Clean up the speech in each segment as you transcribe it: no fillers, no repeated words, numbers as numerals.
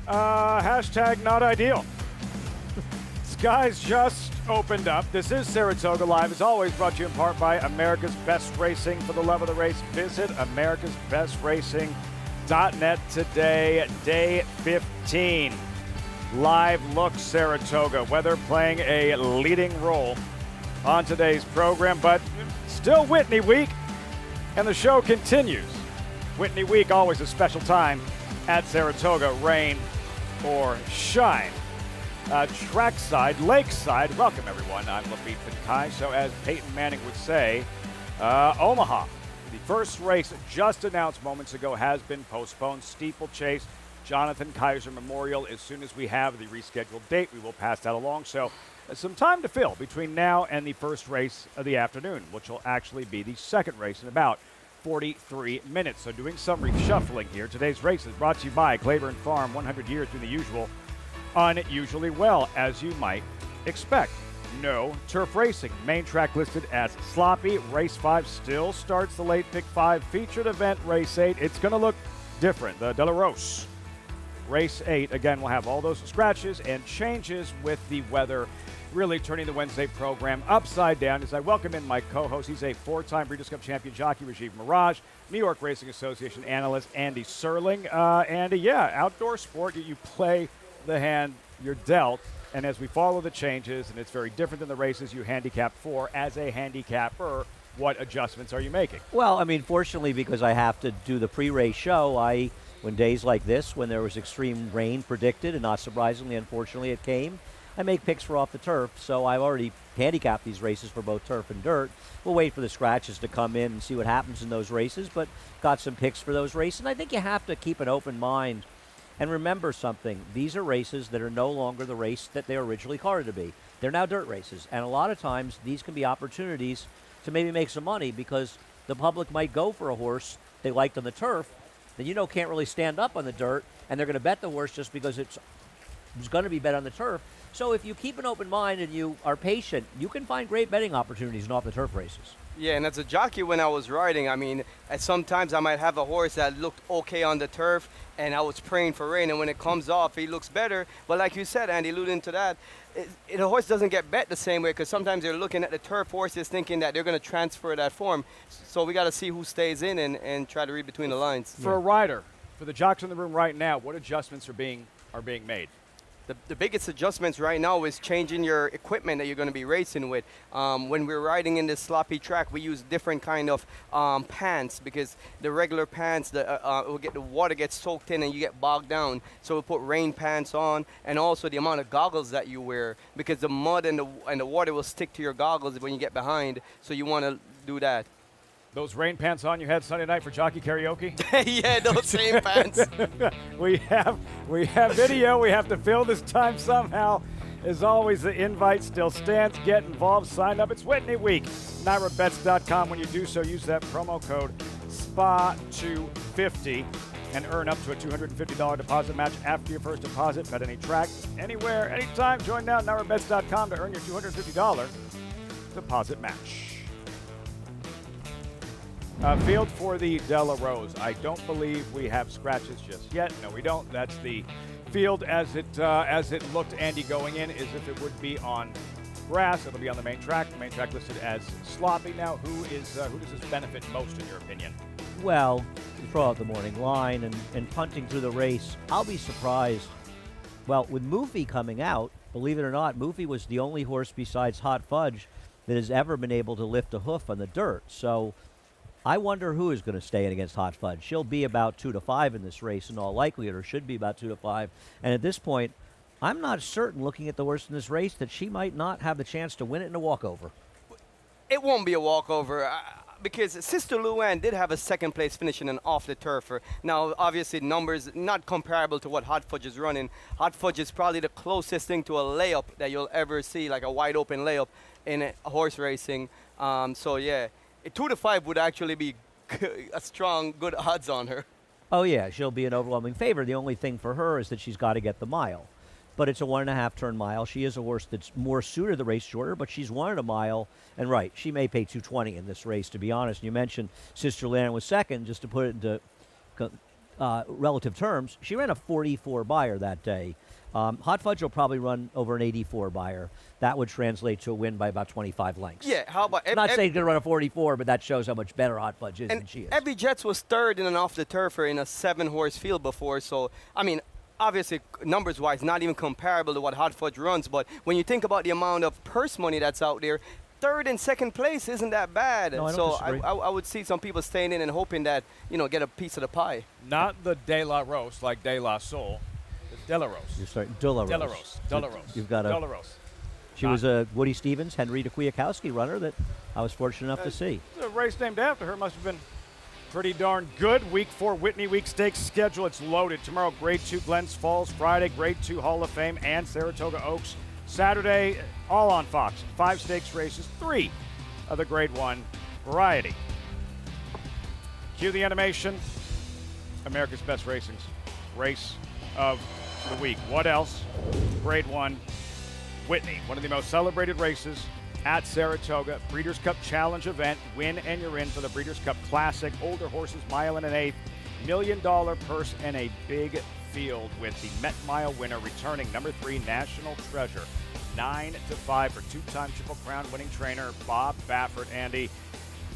Hashtag not ideal. Skies just opened up. This is Saratoga Live, as always, brought to you in part by America's Best Racing. For the love of the race, visit americasbestracing.net today, day 15. Live look Saratoga. Weather playing a leading role on today's program, but still Whitney week, and the show continues. Whitney week, always a special time at Saratoga, rain or shine. Trackside, lakeside, welcome everyone. I'm Lafitte Pinkai. So as Peyton Manning would say, Omaha, the first race just announced moments ago has been postponed. Steeplechase, Jonathan Kaiser Memorial. As soon as we have the rescheduled date, we will pass that along. So some time to fill between now and the first race of the afternoon, which will actually be the second race in about 43 minutes. So doing some reshuffling here. Today's race is brought to you by Claiborne Farm, 100 years doing the usual unusually well, as you might expect. No turf racing. Main track listed as sloppy. Race 5 still starts the late pick 5 featured event. Race 8, it's going to look different. The De La Rose. Race 8, again, we'll have all those scratches and changes with the weather really turning the Wednesday program upside down. As I welcome in my co-host, he's a 4-time Breeders' Cup champion jockey, Rajiv Mirage, New York Racing Association analyst, Andy Serling. Andy, yeah, outdoor sport, you play the hand you're dealt, and as we follow the changes, and it's very different than the races you handicapped for, as a handicapper, what adjustments are you making? Well, I mean, fortunately, because I have to do the pre-race show, when days like this, when there was extreme rain predicted, and not surprisingly, unfortunately, it came, I make picks for off the turf, so I've already handicapped these races for both turf and dirt. We'll wait for the scratches to come in and see what happens in those races, but got some picks for those races, and I think you have to keep an open mind. And remember something, these are races that are no longer the race that they originally carded to be. They're now dirt races, and a lot of times these can be opportunities to maybe make some money because the public might go for a horse they liked on the turf that can't really stand up on the dirt, and they're going to bet the horse just because it's going to be bet on the turf. So if you keep an open mind and you are patient, you can find great betting opportunities in off-the-turf races. Yeah, and as a jockey when I was riding, I mean, sometimes I might have a horse that looked okay on the turf, and I was praying for rain, and when it comes off, he looks better. But like you said, Andy, alluding to that, the horse doesn't get bet the same way because sometimes they're looking at the turf horses thinking that they're going to transfer that form. So we got to see who stays in and try to read between the lines. For a rider, for the jocks in the room right now, what adjustments are being made? The biggest adjustments right now is changing your equipment that you're going to be racing with. When we're riding in this sloppy track, we use different kind of pants because the regular pants, the water gets soaked in and you get bogged down. So we put rain pants on, and also the amount of goggles that you wear because the mud and the water will stick to your goggles when you get behind. So you want to do that. Those rain pants on you had Sunday night for jockey karaoke? Yeah, those same pants. We have video. We have to fill this time somehow. As always, the invite still stands. Get involved. Sign up. It's Whitney Week. NyraBets.com. When you do so, use that promo code SPA250 and earn up to a $250 deposit match after your first deposit. Bet any track, anywhere, anytime. Join now at NyraBets.com to earn your $250 deposit match. Field for the De La Rose. I don't believe we have scratches just yet. No, we don't. That's the field as it looked, Andy, going in, as if it would be on grass. It'll be on the main track. The main track listed as sloppy. Now, who does this benefit most, in your opinion? Well, you throw out the morning line and punting through the race. I'll be surprised. Well, with Moofy coming out, believe it or not, Moofy was the only horse besides Hot Fudge that has ever been able to lift a hoof on the dirt. So I wonder who is going to stay in against Hot Fudge. She'll be about 2-5 in this race in all likelihood, or should be about 2-5. And at this point, I'm not certain, looking at the horse in this race, that she might not have the chance to win it in a walkover. It won't be a walkover because Sister Luann did have a second-place finish in an off-the-turfer. Now, obviously, numbers not comparable to what Hot Fudge is running. Hot Fudge is probably the closest thing to a layup that you'll ever see, like a wide-open layup in horse racing. So, yeah. 2-5 would actually be a strong, good odds on her. Oh, yeah, she'll be an overwhelming favor. The only thing for her is that she's got to get the mile. But it's a 1.5 turn mile. She is a horse that's more suited to the race shorter, but she's won at a mile. And right, she may pay $220 in this race, to be honest. And you mentioned Sister Luann was second, just to put it into relative terms, she ran a 44 buyer that day. Hot Fudge will probably run over an 84 buyer. That would translate to a win by about 25 lengths. Yeah, how about... I'm not saying he's going to run a 44, but that shows how much better Hot Fudge is than she is. Every Jets was third in an off-the-turfer in a 7-horse field before, so, I mean, obviously, numbers-wise, not even comparable to what Hot Fudge runs, but when you think about the amount of purse money that's out there, third and second place isn't that bad. No, so I would see some people staying in and hoping that, get a piece of the pie. Not the De La Rose like De La Soul. The De La Rose. You're starting De La Rose. De La Rose. De La Rose. You've got De La Rose. She was a Woody Stevens, Henrietta Kwiatkowski runner that I was fortunate enough to see. The race named after her must have been pretty darn good. Week 4 Whitney Week Stakes schedule. It's loaded. Tomorrow, Grade 2 Glens Falls. Friday, Grade 2 Hall of Fame and Saratoga Oaks. Saturday, all on Fox. 5 stakes races, 3 of the Grade 1 variety. Cue the animation. America's Best Racing's race of the week. What else? Grade 1 Whitney, one of the most celebrated races at Saratoga. Breeders' Cup Challenge event. Win and you're in for the Breeders' Cup Classic. Older horses, mile and an eighth. $1 million purse and a big field with the Met Mile winner returning number 3 National Treasure. 9-5 for 2-time Triple Crown winning trainer Bob Baffert. Andy,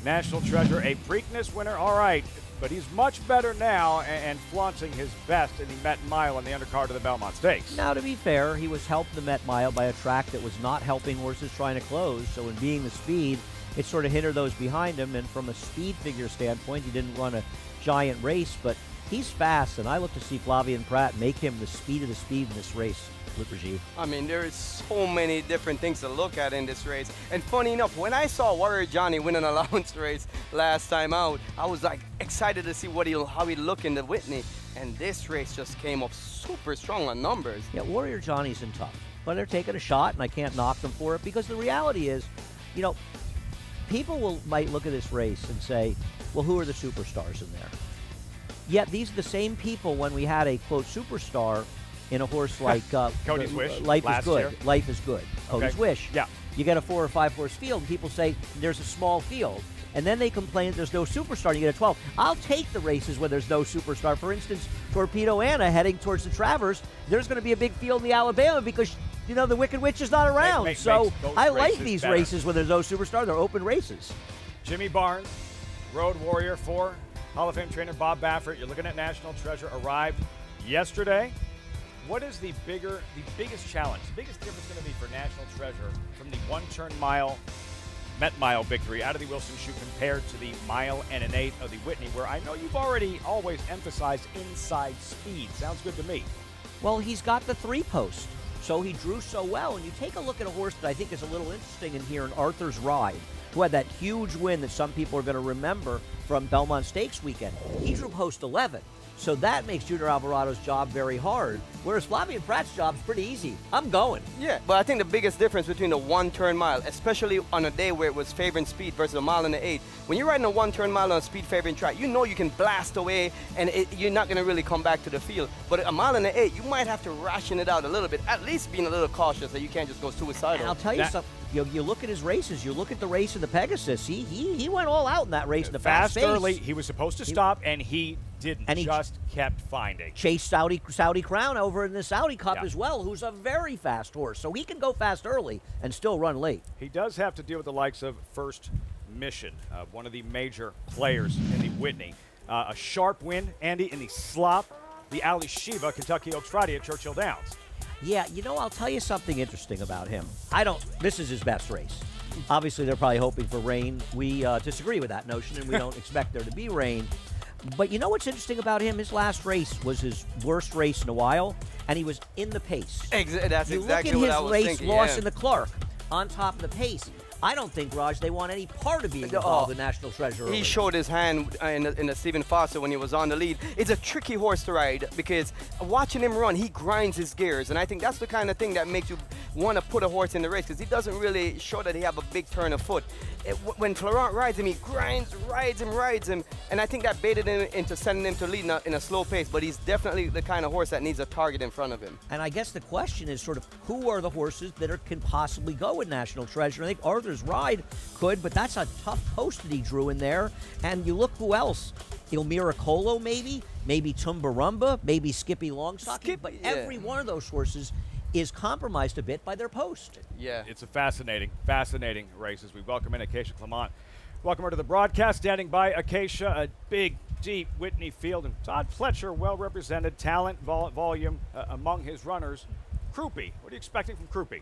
National Treasure, a Preakness winner, all right, but he's much better now and flaunting his best in the Met Mile on the undercard of the Belmont Stakes. Now, to be fair, he was helped the Met Mile by a track that was not helping horses trying to close, so in being the speed, it sort of hindered those behind him, and from a speed figure standpoint, he didn't run a giant race, but he's fast, and I look to see Flavien Prat make him the speed of the speed in this race. Rajiv. I mean, there is so many different things to look at in this race. And funny enough, when I saw Warrior Johnny win an allowance race last time out, I was like excited to see how he'd look in the Whitney. And this race just came up super strong on numbers. Yeah, Warrior Johnny's in tough, but they're taking a shot, and I can't knock them for it because the reality is, people might look at this race and say, well, who are the superstars in there? Yet these are the same people when we had a, quote, superstar in a horse like Cody's Wish. Life last is Good. Year. Life is Good. Cody's Wish. Yeah. You get a 4 or 5 horse field, and people say there's a small field. And then they complain there's no superstar, and you get a 12. I'll take the races where there's no superstar. For instance, Thorpedo Anna heading towards the Travers, there's going to be a big field in the Alabama because, the Wicked Witch is not around. So I like these races where there's no superstar. They're open races. Jimmy Barnes, Road Warrior for Hall of Fame trainer Bob Baffert. You're looking at National Treasure, arrived yesterday. What is the biggest challenge, the biggest difference going to be for National Treasure from the 1-turn mile, Met Mile victory out of the Wilson Chute compared to the mile and an eighth of the Whitney, where I know you've already always emphasized inside speed. Sounds good to me. Well, he's got the 3-post, so he drew so well. And you take a look at a horse that I think is a little interesting in here in Arthur's Ride, who had that huge win that some people are going to remember from Belmont Stakes weekend. He drew post 11. So that makes Junior Alvarado's job very hard, whereas Flavien Prat's job's pretty easy. I'm going. Yeah, but I think the biggest difference between the 1-turn mile, especially on a day where it was favoring speed versus a mile and an eighth, when you're riding a 1-turn mile on a speed favoring track, you can blast away and you're not going to really come back to the field. But a mile and an eighth, you might have to ration it out a little bit, at least being a little cautious so you can't just go suicidal. And I'll tell you something. You look at his races. You look at the race in the Pegasus. He went all out in that race in the fast pace. Early. He was supposed to stop, and he didn't. And he just kept finding. Chased Saudi Crown over in the Saudi Cup as well, who's a very fast horse. So he can go fast early and still run late. He does have to deal with the likes of First Mission, one of the major players in the Whitney. A sharp win, Andy, in the slop, the Ali Shiva Kentucky Oaks Friday at Churchill Downs. Yeah, I'll tell you something interesting about him. This is his best race. Obviously, they're probably hoping for rain. We disagree with that notion, and we don't expect there to be rain. But what's interesting about him? His last race was his worst race in a while, and he was in the pace. That's exactly what I was thinking. You look at his race loss in the Clark, on top of the pace. I don't think, Raj, they want any part of being involved in National Treasure early. He showed his hand in the Stephen Foster when he was on the lead. It's a tricky horse to ride because watching him run, he grinds his gears. And I think that's the kind of thing that makes you want to put a horse in the race because he doesn't really show that he have a big turn of foot. When Florent rides him, he rides him. And I think that baited him into sending him to lead in a slow pace. But he's definitely the kind of horse that needs a target in front of him. And I guess the question is sort of who are the horses that can possibly go in National Treasure? I think Arthur's Ride could, but that's a tough post that he drew in there. And you look who else. Il Miracolo, maybe Tumbarumba, maybe Skippy Longstocking, but yeah. every one of those horses is compromised a bit by their post. Yeah. It's a fascinating race as we welcome in Acacia Clement. Welcome her to the broadcast. Standing by Acacia, a big, deep Whitney field, and Todd Fletcher, well represented, talent, volume among his runners. Krup, what are you expecting from Krup?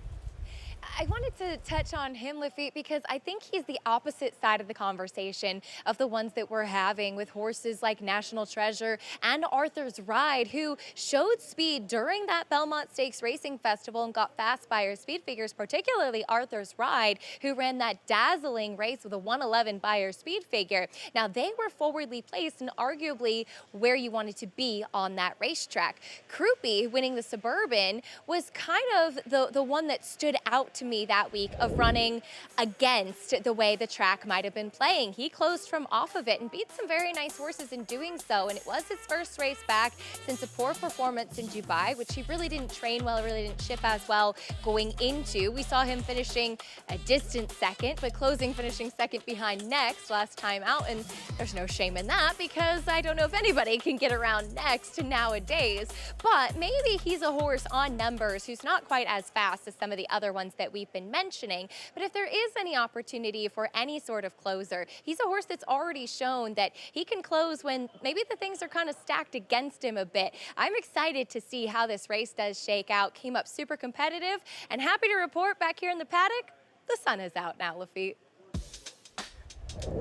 I wanted to touch on him, Lafitte, because I think he's the opposite side of the conversation of the ones that we're having with horses like National Treasure and Arthur's Ride, who showed speed during that Belmont Stakes Racing Festival and got fast Beyer speed figures, particularly Arthur's Ride, who ran that dazzling race with a 111 Beyer speed figure. Now, they were forwardly placed and arguably where you wanted to be on that racetrack. Krup, winning the Suburban, was kind of the one that stood out to me that week of running against the way the track might have been playing. He closed from off of it and beat some very nice horses in doing so, and it was his first race back since a poor performance in Dubai, which he really didn't train well, really didn't ship as well going into. We saw him finishing a distant second, but finishing second behind Next last time out, and there's no shame in that because I don't know if anybody can get around Next nowadays, but maybe he's a horse on numbers who's not quite as fast as some of the other ones that we've been mentioning. But if there is any opportunity for any sort of closer, he's a horse that's already shown that he can close when maybe the things are kind of stacked against him a bit. I'm excited to see how this race does shake out. Came up super competitive, and happy to report back here in the paddock, the sun is out now, Lafitte.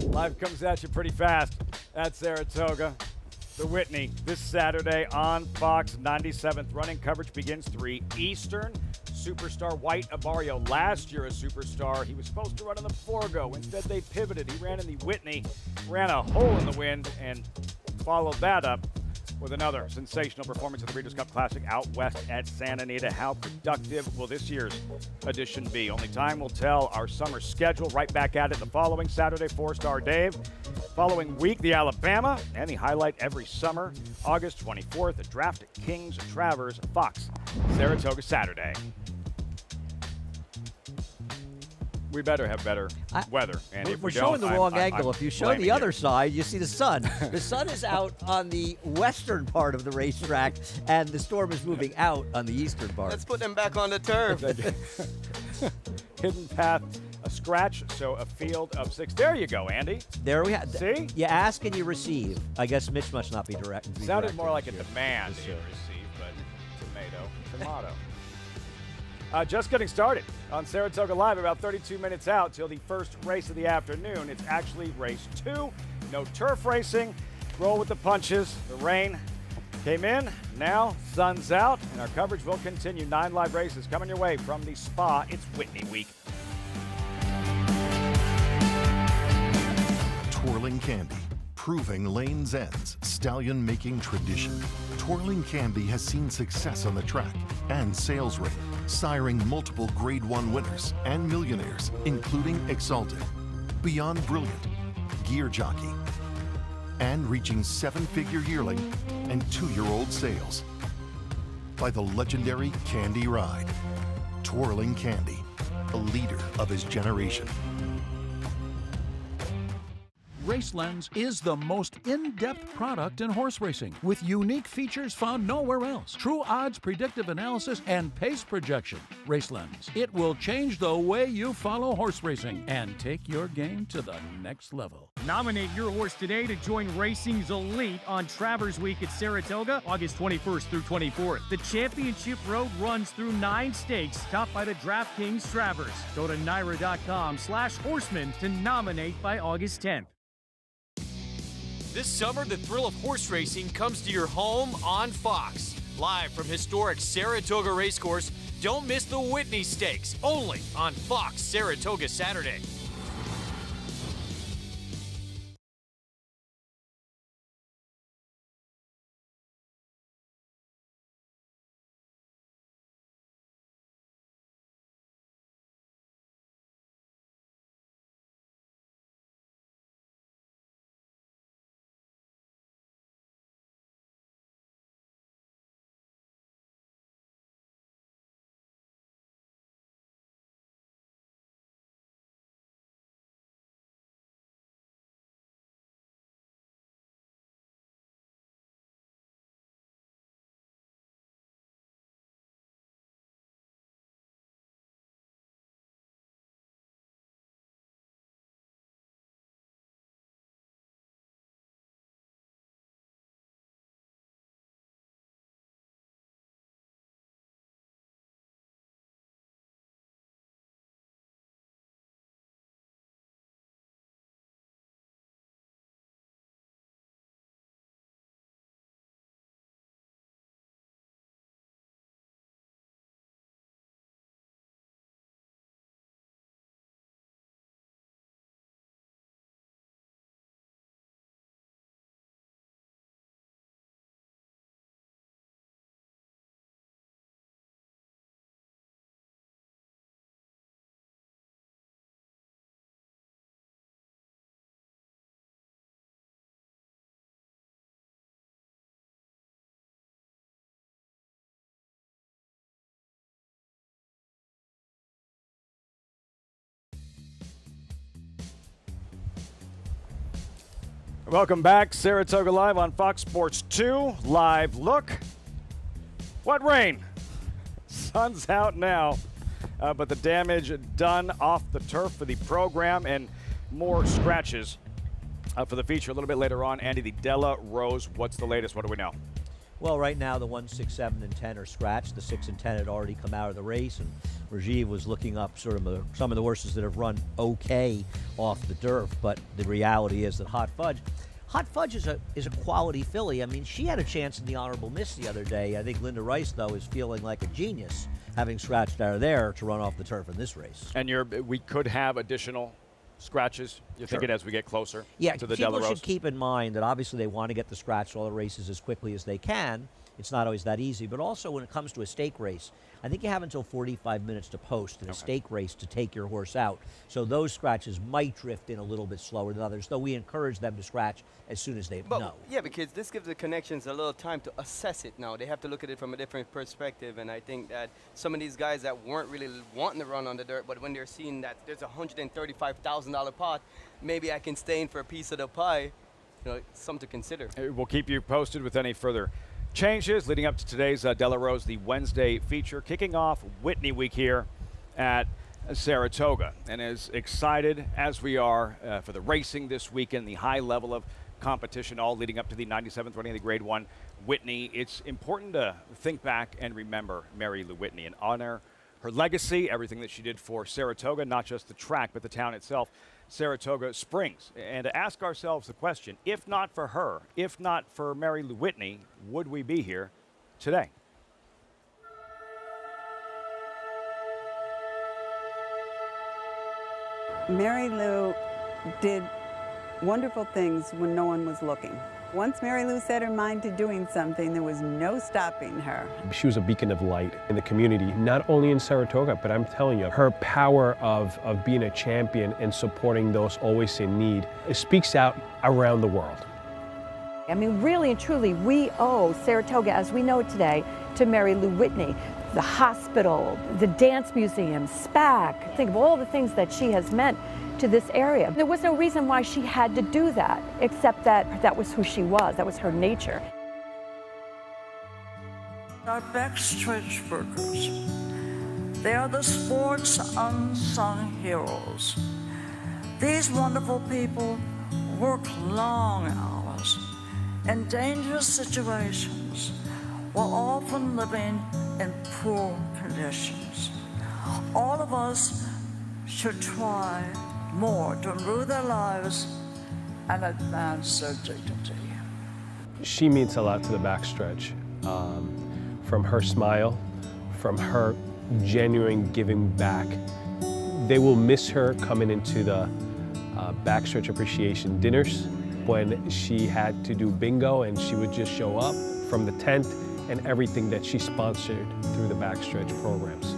Live comes at you pretty fast at Saratoga. The Whitney this Saturday on Fox. 97th running. Coverage begins 3 Eastern. Superstar White Abario, last year a superstar. He was supposed to run in the Forgo. Instead, they pivoted. He ran in the Whitney, ran a hole in the wind, and followed that up with another sensational performance at the Breeders' Cup Classic out west at Santa Anita. How productive will this year's edition be? Only time will tell. Our summer schedule right back at it the following Saturday, 4-Star Dave. Following week, the Alabama, and the highlight every summer, August 24th, a draft at Kings Travers, Fox, Saratoga Saturday. We better have better weather. And if we're we showing don't, the wrong I'm angle. If you show blaming the other you. side, you see the sun. The sun is out on the western part of the racetrack, and the storm is moving out on the eastern part. Let's put them back on the turf. Hidden path, a scratch, so a field of 6. There you go, Andy. There we have. See? You ask and you receive. I guess Mitch must not be direct. Sounded more like a demand you received, but tomato. Just getting started on Saratoga Live, about 32 minutes out till the first race of the afternoon. It's actually race 2. No turf racing. Roll with the punches. The rain came in. Now sun's out, and our coverage will continue. 9 live races coming your way from the Spa. It's Whitney week. Twirling Candy, proving Lane's End's stallion-making tradition. Twirling Candy has seen success on the track and sales rate, siring multiple Grade 1 winners and millionaires, including Exalted, Beyond Brilliant, Gear Jockey, and reaching 7-figure yearling and 2-year-old sales. By the legendary Candy Ride. Twirling Candy, a leader of his generation. RaceLens is the most in-depth product in horse racing, with unique features found nowhere else. True odds, predictive analysis, and pace projection. RaceLens. It will change the way you follow horse racing and take your game to the next level. Nominate your horse today to join racing's elite on Travers Week at Saratoga, August 21st through 24th. The championship road runs through 9 stakes, topped by the DraftKings Travers. Go to NYRA.com/horseman to nominate by August 10th. This summer, the thrill of horse racing comes to your home on Fox. Live from historic Saratoga Racecourse, don't miss the Whitney Stakes, only on Fox Saratoga Saturday. Welcome back. Saratoga Live on Fox Sports 2. Live look. What rain? Sun's out now, but the damage done off the turf for the program and more scratches for the feature a little bit later on. Andy, the Della Rose, what's the latest? What do we know? Well, right now the 1, 6, 7, and 10 are scratched. The 6 and 10 had already come out of the race, and Rajiv was looking up sort of some of the horses that have run okay off the turf. But the reality is that Hot Fudge is a quality filly. I mean, she had a chance in the Honorable Miss the other day. I think Linda Rice, though, is feeling like a genius, having scratched out of there to run off the turf in this race. And we could have additional scratches, you think, as we get closer to the Della Rose? People should keep in mind that obviously they want to get the scratch to all the races as quickly as they can. It's not always that easy, but also when it comes to a stake race, I think you have until 45 minutes to post in a stake race to take your horse out. So those scratches might drift in a little bit slower than others, though we encourage them to scratch as soon as they know. Yeah, because this gives the connections a little time to assess it now. They have to look at it from a different perspective, and I think that some of these guys that weren't really wanting to run on the dirt, but when they're seeing that there's a $135,000 pot, maybe I can stay in for a piece of the pie, something to consider. We'll keep you posted with any further changes leading up to today's Della Rose, the Wednesday feature, kicking off Whitney week here at Saratoga. And as excited as we are for the racing this weekend, the high level of competition, all leading up to the 97th running of the Grade 1 Whitney, it's important to think back and remember Marylou Whitney and honor her legacy, everything that she did for Saratoga, not just the track, but the town itself, Saratoga Springs. And to ask ourselves the question, if not for her, if not for Marylou Whitney, would we be here today? Marylou did wonderful things when no one was looking. Once Marylou set her mind to doing something, there was no stopping her. She was a beacon of light in the community, not only in Saratoga, but I'm telling you, her power of being a champion and supporting those always in need, it speaks out around the world. I mean, really and truly, we owe Saratoga, as we know it today, to Marylou Whitney. The hospital, the dance museum, SPAC, think of all the things that she has meant to this area. There was no reason why she had to do that, except that that was who she was, that was her nature. Our backstretch workers, they are the sports unsung heroes. These wonderful people work long hours in dangerous situations while often living in poor conditions. All of us should try more to improve their lives and advance their dignity. She means a lot to the backstretch. From her smile, from her genuine giving back. They will miss her coming into the backstretch appreciation dinners when she had to do bingo and she would just show up from the tent and everything that she sponsored through the backstretch programs.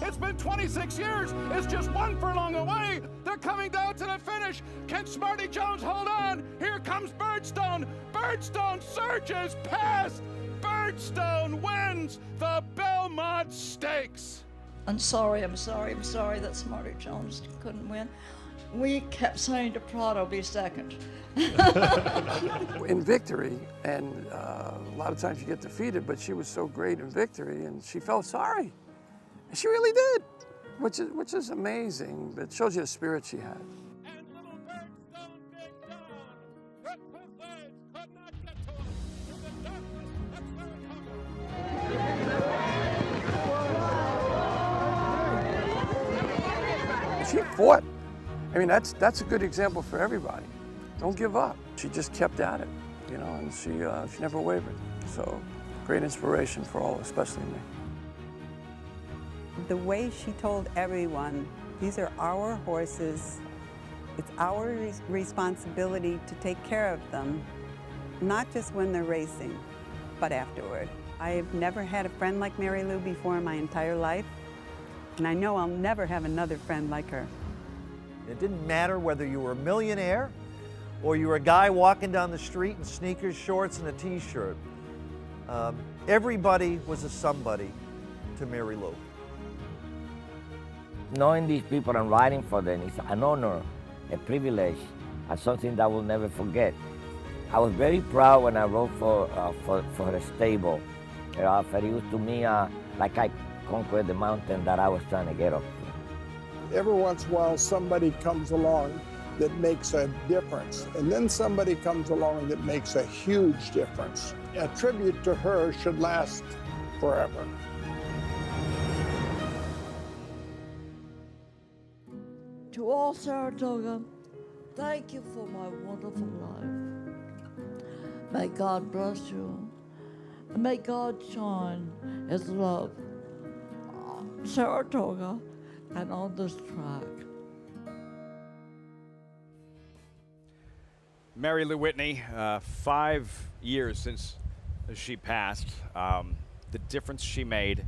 It's been 26 years. It's just one furlong away. They're coming down to the finish. Can Smarty Jones hold on? Here comes Birdstone. Birdstone surges past. Birdstone wins the Belmont Stakes. I'm sorry that Smarty Jones couldn't win. We kept saying to Prado be second. In victory, and a lot of times you get defeated, but she was so great in victory, and she felt sorry. She really did, which is amazing. It shows you the spirit she had. And little Birdstone Big John, Krup legs could not get to him. In the darkness, She fought. I mean, that's a good example for everybody. Don't give up. She just kept at it, and she never wavered. So, great inspiration for all, especially me. The way she told everyone, these are our horses. It's our responsibility to take care of them, not just when they're racing, but afterward. I have never had a friend like Marylou before in my entire life, and I know I'll never have another friend like her. It didn't matter whether you were a millionaire or you were a guy walking down the street in sneakers, shorts, and a t-shirt. Everybody was a somebody to Marylou. Knowing these people and writing for them is an honor, a privilege, something that I will never forget. I was very proud when I rode for the stable. You know, I felt it was to me like I conquered the mountain that I was trying to get up to. Every once in a while, somebody comes along that makes a difference, and then somebody comes along that makes a huge difference. A tribute to her should last forever. To all Saratoga, thank you for my wonderful life. May God bless you. And may God shine His love on Saratoga and on this track. Marylou Whitney, 5 years since she passed. The difference she made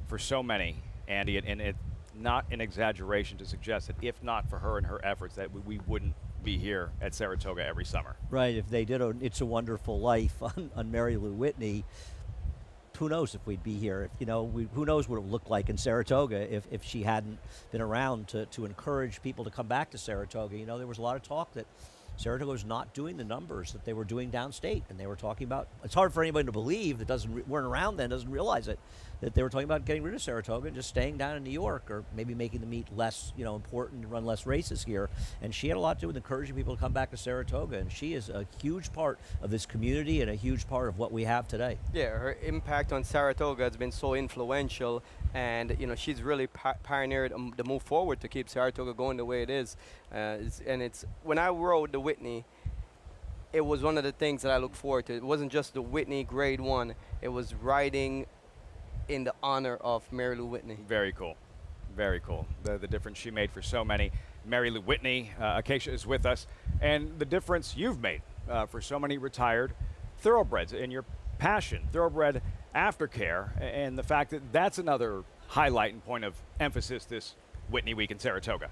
for so many, Andy, and it not an exaggeration to suggest that if not for her and her efforts, that we wouldn't be here at Saratoga every summer. Right. If they did It's a Wonderful Life on Marylou Whitney, who knows if we'd be here? If, you know, who knows what it would look like in Saratoga if she hadn't been around to encourage people to come back to Saratoga. You know, there was a lot of talk that Saratoga was not doing the numbers that they were doing downstate, and they were talking about. It's hard for anybody to believe that weren't around then, doesn't realize it, that they were talking about getting rid of Saratoga and just staying down in New York, or maybe making the meet less, you know, important and run less races here. And she had a lot to do with encouraging people to come back to Saratoga, and she is a huge part of this community and a huge part of what we have today. Yeah, her impact on Saratoga has been so influential, and you know, she's really pioneered the move forward to keep Saratoga going the way it is. And it's when I rode the Whitney, it was one of the things that I look forward to. It wasn't just the Whitney Grade 1; it was riding in the honor of Marylou Whitney. Very cool, very cool. The difference she made for so many. Marylou Whitney, Acacia is with us, and the difference you've made for so many retired thoroughbreds and your passion, thoroughbred aftercare, and the fact that that's another highlight and point of emphasis this Whitney Week in Saratoga.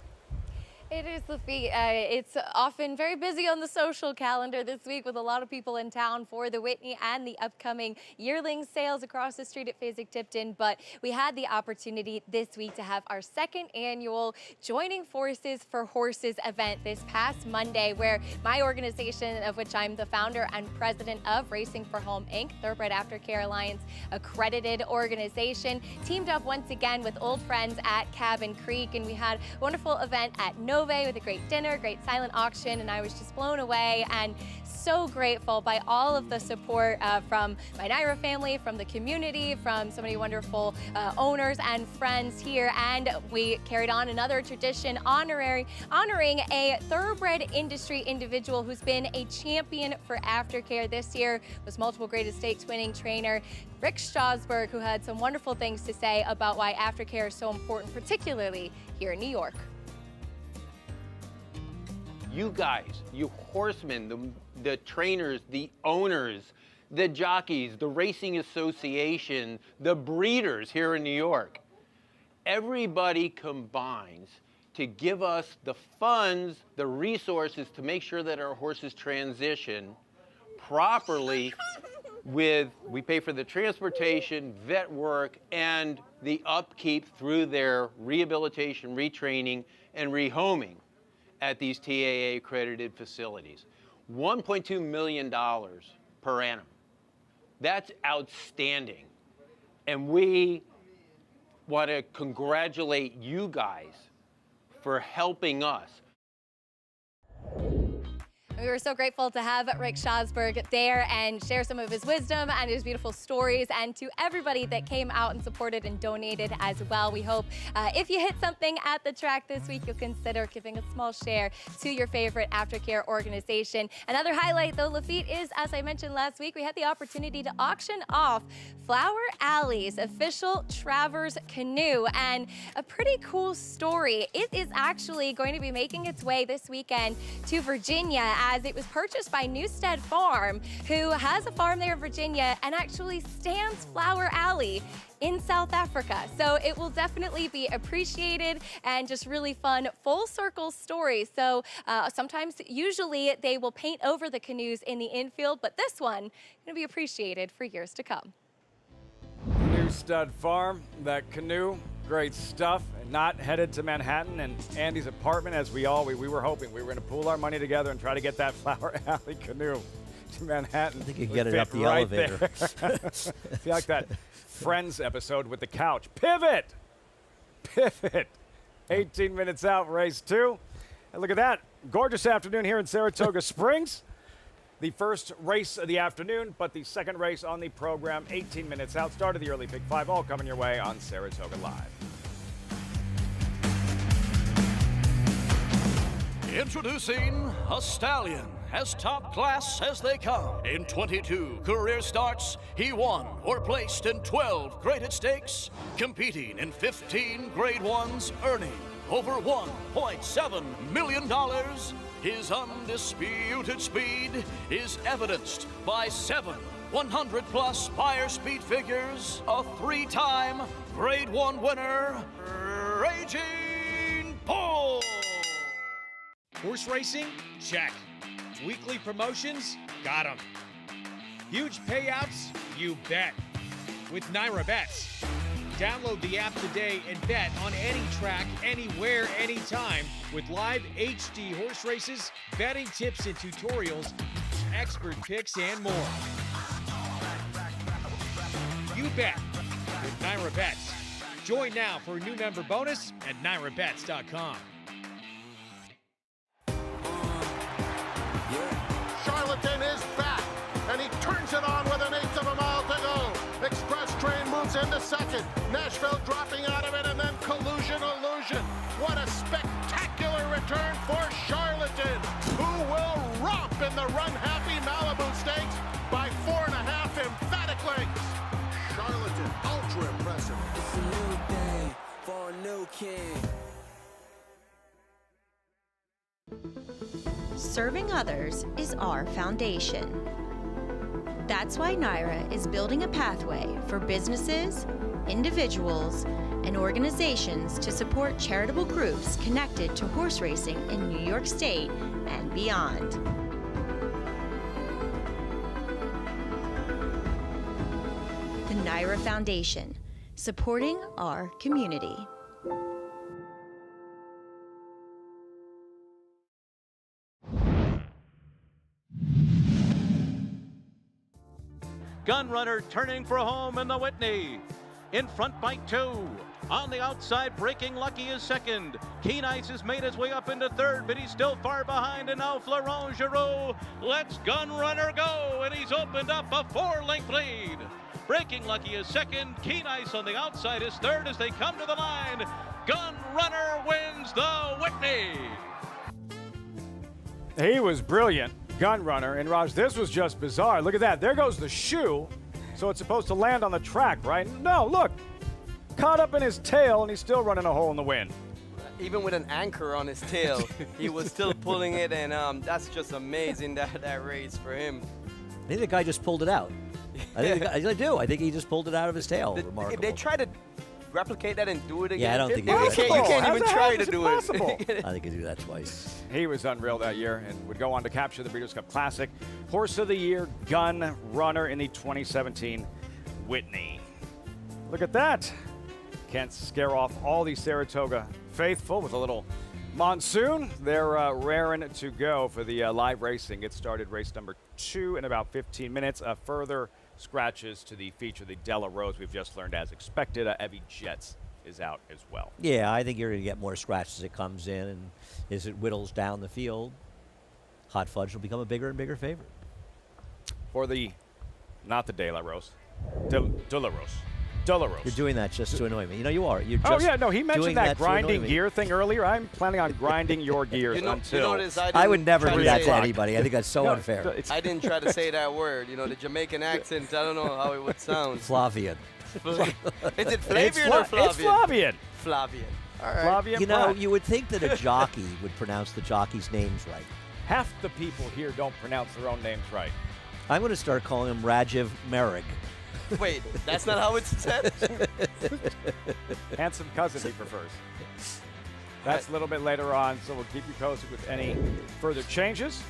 It is, Lafitte. It's often very busy on the social calendar this week with a lot of people in town for the Whitney and the upcoming yearling sales across the street at Fasig-Tipton. But we had the opportunity this week to have our second annual Joining Forces for Horses event this past Monday, where my organization, of which I'm the founder and president of Racing for Home, Inc., Thoroughbred Aftercare Alliance accredited organization, teamed up once again with old friends at Cabin Creek, and we had a wonderful event at Nove with a great dinner, great silent auction, and I was just blown away and so grateful by all of the support from my Naira family, from the community, from so many wonderful owners and friends here. And we carried on another tradition honoring a thoroughbred industry individual who's been a champion for aftercare this year, was multiple Greatest Stakes winning trainer Rick Strasberg, who had some wonderful things to say about why aftercare is so important, particularly here in New York. You guys, you horsemen, the trainers, the owners, the jockeys, the racing association, the breeders here in New York, everybody combines to give us the funds, the resources to make sure that our horses transition properly we pay for the transportation, vet work, and the upkeep through their rehabilitation, retraining, and rehoming at these TAA accredited facilities. $1.2 million per annum. That's outstanding. And we want to congratulate you guys for helping us. We were so grateful to have Rick Strasberg there and share some of his wisdom and his beautiful stories, and to everybody that came out and supported and donated as well. We hope if you hit something at the track this week, you'll consider giving a small share to your favorite aftercare organization. Another highlight, though, Lafitte, is, as I mentioned last week, we had the opportunity to auction off Flower Alley's official Travers canoe, and a pretty cool story. It is actually going to be making its way this weekend to Virginia, as it was purchased by Newstead Farm, who has a farm there in Virginia and actually stands Flower Alley in South Africa. So it will definitely be appreciated and just really fun, full circle story. So usually they will paint over the canoes in the infield, but this one is going to be appreciated for years to come. Newstead Farm, that canoe, great stuff. And not headed to Manhattan and Andy's apartment as we were hoping. We were going to pool our money together and try to get that Flower Alley canoe to Manhattan. I think you can get it up the elevator. Feel like that Friends episode with the couch. Pivot! 18 minutes out, race 2. And look at that. Gorgeous afternoon here in Saratoga Springs. The first race of the afternoon, but the second race on the program, 18 minutes out. Start of the early Pick 5, all coming your way on Saratoga Live. Introducing a stallion, as top class as they come. In 22 career starts, he won or placed in 12 graded stakes, competing in 15 grade ones, earning over $1.7 million. His undisputed speed is evidenced by 7 100-plus buyer speed figures, a 3-time grade 1 winner, Raging Bull. Horse racing? Check. Weekly promotions? Got 'em. Huge payouts? You bet. With Naira Bets. Download the app today and bet on any track, anywhere, anytime with live HD horse races, betting tips and tutorials, expert picks, and more. You bet with Naira Bets. Join now for a new member bonus at NairaBets.com. Charlatan is back, and he turns it on with 1/8 of a mile to go. Express Train moves into second. Nashville dropping out of it, and then Collusion Illusion. What a spectacular return for Charlatan, who will romp in the Run Happy Malibu Stakes by 4.5 emphatic lengths. Charlatan, ultra impressive. It's a new day for a new king. Serving others is our foundation. That's why Naira is building a pathway for businesses, individuals, and organizations to support charitable groups connected to horse racing in New York State and beyond. The Naira Foundation, supporting our community. Gunrunner turning for home in the Whitney. In front by 2. On the outside, Breaking Lucky is second. Keen Ice has made his way up into third, but he's still far behind. And now Florent Giroux lets Gunrunner go, and he's opened up a 4-length lead. Breaking Lucky is second. Keen Ice on the outside is third as they come to the line. Gunrunner wins the Whitney. He was brilliant, Gunrunner. And Raj, this was just bizarre. Look at that. There goes the shoe. So it's supposed to land on the track, right? No, look. Caught up in his tail, and he's still running a hole in the wind. Even with an anchor on his tail, he was still pulling it, and that's just amazing, that race for him. I think the guy just pulled it out. I do. I think he just pulled it out of his tail. Remarkable. If they try to replicate that and do it again, yeah, I don't think you can't even try to do it. I think he do that twice. He was unreal that year and would go on to capture the Breeders' Cup Classic. Horse of the Year, Gunrunner in the 2017 Whitney. Look at that. Can't scare off all the Saratoga faithful with a little monsoon. They're raring to go for the live racing. It started race number 2 in about 15 minutes. Further scratches to the feature, the Della Rose, we've just learned as expected. Evie Jets is out as well. Yeah, I think you're going to get more scratches as it comes in, and as it whittles down the field, Hot Fudge will become a bigger and bigger favorite. For the, not the De La Rose, De La Rose. De La Rose. You're doing that just to annoy me. You know you are. You're just oh, yeah, no, he mentioned that to grinding gear thing earlier. I'm planning on grinding your gears until... I would never do that to anybody. I think that's so unfair. I didn't try to say that word. You know, the Jamaican accent, I don't know how it would sound. Flavian. Is it Flavian or Flavian? It's Flavian. Flavian. All right. Flavian you know, Pratt. you would think that a jockey would pronounce the jockeys' names right. Half the people here don't pronounce their own names right. I'm going to start calling him Rajiv Merrick. Wait, that's not how it's said? Handsome cousin, he prefers. That's a little bit later on, so we'll keep you posted with any further changes.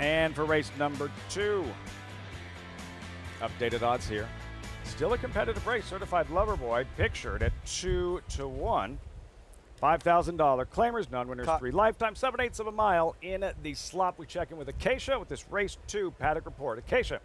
And for race number 2, updated odds here. Still a competitive race. Certified Lover Boy pictured at 2-1. $5,000 claimers, non-winners 3 lifetime, 7/8 of a mile in the slop. We check in with Acacia with this race 2 Paddock report. Acacia.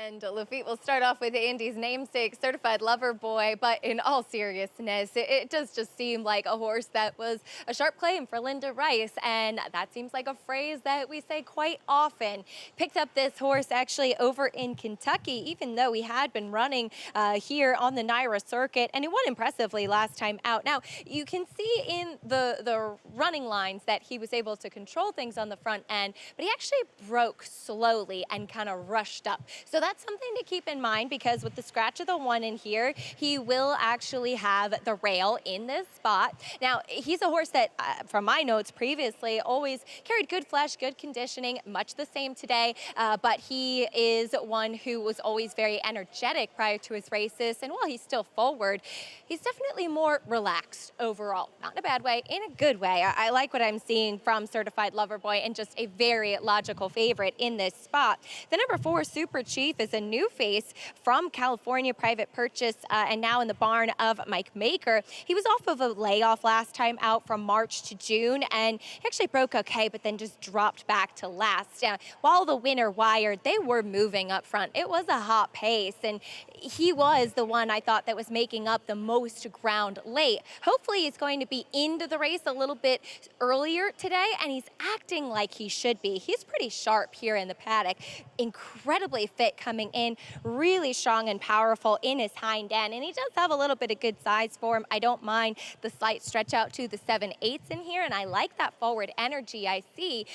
And Lafitte will start off with Andy's namesake, Certified Lover Boy, but in all seriousness, it does just seem like a horse that was a sharp claim for Linda Rice, and that seems like a phrase that we say quite often. Picked up this horse actually over in Kentucky, even though he had been running here on the NYRA circuit, and he won impressively last time out. Now, you can see in the running lines that he was able to control things on the front end, but he actually broke slowly and kind of rushed up. So that's something to keep in mind, because with the scratch of the 1 in here, he will actually have the rail in this spot. Now, he's a horse that, from my notes previously, always carried good flesh, good conditioning, much the same today, but he is one who was always very energetic prior to his races, and while he's still forward, he's definitely more relaxed overall. Not in a bad way, in a good way. I like what I'm seeing from Certified Lover Boy, and just a very logical favorite in this spot. The number 4, Super Chief, is a new face from California private purchase and now in the barn of Mike Maker. He was off of a layoff last time out from March to June, and he actually broke okay, but then just dropped back to last. While the winner wired, they were moving up front. It was a hot pace, and he was the one I thought that was making up the most ground late. Hopefully he's going to be into the race a little bit earlier today, and he's acting like he should be. He's pretty sharp here in the paddock, incredibly fit coming in, really strong and powerful in his hind end, and he does have a little bit of good size for him. I don't mind the slight stretch out to the 7/8 in here, and I like that forward energy I see.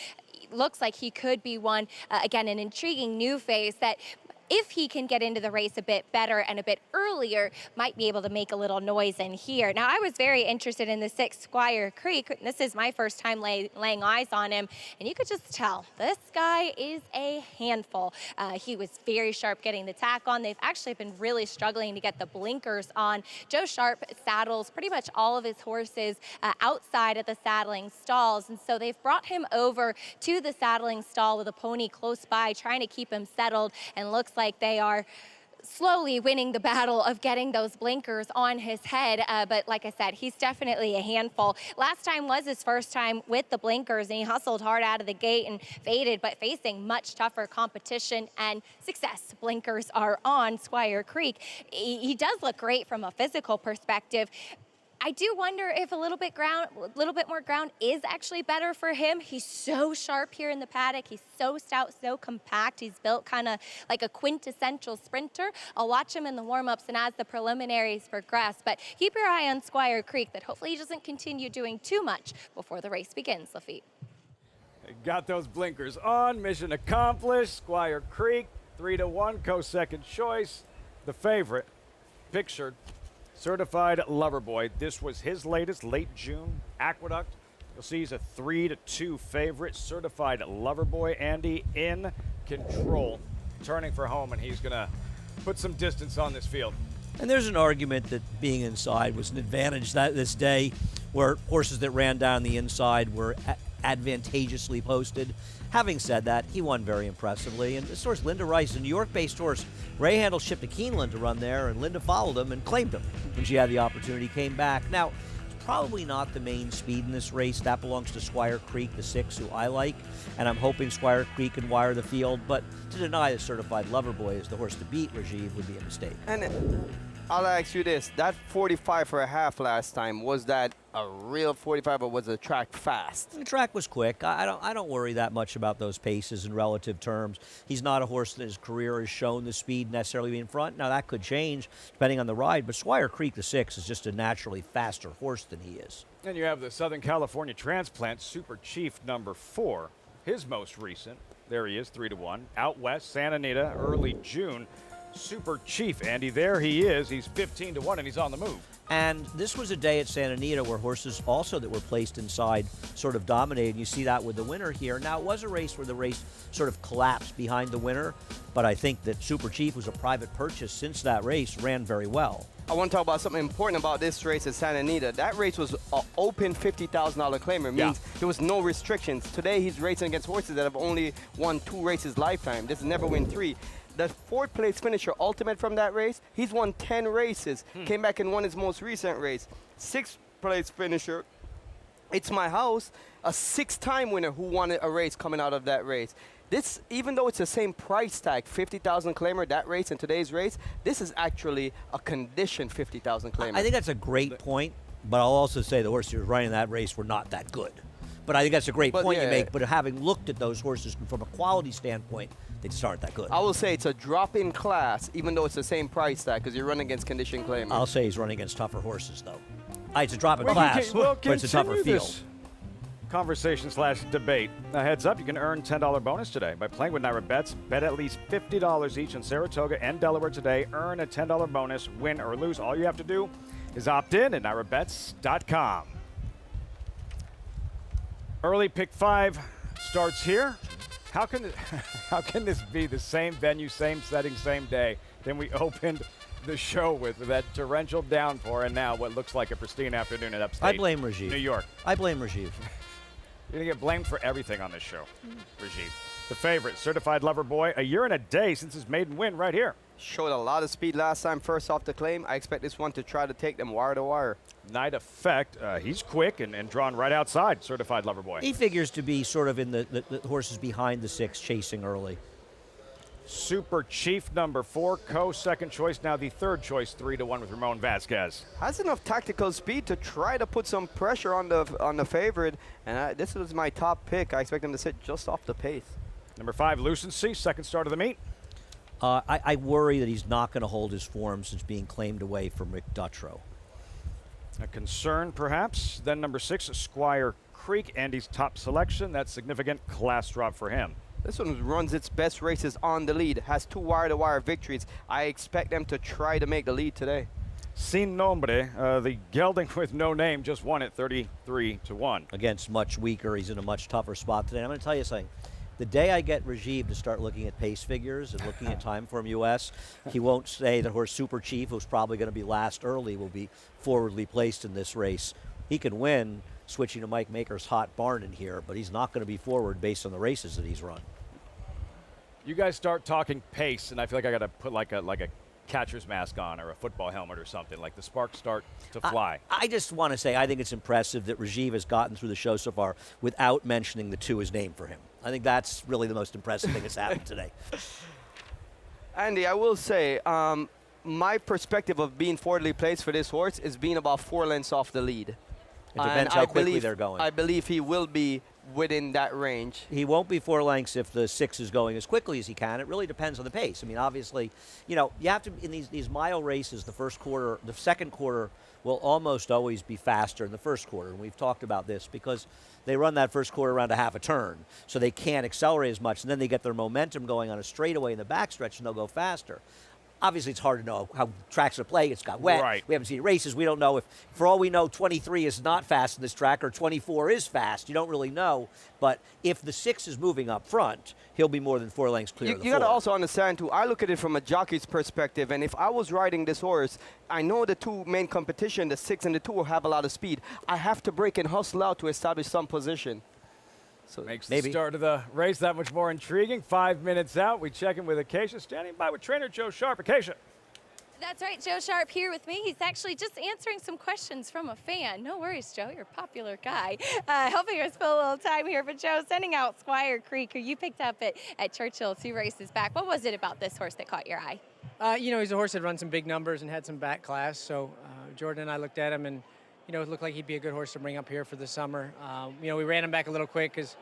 Looks like he could be one, again, an intriguing new face that, if he can get into the race a bit better and a bit earlier, might be able to make a little noise in here. Now, I was very interested in the 6 Squire Creek. This is my first time laying eyes on him, and you could just tell this guy is a handful. He was very sharp getting the tack on. They've actually been really struggling to get the blinkers on. Joe Sharp saddles pretty much all of his horses outside of the saddling stalls, and so they've brought him over to the saddling stall with a pony close by, trying to keep him settled, and looks like they are slowly winning the battle of getting those blinkers on his head. But like I said, he's definitely a handful. Last time was his first time with the blinkers, and he hustled hard out of the gate and faded, but facing much tougher competition and success. Blinkers are on Squire Creek. He does look great from a physical perspective. I do wonder if a little bit more ground is actually better for him. He's so sharp here in the paddock. He's so stout, so compact. He's built kind of like a quintessential sprinter. I'll watch him in the warm-ups and as the preliminaries progress. But keep your eye on Squire Creek, that hopefully he doesn't continue doing too much before the race begins, Lafitte. Got those blinkers on. Mission accomplished. Squire Creek, 3-1, co-second choice. The favorite, pictured, Certified Lover Boy. This was his latest, late June, Aqueduct. You'll see he's a 3-2 favorite. Certified Lover Boy. Andy in control, turning for home, and he's going to put some distance on this field. And there's an argument that being inside was an advantage this day, where horses that ran down the inside were advantageously posted. Having said that, he won very impressively. And this horse, Linda Rice, a New York-based horse, Ray Handel shipped to Keeneland to run there, and Linda followed him and claimed him when she had the opportunity, came back. Now, it's probably not the main speed in this race. That belongs to Squire Creek, the 6, who I like, and I'm hoping Squire Creek can wire the field. But to deny the Certified Lover Boy is the horse to beat, Rajiv, would be a mistake. And I'll ask you this, that 45 for a half last time, was that a real 45 or was the track fast? The track was quick. I don't worry that much about those paces in relative terms. He's not a horse that his career has shown the speed necessarily be in front. Now, that could change depending on the ride, but Squire Creek, the 6, is just a naturally faster horse than he is. And you have the Southern California transplant, Super Chief, number 4, his most recent. There he is, 3-1. Out west, Santa Anita, early June. Super Chief, Andy, there he is. He's 15-1, and he's on the move. And this was a day at Santa Anita where horses also that were placed inside sort of dominated. You see that with the winner here. Now, it was a race where the race sort of collapsed behind the winner, but I think that Super Chief was a private purchase since that race, ran very well. I want to talk about something important about this race at Santa Anita. That race was an open $50,000 claimer. Means there was no restrictions. Today, he's racing against horses that have only won 2 races lifetime. This never win 3. The 4th place finisher, Ultimate, from that race, he's won 10 races. Came back and won his most recent race. 6 place finisher. It's my house, a 6-time winner who won a race coming out of that race. This, even though it's the same price tag, 50,000 claimer, that race and today's race, this is actually a conditioned 50,000 claimer. I think that's a great point, but I'll also say the horses who were running that race were not that good. But I think that's a great point you make, but having looked at those horses from a quality standpoint, they just aren't that good. I will say it's a drop in class, even though it's the same price tag, because you're running against conditioned claimers. I'll say he's running against tougher horses, though. It's a drop in class, but it's a tougher field. Conversation/debate. Now, heads up, you can earn $10 bonus today by playing with Naira Bets. Bet at least $50 each in Saratoga and Delaware today. Earn a $10 bonus, win or lose. All you have to do is opt in at NairaBets.com. Early pick 5 starts here. How can this be the same venue, same setting, same day than we opened the show with that torrential downpour and now what looks like a pristine afternoon in upstate I blame Rajiv. New York. I blame Rajiv. You're going to get blamed for everything on this show, Rajiv. The favorite, Certified Lover Boy, a year and a day since his maiden win right here. Showed a lot of speed last time, first off the claim. I expect this one to try to take them wire to wire. Night Effect, he's quick and drawn right outside Certified Lover Boy. He figures to be sort of in the horses behind the 6, chasing early. Super Chief number 4, second choice, now the third choice, 3-1 with Ramon Velasquez. Has enough tactical speed to try to put some pressure on the favorite, and this was my top pick. I expect him to sit just off the pace. Number 5, Lucency, second start of the meet. I worry that he's not going to hold his form since being claimed away from Rick Dutrow. A concern, perhaps. Then number 6, Squire Creek, Andy's top selection. That's significant class drop for him. This one runs its best races on the lead, has 2 wire-to-wire victories. I expect them to try to make the lead today. Sin Nombre, the gelding with no name, just won it 33-1. Against much weaker, he's in a much tougher spot today. I'm going to tell you something. The day I get Rajiv to start looking at pace figures and looking at time from US, he won't say that horse Super Chief, who's probably going to be last early, will be forwardly placed in this race. He can win switching to Mike Maker's Hot Barn in here, but he's not going to be forward based on the races that he's run. You guys start talking pace, and I feel like I got to put like a catcher's mask on or a football helmet or something, like the sparks start to fly. I just want to say I think it's impressive that Rajiv has gotten through the show so far without mentioning the 2 is named for him. I think that's really the most impressive thing that's happened today. Andy, I will say, my perspective of being forwardly placed for this horse is being about 4 lengths off the lead. It depends how quickly they're going. I believe he will be within that range. He won't be 4 lengths if the 6 is going as quickly as he can. It really depends on the pace. I mean, obviously, you have to, in these mile races, the second quarter will almost always be faster than the first quarter. And we've talked about this because they run that first quarter around a half a turn, so they can't accelerate as much. And then they get their momentum going on a straightaway in the backstretch, and they'll go faster. Obviously, it's hard to know how tracks are playing. It's got wet. Right. We haven't seen races. We don't know if, for all we know, 23 is not fast in this track or 24 is fast. You don't really know. But if the 6 is moving up front, he'll be more than 4 lengths clear of the 4. You got to also understand, too, I look at it from a jockey's perspective. And if I was riding this horse, I know the 2 main competition, the 6 and the 2, will have a lot of speed. I have to break and hustle out to establish some position. So makes the start of the race that much more intriguing. 5 minutes out, we check in with Acacia, standing by with trainer Joe Sharp. Acacia. That's right, Joe Sharp here with me. He's actually just answering some questions from a fan. No worries, Joe, you're a popular guy. Helping us fill a little time here. But Joe, sending out Squire Creek, who you picked up at Churchill 2 races back. What was it about this horse that caught your eye? He's a horse that run some big numbers and had some back class. So Jordan and I looked at him and, it looked like he'd be a good horse to bring up here for the summer. We ran him back a little quick because,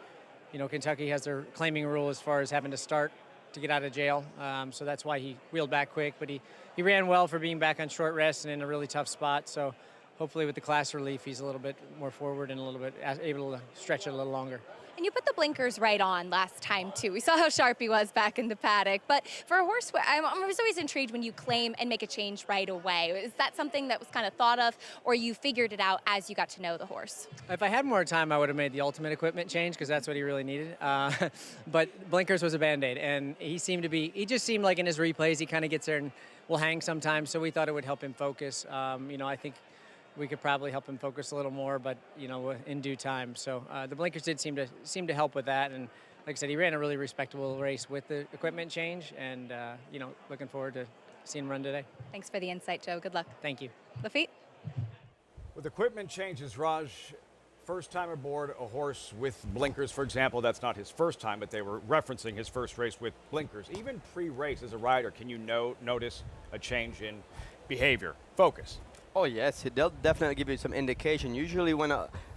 Kentucky has their claiming rule as far as having to start to get out of jail. So that's why he wheeled back quick. But he ran well for being back on short rest and in a really tough spot. So hopefully with the class relief, he's a little bit more forward and a little bit able to stretch it a little longer. And you put the blinkers right on last time, too. We saw how sharp he was back in the paddock. But for a horse, I was always intrigued when you claim and make a change right away. Is that something that was kind of thought of, or you figured it out as you got to know the horse? If I had more time, I would have made the ultimate equipment change because that's what he really needed. But blinkers was a Band-Aid, and he just seemed like in his replays, he kind of gets there and will hang sometimes, so we thought it would help him focus. I think we could probably help him focus a little more, but in due time. So the blinkers did seem to help with that, and like I said, he ran a really respectable race with the equipment change, and looking forward to seeing him run today. Thanks for the insight, Joe. Good luck. Thank you. Lafitte? With equipment changes, Raj, first time aboard a horse with blinkers, for example, that's not his first time, but they were referencing his first race with blinkers. Even pre-race as a rider, can you notice a change in behavior, focus? Oh yes, they'll definitely give you some indication. Usually when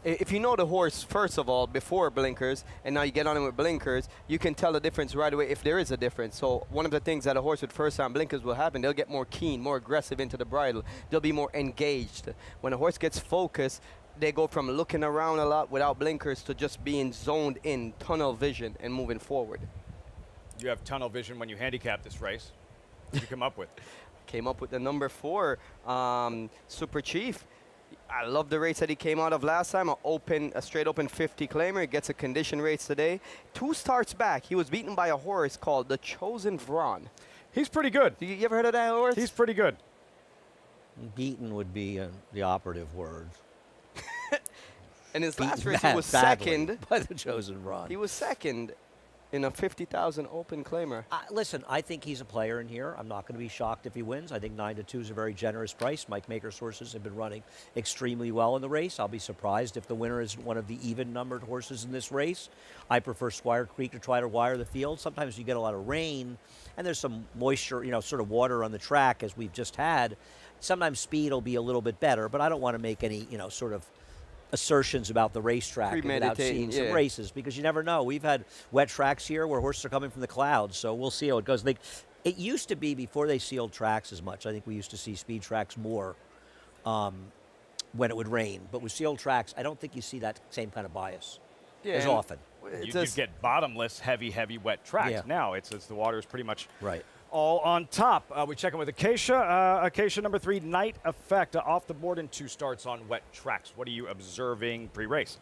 if you know the horse, first of all, before blinkers, and now you get on him with blinkers, you can tell the difference right away if there is a difference. So one of the things that a horse with first time blinkers will happen, they'll get more keen, more aggressive into the bridle. They'll be more engaged. When a horse gets focused, they go from looking around a lot without blinkers to just being zoned in, tunnel vision, and moving forward. You have tunnel vision when you handicap this race. What did you come up with? Came up with the number 4, Super Chief. I love the race that he came out of last time, a straight open 50 claimer. He gets a condition race today. 2 starts back, he was beaten by a horse called the Chosen Vron. He's pretty good. You ever heard of that horse? He's pretty good. Beaten would be the operative word. In his last race, he was second. By the Chosen Vron. He was second in a 50,000 open claimer. Listen, I think he's a player in here. I'm not going to be shocked if he wins. I think 9-2 is a very generous price. Mike Maker's horses have been running extremely well in the race. I'll be surprised if the winner is one of the even-numbered horses in this race. I prefer Squire Creek to try to wire the field. Sometimes you get a lot of rain, and there's some moisture, sort of water on the track, as we've just had. Sometimes speed will be a little bit better, but I don't want to make any, sort of assertions about the racetrack without seeing some races, because you never know. We've had wet tracks here where horses are coming from the clouds, so we'll see how it goes. It used to be, before they sealed tracks as much, I think we used to see speed tracks more when it would rain. But with sealed tracks, I don't think you see that same kind of bias as often. You get bottomless, heavy, wet tracks. Yeah. Now it's the water is pretty much right. All on top. We check in with Acacia. Acacia number 3, Night Effect, off the board in 2 starts on wet tracks. What are you observing pre-race?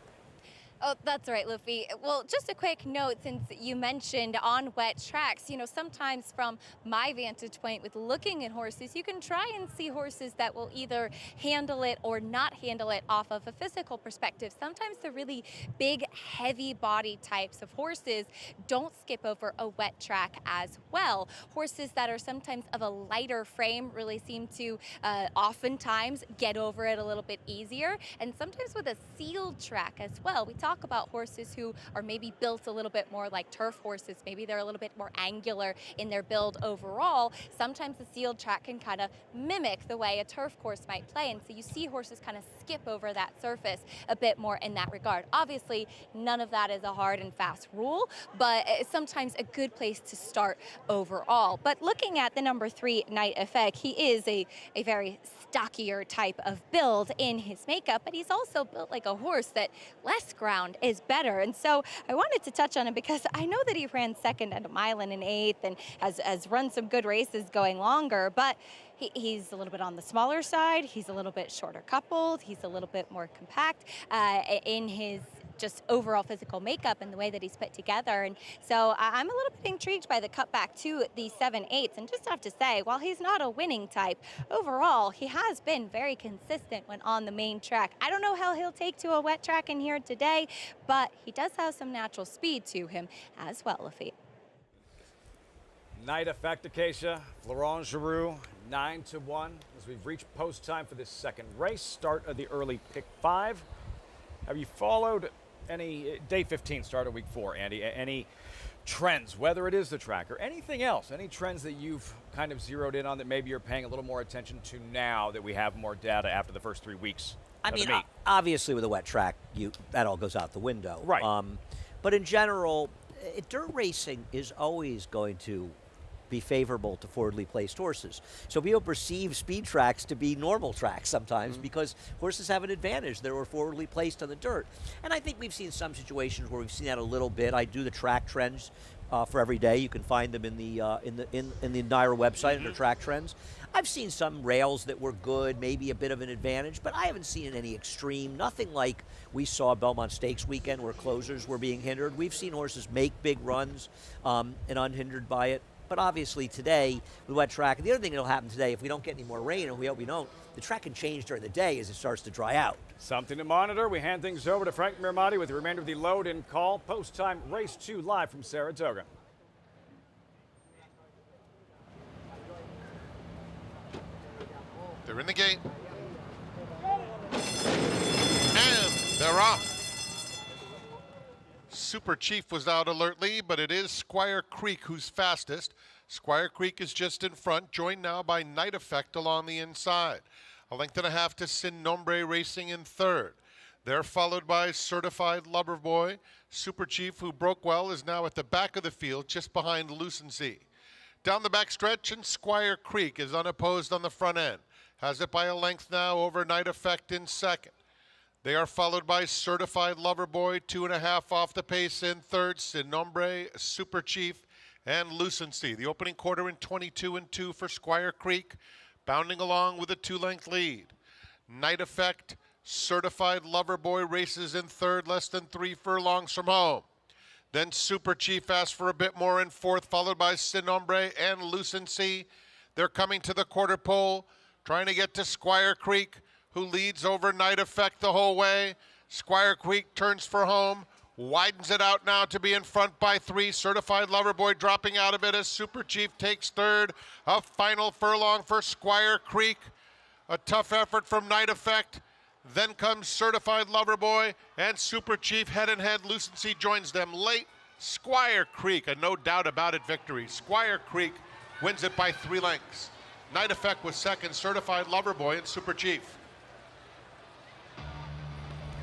Oh, that's right, Luffy. Well, just a quick note, since you mentioned on wet tracks, sometimes from my vantage point with looking at horses, you can try and see horses that will either handle it or not handle it off of a physical perspective. Sometimes the really big, heavy body types of horses don't skip over a wet track as well. Horses that are sometimes of a lighter frame really seem to oftentimes get over it a little bit easier. And sometimes with a sealed track as well. We talk about horses who are maybe built a little bit more like turf horses. Maybe they're a little bit more angular in their build overall. Sometimes the sealed track can kind of mimic the way a turf course might play, and so you see horses kind of skip over that surface a bit more in that regard. Obviously, none of that is a hard and fast rule, but it's sometimes a good place to start overall. But looking at the number 3, Night Effect, he is a very stockier type of build in his makeup, but he's also built like a horse that less ground is better. And so I wanted to touch on him because I know that he ran second at a mile and an 1/8 and has run some good races going longer, but he's a little bit on the smaller side. He's a little bit shorter coupled. He's a little bit more compact in his just overall physical makeup and the way that he's put together. And so I'm a little bit intrigued by the cutback to the 7/8. And just have to say, while he's not a winning type, overall, he has been very consistent when on the main track. I don't know how he'll take to a wet track in here today, but he does have some natural speed to him as well, Lafitte. Night Effect, Acacia, Florent Giroux, 9-1 as we've reached post time for this second race. Start of the early pick 5. Have you followed any day 15 start of week 4, Andy? Any trends, whether it is the track or anything else, any trends that you've kind of zeroed in on that maybe you're paying a little more attention to now that we have more data after the first 3 weeks? I mean, obviously with a wet track, that all goes out the window. Right. But in general, dirt racing is always going to be favorable to forwardly placed horses. So people perceive speed tracks to be normal tracks sometimes because horses have an advantage. They were forwardly placed on the dirt. And I think we've seen some situations where we've seen that a little bit. I do the track trends for every day. You can find them in the NYRA website under track trends. I've seen some rails that were good, maybe a bit of an advantage, but I haven't seen any extreme, nothing like we saw Belmont Stakes weekend where closers were being hindered. We've seen horses make big runs and unhindered by it. But obviously today, with wet track, and the other thing that will happen today, if we don't get any more rain, and we hope we don't, the track can change during the day as it starts to dry out. Something to monitor. We hand things over to Frank Mirmati with the remainder of the load and call. Post time race 2 live from Saratoga. They're in the gate. They're off. Super Chief was out alertly, but it is Squire Creek who's fastest. Squire Creek is just in front, joined now by Night Effect along the inside. A length and a half to Sin Nombre racing in third. They're followed by Certified Loverboy. Super Chief, who broke well, is now at the back of the field, just behind Lucency. Down the back stretch, and Squire Creek is unopposed on the front end. Has it by a length now over Night Effect in second. They are followed by Certified Loverboy, 2.5 off the pace in third. Sin Nombre, Super Chief, and Lucency. The opening quarter in 22-2 for Squire Creek, bounding along with a 2-length lead. Night Effect, Certified Loverboy races in third, less than 3 furlongs from home. Then Super Chief asks for a bit more in fourth, followed by Sin Nombre and Lucency. They're coming to the quarter pole, trying to get to Squire Creek, who leads over Night Effect the whole way. Squire Creek turns for home, widens it out now to be in front by 3. Certified Loverboy dropping out of it as Super Chief takes third. A final furlong for Squire Creek. A tough effort from Night Effect. Then comes Certified Loverboy and Super Chief head and head. Lucency joins them late. Squire Creek, a no doubt about it victory. Squire Creek wins it by 3 lengths. Night Effect was second, Certified Loverboy and Super Chief.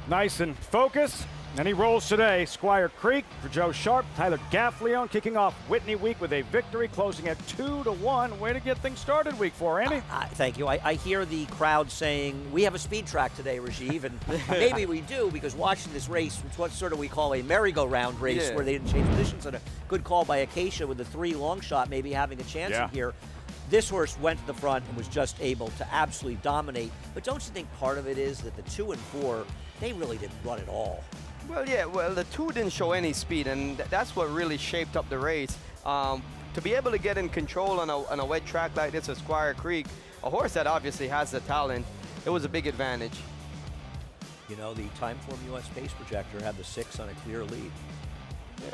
Nice and focused, and he rolls today. Squire Creek for Joe Sharp, Tyler Gaffleone kicking off Whitney week with a victory, closing at 2-1. Way to get things started week 4, Andy. Thank you. I hear the crowd saying, we have a speed track today, Rajiv, and maybe we do, because watching this race, it's what sort of we call a merry-go-round race, where they didn't change positions, and a good call by Acacia with the 3 long shot maybe having a chance in here. This horse went to the front and was just able to absolutely dominate. But don't you think part of it is that the 2 and 4, they really didn't run at all? Well, yeah, well, the 2 didn't show any speed, and that's what really shaped up the race. To be able to get in control on a wet track like this at Squire Creek, a horse that obviously has the talent, it was a big advantage. You know, the Timeform US Pace Projector had the 6 on a clear lead.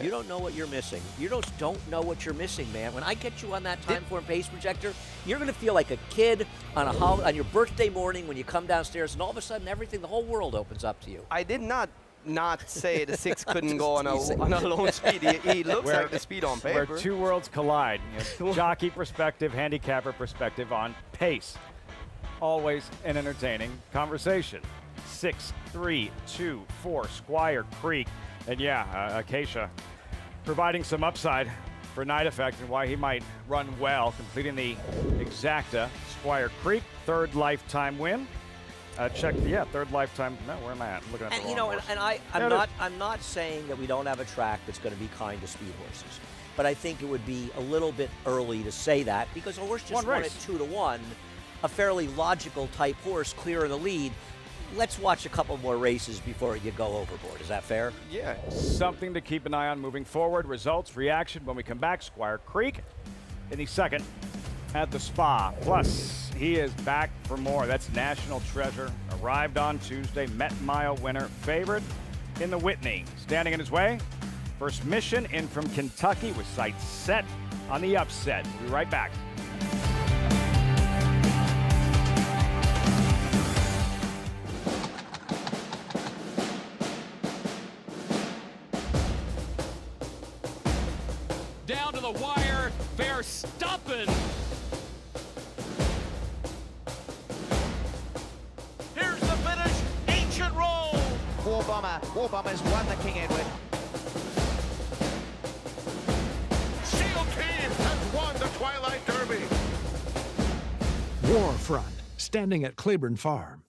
You don't know what you're missing. You don't know what you're missing, man. When I get you on that Timeform Pace Projector, you're going to feel like a kid on on your birthday morning when you come downstairs, and all of a sudden everything, the whole world opens up to you. I did not say the 6 couldn't go on a lone speed. He looks like the speed on paper. Where two worlds collide. You know, jockey perspective, handicapper perspective on pace. Always an entertaining conversation. 6, 3, 2, 4, Squire Creek. And yeah, Acacia providing some upside for Night Effect and why he might run well, completing the exacta. Squire Creek, 3rd lifetime win. Third lifetime. No, where am I at? I'm looking at the wrong horse. I'm not saying that we don't have a track that's going to be kind to speed horses, but I think it would be a little bit early to say that because a horse just won at 2-1, a fairly logical type horse, clear in the lead. Let's watch a couple more races before you go overboard. Is that fair? Yeah. Something to keep an eye on moving forward. Results, reaction when we come back. Squire Creek in the second at the Spa. Plus, he is back for more. That's National Treasure. Arrived on Tuesday. Met Mile winner. Favorite in the Whitney. Standing in his way. First mission in from Kentucky with sights set on the upset. We'll be right back. Down to the wire, Verstappen. Here's the finish, ancient roll. War Bomber's won the King Edward. SEAL Team has won the Twilight Derby. Warfront, standing at Claiborne Farm.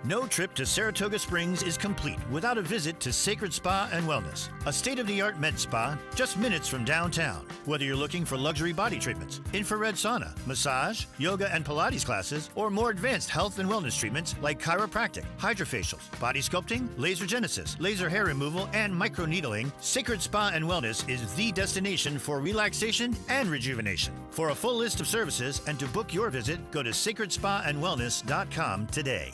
No trip to Saratoga Springs is complete without a visit to Sacred Spa and Wellness, a state-of-the-art med spa just minutes from downtown. Whether you're looking for luxury body treatments, infrared sauna, massage, yoga and Pilates classes, or more advanced health and wellness treatments like chiropractic, hydrofacials, body sculpting, laser genesis, laser hair removal, and microneedling, Sacred Spa and Wellness is the destination for relaxation and rejuvenation. For a full list of services and to book your visit, go to sacredspaandwellness.com today.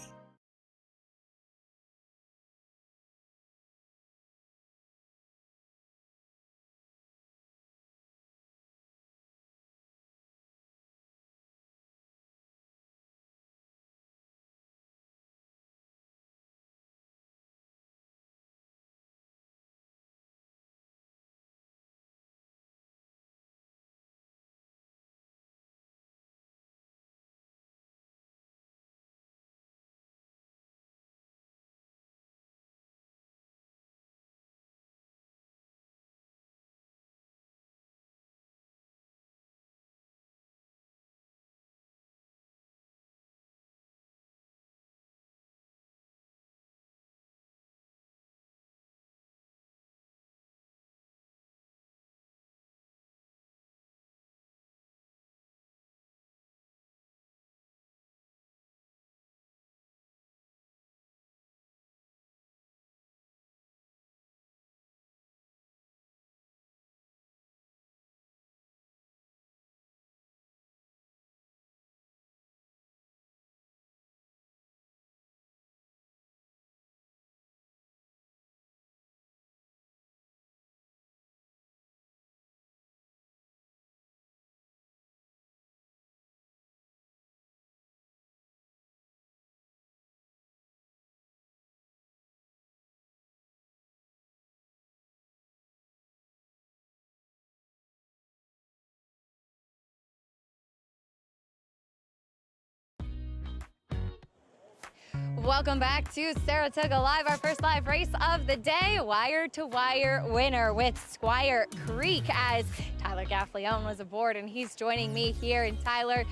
Welcome back to Saratoga Live, our first live race of the day. Wire-to-wire winner with Squire Creek as Tyler Gaffleone was aboard, and he's joining me here. And Tyler,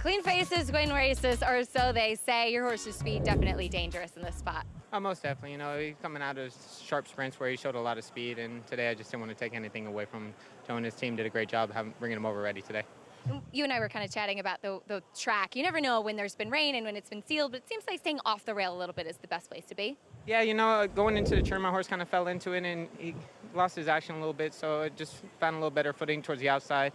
clean faces win races, or so they say. Your horse's speed definitely dangerous in this spot. Oh, most definitely. You know, he's coming out of sharp sprints where he showed a lot of speed, and today I just didn't want to take anything away from him. Joe and his team did a great job bringing him over ready today. You and I were kind of chatting about the track. You never know when there's been rain and when it's been sealed, but it seems like staying off the rail a little bit is the best place to be. Yeah, you know, going into the turn, my horse kind of fell into it, and he lost his action a little bit, so it just found a little better footing towards the outside.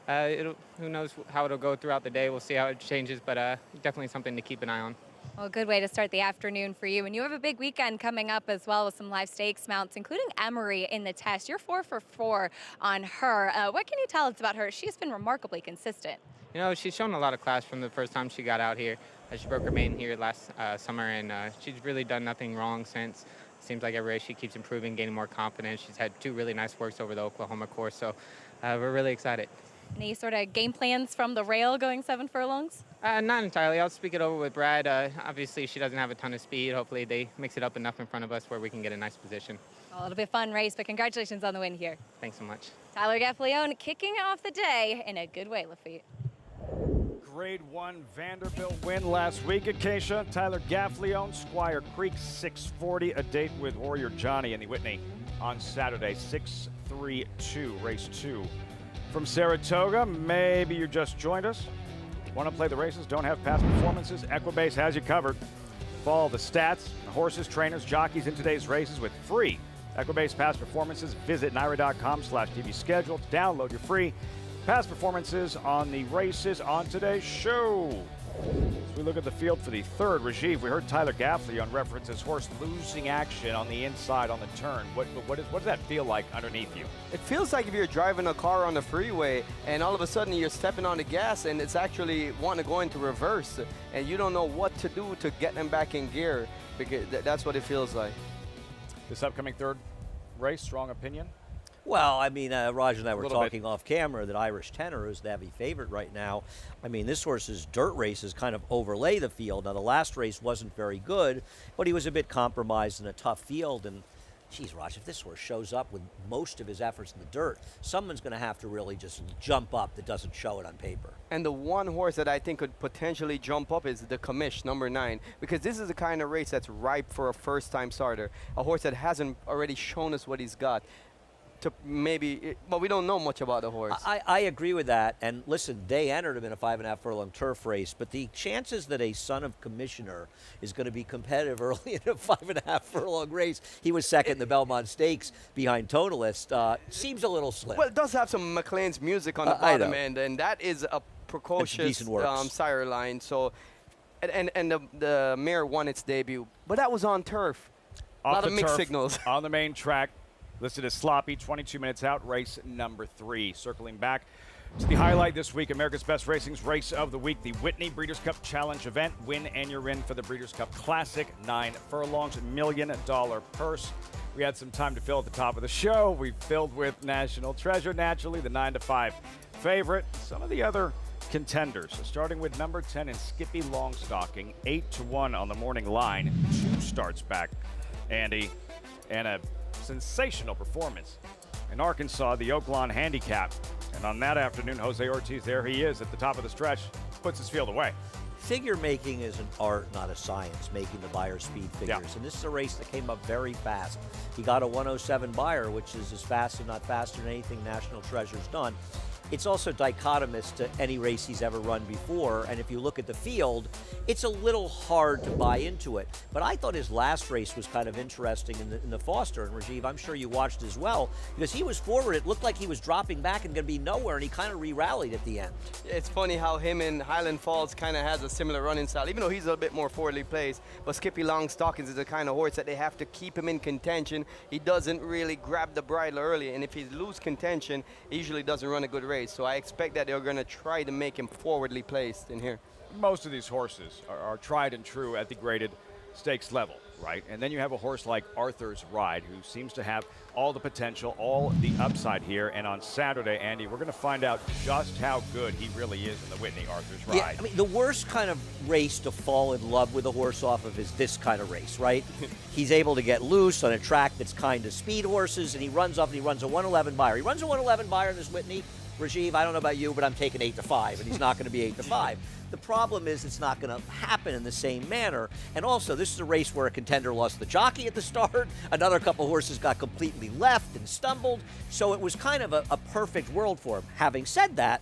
Who knows how it'll go throughout the day. We'll see how it changes, but definitely something to keep an eye on. Well, good way to start the afternoon for you. And you have a big weekend coming up as well with some live stakes mounts, including Emery in the test. You're 4 for 4 on her. What can you tell us about her? She's been remarkably consistent. You know, she's shown a lot of class from the first time she got out here. She broke her maiden here last summer, and she's really done nothing wrong since. Seems like every race she keeps improving, gaining more confidence. She's had 2 really nice works over the Oklahoma course, so we're really excited. Any sort of game plans from the rail going 7 furlongs? Not entirely. I'll speak it over with Brad. Obviously, she doesn't have a ton of speed. Hopefully, they mix it up enough in front of us where we can get a nice position. Well, it'll be a fun race, but congratulations on the win here. Thanks so much. Tyler Gaffleone kicking off the day in a good way, Lafitte. Grade 1 Vanderbilt win last week, Acacia. Tyler Gaffleone, Squire Creek, 640. A date with Warrior Johnny and the Whitney on Saturday, 632, race 2. From Saratoga, maybe you just joined us. Want to play the races, don't have past performances? Equibase has you covered. Follow the stats, the horses, trainers, jockeys in today's races with free Equibase past performances. Visit NYRA.com/TV schedule to download your free past performances on the races on today's show. As we look at the field for the third, Rajiv, we heard Tyler Gaffleone reference his horse losing action on the inside on the turn. What does that feel like underneath you? It feels like if you're driving a car on the freeway and all of a sudden you're stepping on the gas and it's actually wanting to go into reverse and you don't know what to do to get them back in gear, because that's what it feels like. This upcoming third race, strong opinion? Well, I mean, Raj and I were talking off camera that Irish Tenor is the heavy favorite right now. I mean, this horse's dirt races kind of overlay the field. Now, the last race wasn't very good, but he was a bit compromised in a tough field. And, geez, Raj, if this horse shows up with most of his efforts in the dirt, someone's going to have to really just jump up that doesn't show it on paper. And the one horse that I think could potentially jump up is the Commish, number 9, because this is the kind of race that's ripe for a first-time starter, a horse that hasn't already shown us what he's got. But we don't know much about the horse. I agree with that. And listen, they entered him in a 5.5 furlong turf race, but the chances that a son of commissioner is going to be competitive early in a 5.5 furlong race, he was second in the Belmont Stakes behind Totalist, seems a little slim. Well, it does have some McLean's music on the bottom end, and that is a precocious sire line. So, and the mare won its debut, but that was on turf. A lot of mixed signals. On the main track. Listed as sloppy, 22 minutes out, race number 3. Circling back to the highlight this week, America's Best Racing's race of the week, the Whitney Breeders' Cup Challenge event. Win and you're in for the Breeders' Cup Classic, 9 furlongs, $1 million purse. We had some time to fill at the top of the show. We filled with National Treasure, naturally, the 9-5 favorite. Some of the other contenders, starting with number 10 in Skippy Longstocking, 8-1 on the morning line. 2 starts back, Andy, and a sensational performance in Arkansas, the Oaklawn Handicap. And on that afternoon, Jose Ortiz, there he is at the top of the stretch, puts his field away. Figure making is an art, not a science, making the Beyer speed figures. Yeah. And this is a race that came up very fast. He got a 107 Beyer, which is as fast and not faster than anything National Treasure's done. It's also dichotomous to any race he's ever run before, and if you look at the field, it's a little hard to buy into it. But I thought his last race was kind of interesting in the Foster, and Rajiv, I'm sure you watched as well, because he was forward. It looked like he was dropping back and going to be nowhere, and he kind of re-rallied at the end. It's funny how him and Highland Falls kind of has a similar running style, even though he's a bit more forwardly placed. But Skippy Longstockings is the kind of horse that they have to keep him in contention. He doesn't really grab the bridle early, and if he loses contention, he usually doesn't run a good race. So I expect that they're going to try to make him forwardly placed in here. Most of these horses are tried and true at the graded stakes level. right? And then you have a horse like Arthur's Ride, who seems to have all the potential, all the upside here. And on Saturday, Andy, we're going to find out just how good he really is in the Whitney Arthur's Ride. Yeah, I mean, the worst kind of race to fall in love with a horse off of is this kind of race, right? He's able to get loose on a track that's kind of speed horses, and he runs up and he runs a 111 buyer. He runs a 111 buyer in this Whitney. Rajiv, I don't know about you, but I'm taking 8-5, and he's not going to be 8-5. The problem is it's not going to happen in the same manner. And also, this is a race where a contender lost the jockey at the start. Another couple horses got completely left and stumbled. So it was kind of a perfect world for him. Having said that,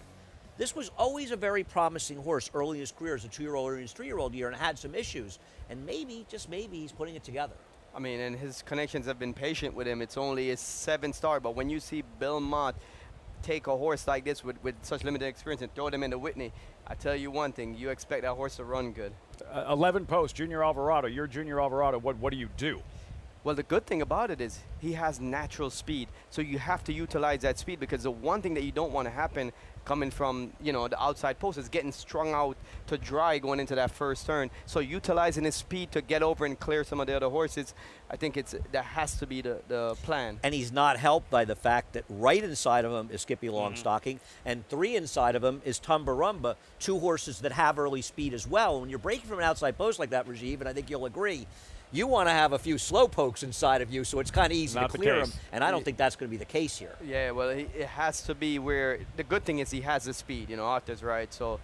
this was always a very promising horse early in his career as a 2-year-old or in his 3-year-old year, and had some issues. And maybe, just maybe, he's putting it together. I mean, and his connections have been patient with him. It's only his 7th start, but when you see Bill Mott take a horse like this with such limited experience and throw them into Whitney, I tell you one thing, you expect that horse to run good. 11 post, Junior Alvarado. You're Junior Alvarado. What do you do? Well, the good thing about it is he has natural speed, so you have to utilize that speed, because the one thing that you don't want to happen coming from, you know, the outside post is getting strung out to dry going into that first turn. So utilizing his speed to get over and clear some of the other horses, I think that has to be the plan. And he's not helped by the fact that right inside of him is Skippy Longstocking, and 3 inside of him is Tumbarumba, 2 horses that have early speed as well. When you're breaking from an outside post like that, Rajiv, and I think you'll agree, you want to have a few slow pokes inside of you, so it's kind of easy to clear them, and I don't think that's going to be the case here. Yeah, well, it has to be where the good thing is he has the speed, you know, Arthur's Ride, so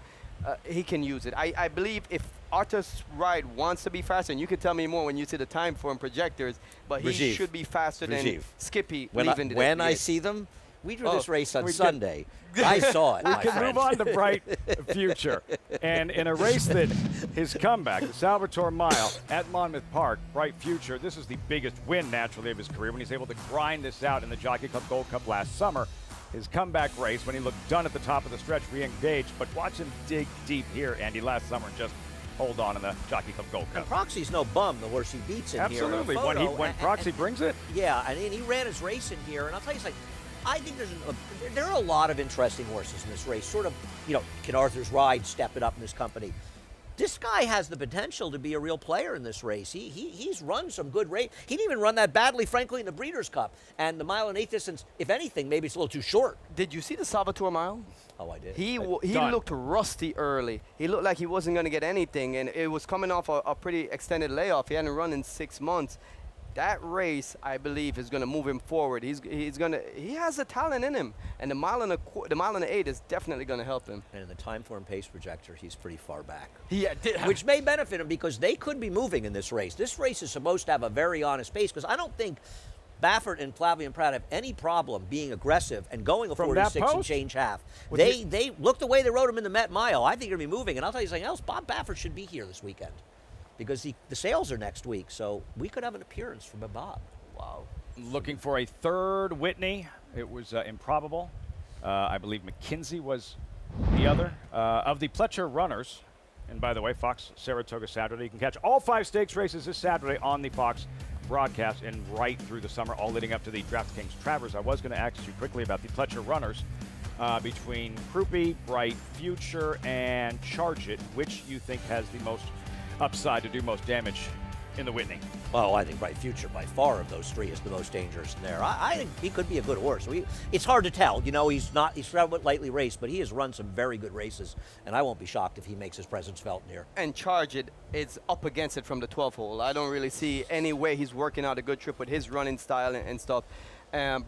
he can use it. I believe if Arthur's Ride wants to be faster, and you can tell me more when you see the time for him projectors, but he should be faster than Skippy leaving when I see them. We drew this race on Sunday. I saw it. We can move on to Bright Future. And in a race that his comeback, the Salvatore Mile at Monmouth Park, Bright Future, this is the biggest win naturally of his career when he's able to grind this out in the Jockey Club Gold Cup last summer. His comeback race when he looked done at the top of the stretch, re-engaged, but watch him dig deep here, Andy, last summer, and just hold on in the Jockey Club Gold Cup. And Proxy's no bum, the horse he beats in here. Absolutely, when Proxy brings it. Yeah, and he ran his race in here, and I'll tell you something. I think there are a lot of interesting horses in this race. Sort of, you know, can Arthur's Ride step it up in this company? This guy has the potential to be a real player in this race. He's run some good race. He didn't even run that badly, frankly, in the Breeders' Cup. And the mile and 8 distance, if anything, maybe it's a little too short. Did you see the Salvatore Mile? Oh, I did. He looked rusty early. He looked like he wasn't going to get anything, and it was coming off a pretty extended layoff. He hadn't run in 6 months. That race, I believe, is going to move him forward. He has the talent in him, and the mile and the 8 is definitely going to help him. And in the time form pace projector, he's pretty far back. Yeah, which may benefit him because they could be moving in this race. This race is supposed to have a very honest pace because I don't think Baffert and Flavien Prat have any problem being aggressive and going a 46 and change half. They look the way they rode him in the Met Mile. I think they're going to be moving. And I'll tell you something else. Bob Baffert should be here this weekend, because the sales are next week, so we could have an appearance from Bob. Wow. Looking for a third Whitney. It was improbable. I believe McKinsey was the other. Of the Pletcher runners, and by the way, Fox Saratoga Saturday, you can catch all 5 stakes races this Saturday on the Fox broadcast and right through the summer, all leading up to the DraftKings Travers. I was going to ask you quickly about the Pletcher runners. Between Krup, Bright Future, and Charge It, which you think has the most upside to do most damage in the Whitney? Well, I think Bright Future by far of those 3 is the most dangerous in there. I think he could be a good horse. It's hard to tell. You know, he's somewhat lightly raced, but he has run some very good races, and I won't be shocked if he makes his presence felt in here. And Charge It is up against it from the 12th hole. I don't really see any way he's working out a good trip with his running style and stuff.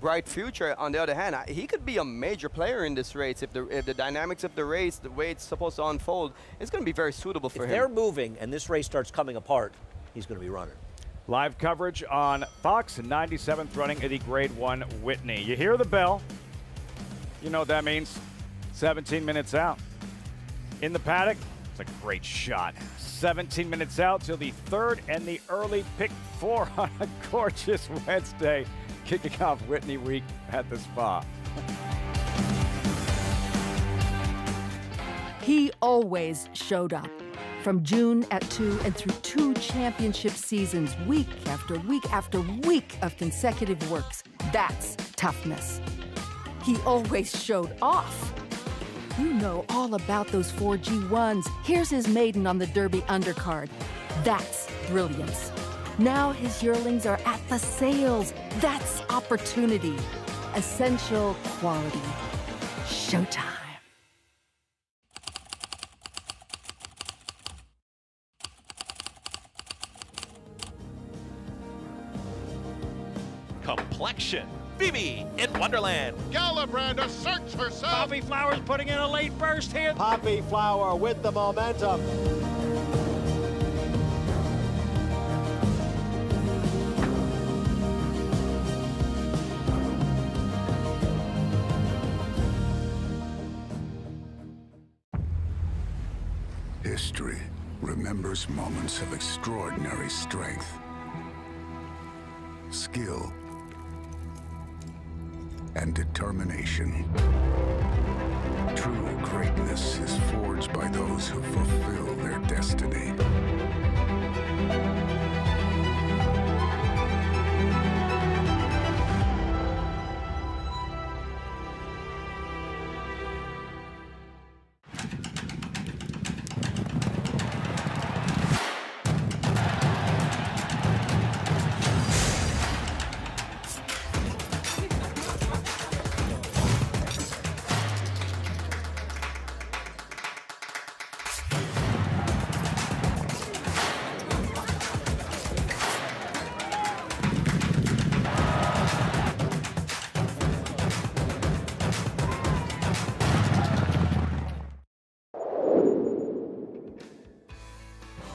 Bright Future, on the other hand, he could be a major player in this race if the dynamics of the race, the way it's supposed to unfold, it's going to be very suitable for him. If they're moving and this race starts coming apart, he's going to be running. Live coverage on Fox, 97th running at the Grade 1 Whitney. You hear the bell. You know what that means. 17 minutes out. In the paddock, it's a great shot. 17 minutes out till the 3rd and the early pick 4 on a gorgeous Wednesday. Kicking off Whitney week at the Spa. He always showed up. From June at 2 and through 2 championship seasons, week after week after week of consecutive works. That's toughness. He always showed off. You know all about those 4 G1s. Here's his maiden on the Derby undercard. That's brilliance. Now his yearlings are at the sales. That's opportunity. Essential quality. Showtime. Complexion. Phoebe in Wonderland. Gillibrand asserts herself. Poppy Flowers putting in a late burst here. Poppy Flower with the momentum. History remembers moments of extraordinary strength, skill, and determination. True greatness is forged by those who fulfill their destiny.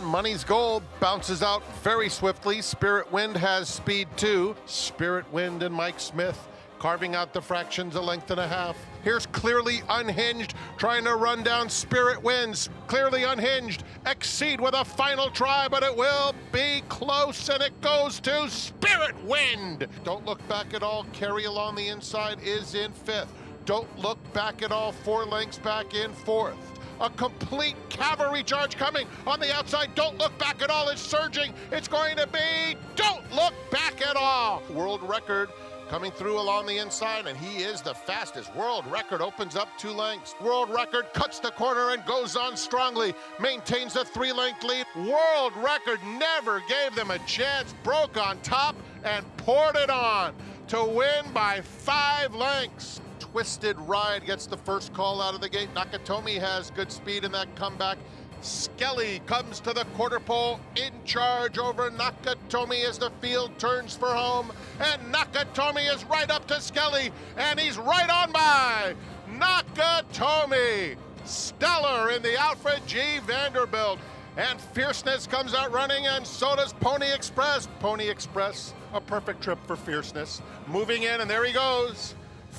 Money's Gold bounces out very swiftly. Spirit Wind has speed too. Spirit Wind and Mike Smith carving out the fractions a length and a half. Here's Clearly Unhinged trying to run down Spirit Winds. Clearly Unhinged, Exceed with a final try, but it will be close, and it goes to Spirit Wind. Don't Look Back at All, Carry Along the Inside is in fifth. Don't Look Back at All, 4 lengths back in fourth. A complete cavalry charge coming on the outside. Don't Look Back at All is surging. It's going to be Don't Look Back at All. World record coming through along the inside, and he is the fastest. World record opens up 2 lengths. World record cuts the corner and goes on strongly. Maintains a 3-length lead. World record never gave them a chance. Broke on top and poured it on to win by 5 lengths. Twisted Ride gets the first call out of the gate. Nakatomi has good speed in that comeback. Skelly comes to the quarter pole in charge over Nakatomi as the field turns for home. And Nakatomi is right up to Skelly, and he's right on by. Nakatomi, stellar in the Alfred G. Vanderbilt. And Fierceness comes out running, and so does Pony Express. Pony Express, a perfect trip for Fierceness. Moving in, and there he goes.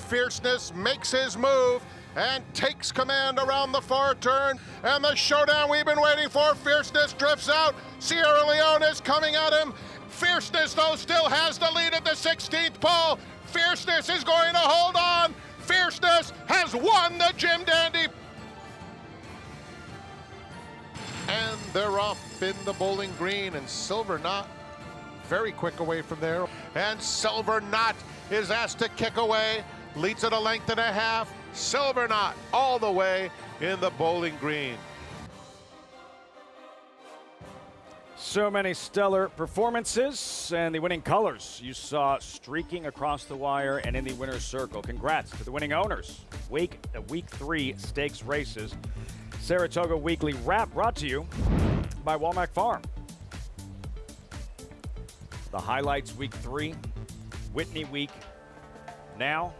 Fierceness makes his move and takes command around the far turn. And the showdown we've been waiting for. Fierceness drifts out. Sierra Leone is coming at him. Fierceness, though, still has the lead at the 16th pole. Fierceness is going to hold on. Fierceness has won the Jim Dandy. And they're off in the Bowling Green, and Silver Knot very quick away from there. And Silver Knot is asked to kick away. Leads it a length and a half. Silver Knot all the way in the Bowling Green. So many stellar performances, and the winning colors you saw streaking across the wire and in the winner's circle. Congrats to the winning owners. Week 3 stakes races. Saratoga Weekly Wrap brought to you by Walmack Farm. The highlights week 3, Whitney week now,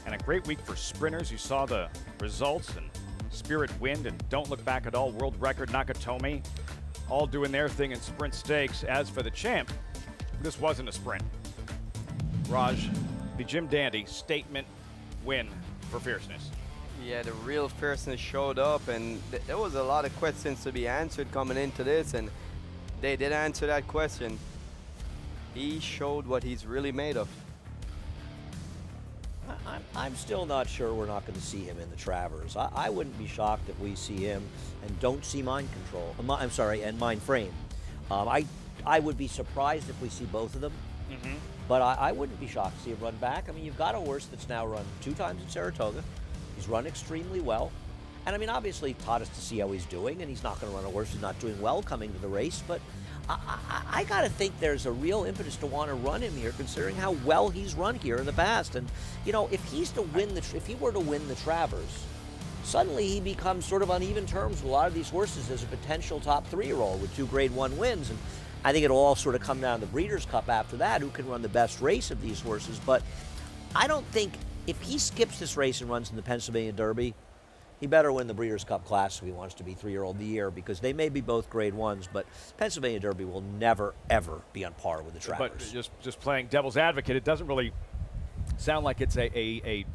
and a great week for sprinters. You saw the results, and Spirit Wind and Don't Look Back at All, world record Nakatomi, all doing their thing in sprint stakes. As for the champ, this wasn't a sprint. Raj, the Jim Dandy statement win for Fierceness. Yeah, the real Fierceness showed up, and there was a lot of questions to be answered coming into this, and they did answer that question. He showed what he's really made of. I'm still not sure we're not going to see him in the Travers. I wouldn't be shocked if we see him and don't see Mind Control. I'm sorry, and Mind Frame. I would be surprised if we see both of them, but I wouldn't be shocked to see him run back. I mean, you've got a horse that's now run 2 times in Saratoga. He's run extremely well. And I mean, obviously, taught us to see how he's doing, and he's not going to run a horse who's not doing well coming to the race, but I got to think there's a real impetus to want to run him here, considering how well he's run here in the past. And if if he were to win the Travers, suddenly he becomes sort of on even terms with a lot of these horses as a potential top 3-year-old with 2 Grade 1 wins. And I think it'll all sort of come down to the Breeders' Cup after that, who can run the best race of these horses. But I don't think if he skips this race and runs in the Pennsylvania Derby, he better win the Breeders' Cup Class if he wants to be 3-year-old of the year, because they may be both Grade 1s, but Pennsylvania Derby will never, ever be on par with the Travers. But just playing devil's advocate, it doesn't really sound like it's a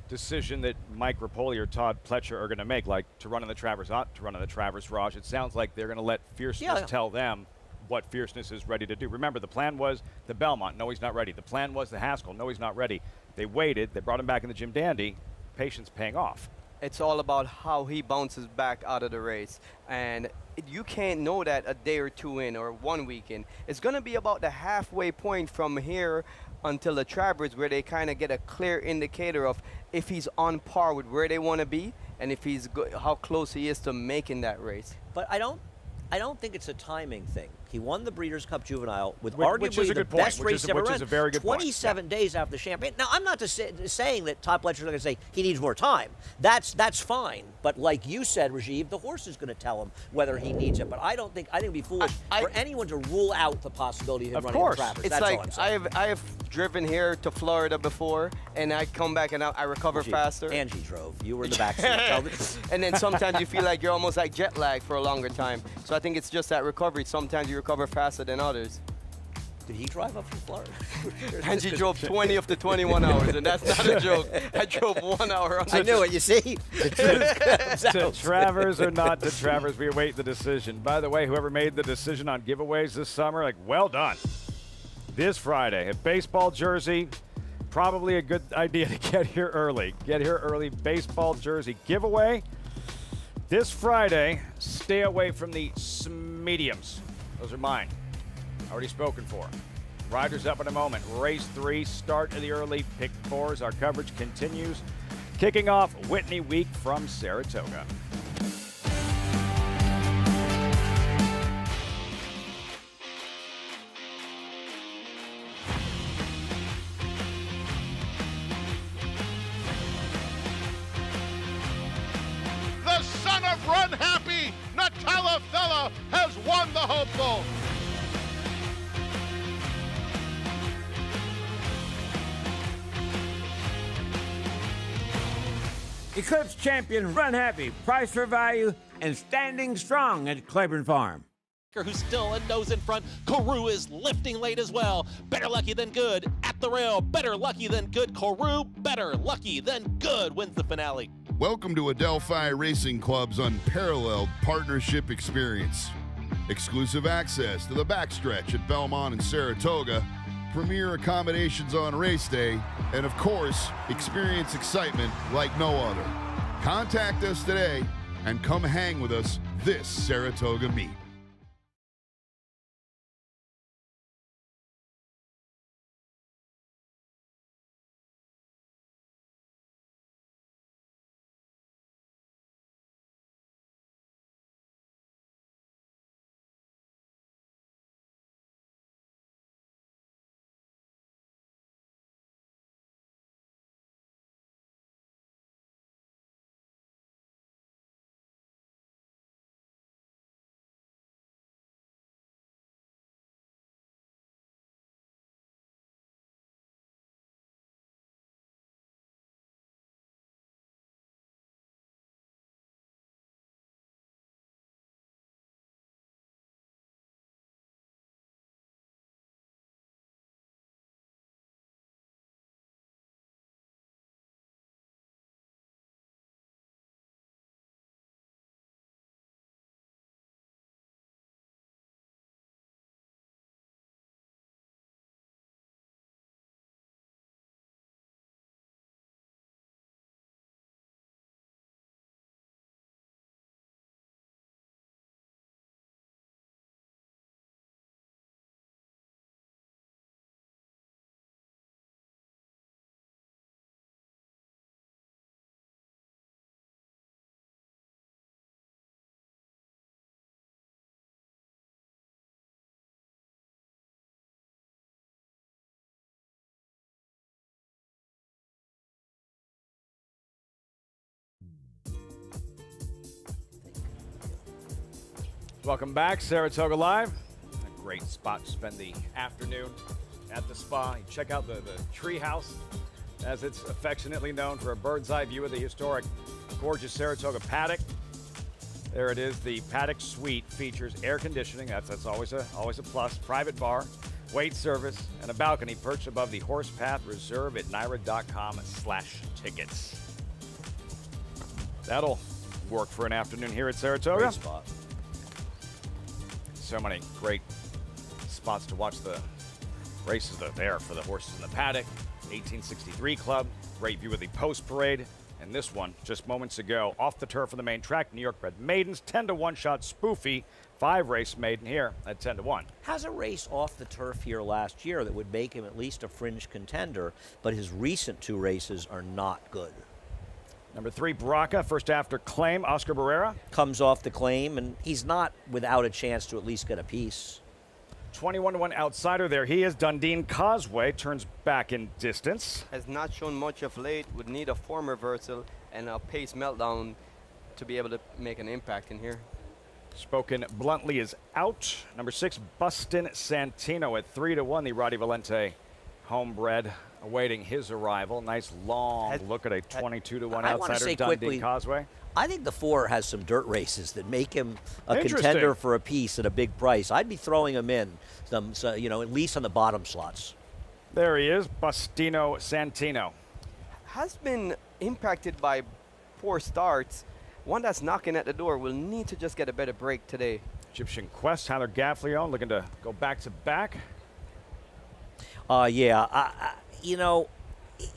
decision that Mike Rapoli or Todd Pletcher are going to make, like to run in the Travers, not to run in the Travers, Raj. It sounds like they're going to let Fierceness tell them what Fierceness is ready to do. Remember, the plan was the Belmont. No, he's not ready. The plan was the Haskell. No, he's not ready. They waited. They brought him back in the Jim Dandy. Patience paying off. It's all about how he bounces back out of the race. And you can't know that a day or two in or 1 week in. It's going to be about the halfway point from here until the Travers, where they kind of get a clear indicator of if he's on par with where they want to be and if he's how close he is to making that race. But I don't think it's a timing thing. He won the Breeders' Cup Juvenile with which is arguably a the good point, best race ever which run. is a very good 27 days after the Champagne. Now, I'm not saying that Todd Pletcher's not going to say he needs more time. That's fine. But like you said, Rajiv, the horse is going to tell him whether he needs it. But I think it'd be foolish for anyone to rule out the possibility of him running the Travers. It's That's like all I'm saying. I have driven here to Florida before, and I come back and I recover faster. Angie drove. You were in the back seat. And then sometimes you feel like you're almost like jet lag for a longer time. So I think it's just that recovery. Sometimes you recover faster than others. Did he drive up from Florida? Angie drove 20 of the 21 hours, and that's not a joke. I drove 1 hour. I knew it, you see? The truth comes To out. Travers or not to Travers, we await the decision. By the way, whoever made the decision on giveaways this summer, well done. This Friday, a baseball jersey, probably a good idea to get here early. Get here early, baseball jersey giveaway. This Friday, stay away from the mediums. Those are mine. Already spoken for. Riders up in a moment. Race 3, start of the early pick 4s. Our coverage continues. Kicking off Whitney Week from Saratoga. The son of Run Happy, Nutella Fella, has won the hopeful. Eclipse champion Run Happy, price for value, and standing strong at Claiborne Farm. Who's still a nose in front. Krup is lifting late as well. Better lucky than good at the rail. Better lucky than good. Krup, better lucky than good, wins the finale. Welcome to Adelphi Racing Club's unparalleled partnership experience. Exclusive access to the backstretch at Belmont and Saratoga, premier accommodations on race day, and of course, experience excitement like no other. Contact us today and come hang with us this Saratoga meet. Welcome back, Saratoga Live. A great spot to spend the afternoon at the spa. You check out the tree house, as it's affectionately known, for a bird's eye view of the historic, gorgeous Saratoga Paddock. There it is. The Paddock Suite features air conditioning. That's always a plus. Private bar, wait service, and a balcony perched above the horse path. Reserve at NYRA.com/tickets. That'll work for an afternoon here at Saratoga. Great spot. So many great spots to watch the races there for the horses in the paddock. 1863 Club, great view of the post parade. And this one, just moments ago, off the turf of the main track, New York bred maidens, 10-to-1 shot Spoofy, 5-race maiden here at 10-to-1. Has a race off the turf here last year that would make him at least a fringe contender, but his recent 2 races are not good. Number 3, Baraka, first after claim, Oscar Barrera. Comes off the claim, and he's not without a chance to at least get a piece. 21-to-1 outsider there. He is Dundee Causeway, turns back in distance. Has not shown much of late, would need a form reversal and a pace meltdown to be able to make an impact in here. Spoken bluntly is out. Number 6, Bustin Santino at 3-to-1. The Roddy Valente homebred awaiting his arrival. Nice long look at a 22-to-1 outsider, Dundee Causeway. I think the 4 has some dirt races that make him a contender for a piece at a big price. I'd be throwing him in, at least on the bottom slots. There he is, Bustino Santino. Has been impacted by poor starts. One that's knocking at the door will need to just get a better break today. Egyptian Quest, Tyler Gaffleon looking to go back to back.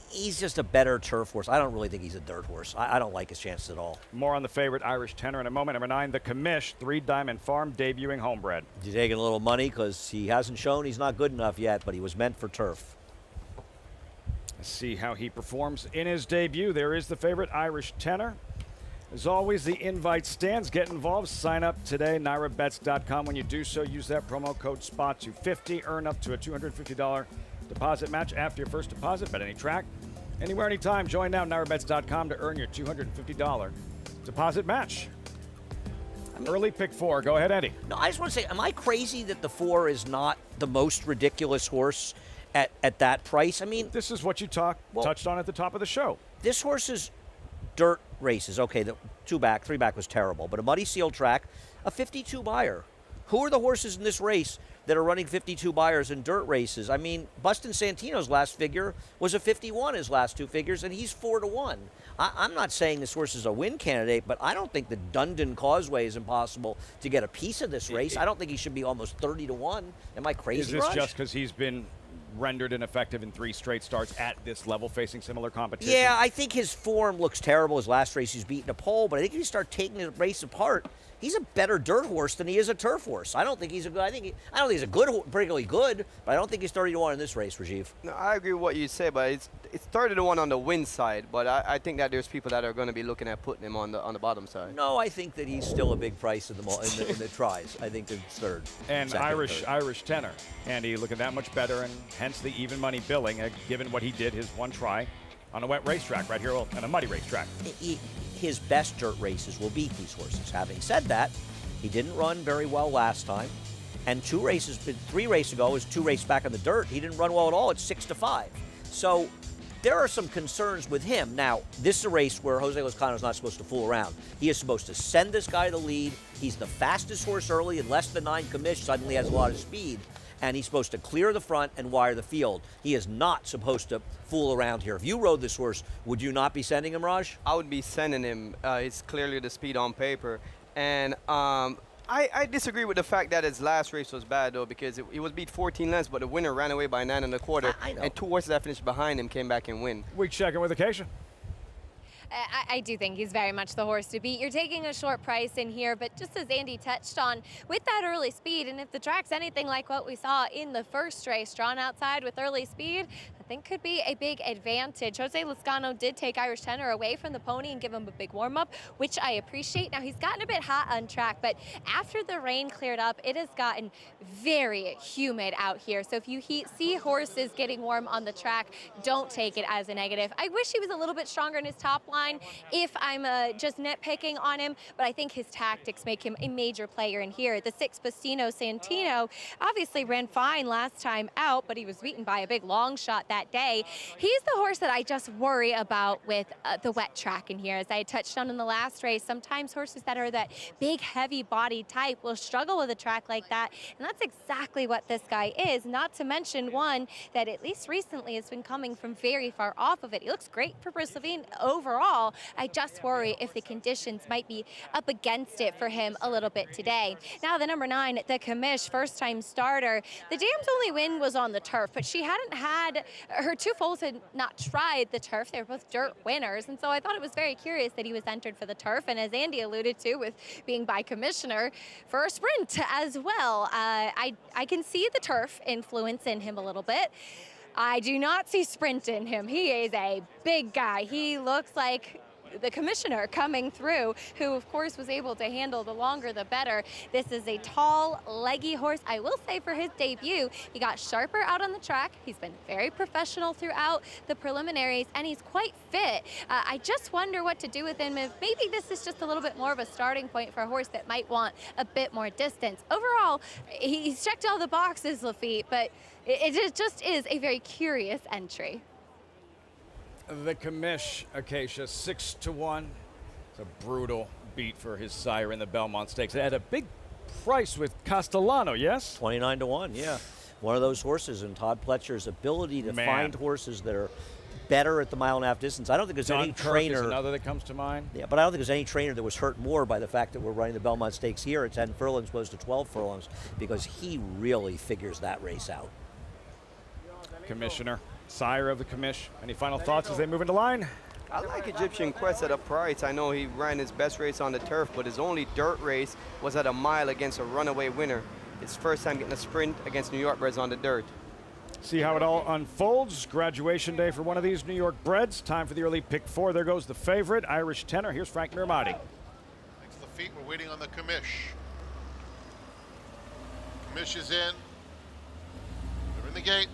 He's just a better turf horse. I don't really think he's a dirt horse. I don't like his chances at all. More on the favorite Irish tenor in a moment. Number 9, the Commish, 3 Diamond Farm, debuting homebred. He's taking a little money because he hasn't shown he's not good enough yet, but he was meant for turf. Let's see how he performs in his debut. There is the favorite Irish tenor. As always, the invite stands. Get involved. Sign up today, NYRABets.com. When you do so, use that promo code SPOT250. Earn up to a $250 deposit match after your first deposit. Bet any track, anywhere, anytime. Join now, NYRABets.com, to earn your $250 deposit match. Early pick 4. Go ahead, Eddie. No, I just want to say, am I crazy that the 4 is not the most ridiculous horse at that price? I mean, this is what you touched on at the top of the show. This horse's dirt races, okay, the 2-back, 3-back was terrible, but a muddy seal track, a 52 buyer. Who are the horses in this race that are running 52 buyers in dirt races? I mean, Bustin Santino's last figure was a 51, his last 2 figures, and he's 4-to-1. I'm not saying this horse is a win candidate, but I don't think the Dundee Causeway is impossible to get a piece of this race. I don't think he should be almost 30-to-1. Am I crazy, Is this Raj? just because he's been rendered ineffective in 3 straight starts at this level, facing similar competition? Yeah, I think his form looks terrible. His last race, he's beaten a pole, but I think if you start taking the race apart, he's a better dirt horse than he is a turf horse. I don't think he's a good. I don't think he's a good, particularly good, but I don't think he's 30-to-1 in this race, Rajiv. No, I agree with what you say, but it's 30-to-1 on the win side. But I think that there's people that are going to be looking at putting him on the bottom side. No, I think that he's still a big price in the tries. I think it's third. And Irish tenor, Andy, looking that much better, and hence the even money billing, given what he did his one try on a wet racetrack right here, and a muddy racetrack. His best dirt races will beat these horses. Having said that, he didn't run very well last time, and 3 races ago, his 2 races back on the dirt, he didn't run well at all. It's 6-5. So there are some concerns with him. Now, this is a race where Jose Lozcano is not supposed to fool around. He is supposed to send this guy to the lead. He's the fastest horse early, and less than 9 Commish suddenly has a lot of speed. And he's supposed to clear the front and wire the field. He is not supposed to fool around here. If you rode this horse, would you not be sending him, Raj? I would be sending him. It's clearly the speed on paper. And I disagree with the fact that his last race was bad, though, because he was beat 14 lengths, but the winner ran away by 9 1/4. And 2 horses that finished behind him came back and win. We check in with Acacia. I do think he's very much the horse to beat. You're taking a short price in here, but just as Andy touched on, with that early speed, and if the track's anything like what we saw in the first race, drawn outside with early speed, think could be a big advantage. Jose Lezcano did take Irish Tenor away from the pony and give him a big warm-up, which I appreciate. Now, he's gotten a bit hot on track, but after the rain cleared up, it has gotten very humid out here. So if you see horses getting warm on the track, don't take it as a negative. I wish he was a little bit stronger in his top line if I'm just nitpicking on him, but I think his tactics make him a major player in here. The 6 Bastino Santino obviously ran fine last time out, but he was beaten by a big long shot that day. He's the horse that I just worry about with the wet track in here. As I touched on in the last race, sometimes horses that are that big, heavy body type will struggle with a track like that, and that's exactly what this guy is, not to mention one that at least recently has been coming from very far off of it. He looks great for Bristlevine overall. I just worry if the conditions might be up against it for him a little bit today. Now the number 9, the Commish, first-time starter. The dam's only win was on the turf, but she hadn't had, her 2 foals had not tried the turf. They were both dirt winners, and so I thought it was very curious that he was entered for the turf, and as Andy alluded to, with being by commissioner, for a sprint as well. I can see the turf influence in him a little bit. I do not see sprint in him. He is a big guy. He looks like the commissioner coming through, who of course was able to handle the longer the better. This is a tall, leggy horse. I will say for his debut, he got sharper out on the track. He's been very professional throughout the preliminaries, and he's quite fit. I just wonder what to do with him, if maybe this is just a little bit more of a starting point for a horse that might want a bit more distance. Overall, he's checked all the boxes, Lafitte, but it just is a very curious entry. The Commish, Acacia, 6-1. It's a brutal beat for his sire in the Belmont Stakes. It had a big price with Castellano, yes? 29-1, yeah. One of those horses, and Todd Pletcher's ability to find horses that are better at the mile-and-a-half distance. I don't think there's any trainer. Is another that comes to mind. Yeah, but I don't think there's any trainer that was hurt more by the fact that we're running the Belmont Stakes here at 10 furlongs opposed to 12 furlongs, because he really figures that race out. Commissioner, sire of the Commish. Any final thoughts as they move into line? I like Egyptian Quest at a price. I know he ran his best race on the turf, but his only dirt race was at a mile against a runaway winner. His first time getting a sprint against New York breds on the dirt. See how it all unfolds. Graduation day for one of these New York breds. Time for the early pick 4. There goes the favorite, Irish Tenor. Here's Frank Miramati. Thanks to the feet. We're waiting on the Commish. Commish is in. They're in the gate.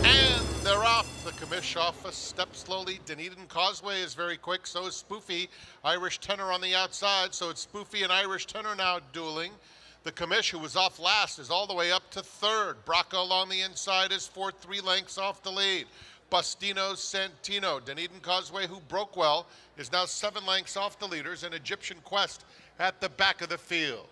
And they're off. The Commish off a step slowly. Dunedin Causeway is very quick. So is Spoofy. Irish Tenor on the outside. So it's Spoofy and Irish Tenor now dueling. The Commish, who was off last, is all the way up to 3rd. Braca along the inside is 4th, 3 lengths off the lead. Bastino Santino. Dunedin Causeway, who broke well, is now 7 lengths off the leaders. And Egyptian Quest at the back of the field.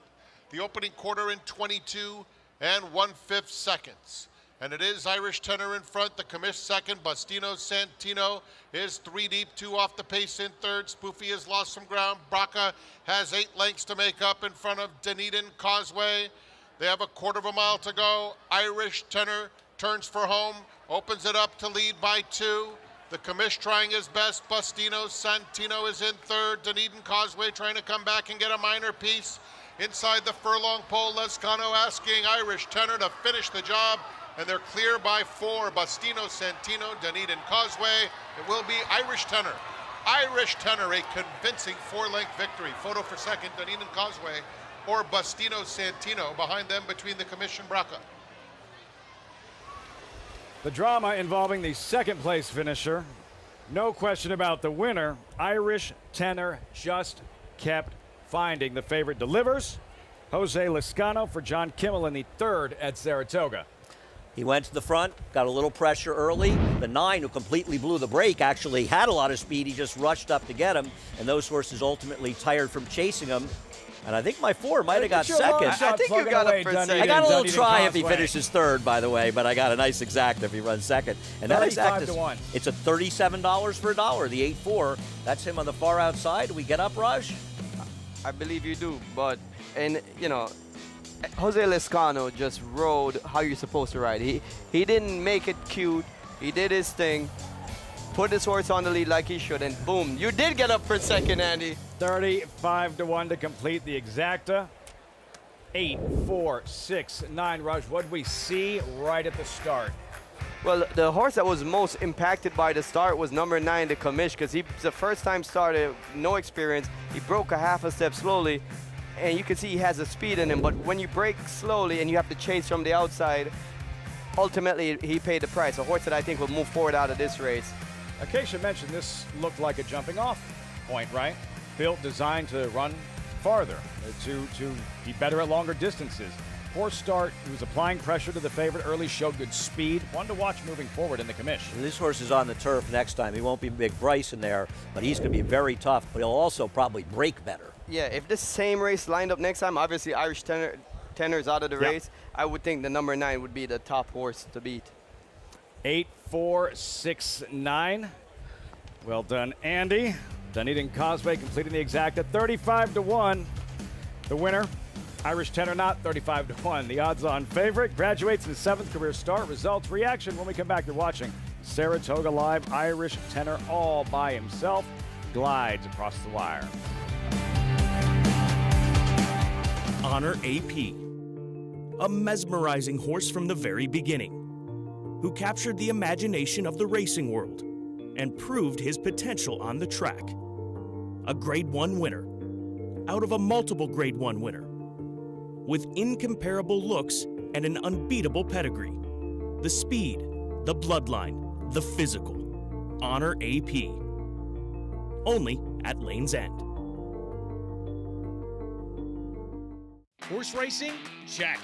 The opening quarter in 22 and 1/5 seconds. And it is Irish Tenor in front, the Commish second. Bastino Santino is 3 deep, 2 off the pace in 3rd. Spoofy has lost some ground. Braca has 8 lengths to make up in front of Dunedin Causeway. They have a 1/4 mile to go. Irish Tenor turns for home, opens it up to lead by 2. The Commish trying his best. Bastino Santino is in 3rd. Dunedin Causeway trying to come back and get a minor piece. Inside the furlong pole, Lezcano asking Irish Tenor to finish the job. And they're clear by 4. Bastino Santino, Dunedin Causeway. It will be Irish Tenor. Irish Tenor, a convincing 4-length victory. Photo for second, Dunedin Causeway, or Bastino Santino behind them between the Commish and Braca. The drama involving the 2nd place finisher. No question about the winner. Irish Tenor just kept finding. The favorite delivers. Jose Lezcano for John Kimmel in the 3rd at Saratoga. He went to the front, got a little pressure early. The 9, who completely blew the break, actually had a lot of speed. He just rushed up to get him, and those horses ultimately tired from chasing him. And I think my 4 might have got second. I think you got up for second. I got a little try if he finishes 3rd, by the way, but I got a nice exact if he runs second. And that exact is, it's a $37 for $1, the 8-4. That's him on the far outside. We get up, Raj? I believe you do, but, and you know, Jose Lezcano just rode how you're supposed to ride. He didn't make it cute. He did his thing, put his horse on the lead like he should, and boom, you did get up for second, Andy. 35-1 to complete the exacta. 8, 4, 6, 9. Raj, what did we see right at the start? Well, the horse that was most impacted by the start was number 9, the Commish, because he's the first time started, no experience. He broke a half a step slowly, and you can see he has the speed in him. But when you break slowly and you have to chase from the outside, ultimately he paid the price. A horse that I think will move forward out of this race. Acacia mentioned this looked like a jumping off point, right? Built, designed to run farther, to be better at longer distances. Poor start. He was applying pressure to the favorite early, showed good speed. One to watch moving forward in the Commish. This horse is on the turf next time. He won't be Big Bryce in there, but he's going to be very tough, but he'll also probably break better. Yeah, if this same race lined up next time, obviously Irish Tenor's out of the race, I would think the number 9 would be the top horse to beat. 8, 4, 6, 9. Well done, Andy. Dunedin Causeway completing the exact at 35-1. The winner, Irish Tenor, not 35-1. The odds-on favorite, graduates in 7th career start. Results, reaction when we come back. You're watching Saratoga Live. Irish Tenor all by himself glides across the wire. Honor AP, a mesmerizing horse from the very beginning, who captured the imagination of the racing world and proved his potential on the track. A Grade 1 winner, out of a multiple Grade 1 winner, with incomparable looks and an unbeatable pedigree. The speed, the bloodline, the physical. Honor AP. Only at Lane's End. Horse racing? Check.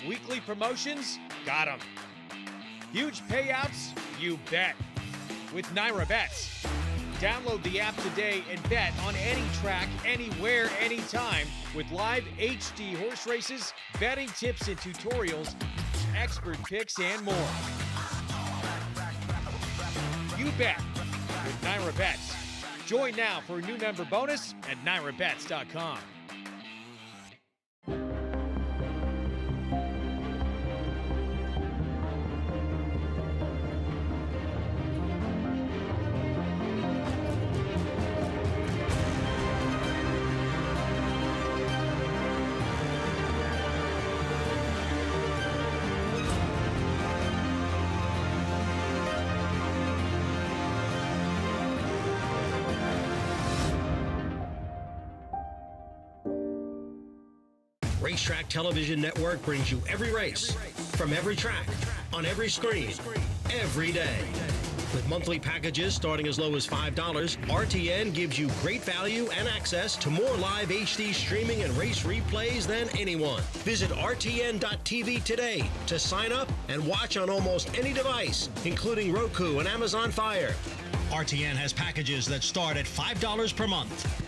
Weekly promotions? Got 'em. Huge payouts? You bet. With Naira Bets. Download the app today and bet on any track, anywhere, anytime with live HD horse races, betting tips and tutorials, expert picks, and more. You bet with Naira Bets. Join now for a new member bonus at nairabets.com. Racetrack Television Network brings you every race, from every track, on every screen, every day. With monthly packages starting as low as $5, RTN gives you great value and access to more live HD streaming and race replays than anyone. Visit RTN.tv today to sign up and watch on almost any device, including Roku and Amazon Fire. RTN has packages that start at $5 per month.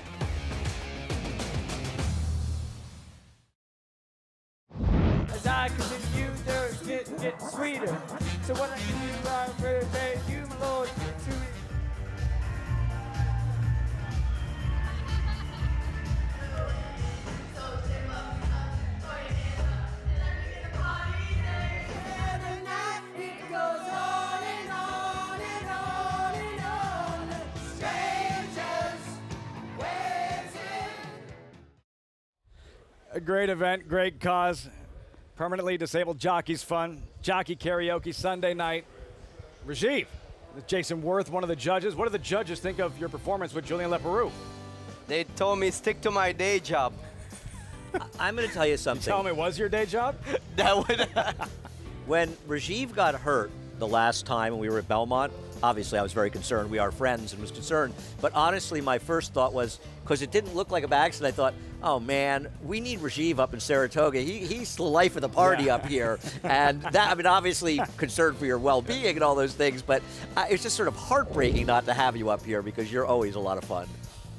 As I continue, there's getting sweeter. So what I can do, I'm ready to thank you, my Lord, to it. A great event, great cause. Permanently disabled jockeys fun. Jockey karaoke Sunday night. Rajiv, Jason Worth, one of the judges. What do the judges think of your performance with Julien Leparoux? They told me stick to my day job. I'm going to tell you something. Tell me, was your day job? That would. When Rajiv got hurt the last time when we were at Belmont, obviously I was very concerned. We are friends and was concerned. But honestly, my first thought was, because it didn't look like a bad accident, I thought, oh man, we need Rajiv up in Saratoga. He's the life of the party up here. And that, I mean, obviously concerned for your well-being and all those things, but it's just sort of heartbreaking not to have you up here because you're always a lot of fun.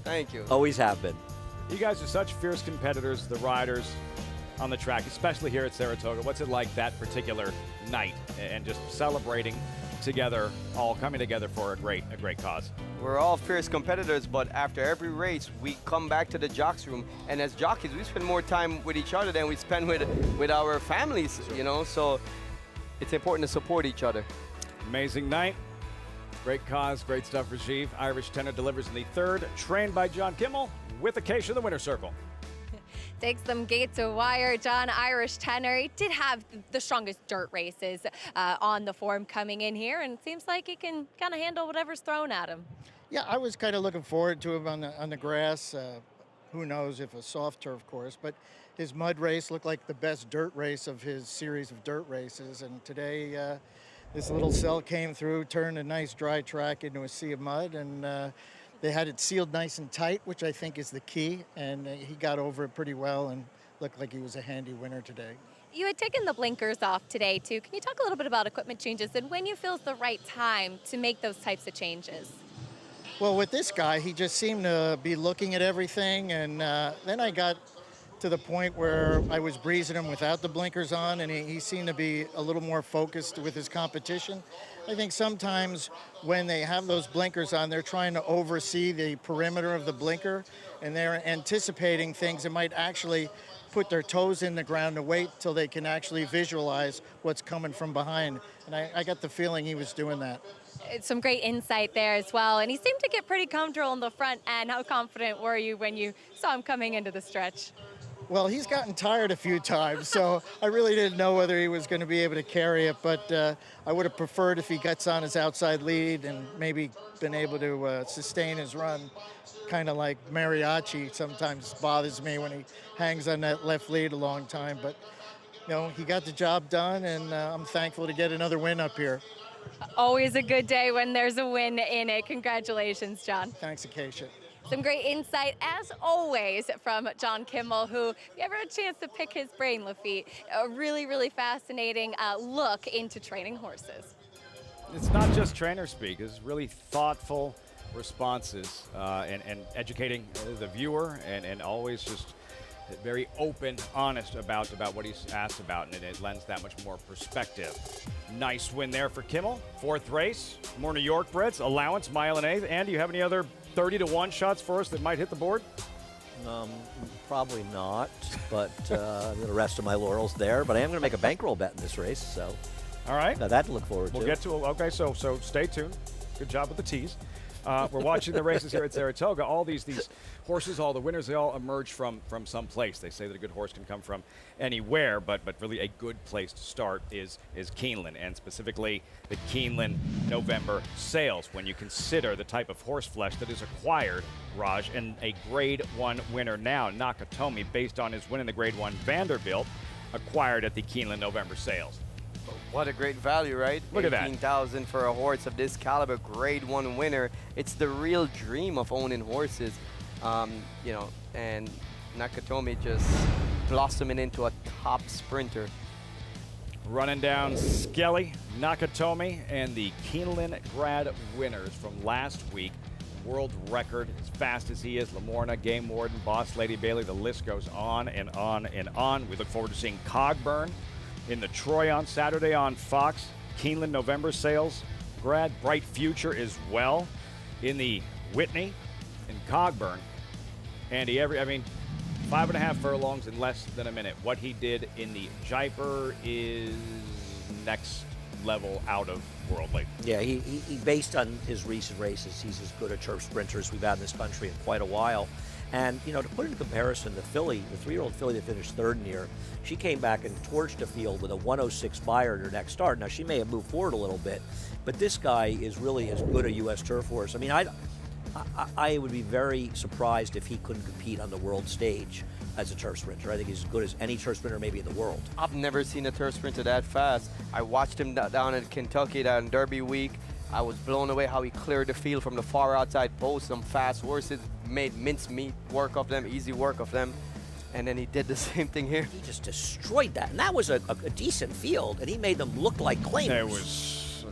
Thank you. Always have been. You guys are such fierce competitors, the riders on the track, especially here at Saratoga. What's it like that particular night and just celebrating together, all coming together for a great cause? We're all fierce competitors, but after every race, we come back to the jocks room, and as jockeys, we spend more time with each other than we spend with our families, you know, so it's important to support each other. Amazing night. Great cause, great stuff, Rajiv. Irish Tenor delivers in the third, trained by John Kimmel with Acacia in the winner's circle. Takes them gate to wire. John Irish Tenor, he did have the strongest dirt races on the form coming in here, and it seems like he can kind of handle whatever's thrown at him. Yeah, I was kind of looking forward to him on the grass. Who knows if a soft turf course, but his mud race looked like the best dirt race of his series of dirt races. And today, this little cell came through, turned a nice dry track into a sea of mud, and they had it sealed nice and tight, which I think is the key. And he got over it pretty well and looked like he was a handy winner today. You had taken the blinkers off today, too. Can you talk a little bit about equipment changes and when you feel it's the right time to make those types of changes? Well, with this guy, he just seemed to be looking at everything, and then I got to the point where I was breezing him without the blinkers on, and he seemed to be a little more focused with his competition. I think sometimes when they have those blinkers on, they're trying to oversee the perimeter of the blinker, and they're anticipating things that might actually put their toes in the ground to wait till they can actually visualize what's coming from behind. And I got the feeling he was doing that. Some great insight there as well. And he seemed to get pretty comfortable in the front end. How confident were you when you saw him coming into the stretch? Well, he's gotten tired a few times, so I really didn't know whether he was going to be able to carry it, but I would have preferred if he gets on his outside lead and maybe been able to sustain his run. Kind of like Mariachi sometimes bothers me when he hangs on that left lead a long time, but you know, he got the job done, and I'm thankful to get another win up here. Always a good day when there's a win in it. Congratulations, John. Thanks, Acacia. Some great insight, as always, from John Kimmel, who, if you ever had a chance to pick his brain, Lafitte, a really, really fascinating look into training horses. It's not just trainer speak. It's really thoughtful responses and educating the viewer and always just very open, honest about what he's asked about, and it lends that much more perspective. Nice win there for Kimmel. Fourth race, more New York breds, allowance, mile and eighth. Andy, you have any other 30-1 shots for us that might hit the board? Probably not, but I'm going to rest on my laurels there. But I am going to make a bankroll bet in this race, so. All right. Now that to look forward to. We'll get to it. Okay, so stay tuned. Good job with the tease. We're watching the races here at Saratoga. All these horses, all the winners, they all emerge from some place. They say that a good horse can come from anywhere, but really a good place to start is Keeneland, and specifically the Keeneland November sales. When you consider the type of horse flesh that is acquired, Raj, and a Grade 1 winner now, Nakatomi, based on his win in the Grade 1 Vanderbilt, acquired at the Keeneland November sales. What a great value, right? Look at that. $18,000 for a horse of this caliber, Grade 1 winner. It's the real dream of owning horses, you know, and Nakatomi just blossoming into a top sprinter. Running down Skelly, Nakatomi, and the Keeneland grad winners from last week. World record, as fast as he is, Lamorna, Game Warden, Boss Lady Bailey, the list goes on and on and on. We look forward to seeing Cogburn in the Troy on Saturday on Fox. Keeneland November sales grad, Bright Future as well in the Whitney and Cogburn. Andy, 5.5 furlongs in less than a minute. What he did in the Jaipur is next level out of worldly. Yeah, he based on his recent races, he's as good a turf sprinter as we've had in this country in quite a while. And, you know, to put it in comparison, the filly, the 3-year-old filly that finished third in here, she came back and torched a field with a 106 buyer in her next start. Now, she may have moved forward a little bit, but this guy is really as good a U.S. turf horse. I mean, I would be very surprised if he couldn't compete on the world stage as a turf sprinter. I think he's as good as any turf sprinter maybe in the world. I've never seen a turf sprinter that fast. I watched him down in Kentucky down Derby week. I was blown away how he cleared the field from the far outside post. Some fast horses, made mincemeat work of them, easy work of them. And then he did the same thing here. He just destroyed that. And that was a decent field, and he made them look like claimers. It was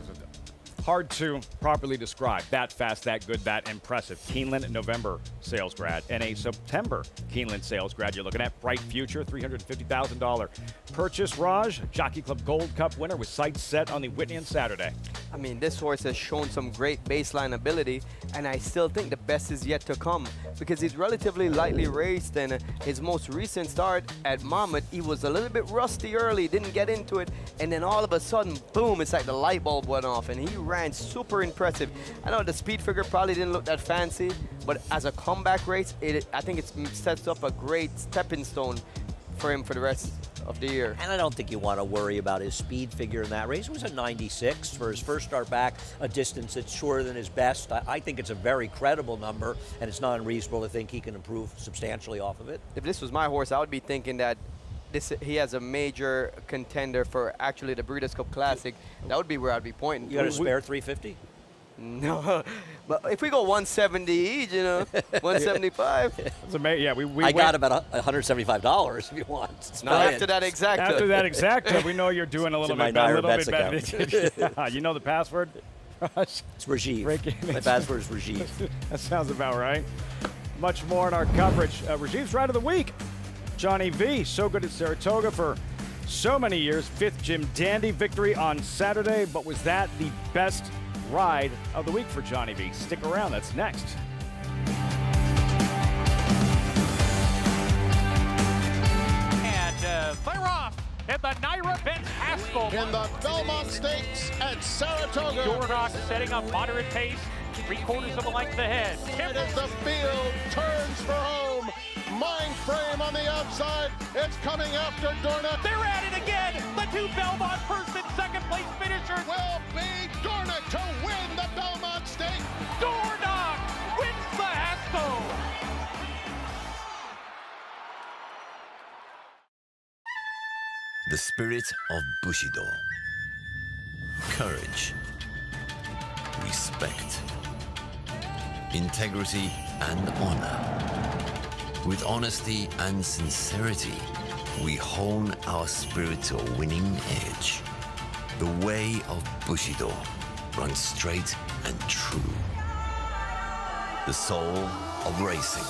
hard to properly describe. That fast, that good, that impressive. Keeneland November sales grad and a September Keeneland sales grad. You're looking at Bright Future, $350,000 purchase. Raj, Jockey Club Gold Cup winner with sights set on the Whitney on Saturday. I mean, this horse has shown some great baseline ability, and I still think the best is yet to come because he's relatively lightly raced, and his most recent start at Monmouth, he was a little bit rusty early, didn't get into it, and then all of a sudden, boom, it's like the light bulb went off, and he ran ran super impressive. I know the speed figure probably didn't look that fancy, but as a comeback race, I think it sets up a great stepping stone for him for the rest of the year. And I don't think you want to worry about his speed figure in that race. It was a 96 for his first start back, a distance that's shorter than his best. I think it's a very credible number, and it's not unreasonable to think he can improve substantially off of it. If this was my horse, I would be thinking that he has a major contender for actually the Breeders' Cup Classic. That would be where I'd be pointing. You got a spare 350? No, but if we go 170 each, 175. It's amazing. Yeah, I got about $175 if you want. Not after that exacta. After that exacta, we know you're doing a little bit better. You know the password? It's Rajiv. My password is Rajiv. That sounds about right. Much more in our coverage. Rajiv's Ride of the Week. Johnny V, so good at Saratoga for so many years. 5th Jim Dandy victory on Saturday, but was that the best ride of the week for Johnny V? Stick around, that's next. And they're off at the Naira Benz Haskell. In the Belmont Stakes at Saratoga. Dornock setting up moderate pace, 3/4 of a length ahead. Right as the field turns for home. Mind frame on the outside. It's coming after Dornock. They're at it again. The two Belmont first and second place finishers will be Dornock to win the Belmont Stakes. Dornock wins the Haskell. The spirit of Bushido. Courage. Respect. Integrity and honor. With honesty and sincerity, we hone our spirit to a winning edge. The way of Bushido runs straight and true. The soul of racing.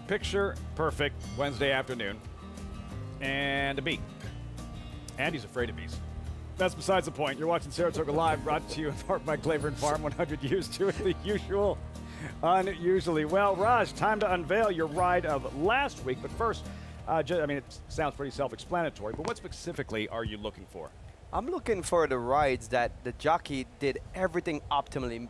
Picture perfect Wednesday afternoon. And a bee. Andy's afraid of bees. That's besides the point. You're watching Saratoga Live, brought to you in part by Claiborne Farm. 100 years to the usual, unusually. Well, Raj, time to unveil your ride of last week. But first, it sounds pretty self-explanatory, but what specifically are you looking for? I'm looking for the rides that the jockey did everything optimally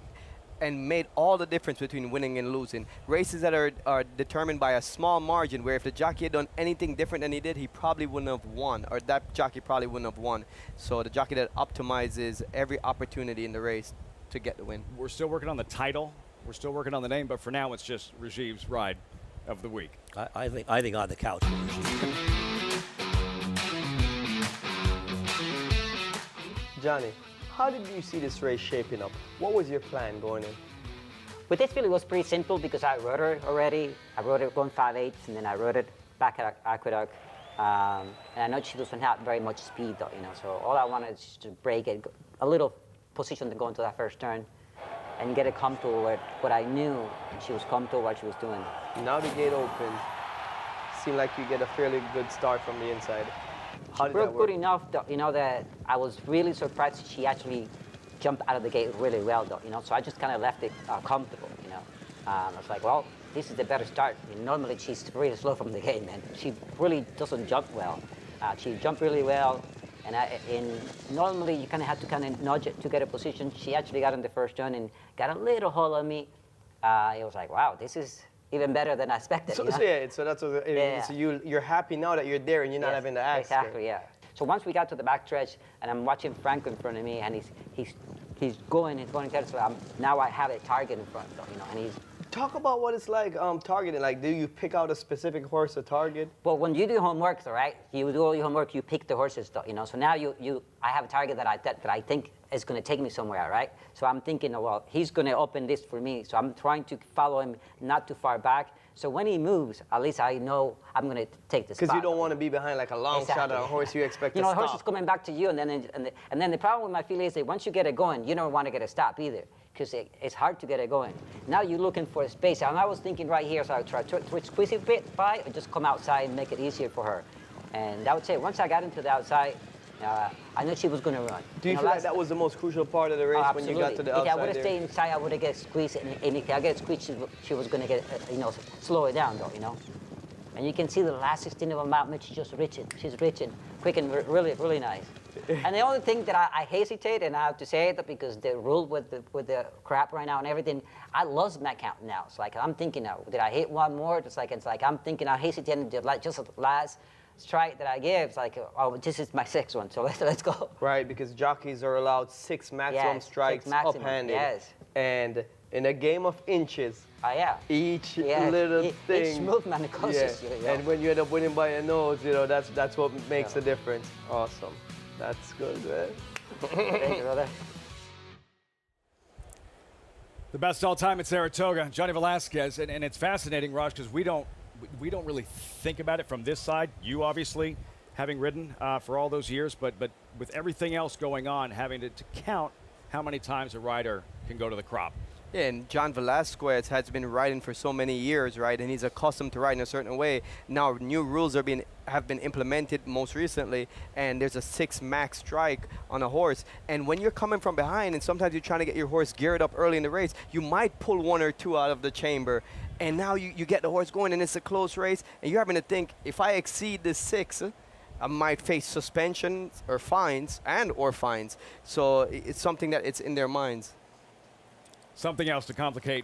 and made all the difference between winning and losing. Races that are determined by a small margin, where if the jockey had done anything different than he did, he probably wouldn't have won, or that jockey probably wouldn't have won. So the jockey that optimizes every opportunity in the race to get the win. We're still working on the title. We're still working on the name, but for now it's just Rajiv's Ride of the Week. I think on the couch. Johnny, how did you see this race shaping up? What was your plan going in? With this field, it was pretty simple because I rode her already. I rode it going 5/8, and then I rode it back at Aqueduct. And I know she doesn't have very much speed, though, you know. So all I wanted is to break it, a little position to go into that first turn, and get it comfortable with what I knew she was comfortable what she was doing. Now the gate open. Seemed like you get a fairly good start from the inside. How did that work? Good enough, though, you know, that I was really surprised she actually jumped out of the gate really well, though, you know. So I just kind of left it comfortable, you know. I was like, well, this is the better start. I mean, normally she's really slow from the gate, man. She really doesn't jump well. She jumped really well, and normally you kind of have to kind of nudge it to get a position. She actually got in the first turn and got a little hold on me. It was like, wow, this is even better than I expected. So, you know? so that's what so you're happy now that you're there and you're not having to ask. Exactly, yeah. So once we got to the backstretch, and I'm watching Franco in front of me, and he's going, so now I have a target in front, though, you know, and he's. Talk about what it's like targeting. Like, do you pick out a specific horse to target? Well, when you do homework, all right, you do all your homework, you pick the horses, though, you know. So now I have a target that I think is going to take me somewhere, right? So I'm thinking, well, he's going to open this for me. So I'm trying to follow him not too far back. So when he moves, at least I know I'm going to take the spot. Because you don't want to be behind like a long shot on a horse you expect to stop. You know, the horse is coming back to you, and then the problem with my feeling is that once you get it going, you don't want to get a stop either, because it's hard to get it going. Now you're looking for a space. And I was thinking right here, so I try to squeeze it a bit by, or just come outside and make it easier for her. And I would say once I got into the outside, I knew she was going to run. Do you feel like that was the most crucial part of the race when you got to the outside? If I would have stayed inside, I would have get squeezed, and if I get squeezed, she was going to get, slow it down, though, you know. And you can see the last 16 of a mile, she's just reaching. She's reaching, quick and really, really nice. And the only thing that I hesitate, and I have to say it because the rule with the crap right now and everything, I lost my count now. It's like I'm thinking now, did I hit one more? It's like I'm thinking I hesitated just the last strike that I gave. It's like, oh, this is my sixth one, so let's go. Right, because jockeys are allowed 6 maximum strikes up-handed. Yes. And in a game of inches, each little thing. Each movement causes you. And when you end up winning by a nose, you know, that's what makes the difference. Awesome. That's good, man. Thank you, brother. The best all time at Saratoga, Johnny Velasquez, and it's fascinating, Raj, because we don't really think about it from this side. You obviously having ridden for all those years, but with everything else going on, having to count how many times a rider can go to the crop. Yeah, and John Velasquez has been riding for so many years, right? And he's accustomed to riding a certain way. Now new rules have been implemented most recently, and there's a 6 max strike on a horse. And when you're coming from behind, and sometimes you're trying to get your horse geared up early in the race, you might pull 1 or 2 out of the chamber. And now you get the horse going, and it's a close race, and you're having to think, if I exceed the 6, I might face suspensions or fines, So it's something that it's in their minds. Something else to complicate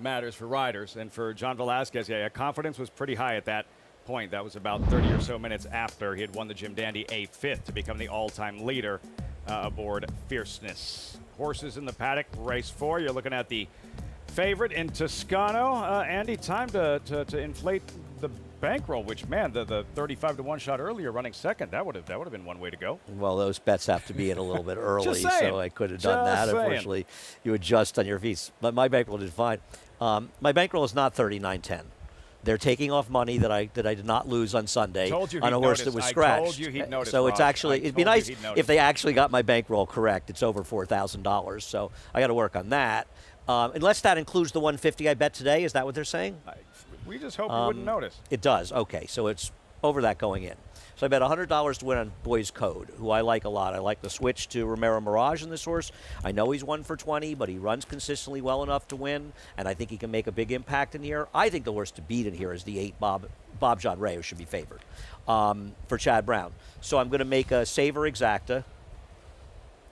matters for riders, and for John Velasquez, confidence was pretty high at that point. That was about 30 or so minutes after he had won the Jim Dandy A5th to become the all-time leader aboard Fierceness. Horses in the paddock, race 4. You're looking at the favorite in Toscano. Andy, time to inflate the bankroll, which, man, the 35-to-1 shot earlier running second, that would have been one way to go. Well, those bets have to be in a little bit early, so I could have done that. Saying. Unfortunately, you adjust on your feet. But my bankroll did fine. My bankroll is not 39.10. They're taking off money that I did not lose on Sunday on a horse that was scratched. I told you he'd notice, so it's Rob. actually, it'd be nice if they actually got my bankroll correct. It's over $4,000, so I got to work on that. Unless that includes the 150 I bet today, is that what they're saying? We just hope you wouldn't notice. It does. Okay, so it's over that going in. So I bet $100 to win on Boys Code, who I like a lot. I like the switch to Romero Mirage in this horse. I know he's 1 for 20, but he runs consistently well enough to win, and I think he can make a big impact in here. I think the horse to beat in here is the 8 Bob John Ray, who should be favored for Chad Brown. So I'm going to make a Saver Exacta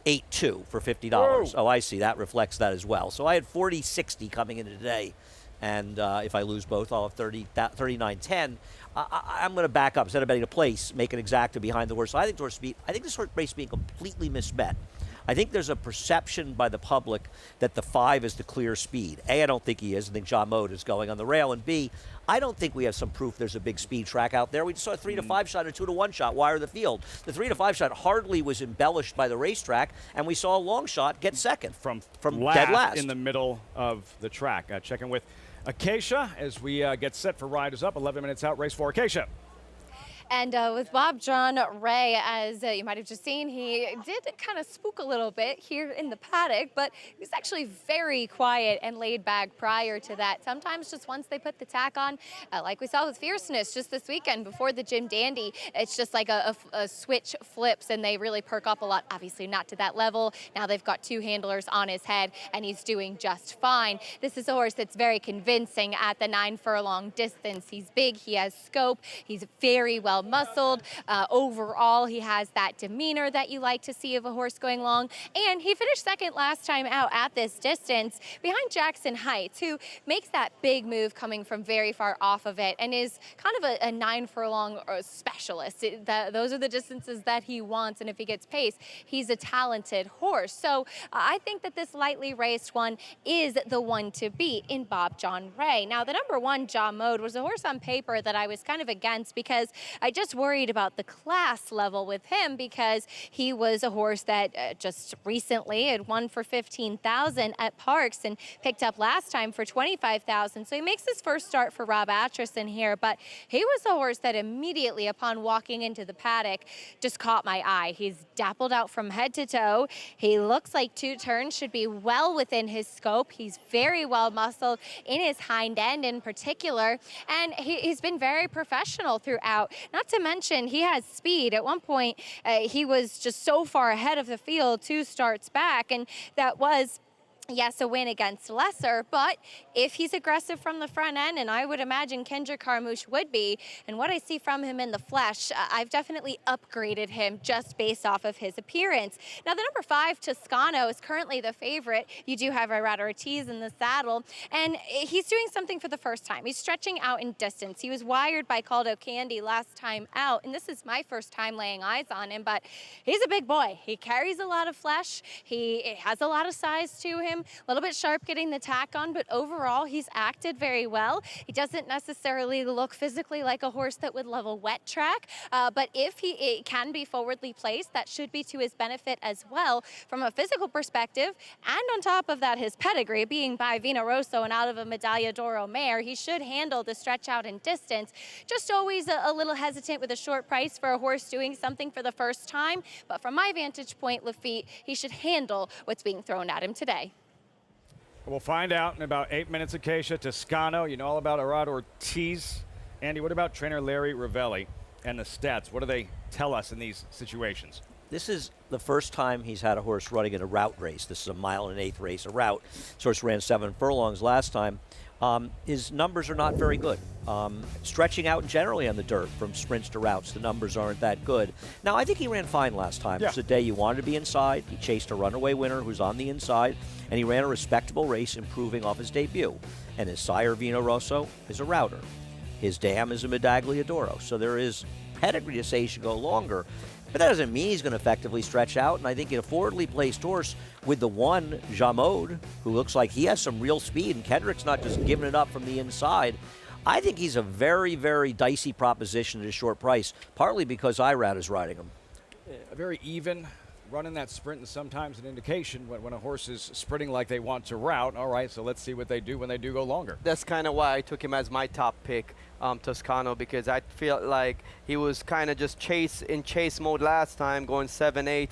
8-2 for $50. Whoa. Oh, I see. That reflects that as well. So I had 40-60 coming into today. And if I lose both, I'll have 39.10. I'm going to back up. Instead of betting a place, make an exacta behind the horse. So I think this horse race being completely misbet. I think there's a perception by the public that the 5 is the clear speed. A, I don't think he is. I think John Mode is going on the rail. And B, I don't think we have some proof there's a big speed track out there. We just saw a 3-to-5 shot and a 2-to-1 shot wire the field. The 3-to-5 shot hardly was embellished by the racetrack, and we saw a long shot get second from dead last in the middle of the track. Checking with Acacia as we get set for Riders Up. 11 minutes out, race 4. Acacia. And with Bob John Ray, as you might have just seen, he did kind of spook a little bit here in the paddock, but he was actually very quiet and laid back prior to that. Sometimes just once they put the tack on, like we saw with Fierceness just this weekend before the Jim Dandy, it's just like a switch flips and they really perk up a lot. Obviously not to that level. Now they've got 2 handlers on his head and he's doing just fine. This is a horse that's very convincing at the 9 furlong distance. He's big, he has scope, he's very well muscled. Overall, he has that demeanor that you like to see of a horse going long. And he finished second last time out at this distance behind Jackson Heights, who makes that big move coming from very far off of it and is kind of a 9 furlong specialist. Those are the distances that he wants, and if he gets pace, he's a talented horse. So I think that this lightly raced one is the one to beat in Bob John Ray. Now, the number 1, Jaw Mode, was a horse on paper that I was kind of against because I just worried about the class level with him, because he was a horse that just recently had won for $15,000 at Parks and picked up last time for $25,000. So he makes his first start for Rob Atchison here, but he was a horse that immediately upon walking into the paddock just caught my eye. He's dappled out from head to toe. He looks like 2 turns should be well within his scope. He's very well muscled in his hind end in particular, and he's been very professional throughout. Not to mention, he has speed. At one point, he was just so far ahead of the field 2 starts back, and that was, yes, a win against Lesser, but if he's aggressive from the front end, and I would imagine Kendrick Carmouche would be, and what I see from him in the flesh, I've definitely upgraded him just based off of his appearance. Now, the number 5, Toscano, is currently the favorite. You do have Irada Ortiz in the saddle, and he's doing something for the first time. He's stretching out in distance. He was wired by Caldo Candy last time out, and this is my first time laying eyes on him, but he's a big boy. He carries a lot of flesh. He has a lot of size to him. A little bit sharp getting the tack on, but overall he's acted very well. He doesn't necessarily look physically like a horse that would love a wet track, but if he can be forwardly placed, that should be to his benefit as well from a physical perspective. And on top of that, his pedigree being by Vino Rosso and out of a Medaglia d'Oro mare, he should handle the stretch out in distance. Just always a little hesitant with a short price for a horse doing something for the first time, but from my vantage point, Lafitte, he should handle what's being thrown at him today. We'll find out in about 8 minutes. Acacia Toscano, you know all about Irada Ortiz. Andy, what about trainer Larry Ravelli and the stats? What do they tell us in these situations? This is the first time he's had a horse running in a route race. This is a 1 1/8 race, a route. This horse ran 7 furlongs last time. His numbers are not very good. Stretching out generally on the dirt from sprints to routes, the numbers aren't that good. Now, I think he ran fine last time. Yeah. It was a day you wanted to be inside. He chased a runaway winner who's on the inside, and he ran a respectable race, improving off his debut. And his sire, Vino Rosso, is a router. His dam is a Medaglia d'Oro. So there is pedigree to say he should go longer. But that doesn't mean he's going to effectively stretch out, and I think in a forwardly placed horse with the 1, Jamode, who looks like he has some real speed, and Kendrick's not just giving it up from the inside, I think he's a very, very dicey proposition at a short price, partly because Irad is riding him. A very even run in that sprint, and sometimes an indication when a horse is sprinting like they want to route. All right, so let's see what they do when they do go longer. That's kind of why I took him as my top pick, Toscano, because I feel like he was kind of just in chase mode last time, going 7/8,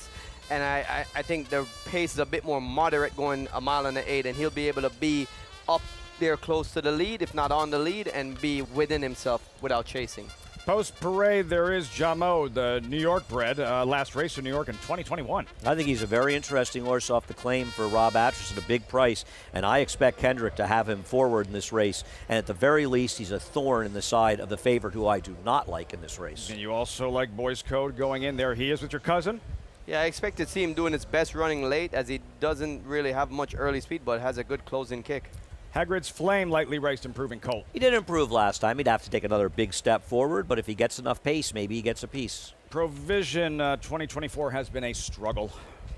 and I think the pace is a bit more moderate, going 1.8 miles, and he'll be able to be up there close to the lead, if not on the lead, and be within himself without chasing. Post-parade, there is Jamode, the New York bred, last race in New York in 2021. I think he's a very interesting horse off the claim for Rob Atchison, a big price, and I expect Kendrick to have him forward in this race, and at the very least, he's a thorn in the side of the favorite who I do not like in this race. And you also like Boys Code going in there. He is with your cousin? Yeah, I expect to see him doing his best running late, as he doesn't really have much early speed, but has a good closing kick. Hagrid's Flame, lightly raced, improving colt. He did improve last time. He'd have to take another big step forward, but if he gets enough pace, maybe he gets a piece. Provision 2024 has been a struggle.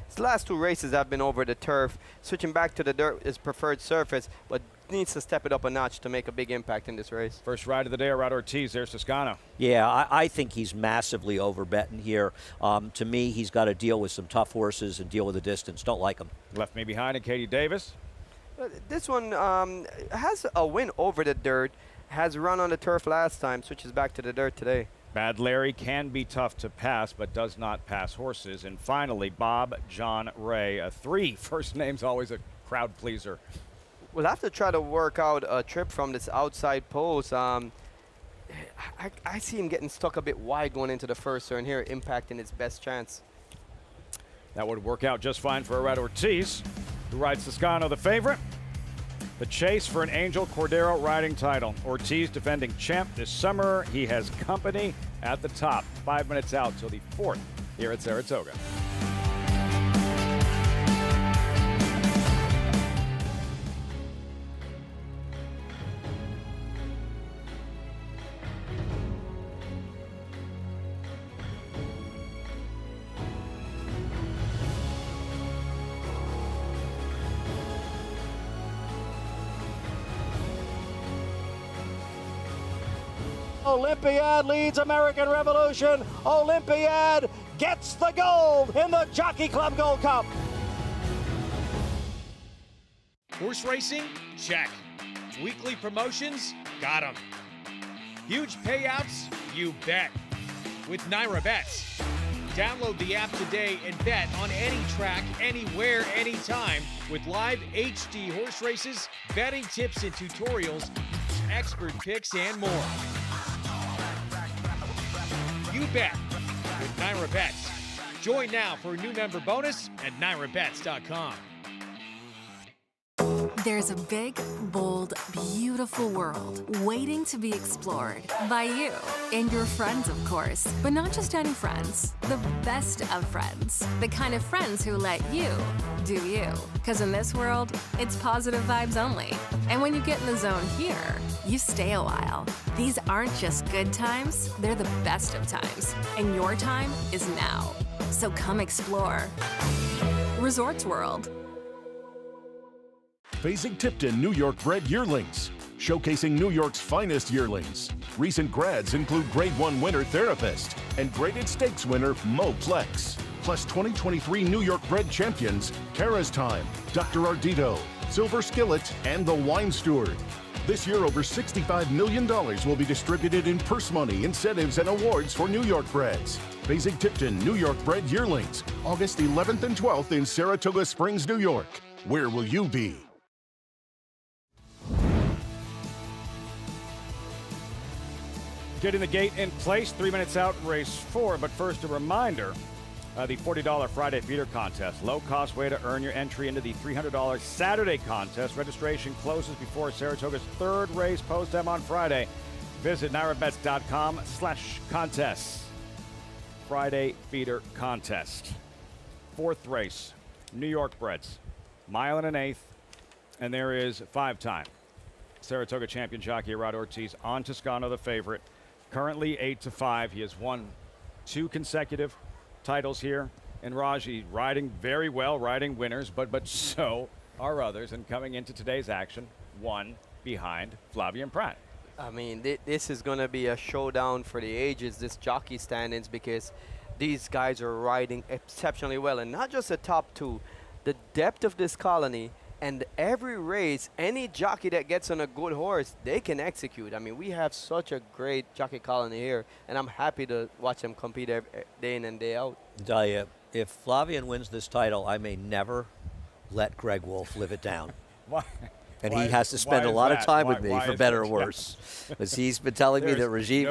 His last 2 races have been over the turf. Switching back to the dirt is preferred surface, but needs to step it up a notch to make a big impact in this race. First ride of the day, Irada Ortiz. There's Toscano. Yeah, I think he's massively overbetting here. To me, he's got to deal with some tough horses and deal with the distance. Don't like him. Left me behind in Katie Davis. This one has a win over the dirt, has run on the turf last time, switches back to the dirt today. Bad Larry can be tough to pass, but does not pass horses. And finally, Bob John Ray. 3 first name's always a crowd pleaser. We'll have to try to work out a trip from this outside post. I see him getting stuck a bit wide going into the first turn here, impacting his best chance. That would work out just fine for Gerardo Ortiz, who rides Toscano, the favorite. The chase for an Angel Cordero riding title. Ortiz defending champ this summer. He has company at the top. 5 minutes out till the 4th here at Saratoga. Olympiad leads American Revolution. Olympiad gets the gold in the Jockey Club Gold Cup. Horse racing? Check. Weekly promotions? Got 'em. Huge payouts? You bet. With Naira Bets. Download the app today and bet on any track, anywhere, anytime with live HD horse races, betting tips and tutorials, expert picks, and more. You bet with Naira Bets. Join now for a new member bonus at NairaBets.com. There's a big, bold, beautiful world waiting to be explored by you and your friends, of course. But not just any friends, the best of friends. The kind of friends who let you do you. Because in this world, it's positive vibes only. And when you get in the zone here, you stay a while. These aren't just good times, they're the best of times. And your time is now. So come explore. Resorts World. Basing-Tipton New York bred yearlings, showcasing New York's finest yearlings. Recent grads include Grade 1 winner Therapist and Graded Stakes winner Mo Plex. Plus 2023 New York bred champions Tara's Time, Dr. Ardito, Silver Skillet, and the Wine Steward. This year, over $65 million will be distributed in purse money, incentives, and awards for New York breds. Basing-Tipton New York bred yearlings, August 11th and 12th in Saratoga Springs, New York. Where will you be? Getting the gate in place, 3 minutes out, race 4. But first, a reminder, the $40 Friday feeder contest. Low-cost way to earn your entry into the $300 Saturday contest. Registration closes before Saratoga's 3rd race post-M on Friday. Visit NairaBets.com/contests. Friday feeder contest. 4th race, New York breds. 1 1/8, and there is 5-time Saratoga champion jockey Gerardo Ortiz on Toscano, the favorite. Currently 8-5. He has won 2 consecutive titles here. And Raji riding very well, riding winners, but so are others. And coming into today's action, 1 behind Flavien Prat. I mean, this is going to be a showdown for the ages, this jockey standings, because these guys are riding exceptionally well. And not just the top 2, the depth of this colony. And every race, any jockey that gets on a good horse, they can execute. I mean, we have such a great jockey colony here, and I'm happy to watch them compete day in and day out. I'll tell you, if Flavien wins this title, I may never let Greg Wolf live it down. Why? And he has to spend a lot of time with me, for better or worse. Because he's been telling me that regime.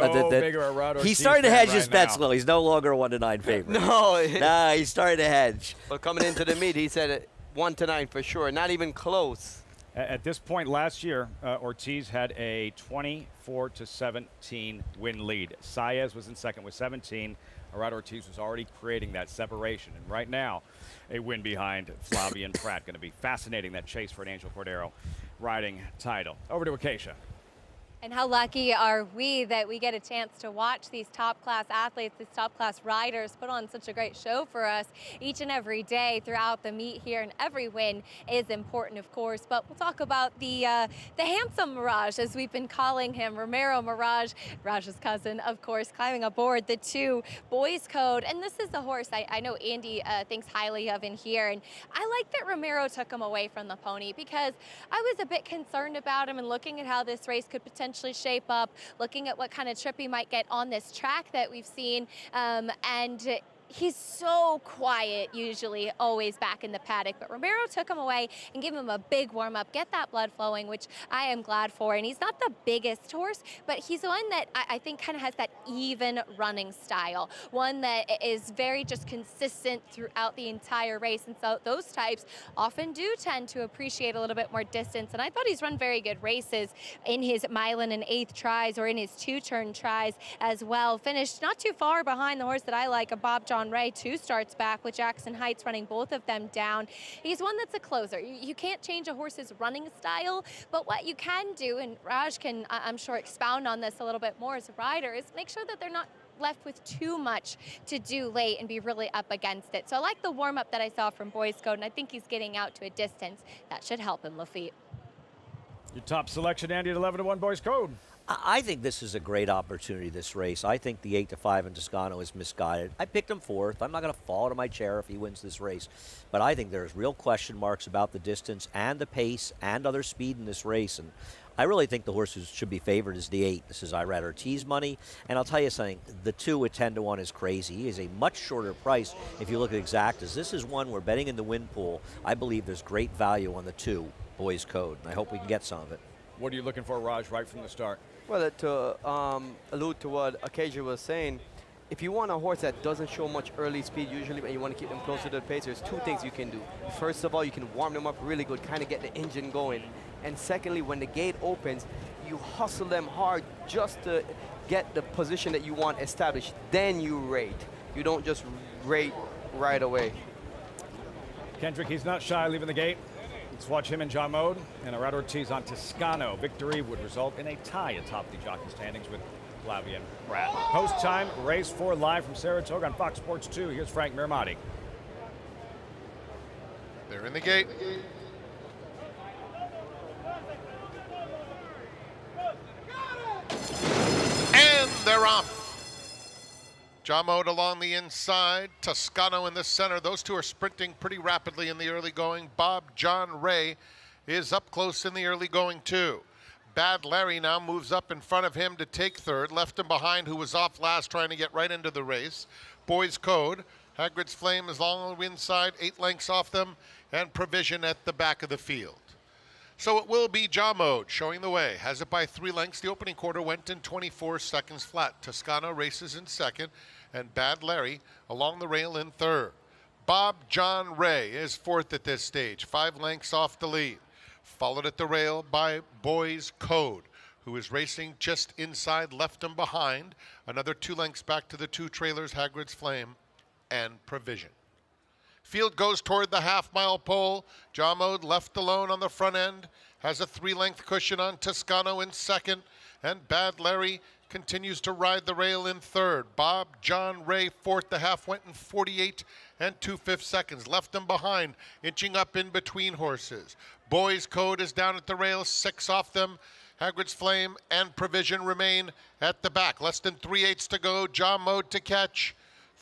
He's starting to hedge his bets, Lil. He's no longer a 1-9 favorite. Nah, he's starting to hedge. Well, coming into the meet, he said 1-9 for sure, not even close. At this point last year, Ortiz had a 24-17 win lead. Saez was in second with 17. Gerardo Ortiz was already creating that separation. And right now, a win behind Flavien Prat. Going to be fascinating, that chase for an Angel Cordero riding title. Over to Acacia. And how lucky are we that we get a chance to watch these top-class athletes, these top-class riders put on such a great show for us each and every day throughout the meet here. And every win is important, of course. But we'll talk about the handsome Mirage, as we've been calling him, Romero Mirage, Raj's cousin, of course, climbing aboard the 2 Boys Code. And this is the horse I know Andy thinks highly of in here. And I like that Romero took him away from the pony, because I was a bit concerned about him and looking at how this race could potentially potentially shape up, looking at what kind of trip he might get on this track that we've seen, and he's so quiet usually, always back in the paddock, but Romero took him away and gave him a big warm-up, get that blood flowing, which I am glad for. And he's not the biggest horse, but he's one that I think kind of has that even running style, one that is very just consistent throughout the entire race. And so those types often do tend to appreciate a little bit more distance. And I thought he's run very good races in his mile and an eighth tries or in his two-turn tries as well. Finished not too far behind the horse that I like, a Bob John Ray, 2 starts back with Jackson Heights running both of them down. He's one that's a closer. You can't change a horse's running style, but what you can do, and Raj can, I'm sure, expound on this a little bit more as a rider, is make sure that they're not left with too much to do late and be really up against it. So I like the warm-up that I saw from Boys Code, and I think he's getting out to a distance that should help him, Lafitte. Your top selection, Andy, at 11-1 Boys Code. I think this is a great opportunity, this race. I think the 8-5 in Toscano is misguided. I picked him 4th. I'm not going to fall out of my chair if he wins this race. But I think there's real question marks about the distance and the pace and other speed in this race. And I really think the horse who should be favored is the 8. This is Irad Ortiz money. And I'll tell you something, the 2 at 10-1 is crazy. He is a much shorter price if you look at exactas. This is one we're betting in the win pool. I believe there's great value on the 2, Boys Code. And I hope we can get some of it. What are you looking for, Raj, right from the start? Well, to allude to what Acacia was saying, if you want a horse that doesn't show much early speed usually, but you want to keep them closer to the pace, there's 2 things you can do. First of all, you can warm them up really good, kind of get the engine going. And secondly, when the gate opens, you hustle them hard just to get the position that you want established. Then you rate. You don't just rate right away. Kendrick, he's not shy leaving the gate. Let's watch him and John Mode and Irad Ortiz on Toscano. Victory would result in a tie atop the jockey standings with Flavia and Brad. Post-time, race 4 live from Saratoga on Fox Sports 2. Here's Frank Mirmati. They're in the gate. And they're off. John Mode along the inside, Toscano in the center. Those 2 are sprinting pretty rapidly in the early going. Bob John Ray is up close in the early going too. Bad Larry now moves up in front of him to take 3rd. Left him behind, who was off last, trying to get right into the race. Boys Code, Hagrid's Flame is along the inside, 8 lengths off them, and Provision at the back of the field. So it will be John Mode showing the way. Has it by 3 lengths. The opening quarter went in 24 seconds flat. Toscano races in 2nd, and Bad Larry along the rail in 3rd. Bob John Ray is 4th at this stage, 5 lengths off the lead. Followed at the rail by Boys Code, who is racing just inside, left him behind. Another 2 lengths back to the 2 trailers, Hagrid's Flame and Provision. Field goes toward the half-mile pole. John Mode left alone on the front end. Has a 3-length cushion on Toscano in 2nd. And Bad Larry continues to ride the rail in 3rd. Bob John Ray 4th. The half went in 48 and 2/5 seconds. Left them behind, inching up in between horses. Boys Code is down at the rail, 6 off them. Hagrid's Flame and Provision remain at the back. Less than 3/8 to go. John Mode to catch.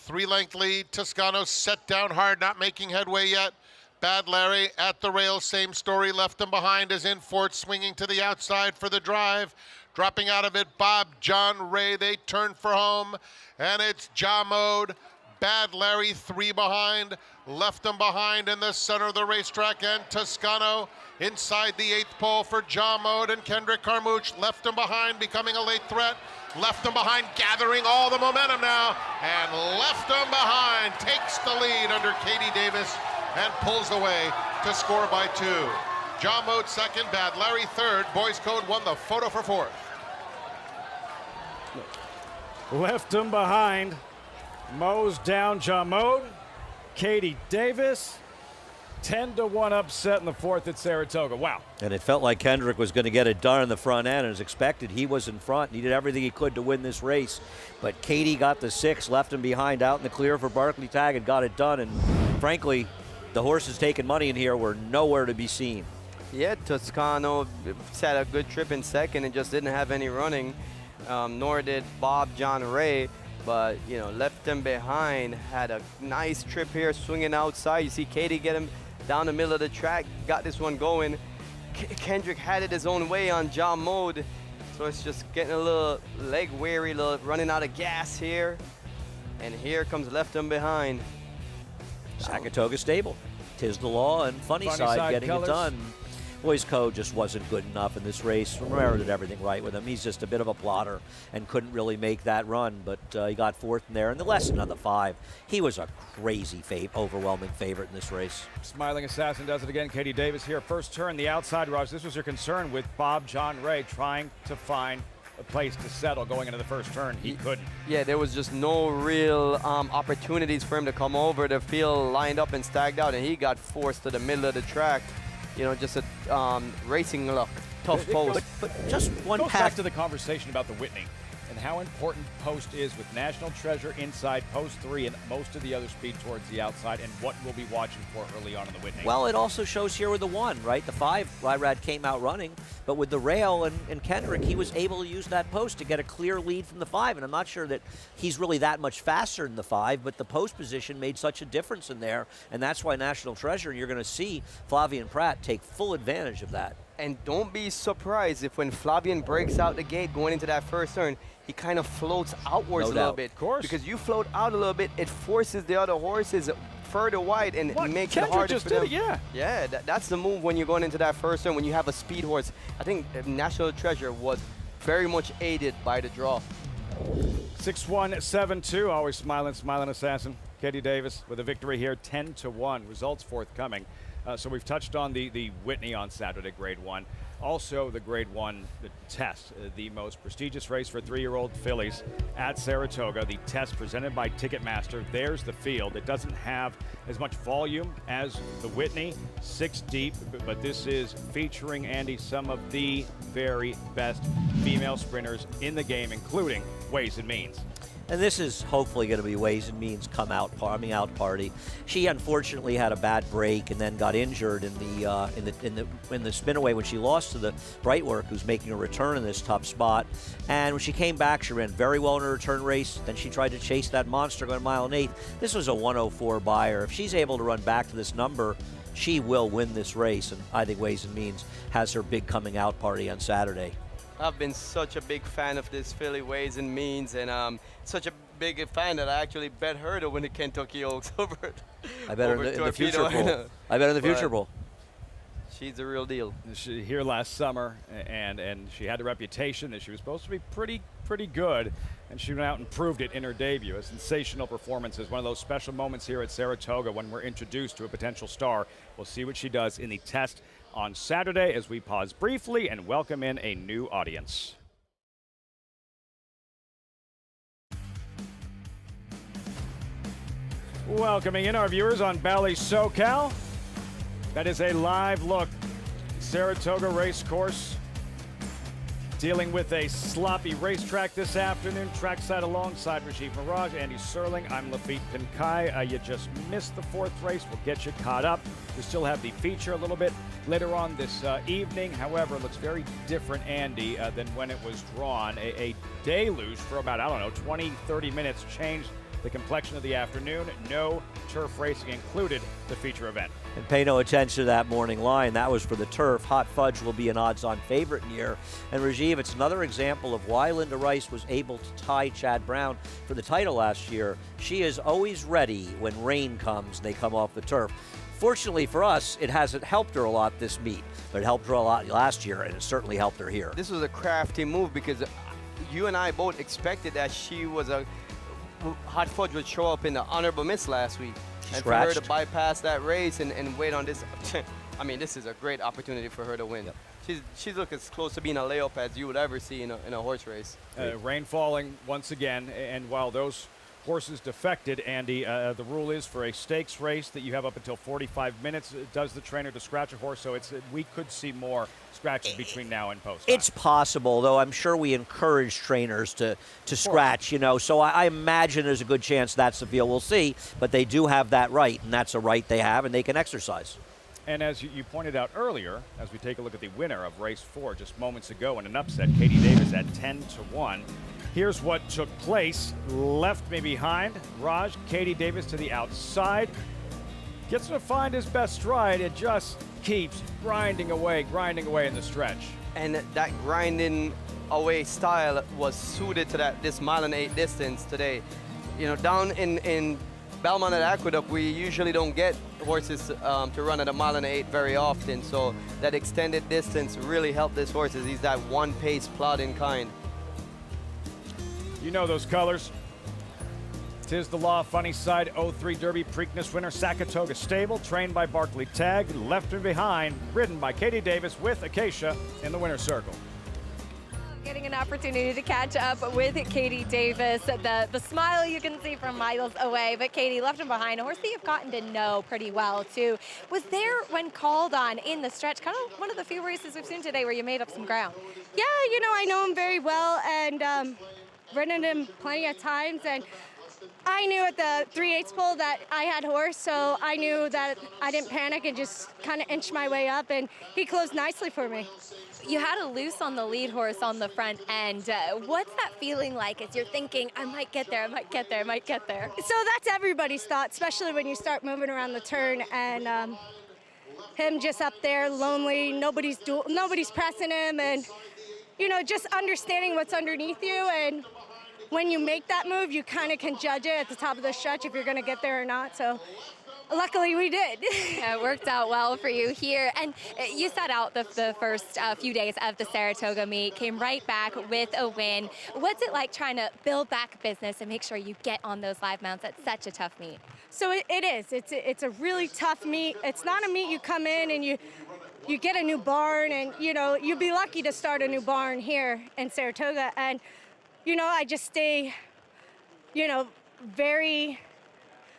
3-length lead. Toscano set down hard, not making headway yet. Bad Larry at the rail, same story. Left him behind, is in 4th, swinging to the outside for the drive. Dropping out of it, Bob John Ray. They turn for home, and it's John Mode. Bad Larry 3 behind. Left him behind in the center of the racetrack, and Toscano inside the 8th pole for John Mode and Kendrick Carmouche. Left him behind, becoming a late threat. Left him behind, gathering all the momentum now, and left him behind. Takes the lead under Katie Davis and pulls away to score by 2. John Mode 2nd, Bad Larry 3rd. Boys Code won the photo for 4th. Left him behind. Mows down John Mode. Katie Davis. 10-1 upset in the 4th at Saratoga. Wow. And it felt like Kendrick was going to get it done in the front end. As expected, he was in front. He did everything he could to win this race. But Katie got the 6, left him behind out in the clear for Barkley Tag and got it done. And frankly, the horses taking money in here were nowhere to be seen. Yeah, Toscano set a good trip in 2nd and just didn't have any running. Nor did Bob John Ray. But, you know, left him behind. Had a nice trip here, swinging outside. You see Katie get him down the middle of the track, got this one going. Kendrick had it his own way on John Mode. So it's just getting a little leg weary, running out of gas here. And here comes Left 'em Behind. Saratoga stable. Tis the law and funny side getting colors. it done. Boys Co just wasn't good enough in this race. Romero did everything right with him. He's just a bit of a plotter and couldn't really make that run, but he got fourth in there. And the lesson on the 5, he was a crazy overwhelming favorite in this race. Smiling Assassin does it again. Katie Davis here. First turn, the outside, Raj. This was your concern with Bob John Ray trying to find a place to settle going into the first turn. He couldn't. Yeah, there was just no real opportunities for him to come over. The field lined up and stacked out, and he got forced to the middle of the track. You know, just a racing luck, tough post. But just one pass. Back to the conversation about the Whitney and how important post is with National Treasure inside post 3 and most of the other speed towards the outside, and what we'll be watching for early on in the Whitney. Well, it also shows here with the 1, right? The 5, Lyrad came out running, but with the rail and Kendrick, he was able to use that post to get a clear lead from the 5, and I'm not sure that he's really that much faster than the 5, but the post position made such a difference in there, and that's why National Treasure, you're going to see Flavien Prat take full advantage of that. And don't be surprised if when Flavien breaks out the gate going into that first turn, he kind of floats outwards a little bit. Of course. Because you float out a little bit, it forces the other horses further wide and makes it harder for them. Yeah, that's the move when you're going into that first turn, when you have a speed horse. I think National Treasure was very much aided by the draw. 6-1-7-2, always smiling Assassin. Katie Davis with a victory here, 10-1. Results forthcoming. So we've touched on the Whitney on Saturday, Grade 1. Also the Grade 1, the Test, the most prestigious race for 3-year-old fillies at Saratoga. The Test presented by Ticketmaster. There's the field. It doesn't have as much volume as the Whitney, 6 deep, but this is featuring, Andy, some of the very best female sprinters in the game, including Ways and Means. And this is hopefully going to be Ways and Means coming out party. She unfortunately had a bad break and then got injured in the spin-away when she lost to the Brightwork, who's making a return in this tough spot. And when she came back, she ran very well in her return race. Then she tried to chase that monster going a mile and 1/8. This was a 1:04 buyer. If she's able to run back to this number, she will win this race. And I think Ways and Means has her big coming out party on Saturday. I've been such a big fan of this filly, Ways and Means, and such a big fan that I actually bet her to win the Kentucky Oaks over I bet her in the Future Bowl. I bet in the Future Bowl. She's the real deal. She here last summer, and she had a reputation that she was supposed to be pretty good, and she went out and proved it in her debut. A sensational performance is one of those special moments here at Saratoga when we're introduced to a potential star. We'll see what she does in the Test on Saturday as we pause briefly and welcome in a new audience. Welcoming in our viewers on Bally SoCal. That is a live look. Saratoga Racecourse dealing with a sloppy racetrack this afternoon. Trackside alongside Rajiv Mirage, Andy Serling. I'm Lafitte Pinkai. You just missed the 4th race. We'll get you caught up. We still have the feature a little bit later on this evening. However, it looks very different, Andy, than when it was drawn. A deluge for about, 20, 30 minutes changed the complexion of the afternoon. No turf racing included the feature event. And pay no attention to that morning line. That was for the turf. Hot Fudge will be an odds-on favorite in here. And Rajiv, it's another example of why Linda Rice was able to tie Chad Brown for the title last year. She is always ready when rain comes and they come off the turf. Fortunately for us, it hasn't helped her a lot this meet, but it helped her a lot last year, and it certainly helped her here. This was a crafty move because you and I both expected that Hot Fudge would show up in the honorable miss last week. And for her to bypass that race and wait on this, I mean, this is a great opportunity for her to win. Yep. She's looking as close to being a layup as you would ever see in a horse race. Rain falling once again, and while those horses defected, Andy, the rule is for a stakes race that you have up until 45 minutes. Does the trainer to scratch a horse? So we could see more scratches between now and post. It's possible, though. I'm sure we encourage trainers to scratch, So I imagine there's a good chance that's the field. We'll see, but they do have that right, and that's a right they have, and they can exercise. And as you pointed out earlier, as we take a look at the winner of race 4 just moments ago in an upset, Katie Davis at 10-1. Here's what took place. Left me behind. Raj, Katie Davis to the outside. Gets to find his best stride. It just keeps grinding away in the stretch. And that grinding away style was suited to this 1.8 mile distance today. You know, down in Belmont at Aqueduct, we usually don't get horses to run at 1.8 mile very often, so that extended distance really helped this horse as he's that one pace plodding kind. You know those colors. 'Tis the Law, Funny Side, 03 Derby Preakness winner, Saratoga stable, trained by Barkley Tag, left and behind, ridden by Katie Davis with Acacia in the winner's circle. Getting an opportunity to catch up with Katie Davis. The smile you can see from miles away, but Katie left him behind. A horse that you've gotten to know pretty well, too. Was there when called on in the stretch, kind of one of the few races we've seen today where you made up some ground? Yeah, you know, I know him very well and ridden him plenty of times. And I knew at the 3/8 pull that I had horse, so I knew that I didn't panic and just kind of inched my way up, and he closed nicely for me. You had a loose on the lead horse on the front end. What's that feeling like as you're thinking, I might get there, I might get there, I might get there? So that's everybody's thought, especially when you start moving around the turn, and him just up there, lonely, nobody's pressing him, and, you know, just understanding what's underneath you, and when you make that move, you kind of can judge it at the top of the stretch if you're going to get there or not. So luckily we did. Yeah, it worked out well for you here. And you sat out the first few days of the Saratoga meet, came right back with a win. What's it like trying to build back business and make sure you get on those live mounts at such a tough meet? So it is. It's a really tough meet. It's not a meet you come in and you get a new barn, and, you know, you'd be lucky to start a new barn here in Saratoga. And you know, I just stay, you know, very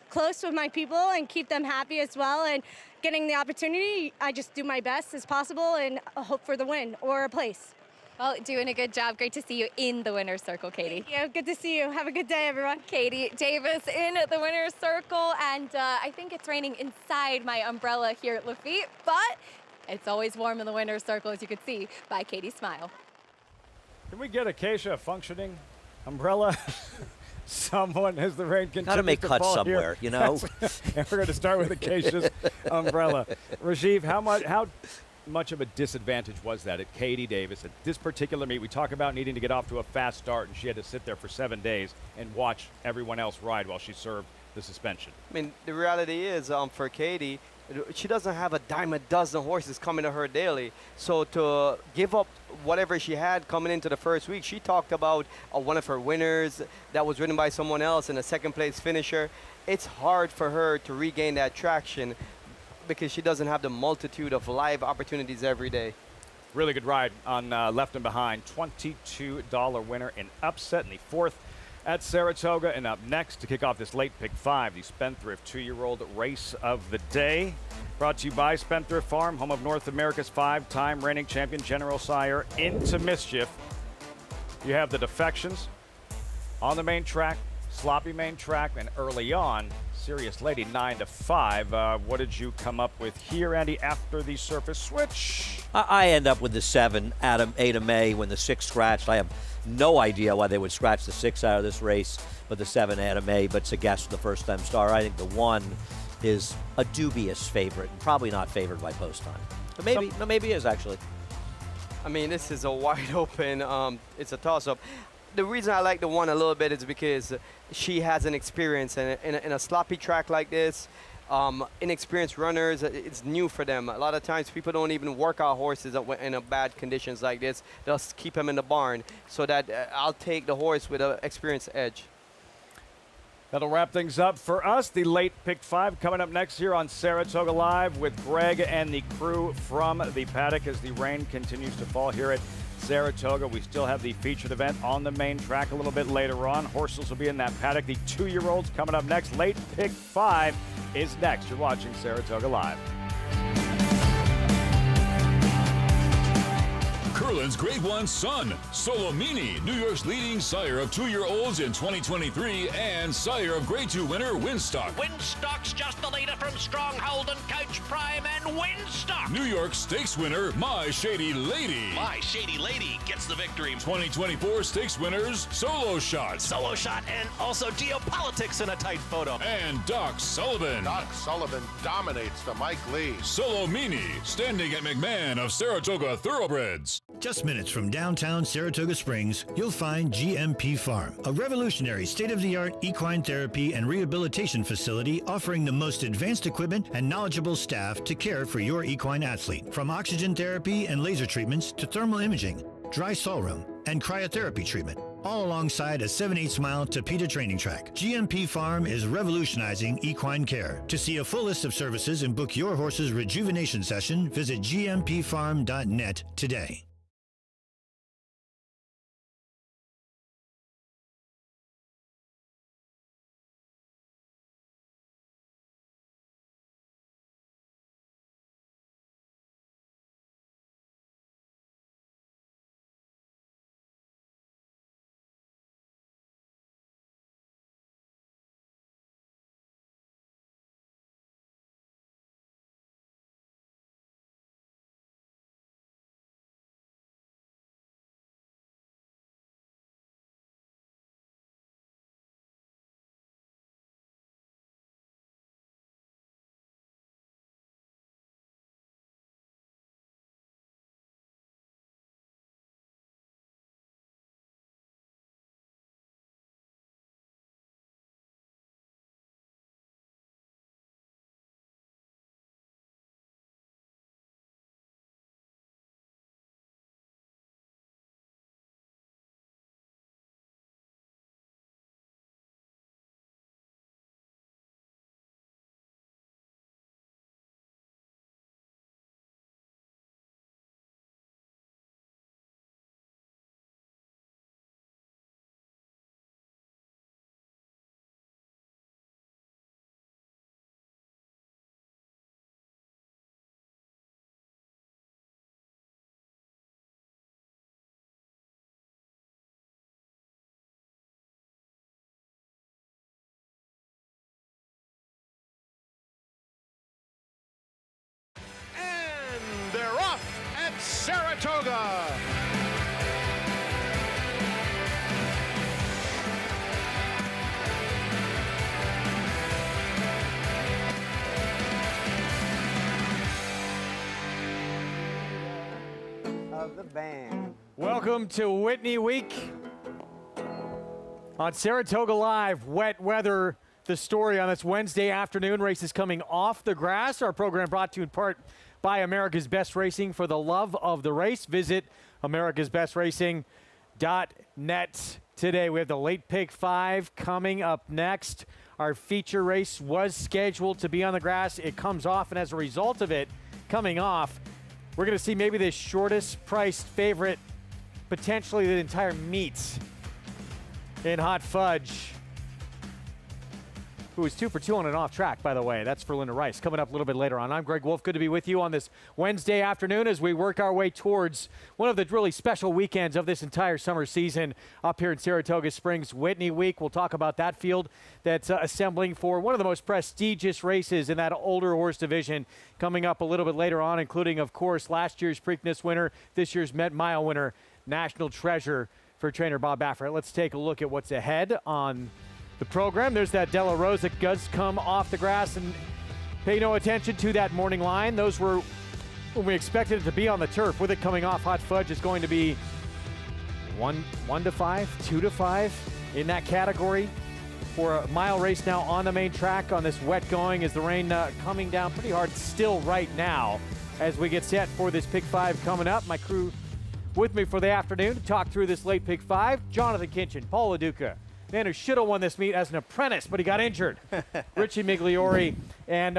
close with my people and keep them happy as well. And getting the opportunity, I just do my best as possible and hope for the win or a place. Well, doing a good job. Great to see you in the winner's circle, Katie. Yeah, good to see you. Have a good day, everyone. Katie Davis in the winner's circle, and I think it's raining inside my umbrella here at Lafitte, but it's always warm in the winner's circle, as you can see by Katie's smile. Can we get Acacia a functioning umbrella? Someone, as the rain continues Gotta make to cuts fall somewhere, here. you know? And we're going to start with Acacia's umbrella. Rajiv, how much of a disadvantage was that at Katie Davis at this particular meet? We talk about needing to get off to a fast start, and she had to sit there for 7 days and watch everyone else ride while she served the suspension. I mean, the reality is, for Katie, she doesn't have a dime a dozen horses coming to her daily. So to give up whatever she had coming into the first week, she talked about one of her winners that was ridden by someone else and a second place finisher. It's hard for her to regain that traction because she doesn't have the multitude of live opportunities every day. Really good ride on Left and Behind. $22 winner in upset in the fourth at Saratoga. And up next to kick off this late pick 5, the Spendthrift 2-year-old race of the day. Brought to you by Spendthrift Farm, home of North America's 5-time reigning champion General Sire Into Mischief. You have the defections on the main track, sloppy main track, and early on, Serious Lady 9-5. What did you come up with here, Andy, after the surface switch? I end up with the 7, Adam, Ada May, when the 6 scratched. I have no idea why they would scratch the 6 out of this race, but the 7, Ada May, but it's a guess for the first-time star. I think the 1 is a dubious favorite, and probably not favored by post time. But maybe, no, maybe is actually. I mean, this is a wide open, it's a toss-up. The reason I like the 1 a little bit is because she has an experience in a sloppy track like this. Inexperienced runners, it's new for them. A lot of times people don't even work out horses in a bad conditions like this. They'll just keep them in the barn. So that I'll take the horse with an experienced edge. That'll wrap things up for us. The late pick 5 coming up next here on Saratoga Live with Greg and the crew from the paddock as the rain continues to fall here at Saratoga. We still have the featured event on the main track a little bit later on. Horses will be in that paddock. The 2-year-olds coming up next. Late pick 5 is next. You're watching Saratoga Live. Curlin's Grade 1 son, Solomini, New York's leading sire of 2-year-olds in 2023 and sire of Grade 2 winner Winstock. Winstock's just the leader from Stronghold and Coach Prime and Winstock. New York Stakes winner My Shady Lady. My Shady Lady gets the victory. 2024 Stakes winners Solo Shot. Solo Shot and also Geopolitics in a tight photo. And Doc Sullivan. Doc Sullivan dominates the Mike Lee. Solomini, standing at McMahon of Saratoga Thoroughbreds. Just just minutes from downtown Saratoga Springs, you'll find GMP Farm, a revolutionary state-of-the-art equine therapy and rehabilitation facility offering the most advanced equipment and knowledgeable staff to care for your equine athlete. From oxygen therapy and laser treatments to thermal imaging, dry saw room, and cryotherapy treatment, all alongside a 7/8 mile Thorpedo training track. GMP Farm is revolutionizing equine care. To see a full list of services and book your horse's rejuvenation session, visit gmpfarm.net today. They're off at Saratoga. Of the band. Welcome to Whitney Week on Saratoga Live. Wet weather, the story on this Wednesday afternoon. Races coming off the grass. Our program brought to you in part by America's Best Racing. For the love of the race, visit americasbestracing.net today. We have the late pick 5 coming up next. Our feature race was scheduled to be on the grass. It comes off, and as a result of it coming off, we're going to see maybe the shortest priced favorite potentially the entire meet in Hot Fudge, who is 2 for 2 on an off track, by the way. That's for Linda Rice. Coming up a little bit later on. I'm Greg Wolf. Good to be with you on this Wednesday afternoon as we work our way towards one of the really special weekends of this entire summer season up here in Saratoga Springs, Whitney Week. We'll talk about that field that's assembling for one of the most prestigious races in that older horse division coming up a little bit later on, including, of course, last year's Preakness winner, this year's Met Mile winner, National Treasure for trainer Bob Baffert. Let's take a look at what's ahead on the program. There's that De La Rose that does come off the grass, and pay no attention to that morning line. Those were when we expected it to be on the turf. With it coming off, Hot Fudge is going to be 1 to 5, 2 to 5 in that category for a mile race now on the main track on this wet going as the rain coming down pretty hard still right now as we get set for this pick 5 coming up. My crew with me for the afternoon to talk through this late pick 5. Jonathan Kinchin, Paul LaDuca, man who should have won this meet as an apprentice, but he got injured. Richie Migliori, and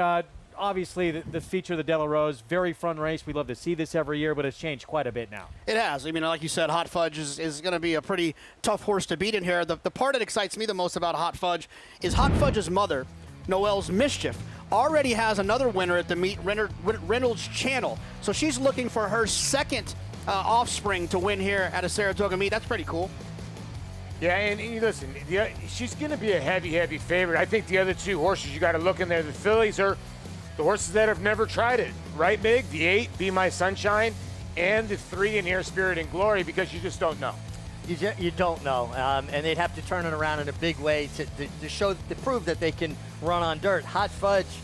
obviously the feature of the De La Rose, very fun race. We love to see this every year, but it's changed quite a bit now. It has. I mean, like you said, Hot Fudge is going to be a pretty tough horse to beat in here. The part that excites me the most about Hot Fudge is Hot Fudge's mother, Noelle's Mischief, already has another winner at the meet, Reynolds Channel. So she's looking for her second offspring to win here at a Saratoga meet. That's pretty cool. Yeah, and listen, she's going to be a heavy favorite. I think the other two horses you got to look in there. The fillies are the horses that have never tried it, right, Big? The 8, Be My Sunshine, and the 3 in Here, Spirit and Glory, because you just don't know. You don't know, and they'd have to turn it around in a big way to prove that they can run on dirt. Hot Fudge,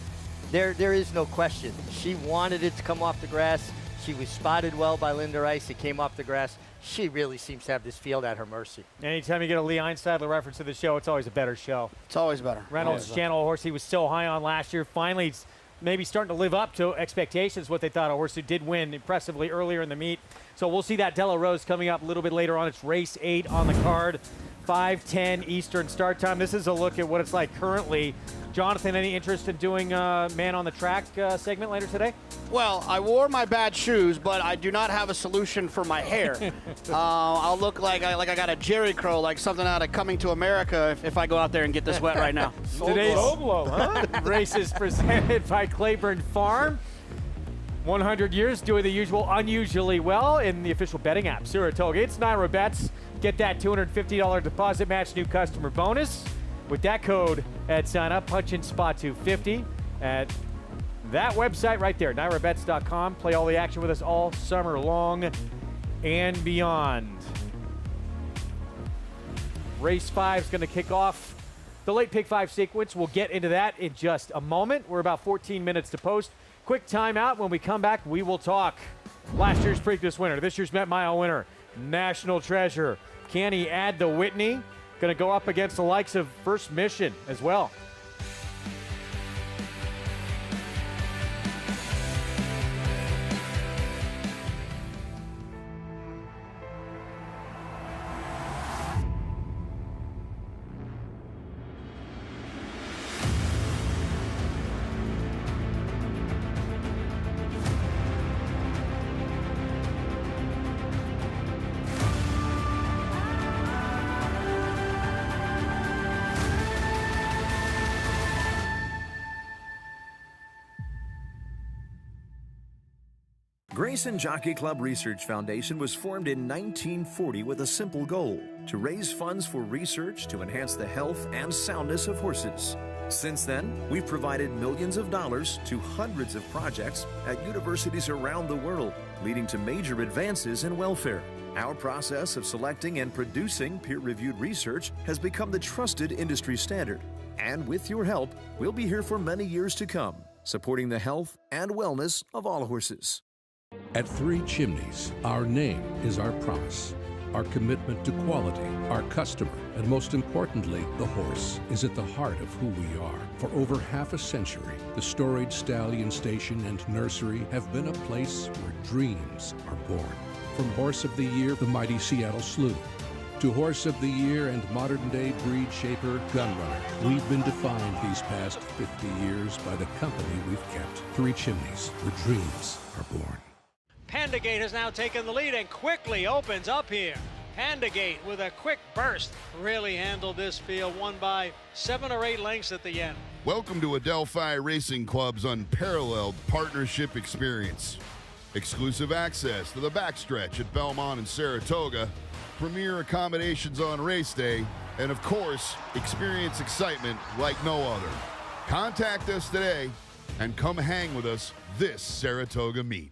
there is no question. She wanted it to come off the grass. She was spotted well by Linda Rice. It came off the grass. She really seems to have this field at her mercy. Anytime you get a Lee Einstadler reference to the show, it's always a better show. It's always better. Reynolds Channel, a horse he was so high on last year, finally maybe starting to live up to expectations, what they thought, a horse who did win impressively earlier in the meet. So we'll see that Della Rose coming up a little bit later on. It's race 8 on the card, 5:10 Eastern start time. This is a look at what it's like currently. Jonathan, any interest in doing Man on the Track segment later today? Well, I wore my bad shoes, but I do not have a solution for my hair. I'll look like I got a Jerry Crow, like something out of Coming to America if I go out there and get this wet right now. Today's race is presented by Claiborne Farm. 100 years doing the usual unusually well in the official betting app, Saratoga. It's Naira Bets. Get that $250 deposit match new customer bonus. With that code at sign up, punch in spot 250 at that website right there, NairaBets.com. Play all the action with us all summer long and beyond. Race 5 is going to kick off the late pick 5 sequence. We'll get into that in just a moment. We're about 14 minutes to post. Quick timeout. When we come back, we will talk last year's Preakness winner, this year's Met Mile winner, National Treasure. Can he add the Whitney? Going to go up against the likes of First Mission as well. Grayson Jockey Club Research Foundation was formed in 1940 with a simple goal: to raise funds for research to enhance the health and soundness of horses. Since then, we've provided millions of dollars to hundreds of projects at universities around the world, leading to major advances in welfare. Our process of selecting and producing peer-reviewed research has become the trusted industry standard. And with your help, we'll be here for many years to come, supporting the health and wellness of all horses. At Three Chimneys, our name is our promise. Our commitment to quality, our customer, and most importantly, the horse is at the heart of who we are. For over half a century, the Storage Stallion Station and Nursery have been a place where dreams are born. From Horse of the Year, the mighty Seattle Slew, to Horse of the Year and modern-day breed shaper, Gunrunner, we've been defined these past 50 years by the company we've kept. Three Chimneys, where dreams are born. Pandagate has now taken the lead and quickly opens up here. Pandagate with a quick burst really handled this field, won by 7 or 8 lengths at the end. Welcome to Adelphi Racing Club's unparalleled partnership experience. Exclusive access to the backstretch at Belmont and Saratoga, premier accommodations on race day, and of course, experience excitement like no other. Contact us today and come hang with us this Saratoga meet.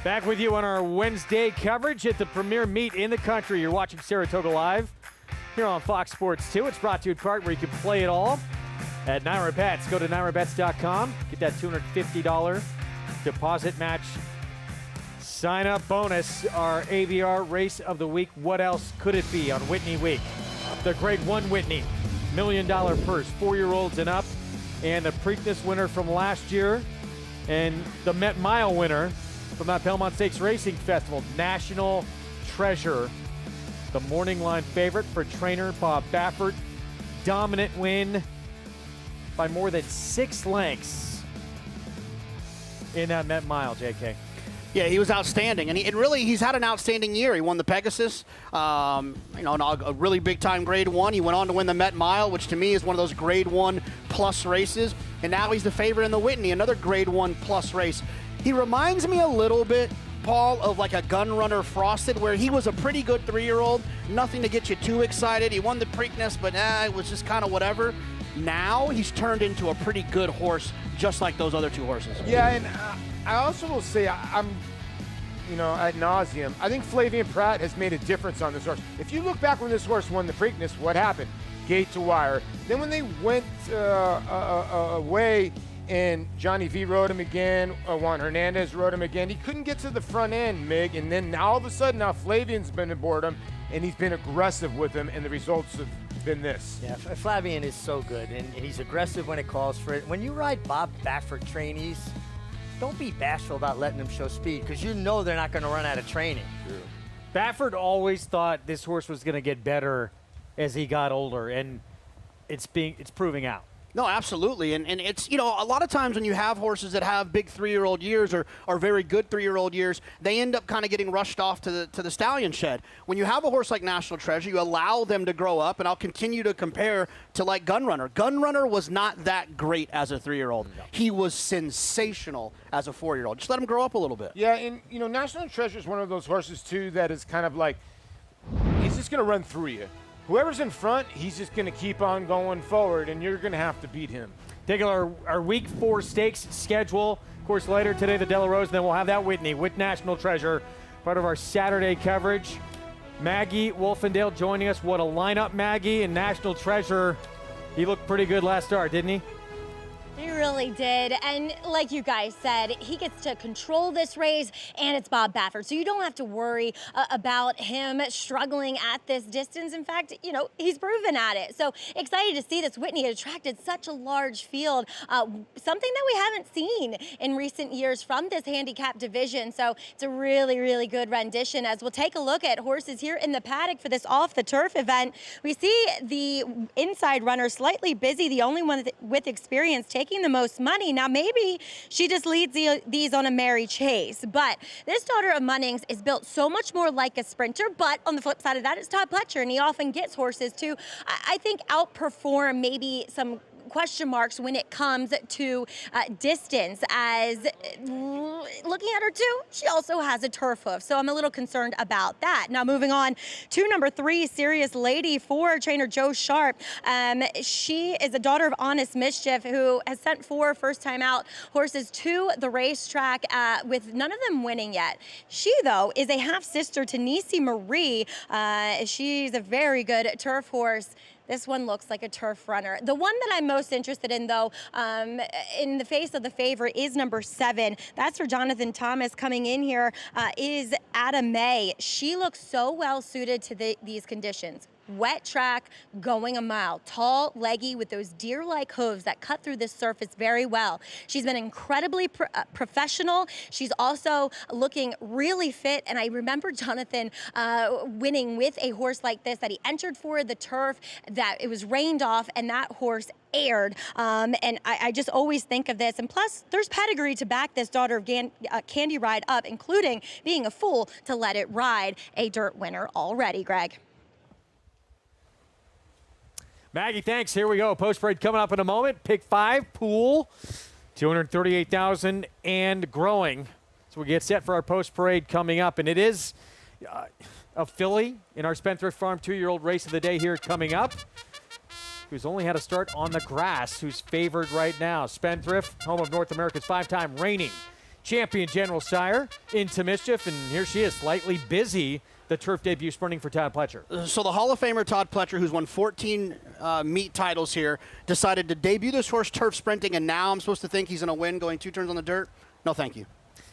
Back with you on our Wednesday coverage at the premier meet in the country. You're watching Saratoga Live here on Fox Sports 2. It's brought to you in part where you can play it all at Naira Bets. Go to NairaBets.com. Get that $250 deposit match sign-up bonus. Our AVR Race of the Week. What else could it be on Whitney Week? The Grade 1 Whitney. $1 million purse, 4-year-olds and up. And the Preakness winner from last year. And the Met Mile winner from that Belmont Stakes Racing Festival, National Treasure, the morning line favorite for trainer Bob Baffert. Dominant win by more than 6 lengths in that Met Mile, JK. Yeah, he was outstanding, and he's had an outstanding year. He won the Pegasus, a really big-time Grade 1. He went on to win the Met Mile, which to me is one of those Grade 1 plus races, and now he's the favorite in the Whitney, another Grade 1 plus race. He reminds me a little bit, Paul, of like a Gunrunner Frosted, where he was a pretty good 3-year-old, nothing to get you too excited. He won the Preakness, but it was just kind of whatever. Now he's turned into a pretty good horse, just like those other 2 horses. Yeah, and I also will say, I'm ad nauseum, I think Flavian Pratt has made a difference on this horse. If you look back when this horse won the Preakness, what happened? gate to wire. Then when they went away and Johnny V rode him again, Juan Hernandez rode him again, he couldn't get to the front end, Mig, and then now all of a sudden now Flavian's been aboard him, and he's been aggressive with him, and the results have been this. Yeah, Flavian is so good, and he's aggressive when it calls for it. When you ride Bob Baffert trainees, don't be bashful about letting them show speed, because you know they're not going to run out of training. True. Baffert always thought this horse was going to get better as he got older, and it's proving out. No, absolutely. And it's, you know, a lot of times when you have horses that have big 3-year-old years or very good 3-year-old years, they end up kind of getting rushed off to the stallion shed. When you have a horse like National Treasure, you allow them to grow up, and I'll continue to compare to like Gunrunner. Gunrunner was not that great as a 3-year-old. No. He was sensational as a 4-year-old. Just let him grow up a little bit. Yeah, and, you know, National Treasure is one of those horses, too, that is kind of like, he's just going to run through you. Whoever's in front, he's just going to keep on going forward, and you're going to have to beat him. Take our Week 4 stakes schedule. Of course, later today, the De La Rose, and then we'll have that Whitney with National Treasure, part of our Saturday coverage. Maggie Wolfendale joining us. What a lineup, Maggie. And National Treasure, he looked pretty good last start, didn't he? He really did, and like you guys said, he gets to control this race, and it's Bob Baffert, so you don't have to worry about him struggling at this distance. In fact, you know, he's proven at it. So excited to see this. Whitney attracted such a large field, something that we haven't seen in recent years from this handicap division. So it's a really, really good rendition. As we'll take a look at horses here in the paddock for this off-the-turf event, we see the inside runner slightly busy, the only one with experience taking the most money. Now, maybe she just leads these on a merry chase, but this daughter of Munnings is built so much more like a sprinter, but on the flip side of that, it's Todd Pletcher, and he often gets horses to, I think, outperform maybe some question marks when it comes to distance, as looking at her too, she also has a turf hoof, so I'm a little concerned about that. Now moving on to number 3, Serious Lady for trainer Joe Sharp. She is a daughter of Honest Mischief, who has sent 4 first-time out horses to the racetrack with none of them winning yet. She, though, is a half-sister to Nisi Marie. She's a very good turf horse. This one looks like a turf runner. The one that I'm most interested in, though, in the face of the favorite, is number 7. That's for Jonathan Thomas. Coming in here is Adam May. She looks so well suited to these conditions. Wet track, going a mile, tall, leggy, with those deer-like hooves that cut through this surface very well. She's been incredibly professional. She's also looking really fit, and I remember Jonathan winning with a horse like this that he entered for the turf, that it was rained off, and that horse aired. And I just always think of this. And plus, there's pedigree to back this daughter of Candy Ride up, including being a fool to let it ride. A dirt winner already, Greg. Maggie, thanks. Here we go. Post parade coming up in a moment. Pick 5 pool, $238,000 and growing. So we get set for our post parade coming up, and it is a filly in our Spendthrift Farm 2-year-old race of the day here coming up, who's only had a start on the grass, who's favored right now. Spendthrift, home of North America's 5-time reigning champion General Sire, Into Mischief, and here she is, slightly busy. The turf debut sprinting for Todd Pletcher. So the Hall of Famer Todd Pletcher, who's won 14 meet titles here, decided to debut this horse turf sprinting, and now I'm supposed to think he's going to win going 2 turns on the dirt? No, thank you.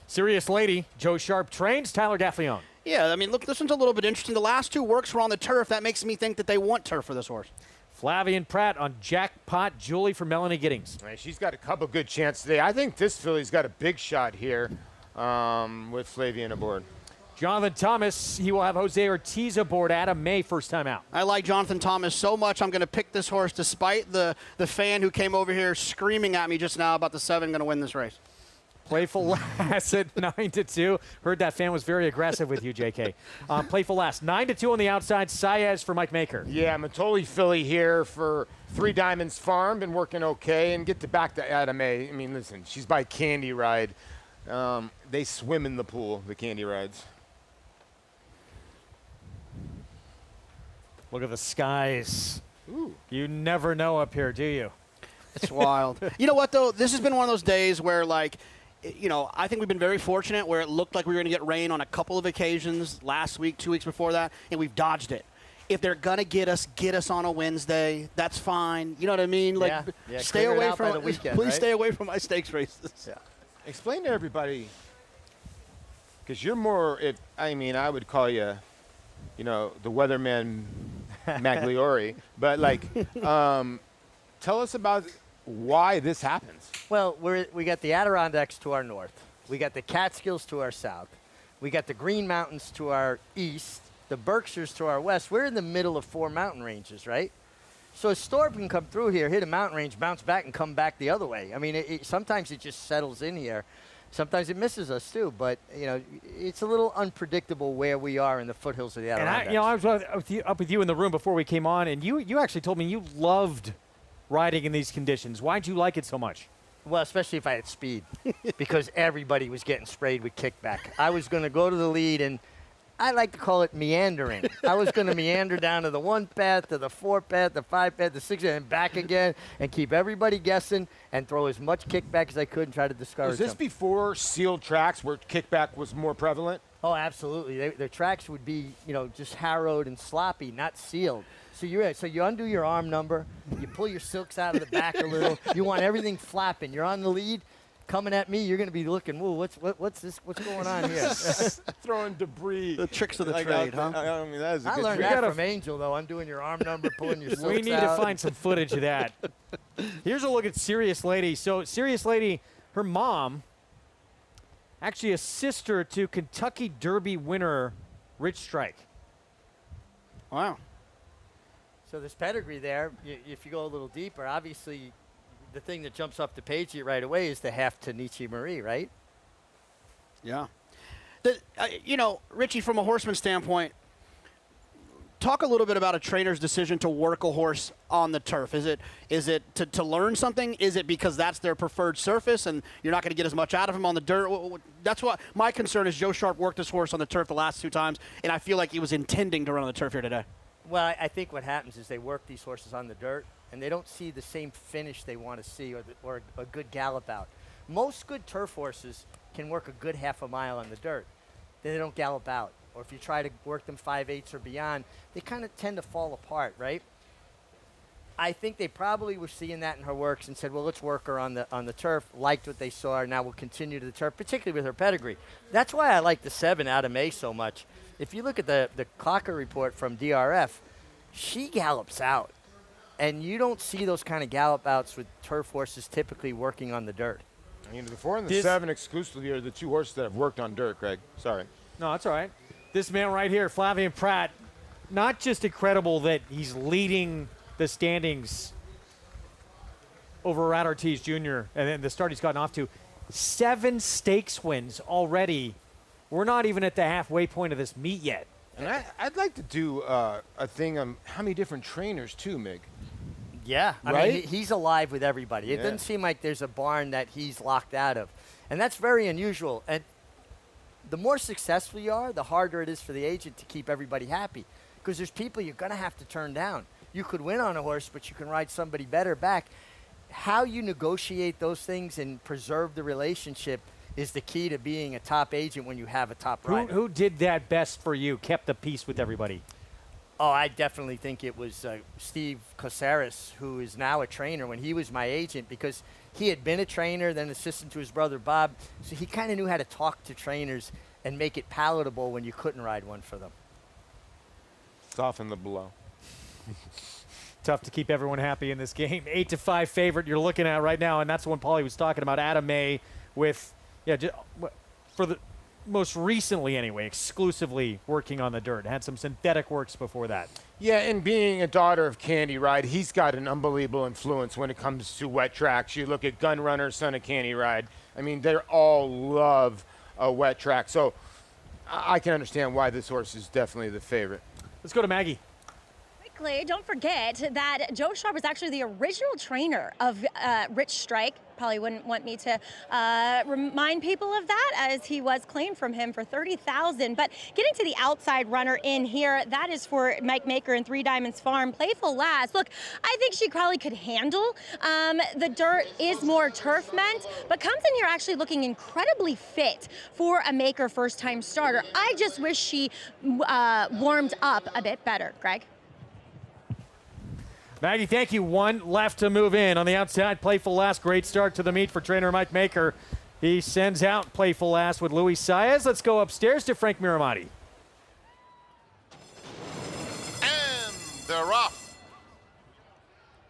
Serious Lady, Joe Sharp trains, Tyler Gaffleone. Yeah, I mean, look, this one's a little bit interesting. The last 2 works were on the turf. That makes me think that they want turf for this horse. Flavian Pratt on Jackpot Julie for Melanie Giddings. Right, she's got a couple good chances today. I think this filly's got a big shot here with Flavian aboard. Jonathan Thomas, he will have Jose Ortiz aboard. Adam May, first time out. I like Jonathan Thomas so much, I'm going to pick this horse despite the fan who came over here screaming at me just now about the 7 going to win this race. Playful Lass at 9-2. Heard that fan was very aggressive with you, JK. Playful Lass, 9-2 on the outside. Saez for Mike Maker. Yeah, Matoli filly here for 3 Diamonds Farm. Been working okay. And get back to Adam May. I mean, listen, she's by Candy Ride. They swim in the pool, the Candy Rides. Look at the skies. Ooh. You never know up here, do you? It's wild. You know what, though? This has been one of those days where, like, you know, I think we've been very fortunate where it looked like we were going to get rain on a couple of occasions last week, 2 weeks before that, and we've dodged it. if they're gonna get us on a Wednesday. That's fine. You know what I mean? Like, Yeah, stay clear it away out by from the weekend, Please right? stay away from my stakes races. Yeah. Explain to everybody, because you're more. I mean, I would call you, the weatherman Magliori, but like, tell us about why this happens. Well, we got the Adirondacks to our north. We got the Catskills to our south. We got the Green Mountains to our east, the Berkshires to our west. We're in the middle of 4 mountain ranges, right? So a storm can come through here, hit a mountain range, bounce back, and come back the other way. I mean, sometimes it just settles in here. Sometimes it misses us too, but it's a little unpredictable where we are in the foothills of the Adirondacks. And I was up with you in the room before we came on, and you actually told me you loved riding in these conditions. Why'd you like it so much? Well, especially if I had speed, because everybody was getting sprayed with kickback. I was going to go to the lead, and I like to call it meandering. I was going to meander down to the 1 path, to the 4 path, the 5 path, the 6, and back again, and keep everybody guessing and throw as much kickback as I could and try to discourage them. Was this before sealed tracks where kickback was more prevalent? Oh, absolutely. The tracks would be, just harrowed and sloppy, not sealed. So you undo your arm number, you pull your silks out of the back a little. You want everything flapping. You're on the lead, coming at me. You're going to be looking. Whoa, what's this? What's going on here? Throwing debris. The tricks of the trade, huh? I mean, that is a I good learned trick. that from Angel, though. Undoing your arm number, pulling your silks out. We need to find some footage of that. Here's a look at Serious Lady. So Serious Lady, her mom, actually a sister to Kentucky Derby winner Rich Strike. Wow. So this pedigree there, if you go a little deeper, obviously the thing that jumps off the page here right away is the half Tanichi Marie, right? Yeah. Richie, from a horseman standpoint, talk a little bit about a trainer's decision to work a horse on the turf. Is it to learn something? Is it because that's their preferred surface and you're not going to get as much out of him on the dirt? That's what my concern is. Joe Sharp worked this horse on the turf the last 2 times, and I feel like he was intending to run on the turf here today. Well, I think what happens is they work these horses on the dirt, and they don't see the same finish they want to see or a good gallop out. Most good turf horses can work a good half a mile on the dirt. Then they don't gallop out. Or if you try to work them 5/8 or beyond, they kind of tend to fall apart, right? I think they probably were seeing that in her works and said, well, let's work her on the turf, liked what they saw, and now we'll continue to the turf, particularly with her pedigree. That's why I like the 7 out of May so much. If you look at the Clocker report from DRF, she gallops out. And you don't see those kind of gallop outs with turf horses typically working on the dirt. I mean, the 4 and the 7 exclusively are the 2 horses that have worked on dirt, Greg. Sorry. No, that's all right. This man right here, Flavien Prat, not just incredible that he's leading the standings over Rat Ortiz Jr. and then the start he's gotten off to. 7 stakes wins already. We're not even at the halfway point of this meet yet. And I'd like to do a thing on how many different trainers, too, Mig. Yeah, right? I mean, he's alive with everybody. It doesn't seem like there's a barn that he's locked out of. And that's very unusual. And the more successful you are, the harder it is for the agent to keep everybody happy. Because there's people you're going to have to turn down. You could win on a horse, but you can ride somebody better back. How you negotiate those things and preserve the relationship is the key to being a top agent when you have a top rider. Who did that best for you, kept the peace with everybody? Oh, I definitely think it was Steve Caceres, who is now a trainer, when he was my agent, because he had been a trainer, then assistant to his brother Bob, so he kind of knew how to talk to trainers and make it palatable when you couldn't ride one for them. Soften the blow. Tough to keep everyone happy in this game. 8-5 favorite you're looking at right now, and that's the one Paulie was talking about. Adam May with, for the most recently anyway, exclusively working on the dirt. Had some synthetic works before that. Yeah, and being a daughter of Candy Ride, he's got an unbelievable influence when it comes to wet tracks. You look at Gun Runner, son of Candy Ride. I mean, they all love a wet track. So I can understand why this horse is definitely the favorite. Let's go to Maggie. Don't forget that Joe Sharp is actually the original trainer of Rich Strike. Probably wouldn't want me to remind people of that, as he was claimed from him for $30,000. But getting to the outside runner in here, that is for Mike Maker and Three Diamonds Farm. Playful Lass. Look, I think she probably could handle the dirt. Is more turf meant, but comes in here actually looking incredibly fit for a Maker first-time starter. I just wish she warmed up a bit better, Greg. Maggie, thank you. One left to move in. On the outside, Playful Last. Great start to the meet for trainer Mike Maker. He sends out Playful Last with Luis Saez. Let's go upstairs to Frank Miramati. And they're off.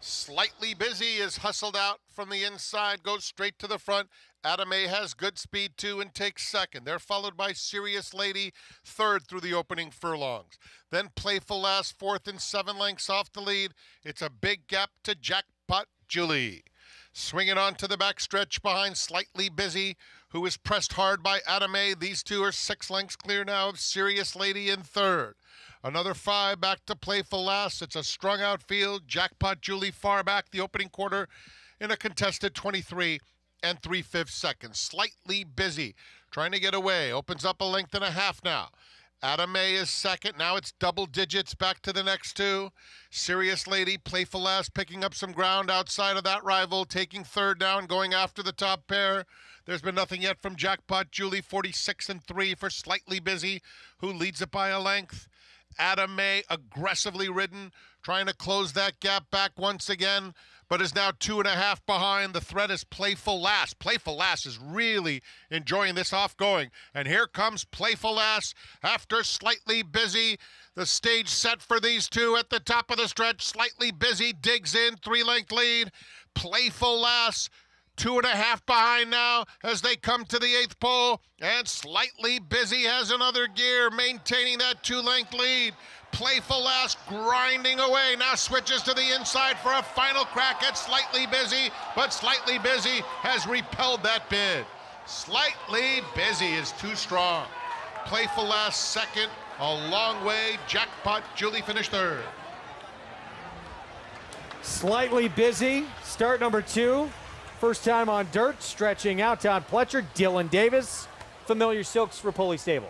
Slightly Busy is hustled out from the inside, goes straight to the front. Adame has good speed too and takes second. They're followed by Serious Lady, third through the opening furlongs. Then Playful Last, fourth and 7 lengths off the lead. It's a big gap to Jackpot Julie. Swinging on to the backstretch behind Slightly Busy, who is pressed hard by Adame. These two are 6 lengths clear now of Serious Lady in third. Another 5 back to Playful Last. It's a strung out field. Jackpot Julie far back the opening quarter in a contested 23 and 3/5 seconds. Slightly Busy trying to get away. Opens up a length and a half now. Adame is second. Now it's double digits back to the next two. Serious Lady, Playful Last picking up some ground outside of that rival, taking third now and going after the top pair. There's been nothing yet from Jackpot Julie, 46 and 3 for Slightly Busy, who leads it by a length. Adame aggressively ridden, trying to close that gap back once again, but is now 2.5 behind. The threat is Playful Last. Playful Last is really enjoying this off-going. And here comes Playful Last after Slightly Busy. The stage set for these two at the top of the stretch. Slightly Busy digs in, 3-length lead. Playful Last 2.5 behind now as they come to the 8th pole, and Slightly Busy has another gear, maintaining that 2-length lead. Playful Last grinding away, now switches to the inside for a final crack at Slightly Busy, but Slightly Busy has repelled that bid. Slightly Busy is too strong. Playful Last second, a long way. Jackpot Julie finished third. Slightly Busy, start number 2. First time on dirt, stretching out. Todd Pletcher, Dylan Davis, familiar silks for Pulley Stable.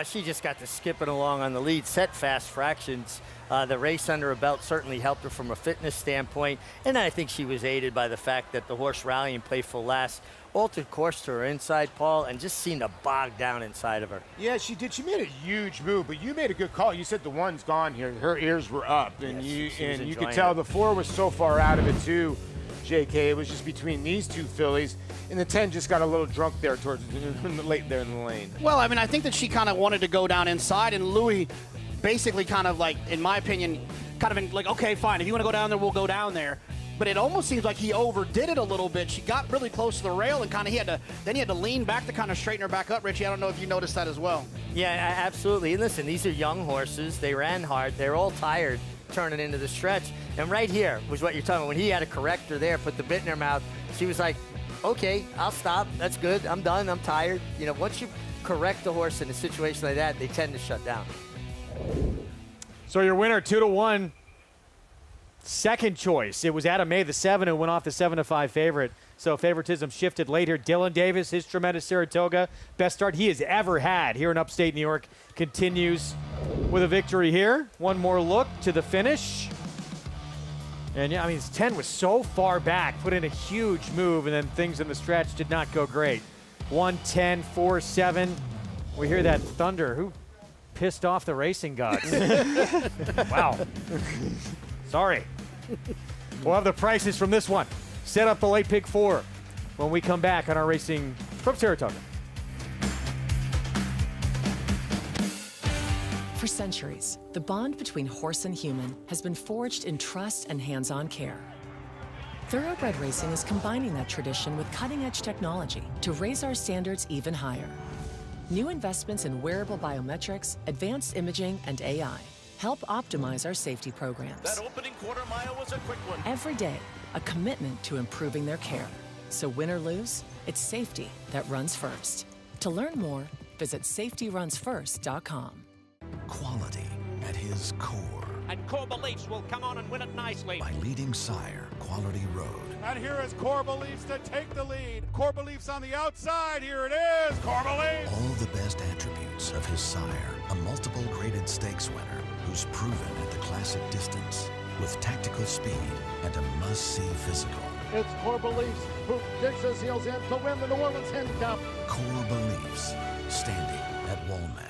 She just got to skipping along on the lead, set fast fractions. The race under her belt certainly helped her from a fitness standpoint, and I think she was aided by the fact that the horse rallying Playful Last altered course to her inside, Paul, and just seemed to bog down inside of her. Yeah, she did. She made a huge move, but you made a good call. You said the one's gone here. Her ears were up, and yes, you could tell the 4 was so far out of it too. JK, it was just between these two fillies, and the 10 just got a little drunk there towards late there in the lane. Well, I mean, I think that she kind of wanted to go down inside, and Louis basically kind of like, in my opinion, kind of like, okay, fine, if you want to go down there, we'll go down there. But it almost seems like he overdid it a little bit. She got really close to the rail, and kind of he had to lean back to kind of straighten her back up. Richie, I don't know if you noticed that as well. Yeah, absolutely. And listen, these are young horses. They ran hard. They're all tired turning into the stretch. And right here was what you're talking about. When he had a corrector there, put the bit in her mouth, she was like, okay, I'll stop. That's good. I'm done. I'm tired. You know, once you correct the horse in a situation like that, they tend to shut down. So your winner, 2-1. Second choice. It was Adame, the 7, who went off the 7-5 favorite. So favoritism shifted late here. Dylan Davis, his tremendous Saratoga, best start he has ever had here in upstate New York, continues with a victory here. One more look to the finish. And yeah, I mean, his 10 was so far back, put in a huge move, and then things in the stretch did not go great. 1:10, 4-7. We hear that thunder. Who pissed off the racing gods? Wow. Sorry. We'll have the prices from this one. Set up the late pick 4 when we come back on our racing from Saratoga. For centuries, the bond between horse and human has been forged in trust and hands-on care. Thoroughbred racing is combining that tradition with cutting-edge technology to raise our standards even higher. New investments in wearable biometrics, advanced imaging, and AI help optimize our safety programs. That opening quarter mile was a quick one. Every day, a commitment to improving their care. So win or lose, it's safety that runs first. To learn more, visit safetyrunsfirst.com. Quality at his core. And Core Beliefs will come on and win it nicely. By leading sire, Quality Road. And here is Core Beliefs to take the lead. Core Beliefs on the outside. Here it is, Core Beliefs. All the best attributes of his sire, a multiple graded stakes winner who's proven at the classic distance with tactical speed and a must-see physical. It's Core Beliefs who digs his heels in to win the New Orleans Handicap. Core Beliefs, standing at Walmart.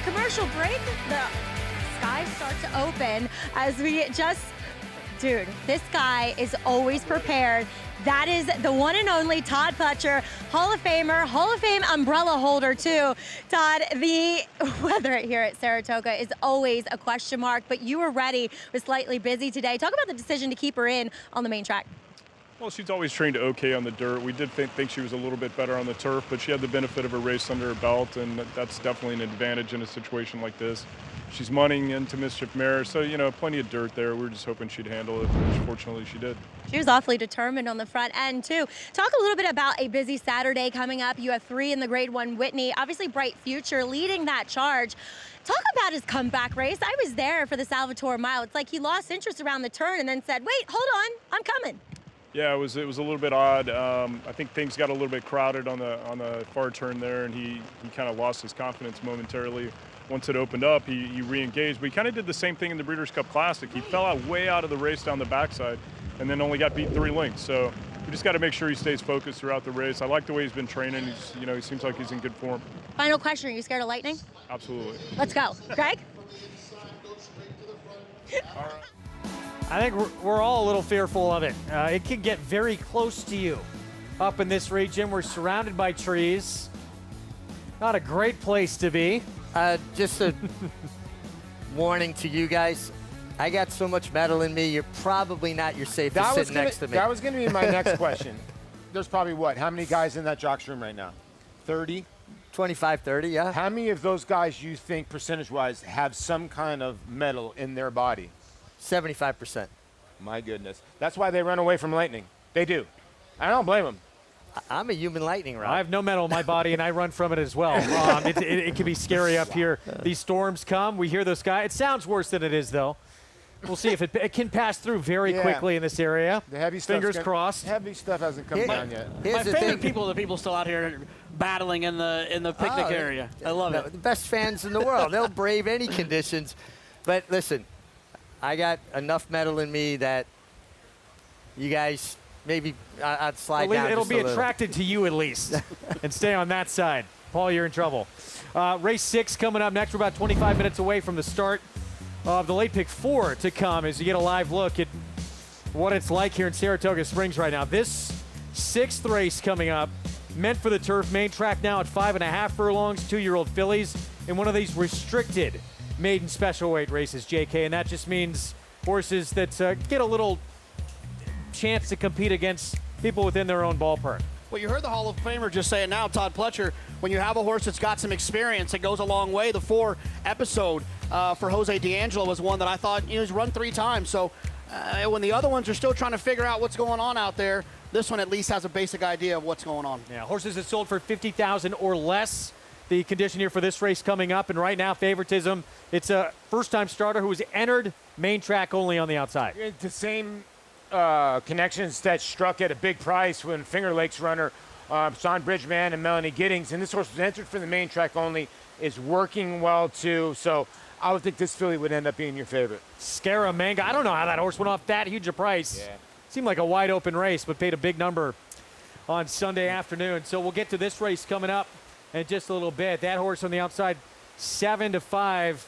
commercial break, the skies start to open as we just, dude, this guy is always prepared. That is the one and only Todd Pletcher, Hall of Famer, Hall of Fame umbrella holder too. Todd, the weather here at Saratoga is always a question mark, but you were ready. It was slightly busy today. Talk about the decision to keep her in on the main track. Well, she's always trained okay on the dirt. We did think she was a little bit better on the turf, but she had the benefit of a race under her belt, and that's definitely an advantage in a situation like this. She's munning into Mischief Mare, so, you know, plenty of dirt there. We were just hoping she'd handle it, which fortunately she did. She was awfully determined on the front end, too. Talk a little bit about a busy Saturday coming up. You have 3 in the Grade 1 Whitney. Obviously, bright future leading that charge. Talk about his comeback race. I was there for the Salvatore Mile. It's like he lost interest around the turn and then said, wait, hold on, I'm coming. Yeah, it was a little bit odd. I think things got a little bit crowded on the far turn there, and he kind of lost his confidence momentarily. Once it opened up, he re-engaged, but he kind of did the same thing in the Breeders' Cup Classic. He fell out way out of the race down the backside, and then only got beat 3 lengths. So we just got to make sure he stays focused throughout the race. I like the way he's been training. He seems like he's in good form. Final question: are you scared of lightning? Absolutely. Let's go, Greg. All right. I think we're all a little fearful of it. It can get very close to you up in this region. We're surrounded by trees. Not a great place to be. Just a warning to you guys. I got so much metal in me, you're probably not your safest sitting next to me. That was going to be my next question. There's probably what? How many guys in that Jock's room right now? 30? 25, 30, yeah. How many of those guys you think percentage-wise have some kind of metal in their body? 75%. My goodness. That's why they run away from lightning. They do. I don't blame them. I'm a human lightning rod. I have no metal in my body, and I run from it as well. It can be scary up here. These storms come. We hear the sky. It sounds worse than it is, though. We'll see if it can pass through very quickly in this area. The heavy Fingers crossed. Heavy stuff hasn't come down yet. My favorite people are the people still out here battling in the picnic area. I love it. The best fans in the world. They'll brave any conditions. But listen, I got enough metal in me that you guys maybe I'd slide down. It'll just be a little. attracted to you at least, and stay on that side. Paul, you're in trouble. Race 6 coming up next. We're about 25 minutes away from the start of the late pick 4 to come as you get a live look at what it's like here in Saratoga Springs right now. This 6th race coming up, meant for the turf, main track now at 5.5 furlongs, 2-year-old fillies in one of these restricted maiden special weight races, JK, and that just means horses that get a little chance to compete against people within their own ballpark. Well, you heard the Hall of Famer just say it now, Todd Pletcher. When you have a horse that's got some experience, it goes a long way. The 4 episode for Jose D'Angelo was one that I thought he's run 3 times. So when the other ones are still trying to figure out what's going on out there, this one at least has a basic idea of what's going on. Yeah, horses that sold for $50,000 or less. The condition here for this race coming up, and right now favoritism. It's a first-time starter who has entered main track only on the outside. The same connections that struck at a big price when Finger Lakes runner Sean Bridgman and Melanie Giddings, and this horse was entered for the main track only, is working well too. So I would think this filly would end up being your favorite. Scaramanga. I don't know how that horse went off that huge a price. Yeah. Seemed like a wide open race, but paid a big number on Sunday afternoon. So we'll get to this race coming up in just a little bit. That horse on the outside, 7-5,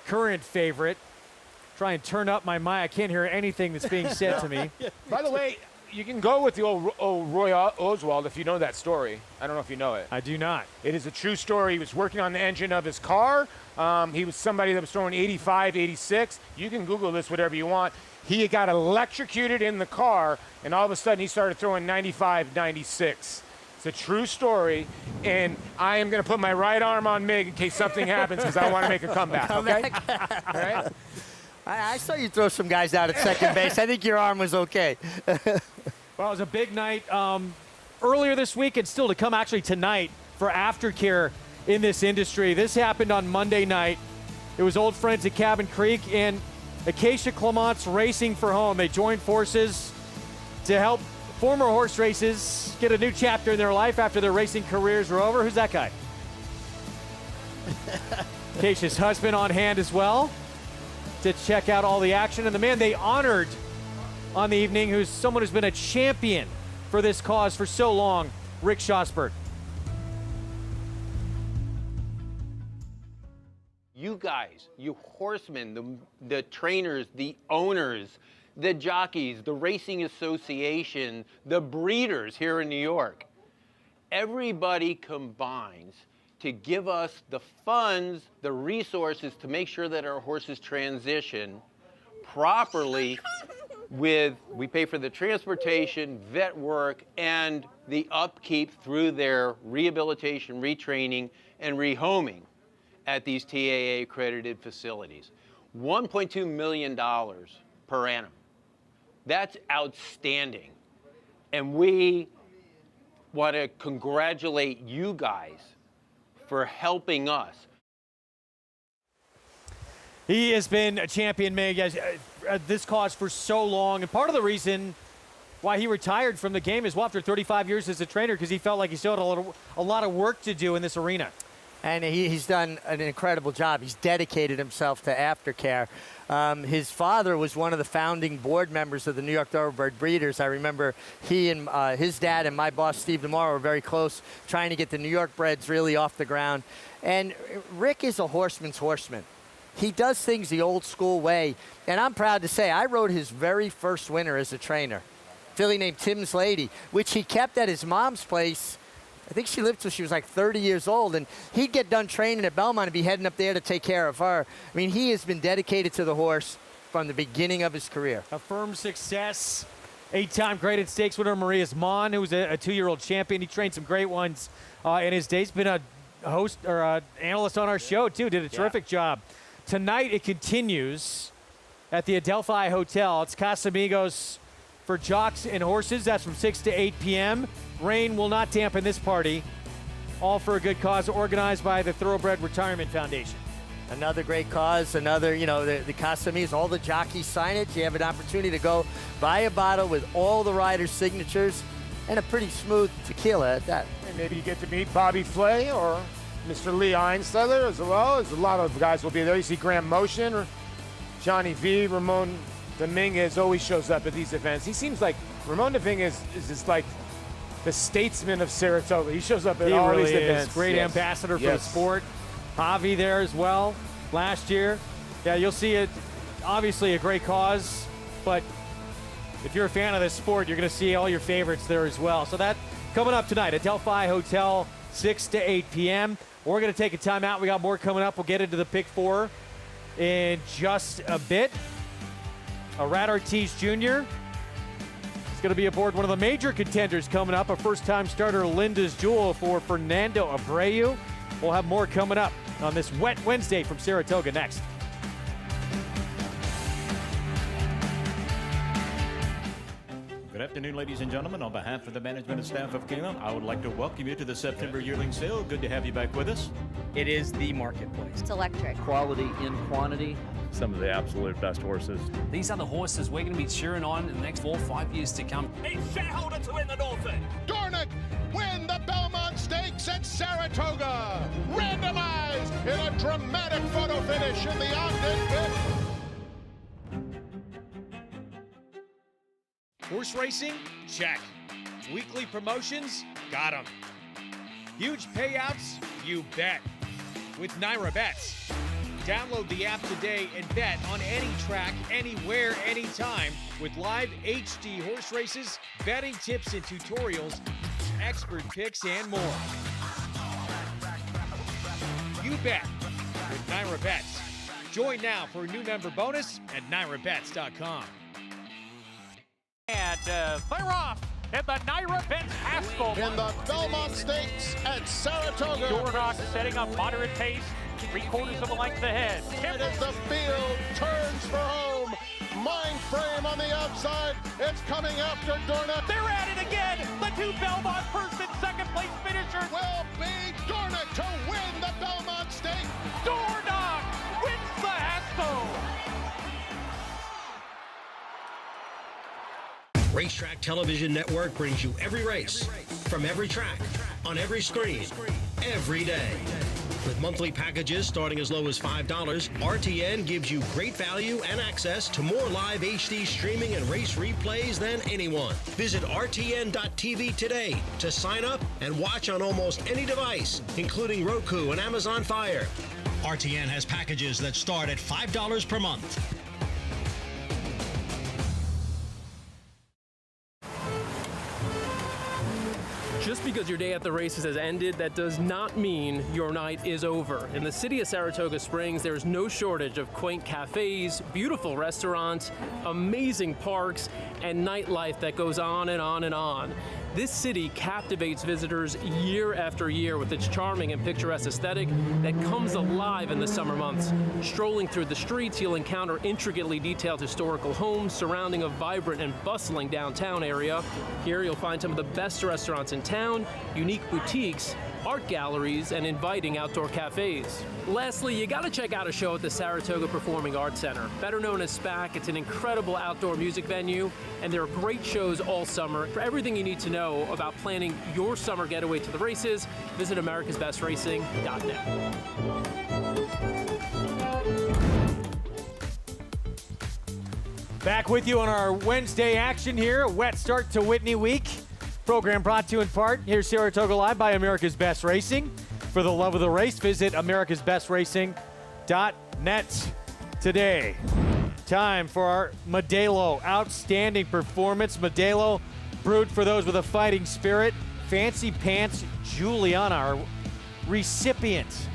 current favorite. Try and turn up my mic. I can't hear anything that's being said to me. By the way, you can go with the old Roy Oswald if you know that story. I don't know if you know it. I do not. It is a true story. He was working on the engine of his car. He was somebody that was throwing 85, 86. You can Google this, whatever you want. He got electrocuted in the car, and all of a sudden he started throwing 95, 96. It's a true story, and I am going to put my right arm on Mig in case something happens because I want to make a comeback, okay? All right? I saw you throw some guys out at second base. I think your arm was okay. Well, it was a big night earlier this week and still to come actually tonight for Aftercare in this industry. This happened on Monday night. It was old friends at Cabin Creek and Acacia Clement's Racing for Home. They joined forces to help former horse races get a new chapter in their life after their racing careers are over. Who's that guy? Acacia's husband on hand as well to check out all the action. And the man they honored on the evening, who's someone who's been a champion for this cause for so long, Rick Schosberg. you guys, you horsemen, the trainers, the owners, the jockeys, the racing association, the breeders here in New York. Everybody combines to give us the funds, the resources to make sure that our horses transition properly we pay for the transportation, vet work, and the upkeep through their rehabilitation, retraining, and rehoming at these TAA accredited facilities. $1.2 million per annum. That's outstanding. And we want to congratulate you guys for helping us. He has been a champion, Meg, this cause for so long. And part of the reason why he retired from the game is, well, after 35 years as a trainer, because he felt like he still had a lot of work to do in this arena. And he's done an incredible job. He's dedicated himself to Aftercare. His father was one of the founding board members of the New York Thoroughbred Breeders. I remember he and his dad and my boss, Steve DeMauro, were very close, trying to get the New York breds really off the ground. And Rick is a horseman's horseman. He does things the old school way. And I'm proud to say I rode his very first winner as a trainer, a filly named Tim's Lady, which he kept at his mom's place. I think she lived till she was like 30 years old, and he'd get done training at Belmont and be heading up there to take care of her. I mean, he has been dedicated to the horse from the beginning of his career. A firm success. 8-time graded stakes winner Maria's Mon, who was a 2-year-old champion. He trained some great ones in his days. Been a host or an analyst on our show, too. Did a terrific job. Tonight it continues at the Adelphi Hotel. It's Casamigos for jocks and horses. That's from 6 to 8 p.m. Rain will not dampen this party. All for a good cause, organized by the Thoroughbred Retirement Foundation. Another great cause, another, the Casamigos, all the jockeys sign it. You have an opportunity to go buy a bottle with all the riders' signatures and a pretty smooth tequila at that. And maybe you get to meet Bobby Flay or Mr. Lee Einsteller as well. There's a lot of guys will be there. You see Graham Motion or Johnny V. Ramon Dominguez always shows up at these events. He seems like Ramon Dominguez is just like the statesman of Saratoga. He shows up at all these events. Great ambassador for the sport. Javi there as well last year. Yeah, you'll see it. Obviously a great cause, but if you're a fan of this sport, you're going to see all your favorites there as well. So that coming up tonight at Adelphi Hotel, 6 to 8 p.m. We're going to take a timeout. We got more coming up. We'll get into the pick four in just a bit. Rat Ortiz Jr. is going to be aboard one of the major contenders coming up. A first-time starter, Linda's Jewel for Fernando Abreu. We'll have more coming up on this wet Wednesday from Saratoga next. Good afternoon, ladies and gentlemen. On behalf of the management and staff of Keeneland, I would like to welcome you to the September yearling sale. Good to have you back with us. It is the marketplace. It's electric. Quality in quantity. Some of the absolute best horses. These are the horses we're going to be cheering on in the next 4 or 5 years to come. It's shareholder to win the Norfolk. Dornick win the Belmont Stakes at Saratoga. Randomized in a dramatic photo finish in the Ogden pit. Horse racing? Check. Weekly promotions? Got 'em. Huge payouts? You bet. With Naira Bets. Download the app today and bet on any track, anywhere, anytime with live HD horse races, betting tips and tutorials, expert picks, and more. You bet with Naira Bets. Join now for a new member bonus at NairaBets.com. And clear off in the Naira Bets Haskell. In the Belmont Stakes at Saratoga. Dornock setting up moderate pace, 3/4 of a length ahead. Right as the field turns for home. Mind frame on the outside. It's coming after Dornick. They're at it again. The two Belmont first and second place finishers. Will be Dornick to win the Belmont Stakes. Dornock wins the Haskell. Racetrack Television Network brings you every race, from every track, on every screen, every day. With monthly packages starting as low as $5, RTN gives you great value and access to more live HD streaming and race replays than anyone. Visit RTN.tv today to sign up and watch on almost any device, including Roku and Amazon Fire. RTN has packages that start at $5 per month. Just because your day at the races has ended, that does not mean your night is over. In the city of Saratoga Springs, there's no shortage of quaint cafes, beautiful restaurants, amazing parks, and nightlife that goes on and on and on. This city captivates visitors year after year with its charming and picturesque aesthetic that comes alive in the summer months. Strolling through the streets, you'll encounter intricately detailed historical homes surrounding a vibrant and bustling downtown area. Here you'll find some of the best restaurants in town, unique boutiques, art galleries, and inviting outdoor cafes. Lastly, you gotta check out a show at the Saratoga Performing Arts Center. Better known as SPAC, it's an incredible outdoor music venue, and there are great shows all summer. For everything you need to know about planning your summer getaway to the races, visit americasbestracing.net. Back with you on our Wednesday action here. A wet start to Whitney week. Program brought to you in part here Saratoga Live by America's Best Racing. For the love of the race, visit americasbestracing.net today. Time for our Modelo outstanding performance. Modelo, brewed for those with a fighting spirit. Fancy Pants Juliana, our recipient.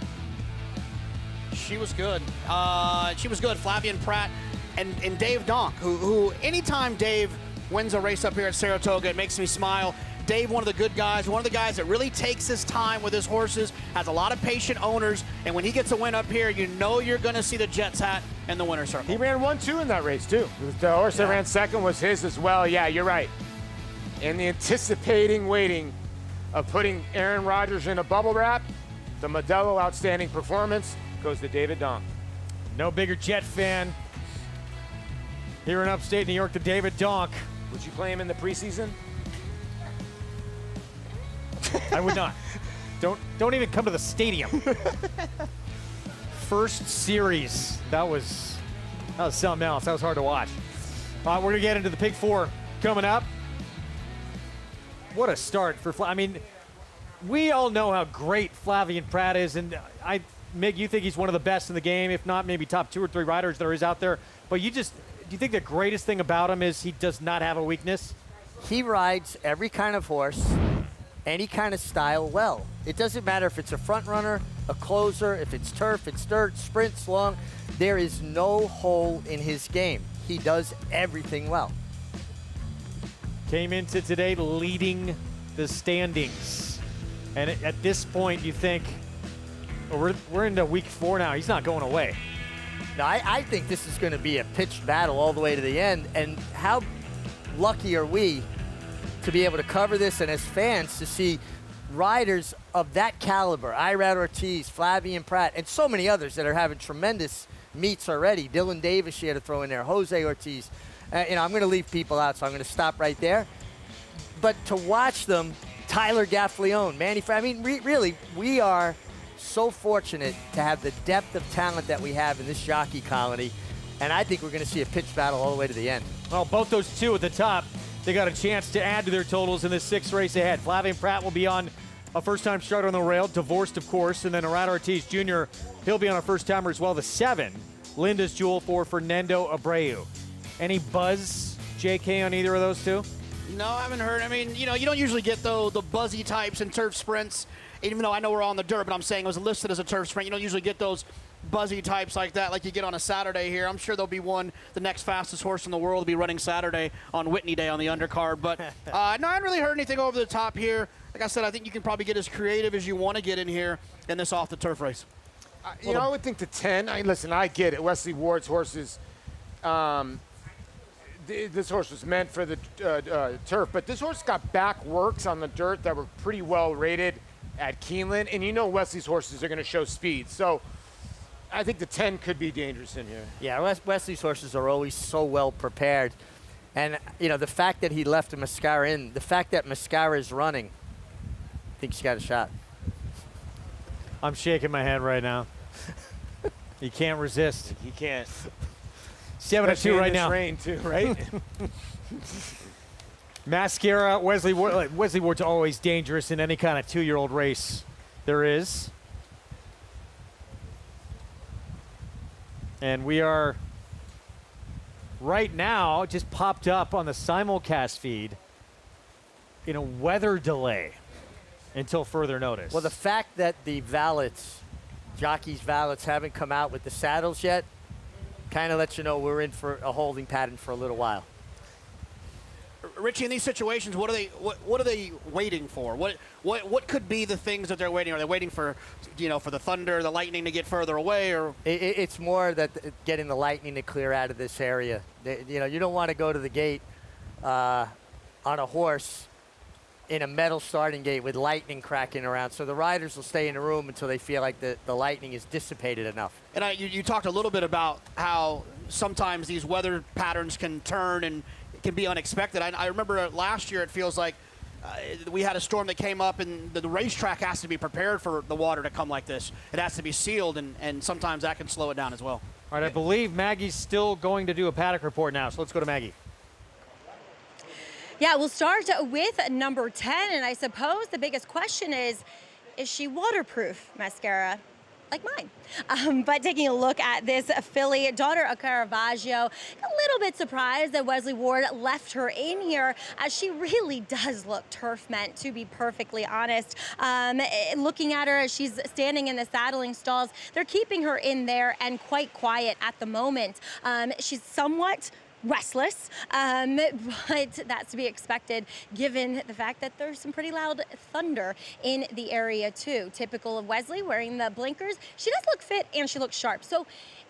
She was good. Flavian Pratt and Dave Donk, who anytime Dave wins a race up here at Saratoga, it makes me smile. Dave, one of the good guys, one of the guys that really takes his time with his horses, has a lot of patient owners, and when he gets a win up here, you know you're going to see the Jets hat in the winner's circle. He ran 1-2 in that race, too. The horse that ran second was his as well. Yeah, you're right. And the anticipating waiting of putting Aaron Rodgers in a bubble wrap, the Modelo outstanding performance goes to David Donk. No bigger Jet fan here in upstate New York than David Donk. Would you play him in the preseason? I would not. Don't even come to the stadium. First series. That was something else. That was hard to watch. We're going to get into the Pick 4 coming up. What a start for I mean, we all know how great Flavian Pratt is, and Mig, you think he's one of the best in the game, if not maybe top 2 or 3 riders there is out there. But do you think the greatest thing about him is he does not have a weakness? He rides every kind of horse, any kind of style well. It doesn't matter if it's a front runner, a closer, if it's turf, it's dirt, sprints, long. There is no hole in his game. He does everything well. Came into today leading the standings. And at this point, you think, we're into week 4 now. He's not going away. Now, I think this is going to be a pitched battle all the way to the end. And how lucky are we to be able to cover this and as fans to see riders of that caliber, Irad Ortiz, Flavian Pratt, and so many others that are having tremendous meets already. Dylan Davis, you had to throw in there, Jose Ortiz. I'm going to leave people out, so I'm going to stop right there. But to watch them, Tyler Gaffleone, Manny, really, we are so fortunate to have the depth of talent that we have in this jockey colony, and I think we're going to see a pitched battle all the way to the end. Well, both those two at the top, they got a chance to add to their totals in this 6th race ahead. Flavian Pratt will be on a first-time start on the rail, divorced, of course, and then Irad Ortiz Jr., he'll be on a first-timer as well. The 7, Linda's Jewel for Fernando Abreu. Any buzz, JK, on either of those two? No, I haven't heard. I mean, you don't usually get the buzzy types in turf sprints, even though I know we're on the dirt, but I'm saying it was listed as a turf sprint. You don't usually get those buzzy types like that like you get on a Saturday here. I'm sure there'll be the next fastest horse in the world will be running Saturday on Whitney Day on the undercard. But no, I haven't really heard anything over the top here. Like I said, I think you can probably get as creative as you want to get in here in this off-the-turf race. I would think the 10. Listen, I get it. Wesley Ward's horses. This horse was meant for the turf, but this horse got back works on the dirt that were pretty well rated at Keeneland, and Wesley's horses are going to show speed. So I think the 10 could be dangerous in here. Yeah, Wesley's horses are always so well prepared. And, the fact that he left the Mascara in, the fact that Mascara is running, I think he's got a shot. I'm shaking my head right now. He can't resist. He can't. 7-2 right now. Rain too, right? Mascara, Wesley Ward's always dangerous in any kind of 2-year-old race there is. And we are right now just popped up on the simulcast feed in a weather delay until further notice. Well, the fact that the valets, jockeys' valets, haven't come out with the saddles yet kind of lets you know we're in for a holding pattern for a little while. Richie, in these situations, what are they waiting for? What could be the things that they're waiting? Are they waiting for, for the thunder, the lightning to get further away, or? It's more that getting the lightning to clear out of this area. You don't want to go to the gate on a horse in a metal starting gate with lightning cracking around. So the riders will stay in the room until they feel like the lightning is dissipated enough. And you talked a little bit about how sometimes these weather patterns can turn and it can be unexpected. I remember last year, it feels like we had a storm that came up, and the racetrack has to be prepared for the water to come like this. It has to be sealed, and sometimes that can slow it down as well. All right, I believe Maggie's still going to do a paddock report now, so let's go to Maggie. Yeah, we'll start with number 10, and I suppose the biggest question is she waterproof, Mascara? Like mine. But taking a look at this filly, daughter of Caravaggio, a little bit surprised that Wesley Ward left her in here, as she really does look turf meant, to be perfectly honest. Looking at her as she's standing in the saddling stalls, they're keeping her in there and quite quiet at the moment. She's somewhat restless, but that's to be expected given the fact that there's some pretty loud thunder in the area too. Typical of Wesley, wearing the blinkers. She does look fit and she looks sharp. So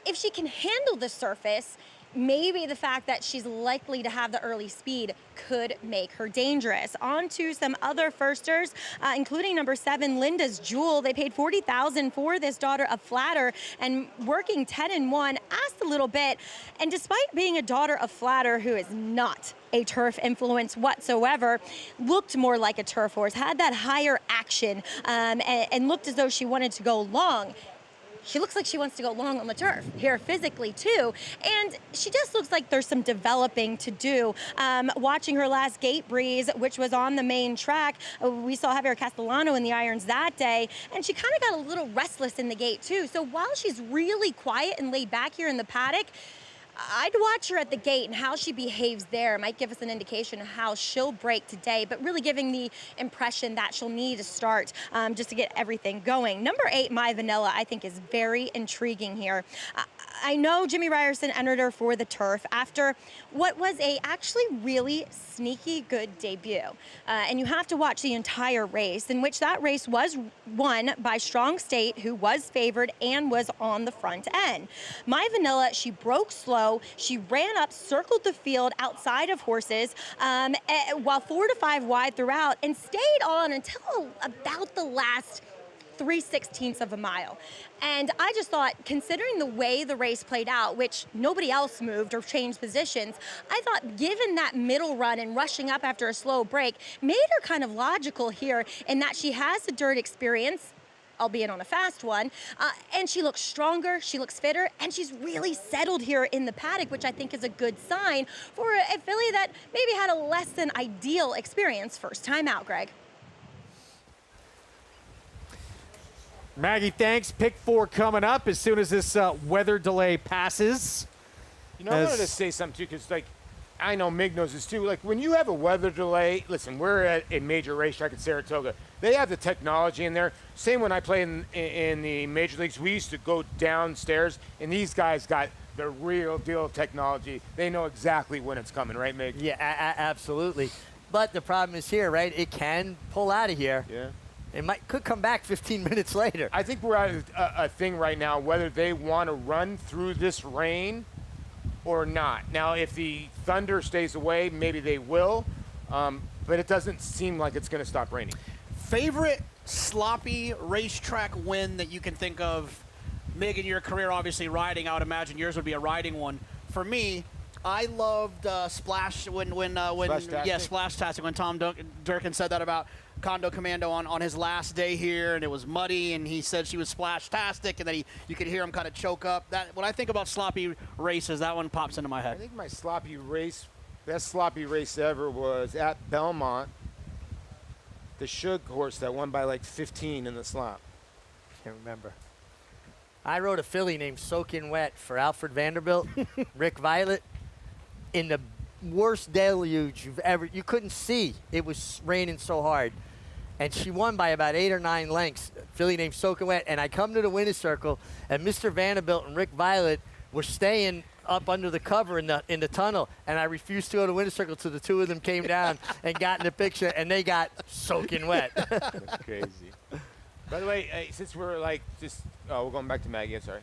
if she can handle the surface, maybe the fact that she's likely to have the early speed could make her dangerous. On to some other firsters, including number 7, Linda's Jewel. They paid $40,000 for this daughter of Flatter, and working 10-1, asked a little bit. And despite being a daughter of Flatter, who is not a turf influence whatsoever, looked more like a turf horse, had that higher action, and looked as though she wanted to go long. She looks like she wants to go long on the turf here physically too, and she just looks like there's some developing to do. Watching her last gate breeze, which was on the main track, we saw Javier Castellano in the irons that day, and she kind of got a little restless in the gate too. So while she's really quiet and laid back here in the paddock, I'd watch her at the gate, and how she behaves there might give us an indication of how she'll break today, but really giving the impression that she'll need to start just to get everything going. Number 8, My Vanilla, I think is very intriguing here. I know Jimmy Ryerson entered her for the turf after what was a actually really sneaky good debut. And you have to watch the entire race, in which that race was won by Strong State, who was favored and was on the front end. My Vanilla, she broke slow. She ran up, circled the field outside of horses, while 4 to 5 wide throughout, and stayed on until about the last 3/16 of a mile. And I just thought, considering the way the race played out, which nobody else moved or changed positions, I thought given that middle run and rushing up after a slow break made her kind of logical here, in that she has the dirt experience, albeit on a fast one, and she looks stronger, she looks fitter, and she's really settled here in the paddock, which I think is a good sign for a filly that maybe had a less than ideal experience first time out, Greg. Maggie, thanks. Pick 4 coming up as soon as this weather delay passes. I wanted to say something too, because I know Mig knows this too. Like, when you have a weather delay, listen, we're at a major racetrack at Saratoga. They have the technology in there. Same when I play in the major leagues. We used to go downstairs, and these guys got the real deal technology. They know exactly when it's coming, right, Mig? Yeah, absolutely. But the problem is here, right? It can pull out of here. Yeah. It could come back 15 minutes later. I think we're at a thing right now, whether they want to run through this rain or not. Now, if the thunder stays away, maybe they will, but it doesn't seem like it's going to stop raining. Favorite sloppy racetrack win that you can think of? Mig, in your career, obviously riding, I would imagine yours would be a riding one. For me, I loved Splash Splash-tastic, when Tom Durkin said that about Condo Commando on his last day here, and it was muddy, and he said she was splash-tastic, and then you could hear him kind of choke up. When I think about sloppy races, that one pops into my head. I think my best sloppy race ever was at Belmont, the Shug horse that won by like 15 in the slop. Can't remember. I rode a filly named Soaking Wet for Alfred Vanderbilt, Rick Violet, in the worst deluge you couldn't see. It was raining so hard. And she won by about 8 or 9 lengths, a filly named Soaking Wet. And I come to the winner's circle, and Mr. Vanderbilt and Rick Violet were staying up under the cover in the tunnel, and I refused to go to the winner's circle, so the two of them came down and got in the picture, and they got soaking wet. That's crazy. By the way, since we're like we're going back to Maggie. I'm sorry.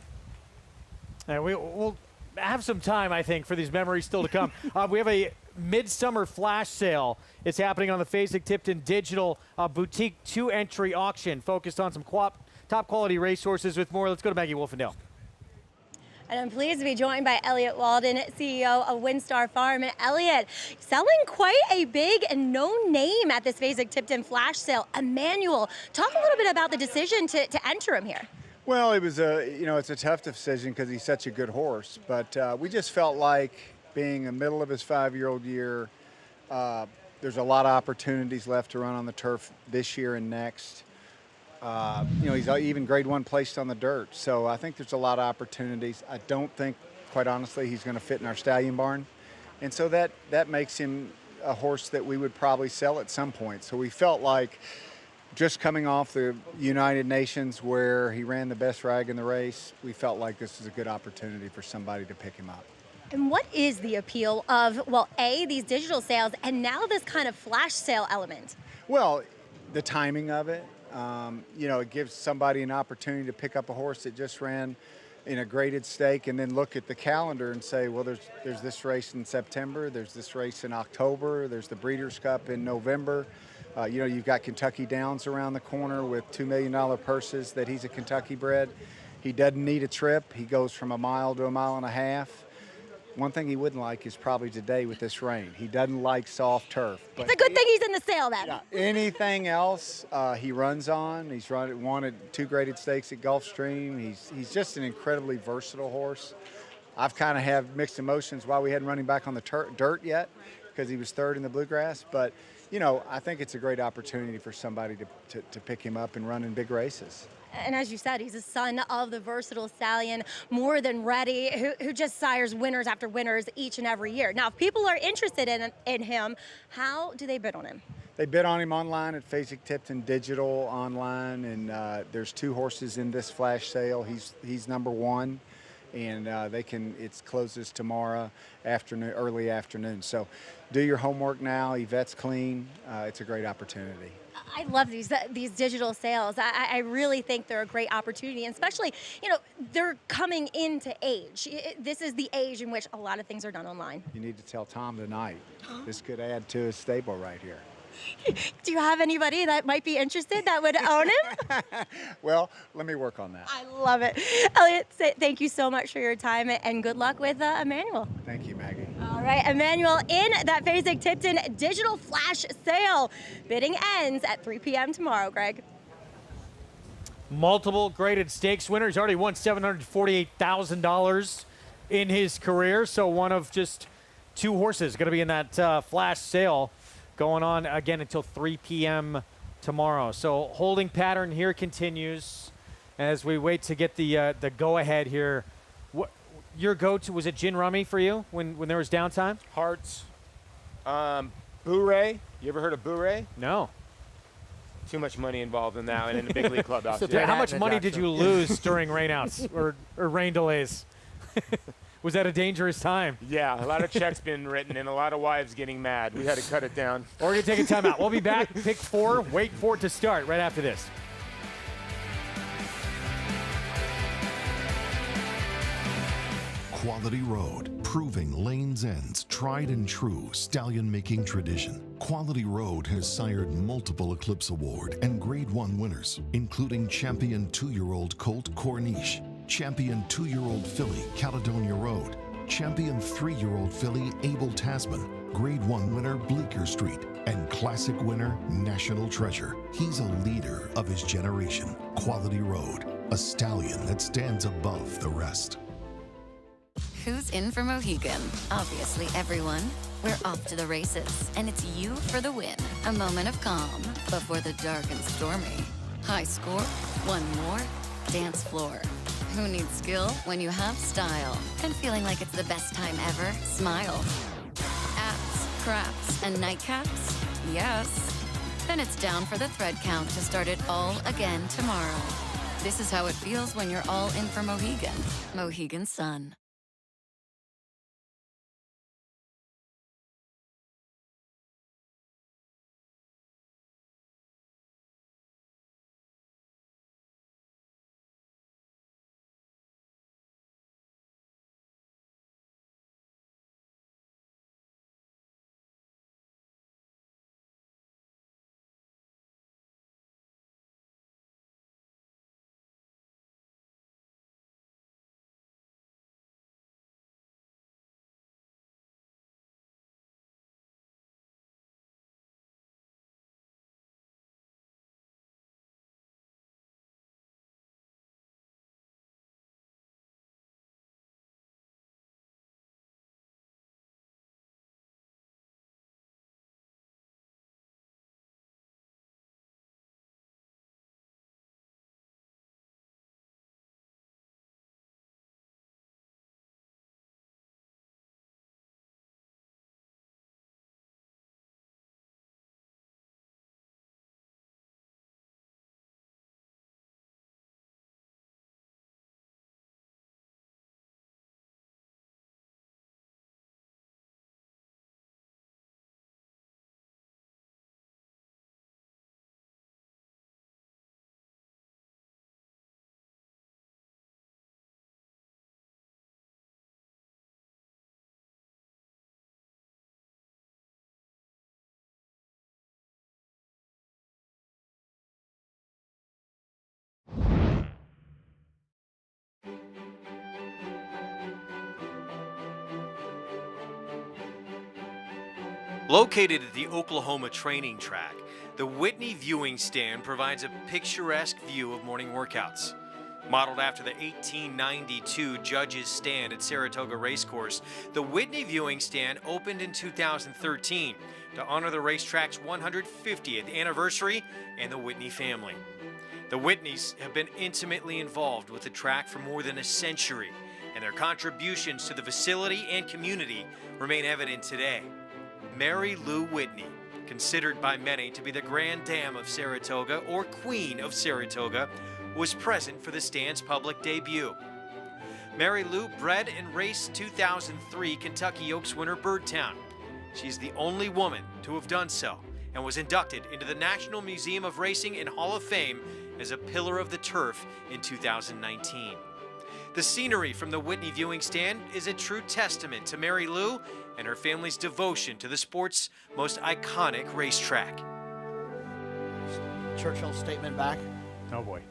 We'll have some time, I think, for these memories still to come. We have a midsummer flash sale. It's happening on the Fasig-Tipton Digital Boutique 2-entry auction, focused on some top quality racehorses with more. Let's go to Maggie Wolfendale. And I'm pleased to be joined by Elliot Walden, CEO of Windstar Farm. And Elliot, selling quite a big and known name at this Fasig-Tipton flash sale, Emmanuel. Talk a little bit about the decision to enter him here. Well, it was it's a tough decision because he's such a good horse. But we just felt like, being in the middle of his 5-year-old year, there's a lot of opportunities left to run on the turf this year and next. He's even grade 1 placed on the dirt. So I think there's a lot of opportunities. I don't think, quite honestly, he's going to fit in our stallion barn. And so that makes him a horse that we would probably sell at some point. So we felt like, just coming off the United Nations where he ran the best rag in the race, we felt like this was a good opportunity for somebody to pick him up. And what is the appeal of, well, these digital sales and now this kind of flash sale element? Well, the timing of it. It gives somebody an opportunity to pick up a horse that just ran in a graded stake and then look at the calendar and say, well, there's this race in September, there's this race in October, there's the Breeders' Cup in November. You've got Kentucky Downs around the corner with $2 million purses that he's a Kentucky bred. He doesn't need a trip. He goes from a mile to a mile and a half. One thing he wouldn't like is probably today with this rain. He doesn't like soft turf. It's a good thing he's in the sale then. Yeah, anything else he runs on. He's won at 2 graded stakes at Gulfstream. He's just an incredibly versatile horse. I've kind of have mixed emotions why we hadn't run him back on the dirt yet, because he was 3rd in the Bluegrass. But, I think it's a great opportunity for somebody to pick him up and run in big races. And as you said, he's a son of the versatile stallion, more than ready, who just sires winners after winners each and every year. Now, if people are interested in him, how do they bid on him? They bid on him online at Fasig-Tipton Digital online, and there's 2 horses in this flash sale. He's number 1, and it closes tomorrow afternoon, early afternoon. So do your homework now. Yvette's clean. It's a great opportunity. I love these digital sales. I really think they're a great opportunity, and especially, they're coming into age. This is the age in which a lot of things are done online. You need to tell Tom tonight. This could add to his stable right here. Do you have anybody that might be interested that would own him? Well, let me work on that. I love it. Elliot, thank you so much for your time, and good luck with Emmanuel. Thank you, Maggie. All right, Emmanuel in that Fasig-Tipton digital flash sale. Bidding ends at 3 p.m. tomorrow, Greg. Multiple graded stakes winners. Already won $748,000 in his career. So one of just 2 horses going to be in that flash sale, going on again until 3 p.m. tomorrow. So holding pattern here continues as we wait to get the go-ahead here. What your go-to, was it gin rummy for you when there was downtime? Hearts. Boo-ray. You ever heard of Boo-ray? No. Too much money involved in that and in the big league clubhouse. So how much money did you lose during rainouts or rain delays? Was that a dangerous time? Yeah, a lot of checks being written and a lot of wives getting mad. We had to cut it down. We're going to take a timeout. We'll be back. Pick 4. Wait for it to start right after this. Quality Road, proving Lane's End's tried and true stallion-making tradition. Quality Road has sired multiple Eclipse Award and Grade 1 winners, including champion 2-year-old Colt Corniche, champion 2-year-old filly Caledonia Road, champion 3-year-old filly Abel Tasman, Grade 1 winner Bleecker Street, and classic winner National Treasure. He's a leader of his generation. Quality Road, a stallion that stands above the rest. Who's in for Mohegan? Obviously everyone. We're off to the races, and it's you for the win. A moment of calm before the dark and stormy. High score, one more, dance floor. Who needs skill when you have style? And feeling like it's the best time ever? Smile. Abs, craps, and nightcaps? Yes. Then it's down for the thread count to start it all again tomorrow. This is how it feels when you're all in for Mohegan. Mohegan Sun. Located at the Oklahoma training track, the Whitney viewing stand provides a picturesque view of morning workouts. Modeled after the 1892 Judges Stand at Saratoga Racecourse, the Whitney viewing stand opened in 2013 to honor the racetrack's 150th anniversary and the Whitney family. The Whitneys have been intimately involved with the track for more than a century, and their contributions to the facility and community remain evident today. Marylou Whitney, considered by many to be the Grand Dame of Saratoga or Queen of Saratoga, was present for the stand's public debut. Marylou bred and raced 2003 Kentucky Oaks winner Birdtown. She's the only woman to have done so and was inducted into the National Museum of Racing and Hall of Fame as a pillar of the turf in 2019. The scenery from the Whitney viewing stand is a true testament to Marylou and her family's devotion to the sport's most iconic racetrack. Churchill's statement back. Oh boy.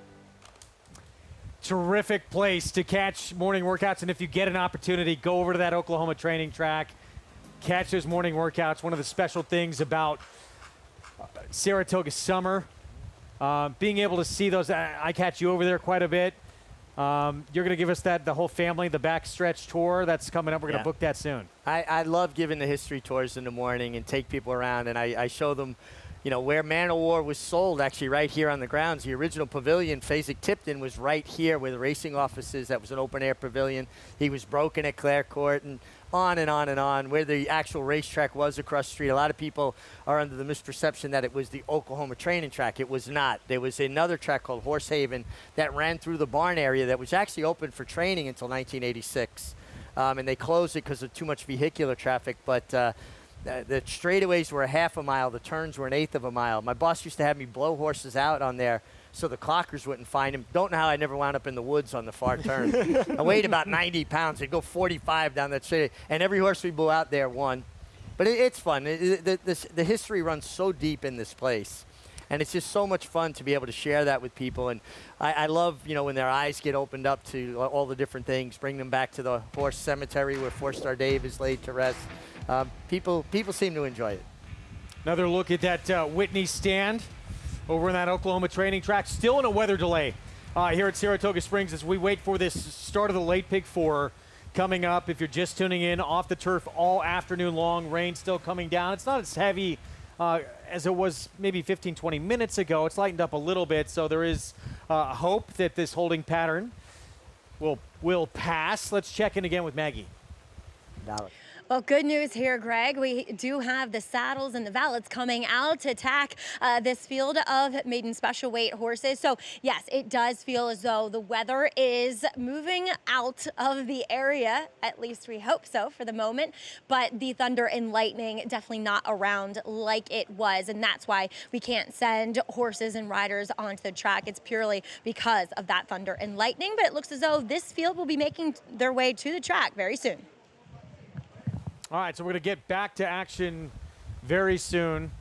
Terrific place to catch morning workouts, and if you get an opportunity, go over to that Oklahoma training track, catch those morning workouts. One of the special things about Saratoga summer, being able to see those, I catch you over there quite a bit. You're going to give us the whole family, the backstretch tour that's coming up. We're going to book that soon. I love giving the history tours in the morning and take people around, and I show them, you know, where Man O' War was sold, actually right here on the grounds. The original pavilion, Fasig-Tipton, was right here where the racing office is. That was an open-air pavilion. He was broken at Clare Court, and on and on and on. Where the actual racetrack was across the street, a lot of people are under the misperception that it was the Oklahoma training track. It was not. There was another track called Horse Haven that ran through the barn area that was actually open for training until 1986. And they closed it because of too much vehicular traffic, but the straightaways were a half a mile, the turns were an eighth of a mile. My boss used to have me blow horses out on there so the clockers wouldn't find him. Don't know how I never wound up in the woods on the far turn. I weighed about 90 pounds. I'd go 45 down that straight, and every horse we blew out there won. But it's fun. The history runs so deep in this place, and it's just so much fun to be able to share that with people. And I love, you know, when their eyes get opened up to all the different things, bring them back to the horse cemetery where Four-Star Dave is laid to rest. People seem to enjoy it. Another look at that Whitney stand over in that Oklahoma training track. Still in a weather delay here at Saratoga Springs as we wait for this start of the late pick four coming up. If you're just tuning in, off the turf all afternoon long, rain still coming down. It's not as heavy as it was maybe 15, 20 minutes ago. It's lightened up a little bit, so there is hope that this holding pattern will pass. Let's check in again with Maggie. Well, good news here, Greg. We do have the saddles and the valets coming out to attack this field of maiden special weight horses. So, yes, it does feel as though the weather is moving out of the area. At least we hope so for the moment. But the thunder and lightning definitely not around like it was. And that's why we can't send horses and riders onto the track. It's purely because of that thunder and lightning. But it looks as though this field will be making their way to the track very soon. All right, so we're going to get back to action very soon.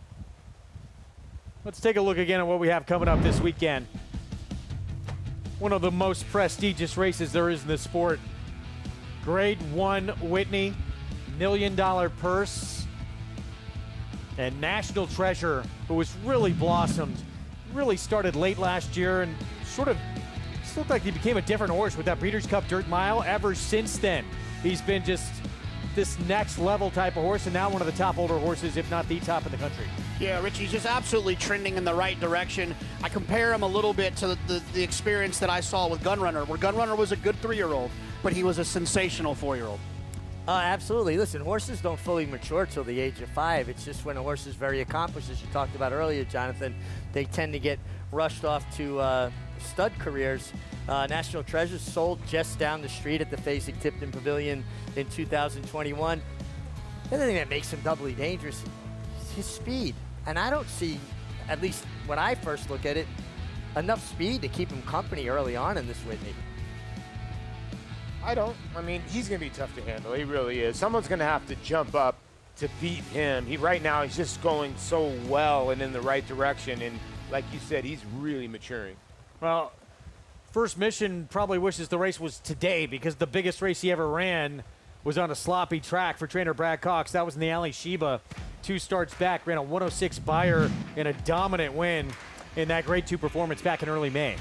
Let's take a look again at what we have coming up this weekend. One of the most prestigious races there is in the sport. Grade 1 Whitney, $1 million purse. And National Treasure, who has really blossomed, really started late last year and sort of looked like he became a different horse with that Breeders' Cup Dirt Mile. Ever since then, he's been just this next level type of horse, and now one of the top older horses, if not the top in the country. Yeah, Richie's just absolutely trending in the right direction. I compare him a little bit to the experience that I saw with Gunrunner, where Gunrunner was a good 3-year-old, but he was a sensational 4-year-old. Absolutely. Listen, horses don't fully mature till the age of 5. It's just when a horse is very accomplished, as you talked about earlier, Jonathan, they tend to get rushed off to stud careers. National Treasure sold just down the street at the Fasig-Tipton Pavilion in 2021. The other thing that makes him doubly dangerous is his speed. And I don't see, at least when I first look at it, enough speed to keep him company early on in this Whitney. I don't. I mean, he's going to be tough to handle. He really is. Someone's going to have to jump up to beat him. Right now, he's just going so well and in the right direction. And like you said, he's really maturing. Well, First Mission probably wishes the race was today, because the biggest race he ever ran was on a sloppy track for trainer Brad Cox. That was in the Ali Sheba. 2 starts back, ran a 106 buyer in a dominant win in that Grade 2 performance back in early May.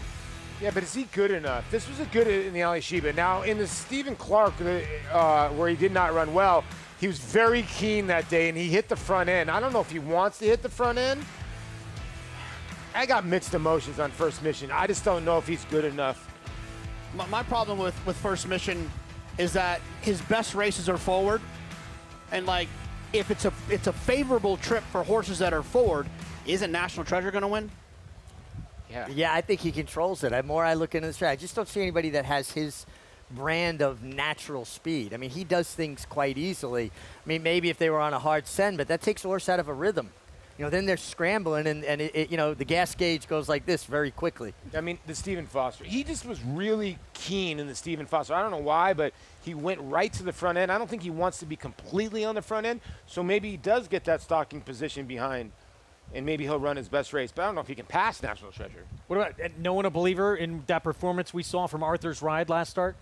Yeah, but is he good enough? This was a good in the Ali Sheba. Now, in the Stephen Clark, where he did not run well, he was very keen that day, and he hit the front end. I don't know if he wants to hit the front end. I got mixed emotions on First Mission. I just don't know if he's good enough. My problem with First Mission is that his best races are forward, and like if it's a favorable trip for horses that are forward, isn't National Treasure going to win? Yeah, I think he controls it. The more I look into this track, I just don't see anybody that has his brand of natural speed. I mean, he does things quite easily. I mean, maybe if they were on a hard send, but that takes a horse out of a rhythm. You know, then they're scrambling, and the gas gauge goes like this very quickly. I mean, the Stephen Foster, he just was really keen in the Stephen Foster. I don't know why, but he went right to the front end. I don't think he wants to be completely on the front end, so maybe he does get that stalking position behind, and maybe he'll run his best race. But I don't know if he can pass National Treasure. What about no one a believer in that performance we saw from Arthur's Ride last start?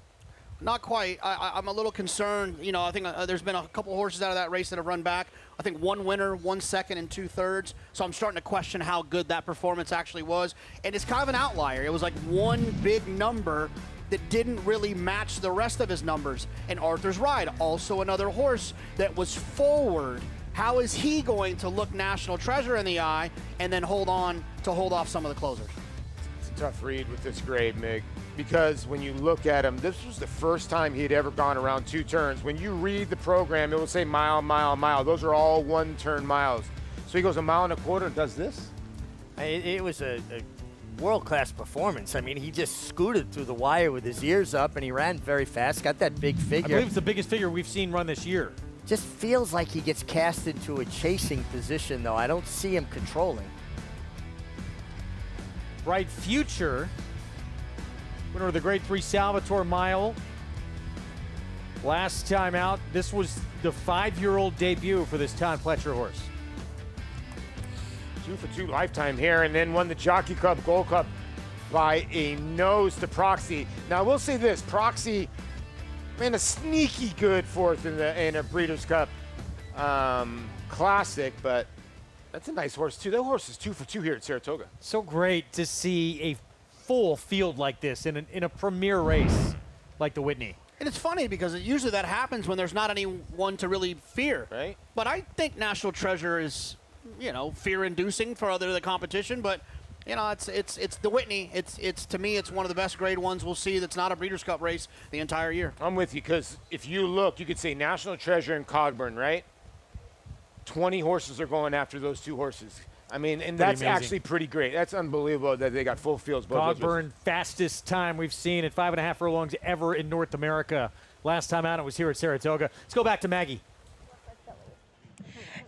Not quite. I'm a little concerned. You know, I think there's been a couple horses out of that race that have run back. I think 1 winner, 1 second, and 2/3. So I'm starting to question how good that performance actually was. And it's kind of an outlier. It was like one big number that didn't really match the rest of his numbers. And Arthur's Ride, also another horse that was forward. How is he going to look National Treasure in the eye and then hold off some of the closers? It's a tough read with this grade, Mig, because when you look at him, this was the first time he had ever gone around 2 turns. When you read the program, it will say mile, mile, mile. Those are all 1-turn miles. So he goes 1.25 miles and does this? It was a world-class performance. I mean, he just scooted through the wire with his ears up, and he ran very fast, got that big figure. I believe it's the biggest figure we've seen run this year. Just feels like he gets cast into a chasing position, though. I don't see him controlling. Bright Future, winner of the Grade 3 Salvatore Mile. Last time out, this was the 5-year-old debut for this Todd Pletcher horse. 2 for 2 lifetime here, and then won the Jockey Cup Gold Cup by a nose to Proxy. Now, I will say this, Proxy ran a sneaky good 4th in a Breeders' Cup Classic, but that's a nice horse, too. That horse is 2 for 2 here at Saratoga. So great to see a full field like this in a premier race like the Whitney. And it's funny because usually that happens when there's not anyone to really fear. Right. But I think National Treasure is, fear-inducing for the competition, but You know, it's the Whitney. It's to me, it's one of the best grade ones we'll see. That's not a Breeders' Cup race the entire year. I'm with you because if you look, you could say National Treasure and Cogburn, right? 20 horses are going after those two horses. I mean, and that's actually pretty great. That's unbelievable that they got full fields. Cogburn, fastest time we've seen at 5.5 furlongs ever in North America. Last time out, it was here at Saratoga. Let's go back to Maggie.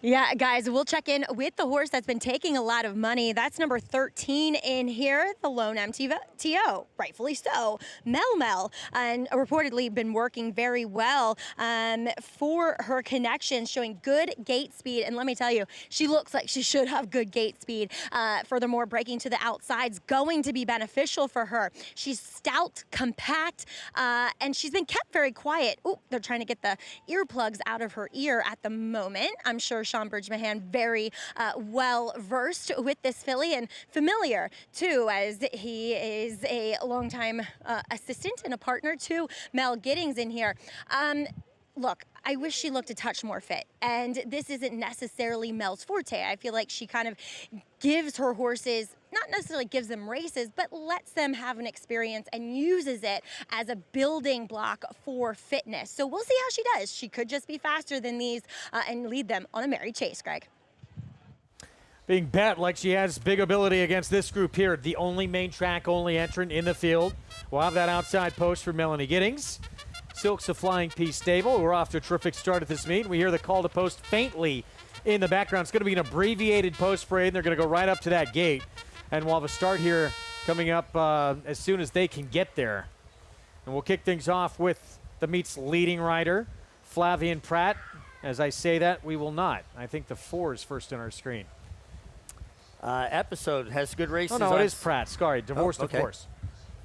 Yeah, guys, we'll check in with the horse that's been taking a lot of money. That's number 13 in here, the Lone MTO, rightfully so. Mel, and reportedly been working very well for her connections, showing good gate speed. And let me tell you, she looks like she should have good gate speed. Furthermore, breaking to the outside's going to be beneficial for her. She's stout, compact, and she's been kept very quiet. Ooh, they're trying to get the earplugs out of her ear at the moment. I'm sure Sean Bridgmahan very well versed with this filly and familiar too, as he is a longtime assistant and a partner to Mel Giddings in here. Look, I wish she looked a touch more fit, and this isn't necessarily Mel's forte. I feel like she kind of gives her horses, not necessarily gives them races, but lets them have an experience and uses it as a building block for fitness. So we'll see how she does. She could just be faster than these and lead them on a merry chase, Greg. Being bet like she has big ability against this group here, the only main track, only entrant in the field. We'll have that outside post for Melanie Giddings. Silk's a Flying Piece stable. We're off to a terrific start at this meet. We hear the call to post faintly in the background. It's going to be an abbreviated post parade, and they're going to go right up to that gate. And we'll have a start here coming up as soon as they can get there. And we'll kick things off with the meet's leading rider, Flavian Pratt. As I say that, we will not. I think the 4 is first on our screen. Episode has good races. Oh, no, it is Pratt. Sorry, divorced, okay. Of course.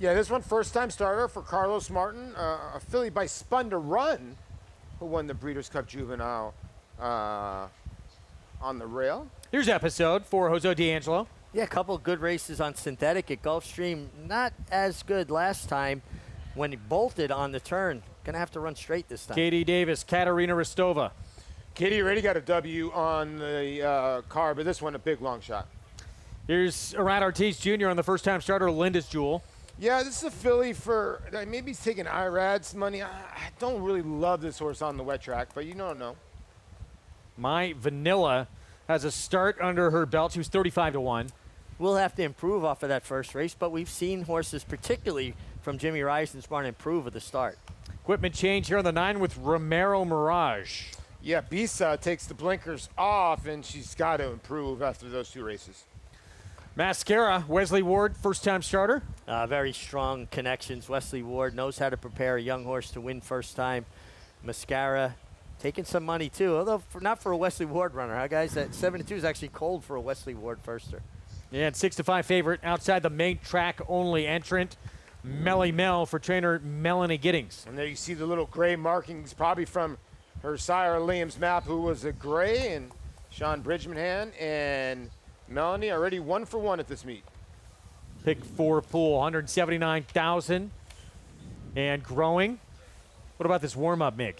Yeah, this one first-time starter for Carlos Martin, a filly by Spun to Run, who won the Breeders' Cup Juvenile on the rail. Here's episode for Jose D'Angelo. Yeah, a couple of good races on synthetic at Gulfstream. Not as good last time when he bolted on the turn. Going to have to run straight this time. Katie Davis, Katarina Rostova. Katie already got a W on the car, but this one a big long shot. Here's Arad Ortiz Jr. on the first-time starter, Linda's Jewel. Yeah, this is a filly for, maybe he's taking Irad's money. I don't really love this horse on the wet track, but you don't know. My Vanilla has a start under her belt. She was 35-1. We'll have to improve off of that first race, but we've seen horses, particularly from Jimmy Rison's barn, improve at the start. Equipment change here on the 9 with Romero Mirage. Yeah, Bisa takes the blinkers off, and she's got to improve after those 2 races. Mascara, Wesley Ward, first-time starter. Very strong connections. Wesley Ward knows how to prepare a young horse to win first time. Mascara taking some money, too, although not for a Wesley Ward runner, huh, guys? That 7-2 is actually cold for a Wesley Ward firster. Yeah, and 6-5 favorite outside the main track only entrant, Melly Mel for trainer Melanie Giddings. And there you see the little gray markings, probably from her sire Liam's Map, who was a gray, and Sean Bridgmahan and Melanie already 1 for 1 at this meet. Pick 4 pool, 179,000 and growing. What about this warm-up, Mick?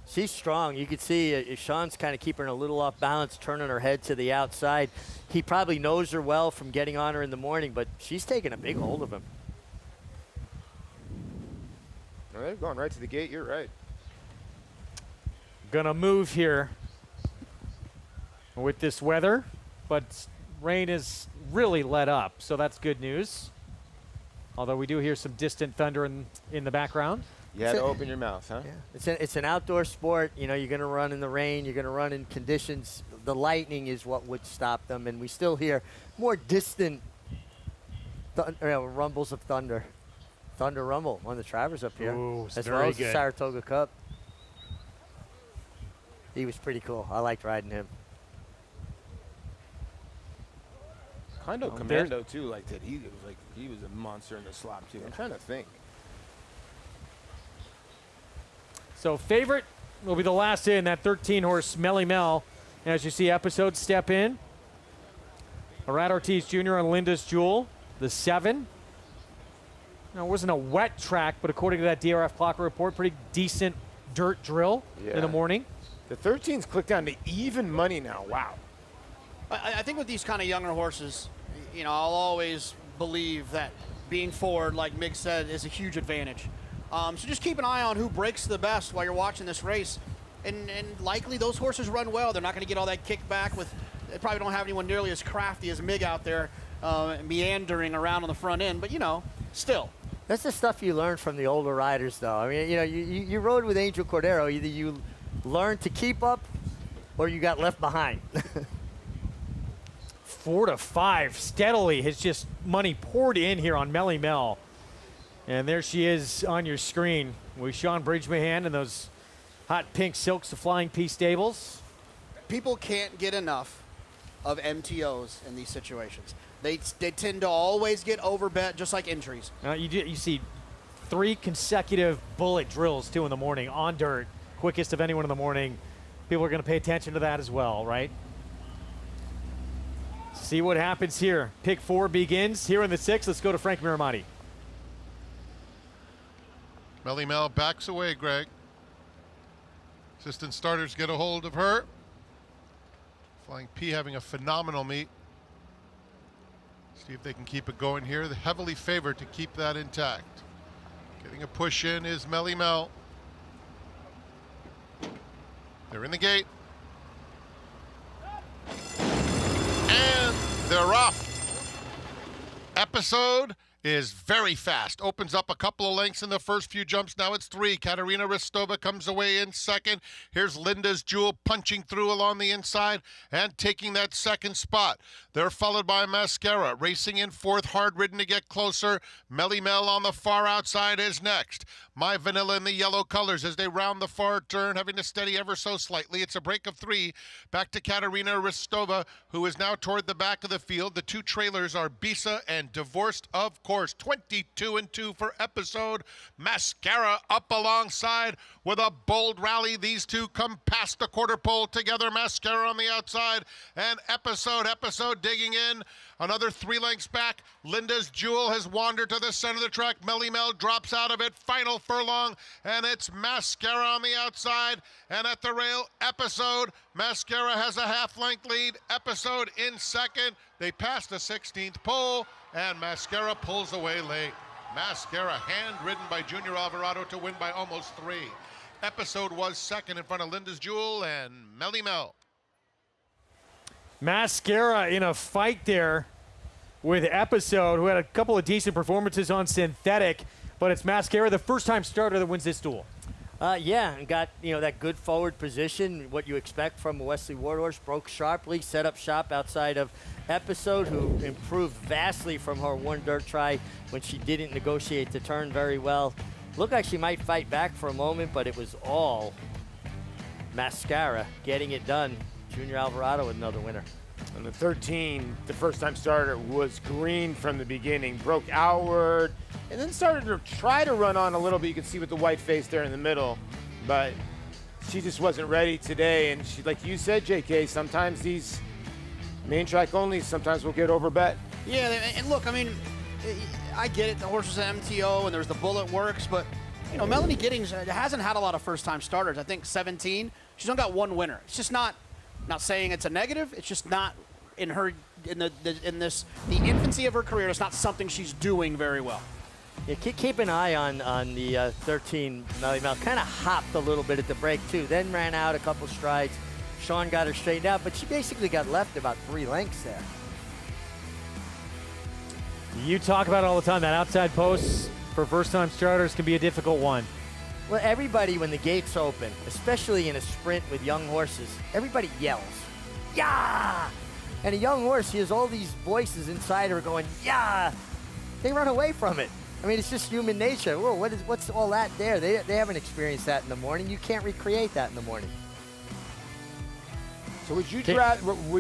She's strong. You can see Sean's kind of keeping her a little off balance, turning her head to the outside. He probably knows her well from getting on her in the morning, but she's taking a big hold of him. No, they're going right to the gate. You're right. Gonna move here with this weather, but rain is really let up, so that's good news. Although we do hear some distant thunder in the background. You had to open your mouth, huh? Yeah. It's an outdoor sport. You know, you're going to run in the rain. You're going to run in conditions. The lightning is what would stop them, and we still hear more distant rumbles of thunder. Thunder rumble on the Travers up here, Ooh, as well as the Saratoga Cup. He was pretty cool. I liked riding him. Kind of commando too, like that. He was a monster in the slop too. I'm trying to think. So favorite will be the last in, that 13-horse Melly Mel. As you see, episodes step in. Arad Ortiz Jr. on Linda's Jewel, the 7. Now, it wasn't a wet track, but according to that DRF clock report, pretty decent dirt drill in the morning. The 13's clicked down to even money now. Wow. I think with these kind of younger horses, I'll always believe that being forward, like Mig said, is a huge advantage. So just keep an eye on who breaks the best while you're watching this race. And likely those horses run well. They're not going to get all that kickback they probably don't have anyone nearly as crafty as Mig out there meandering around on the front end. But, still. That's the stuff you learn from the older riders, though. I mean, you rode with Angel Cordero. Either you learned to keep up or you got left behind. 4 to 5 steadily has just money poured in here on Melly Mel. And there she is on your screen with Sean Bridgmahan and those hot pink silks of Flying P Stables. People can't get enough of MTOs in these situations. They tend to always get overbet, just like injuries. You see 3 consecutive bullet drills, 2 in the morning, on dirt, quickest of anyone in the morning. People are going to pay attention to that as well, right? See what happens here. Pick 4 begins here in the 6th. Let's go to Frank Miramati. Melly Mel backs away, Greg. Assistant starters get a hold of her. Flying P having a phenomenal meet. See if they can keep it going here. They're heavily favored to keep that intact. Getting a push in is Melly Mel. They're in the gate. And they're off. Episode is very fast. Opens up a couple of lengths in the first few jumps. Now it's 3. Katerina Ristova comes away in second. Here's Linda's Jewel punching through along the inside and taking that second spot. They're followed by Mascara, racing in 4th, hard ridden to get closer. Melly Mel on the far outside is next. My Vanilla in the yellow colors as they round the far turn, having to steady ever so slightly. It's a break of 3. Back to Katerina Ristova, who is now toward the back of the field. The 2 trailers are Bisa and Divorced, of course. 22-2 for Episode. Mascara up alongside with a bold rally. These 2 come past the quarter pole together. Mascara on the outside and Episode digging in. Another 3 lengths back. Linda's Jewel has wandered to the center of the track. Melly Mel drops out of it. Final furlong, and it's Mascara on the outside. And at the rail, Episode. Mascara has a half-length lead. Episode in second. They pass the 16th pole, and Mascara pulls away late. Mascara hand-ridden by Junior Alvarado to win by almost 3. Episode was second in front of Linda's Jewel and Melly Mel. Mascara in a fight there with Episode, who had a couple of decent performances on synthetic, but it's Mascara, the first-time starter, that wins this duel. Yeah, and got that good forward position, what you expect from a Wesley Warhorse. Broke sharply, set up shop outside of Episode, who improved vastly from her 1 dirt try when she didn't negotiate the turn very well. Looked like she might fight back for a moment, but it was all Mascara getting it done. Junior Alvarado with another winner. And the 13, the first-time starter, was green from the beginning, broke outward, and then started to try to run on a little bit. You can see with the white face there in the middle, but she just wasn't ready today. And she, like you said, JK, sometimes these main track only sometimes will get overbet. Yeah, and look, I mean, I get it. The horse was an MTO, and there's the bullet works, but Melanie Giddings hasn't had a lot of first-time starters. I think 17. She's only got 1 winner. It's just not saying it's a negative. It's just not in the infancy of her career. It's not something she's doing very well. Yeah, keep an eye on the 13 Melly Mel. Kind of hopped a little bit at the break too. Then ran out a couple strides. Sean got her straightened out, but she basically got left about 3 lengths there. You talk about it all the time. That outside post for first-time starters can be a difficult one. Well, everybody, when the gates open, especially in a sprint with young horses, everybody yells, "Yeah!" And a young horse hears all these voices inside her going, "Yeah!" They run away from it. I mean, it's just human nature. Whoa, what's all that there? They haven't experienced that in the morning. You can't recreate that in the morning. So would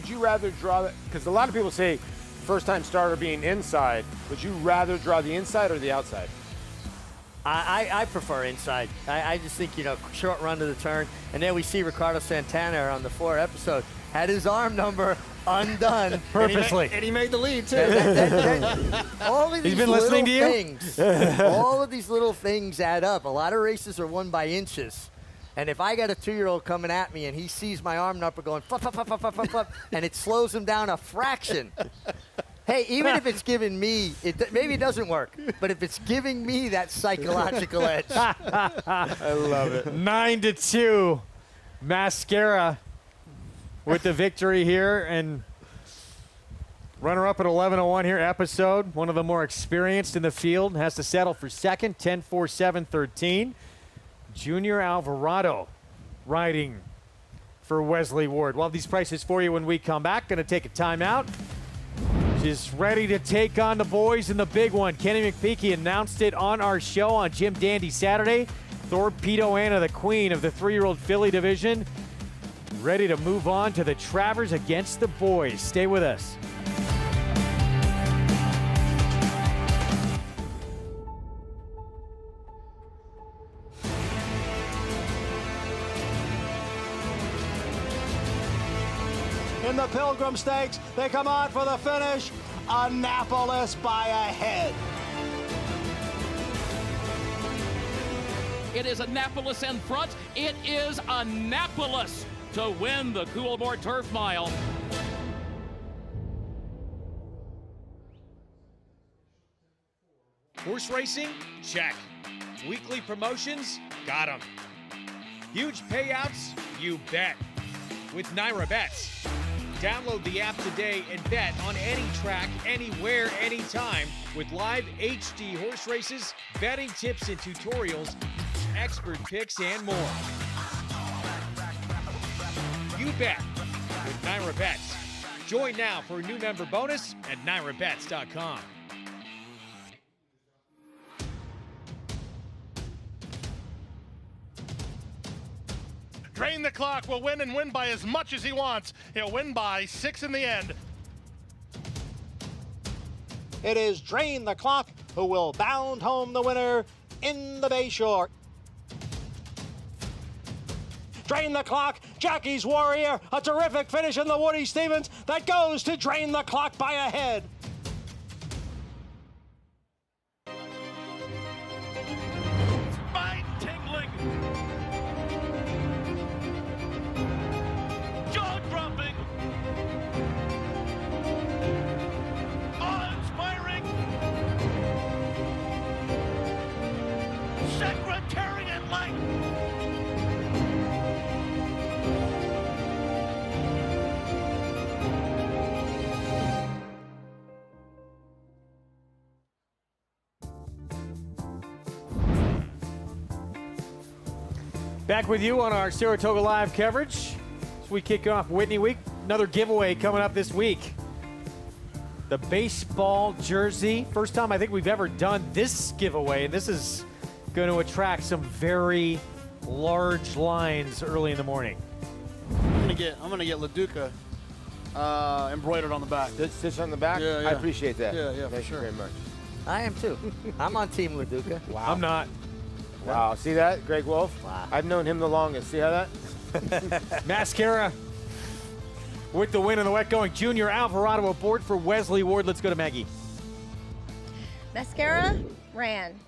you rather draw it? Because a lot of people say first-time starter being inside. Would you rather draw the inside or the outside? I prefer inside. I just think, short run to the turn. And then we see Ricardo Santana on the 4 episode, had his arm number undone. Purposely. And he made the lead, too. All of these He's been listening to you? Things, all of these little things add up. A lot of races are won by inches. And if I got a 2-year-old coming at me and he sees my arm number going, flop, flop, flop, flop, flop, flop, and it slows him down a fraction, Hey, even if it's giving me, maybe it doesn't work, but if it's giving me that psychological edge. I love it. 9-2. Mascara with the victory here, and runner-up at 11-1 here. Episode, one of the more experienced in the field, has to settle for second. 10-4-7-13. Junior Alvarado riding for Wesley Ward. We'll have these prices for you when we come back. Going to take a timeout. She's ready to take on the boys in the big one. Kenny McPeaky announced it on our show on Jim Dandy Saturday. Thorpedo Anna, the queen of the 3-year-old filly division, ready to move on to the Travers against the boys. Stay with us. In the Pilgrim Stakes, they come on for the finish. Annapolis by a head. It is Annapolis in front. It is Annapolis to win the Coolmore Turf Mile. Horse racing? Check. Weekly promotions? Got 'em. Huge payouts? You bet. With Naira Bets. Download the app today and bet on any track, anywhere, anytime with live HD horse races, betting tips and tutorials, expert picks, and more. You bet with Naira Bets. Join now for a new member bonus at NairaBets.com. Drain the Clock will win and win by as much as he wants. He'll win by 6 in the end. It is Drain the Clock who will bound home the winner in the Bayshore. Drain the Clock, Jockey's Warrior, a terrific finish in the Woody Stevens that goes to Drain the Clock by a head. Spine-tingling, jaw-dropping, awe-inspiring, Secretariat-like. Back with you on our Saratoga Live coverage as we kick off Whitney Week. Another giveaway coming up this week. The baseball jersey. First time I think we've ever done this giveaway. And this is going to attract some very large lines early in the morning. I'm gonna get LaDuca embroidered on the back. This on the back? Yeah, yeah. I appreciate that. Yeah, Thank you very much. I am too. I'm on Team LaDuca. Wow. I'm not. Wow, see that? Greg Wolf? Wow. I've known him the longest. See how that? Mascara with the win in the wet going. Junior Alvarado aboard for Wesley Ward. Let's go to Maggie. Mascara ran.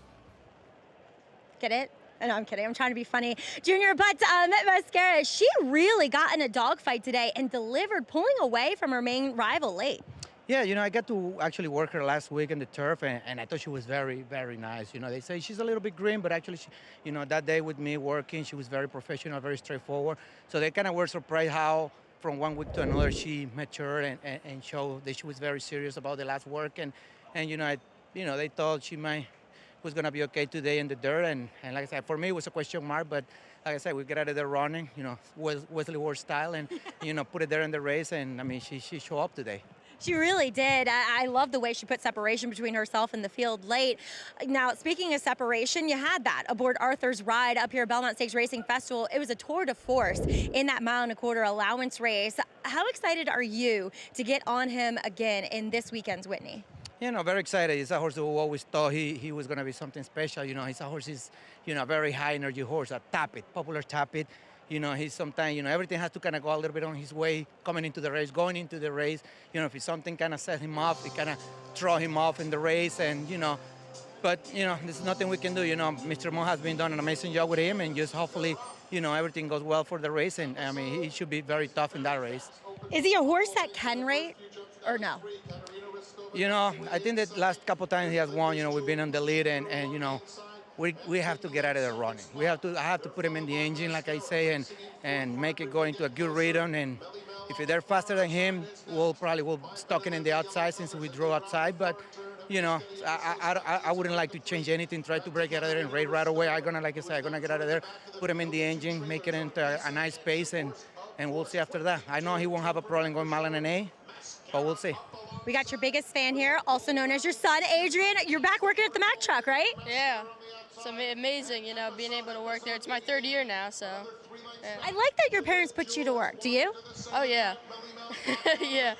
Get it? No, I'm kidding. I'm trying to be funny. Junior, but Mascara, she really got in a dogfight today and delivered, pulling away from her main rival late. Yeah, you know, I got to actually work her last week on the turf, and I thought she was very, very nice. You know, they say she's a little bit green, but actually, she, you know, that day with me working, she was very professional, very straightforward. So they kind of were surprised how, from one week to another, she matured and showed that she was very serious about the last work. And you know, they thought she was going to be okay today in the dirt. And like I said, for me, it was a question mark, but like I said, we got out of there running, you know, Wesley Ward style, and, you know, put it there in the race. And, I mean, she showed up today. She really did. I love the way she put separation between herself and the field late. Now, speaking of separation, you had that aboard Arthur's Ride up here at Belmont Stakes Racing Festival. It was a tour de force in that 1.25 mile allowance race. How excited are you to get on him again in this weekend's Whitney? You know, very excited. He's a horse who always thought he was going to be something special. You know, he's a horse, he's, you know, a very high energy horse, a popular tap it. You know, he's sometimes, you know, everything has to kind of go a little bit on his way, coming into the race, going into the race. You know, if it's something kind of set him off, it kind of throw him off in the race. And, you know, but, you know, there's nothing we can do. You know, Mr. Mo has been done an amazing job with him, and just hopefully, you know, everything goes well for the race. And, I mean, he should be very tough in that race. Is he a horse that can rate or no? You know, I think that last couple times he has won, you know, we've been on the lead, and you know, we have to get out of there running. I have to put him in the engine, like I say, and make it go into a good rhythm. And if they're faster than him, we'll stuck it in the outside since we drove outside. But you know, I wouldn't like to change anything. Try to break out of there and raid right away. Like I said, I'm gonna get out of there, put him in the engine, make it into a nice pace, and we'll see after that. I know he won't have a problem going mile and A, but we'll see. We got your biggest fan here, also known as your son, Adrian. You're back working at the Mack truck, right? Yeah, it's amazing, you know, being able to work there. It's my 3rd year now, so. Yeah. I like that your parents put you to work. Do you? Oh, yeah. Yeah.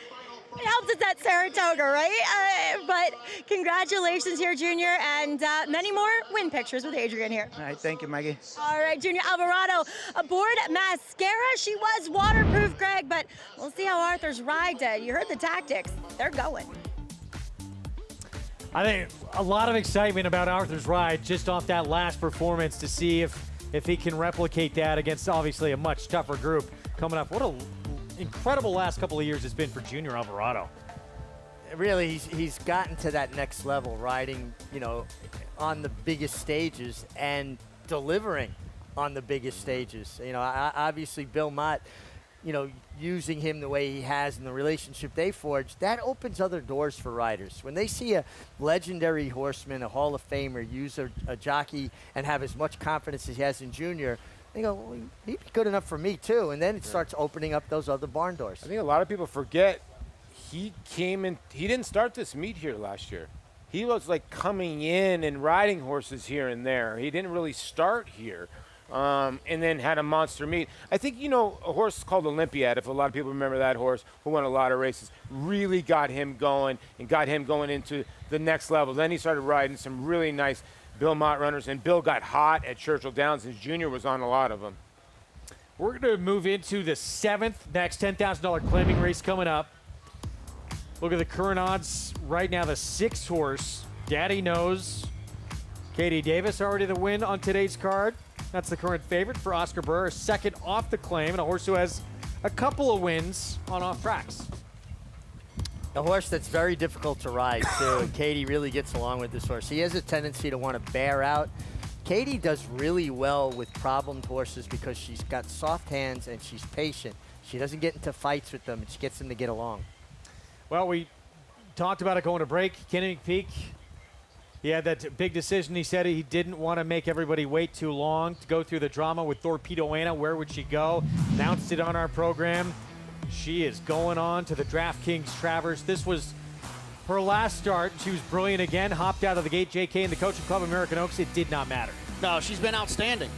It helps us at Saratoga, right? But congratulations here, Junior, and many more win pictures with Adrian here. All right, thank you, Maggie. All right, Junior Alvarado aboard Mascara. She was waterproof, Greg, but we'll see how Arthur's ride did. You heard the tactics. They're going. I think a lot of excitement about Arthur's ride just off that last performance to see if he can replicate that against obviously a much tougher group coming up. What a incredible last couple of years has been for Junior Alvarado. Really, he's gotten to that next level, riding, you know, on the biggest stages and delivering on the biggest stages. You know, obviously Bill Mott, you know, using him the way he has in the relationship they forged, that opens other doors for riders. When they see a legendary horseman, a Hall of Famer, use a jockey and have as much confidence as he has in Junior, they go, well, he'd be good enough for me too. And then it starts opening up those other barn doors. I think a lot of people forget he came in, he didn't start this meet here last year. He was like coming in and riding horses here and there. He didn't really start here. And then had a monster meet. I think, you know, a horse called Olympiad, if a lot of people remember that horse, who won a lot of races, really got him going and got him going into the next level. Then he started riding some really nice Bill Mott runners, and Bill got hot at Churchill Downs, and Junior was on a lot of them. We're going to move into the 7th next $10,000 claiming race coming up. Look at the current odds right now. The 6th horse, Daddy Knows. Katie Davis already the win on today's card. That's the current favorite for Oscar Burr, 2nd off the claim, and a horse who has a couple of wins on off tracks. A horse that's very difficult to ride, too, and Katie really gets along with this horse. He has a tendency to want to bear out. Katie does really well with problemed horses because she's got soft hands and she's patient. She doesn't get into fights with them, and she gets them to get along. Well, we talked about it going to break. Kenny McPeak, he had that big decision. He said he didn't want to make everybody wait too long to go through the drama with Thorpedo Anna. Where would she go? Announced it on our program. She is going on to the DraftKings Travers. This was her last start. She was brilliant again. Hopped out of the gate. JK and the coaching club, American Oaks. It did not matter. No, she's been outstanding.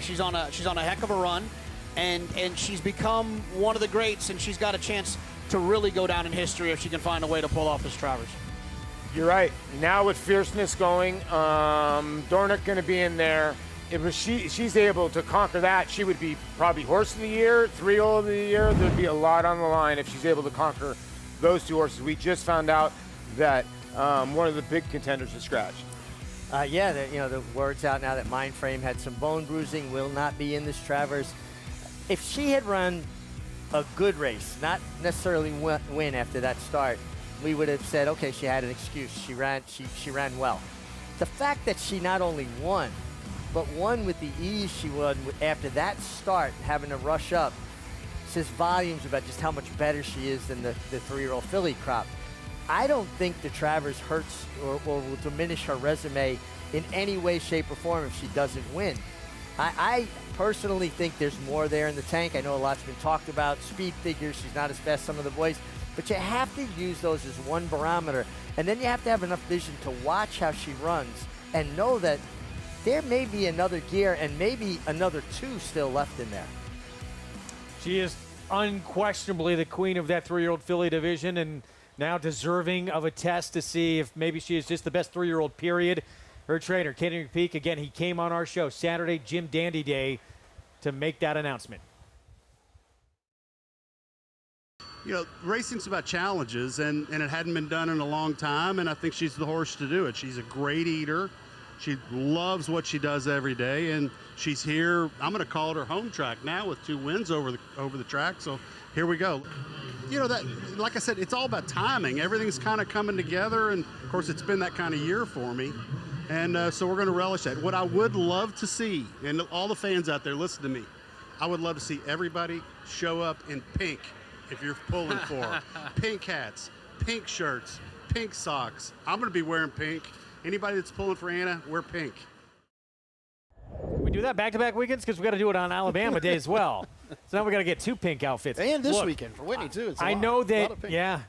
She's on a heck of a run, and she's become one of the greats. And she's got a chance to really go down in history if she can find a way to pull off this Travers. You're right. Now with Fierceness going, Dornick going to be in there. If she's able to conquer that, she would be probably Horse of the Year, 3-year-old of the Year. There'd be a lot on the line if she's able to conquer those two horses. We just found out that one of the big contenders is scratched. Yeah, the word's out now that Mindframe had some bone bruising, will not be in this Travers. If she had run a good race, not necessarily win after that start, we would have said, okay, she had an excuse. She ran well. The fact that she not only won, but won with the ease she won after that start, having to rush up, says volumes about just how much better she is than the 3-year-old filly crop. I don't think the Travers hurts or will diminish her resume in any way, shape, or form if she doesn't win. I personally think there's more there in the tank. I know a lot's been talked about. Speed figures, she's not as fast as some of the boys. But you have to use those as one barometer. And then you have to have enough vision to watch how she runs and know that there may be another gear and maybe another 2 still left in there. She is unquestionably the queen of that 3-year-old filly division, and now deserving of a test to see if maybe she is just the best 3-year-old, period. Her trainer, Kenny McPeak, again, he came on our show Saturday, Jim Dandy Day, to make that announcement. You know, racing's about challenges, and it hadn't been done in a long time, and I think she's the horse to do it. She's a great eater. She loves what she does every day, and she's here. I'm going to call it her home track now with 2 wins over the track. So here we go. You know, that, like I said, it's all about timing. Everything's kind of coming together, and of course, it's been that kind of year for me. And so we're going to relish that. What I would love to see, and all the fans out there, listen to me. I would love to see everybody show up in pink if you're pulling for pink hats, pink shirts, pink socks. I'm going to be wearing pink. Anybody that's pulling for Anna, wear pink. We do that back-to-back weekends because we got to do it on Alabama Day as well. So now we got to get 2 pink outfits. And this weekend for Whitney too. It's I know that. Yeah,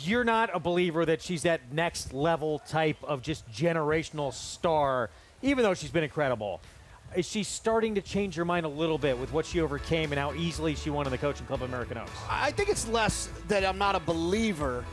you're not a believer that she's that next level type of just generational star, even though she's been incredible. Is she starting to change your mind a little bit with what she overcame and how easily she won in the Coaching Club American Oaks? I think it's less that I'm not a believer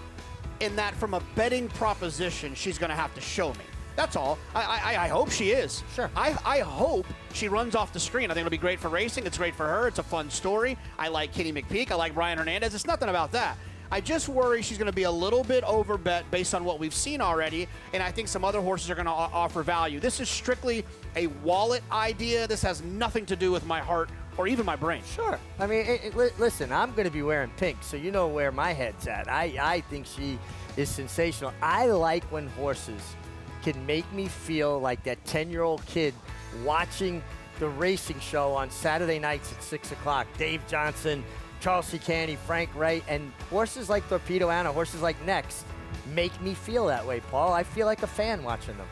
in that from a betting proposition, she's going to have to show me. That's all. I hope she is. Sure. I hope she runs off the screen. I think it'll be great for racing. It's great for her. It's a fun story. I like Kitty McPeak. I like Brian Hernandez. It's nothing about that. I just worry she's going to be a little bit overbet based on what we've seen already, and I think some other horses are going to offer value. This is strictly a wallet idea. This has nothing to do with my heart or even my brain. Sure. I mean, listen, I'm going to be wearing pink, so you know where my head's at. I think she is sensational. I like when horses can make me feel like that 10-year-old kid watching the racing show on Saturday nights at 6 o'clock. Dave Johnson, Charles C. Canny, Frank Wright, and horses like Thorpedo Anna, horses like Next, make me feel that way, Paul. I feel like a fan watching them.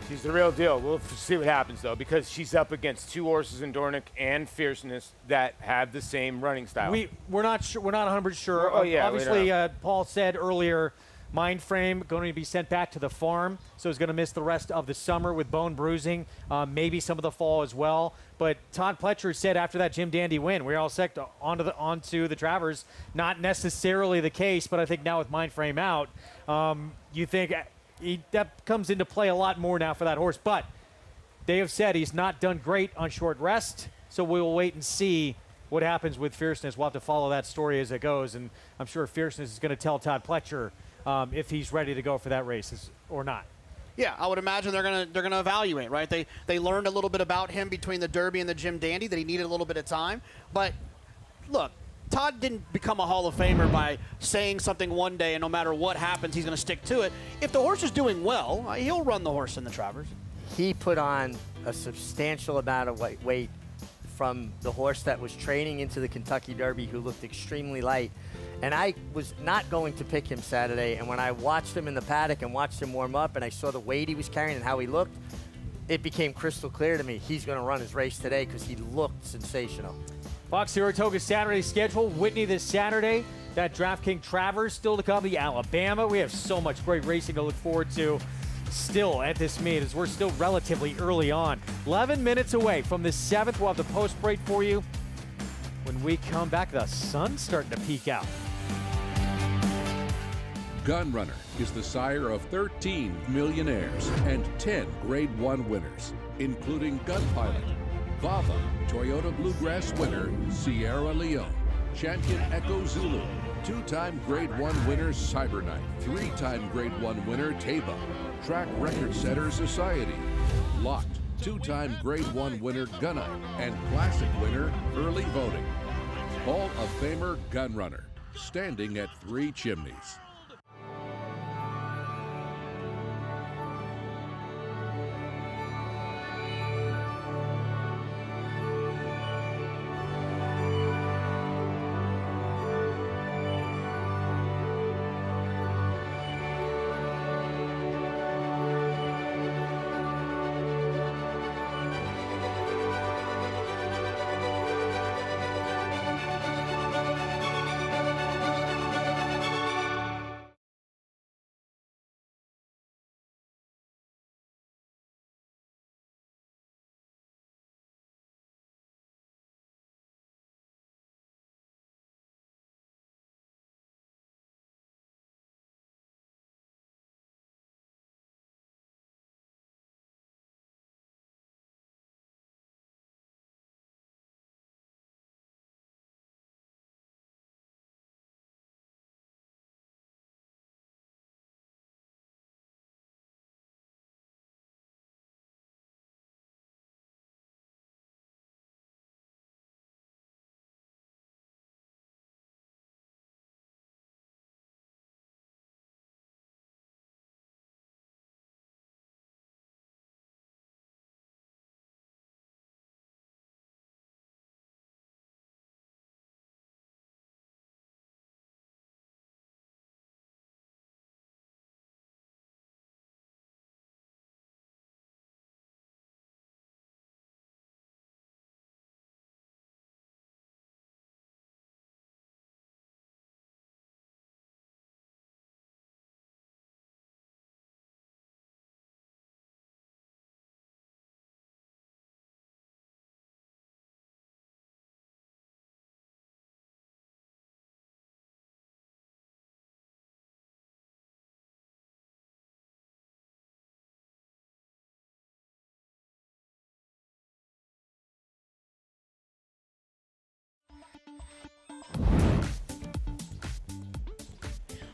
She's the real deal. We'll see what happens, though, because she's up against 2 horses in Dornick and Fierceness that have the same running style. We're not sure. We're not 100% sure. Oh, yeah, obviously, Paul said earlier, Mind Frame going to be sent back to the farm, so he's going to miss the rest of the summer with bone bruising, maybe some of the fall as well. But Todd Pletcher said after that Jim Dandy win, we're all set onto the Travers. Not necessarily the case, but I think now with Mind Frame out, you think that comes into play a lot more now for that horse. But they have said he's not done great on short rest, so we will wait and see what happens with Fierceness. We'll have to follow that story as it goes, and I'm sure Fierceness is going to tell Todd Pletcher if he's ready to go for that race or not. Yeah, I would imagine they're gonna evaluate, right? They learned a little bit about him between the Derby and the Jim Dandy, that he needed a little bit of time. But look, Todd didn't become a Hall of Famer by saying something one day and no matter what happens, he's going to stick to it. If the horse is doing well, he'll run the horse in the Travers. He put on a substantial amount of weight from the horse that was training into the Kentucky Derby, who looked extremely light. And I was not going to pick him Saturday, and when I watched him in the paddock and watched him warm up and I saw the weight he was carrying and how he looked, it became crystal clear to me he's going to run his race today because he looked sensational. Fox Saratoga Saturday schedule. Whitney this Saturday. That DraftKings Travers still to come. The Alabama. We have so much great racing to look forward to still at this meet as we're still relatively early on. 11 minutes away from the 7th. We'll have the post break for you. When we come back, the sun's starting to peek out. Gunrunner is the sire of 13 millionaires and 10 Grade 1 winners, including Gunpilot, Vava, Toyota Bluegrass winner Sierra Leone, Champion Echo Zulu, 2-time Grade 1 winner Cyberknight, 3-time Grade 1 winner Taba, Track Record Setter Society, Locked, 2-time Grade 1 winner Gunite, and Classic winner Early Voting. Hall of Famer Gunrunner, standing at 3 chimneys.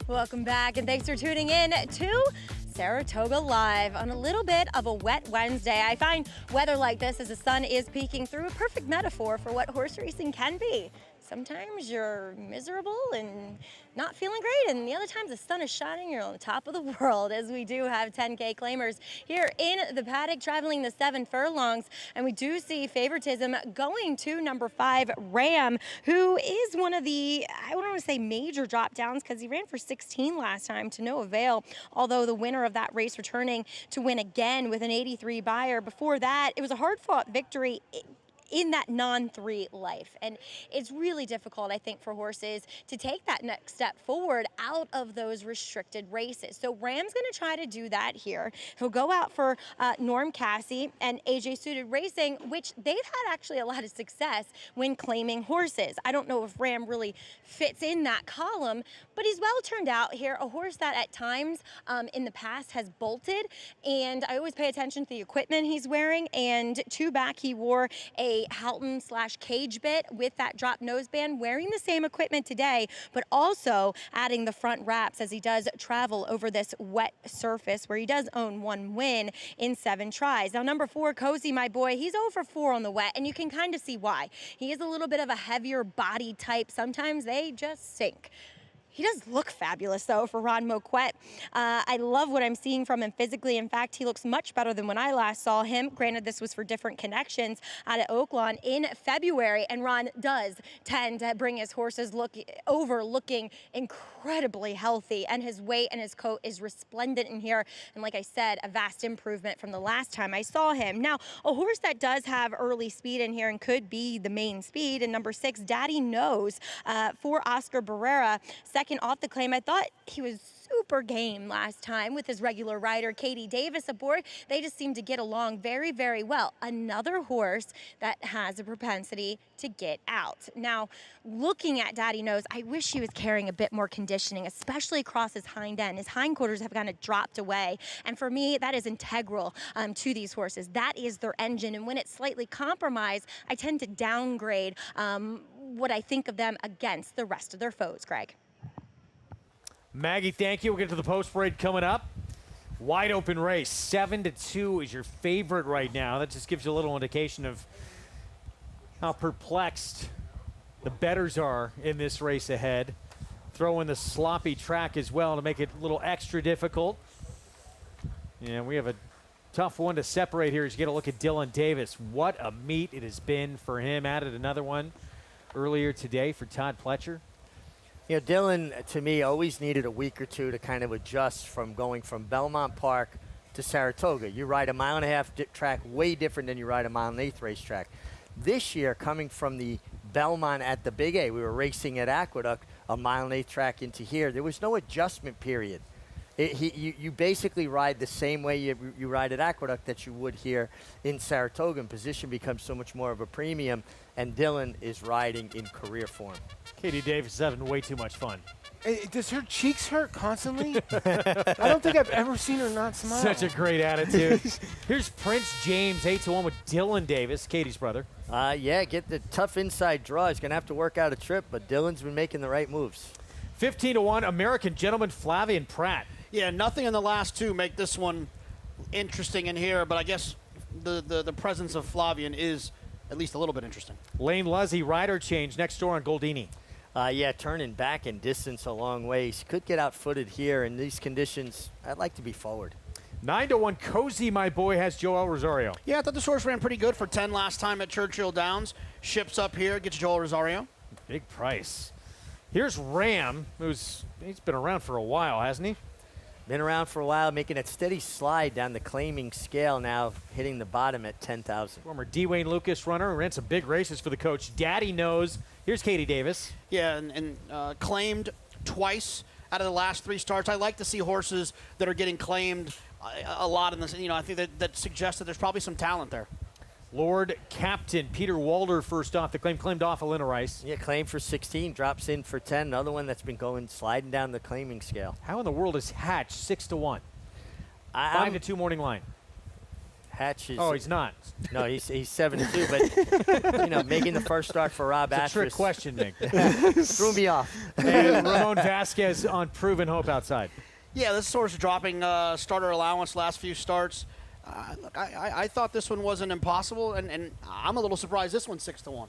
Welcome back, and thanks for tuning in to Saratoga Live on a little bit of a wet Wednesday. I find weather like this as the sun is peeking through a perfect metaphor for what horse racing can be. Sometimes you're miserable and not feeling great, and the other times the sun is shining, you're on the top of the world, as we do have 10K claimers here in the paddock traveling the 7 furlongs, and we do see favoritism going to number 5, Ram, who is one of the, I don't want to say major drop downs because he ran for 16 last time to no avail, although the winner of that race returning to win again with an 83 buyer. Before that, it was a hard-fought victory in that non-3 life. And it's really difficult, I think, for horses to take that next step forward out of those restricted races. So Ram's gonna try to do that here. He'll go out for Norm Cassie and AJ Suited Racing, which they've had actually a lot of success when claiming horses. I don't know if Ram really fits in that column, but he's well turned out here. A horse that at times in the past has bolted, and I always pay attention to the equipment he's wearing, and 2 back he wore a Houghton/cage bit with that drop noseband, wearing the same equipment today, but also adding the front wraps as he does travel over this wet surface where he does own 1 win in 7 tries. Now, number 4, Cozy, my boy, he's 0 for 4 on the wet, and you can kind of see why. He is a little bit of a heavier body type. Sometimes they just sink. He does look fabulous, though, for Ron Moquette. I love what I'm seeing from him physically. In fact, he looks much better than when I last saw him. Granted, this was for different connections out at Oaklawn in February, and Ron does tend to bring his horses looking incredibly healthy, and his weight and his coat is resplendent in here. And like I said, a vast improvement from the last time I saw him. Now, a horse that does have early speed in here and could be the main speed, and number 6, Daddy Knows, for Oscar Barrera. Second off the claim, I thought he was super game last time with his regular rider, Katie Davis, aboard. They just seem to get along very, very well. Another horse that has a propensity to get out. Now, looking at Daddy Knows, I wish he was carrying a bit more conditioning, especially across his hind end. His hindquarters have kind of dropped away, and for me, that is integral to these horses. That is their engine, and when it's slightly compromised, I tend to downgrade what I think of them against the rest of their foes, Greg. Maggie, thank you. We'll get to the post parade coming up. Wide open race. 7-2 is your favorite right now. That just gives you a little indication of how perplexed the bettors are in this race ahead. Throw in the sloppy track as well to make it a little extra difficult. Yeah, we have a tough one to separate here as you get a look at Dylan Davis. What a meet it has been for him. Added another one earlier today for Todd Pletcher. You know, Dylan, to me, always needed a week or two to kind of adjust from going from Belmont Park to Saratoga. You ride a 1.5-mile track way different than you ride a 1.8-mile racetrack. This year, coming from the Belmont at the Big A, we were racing at Aqueduct, a 1.8-mile track into here. There was no adjustment period. You basically ride the same way you ride at Aqueduct that you would here in Saratoga, and position becomes so much more of a premium, and Dylan is riding in career form. Katie Davis is having way too much fun. Does her cheeks hurt constantly? I don't think I've ever seen her not smile. Such a great attitude. Here's Prince James, 8-1 with Dylan Davis, Katie's brother. Yeah, get the tough inside draw. He's going to have to work out a trip, but Dylan's been making the right moves. 15-1, American Gentleman, Flavian Pratt. Yeah, nothing in the last 2 make this one interesting in here, but I guess the presence of Flavian is at least a little bit interesting. Lane Luzzy, rider change next door on Goldini. Yeah, turning back in distance a long ways. Could get out-footed here in these conditions. I'd like to be forward. 9-1, Cozy, my boy, has Joel Rosario. Yeah, I thought this horse ran pretty good for 10 last time at Churchill Downs. Ships up here, gets Joel Rosario. Big price. Here's Ram, he's been around for a while, hasn't he? Been around for a while, making a steady slide down the claiming scale now, hitting the bottom at 10,000. Former D. Wayne Lucas runner, ran some big races for the coach. Daddy Knows. Here's Katie Davis. Yeah, and claimed twice out of the last 3 starts. I like to see horses that are getting claimed a lot in this. You know, I think that suggests that there's probably some talent there. Lord Captain Peter Walder first off the claim, claimed off Elena Rice. Yeah, claimed for 16, drops in for 10. Another one that's been sliding down the claiming scale. How in the world is Hatch 6-1? 5-2 morning line. Hatch is. Oh, he's not. No, he's 7-2, but making the first start for Rob It's Atras. a trick question, Nick. Threw me off. And Ramon Vasquez on Proven Hope outside. Yeah, this horse dropping starter allowance last few starts. Look, I thought this one wasn't impossible, and I'm a little surprised this one's 6-1.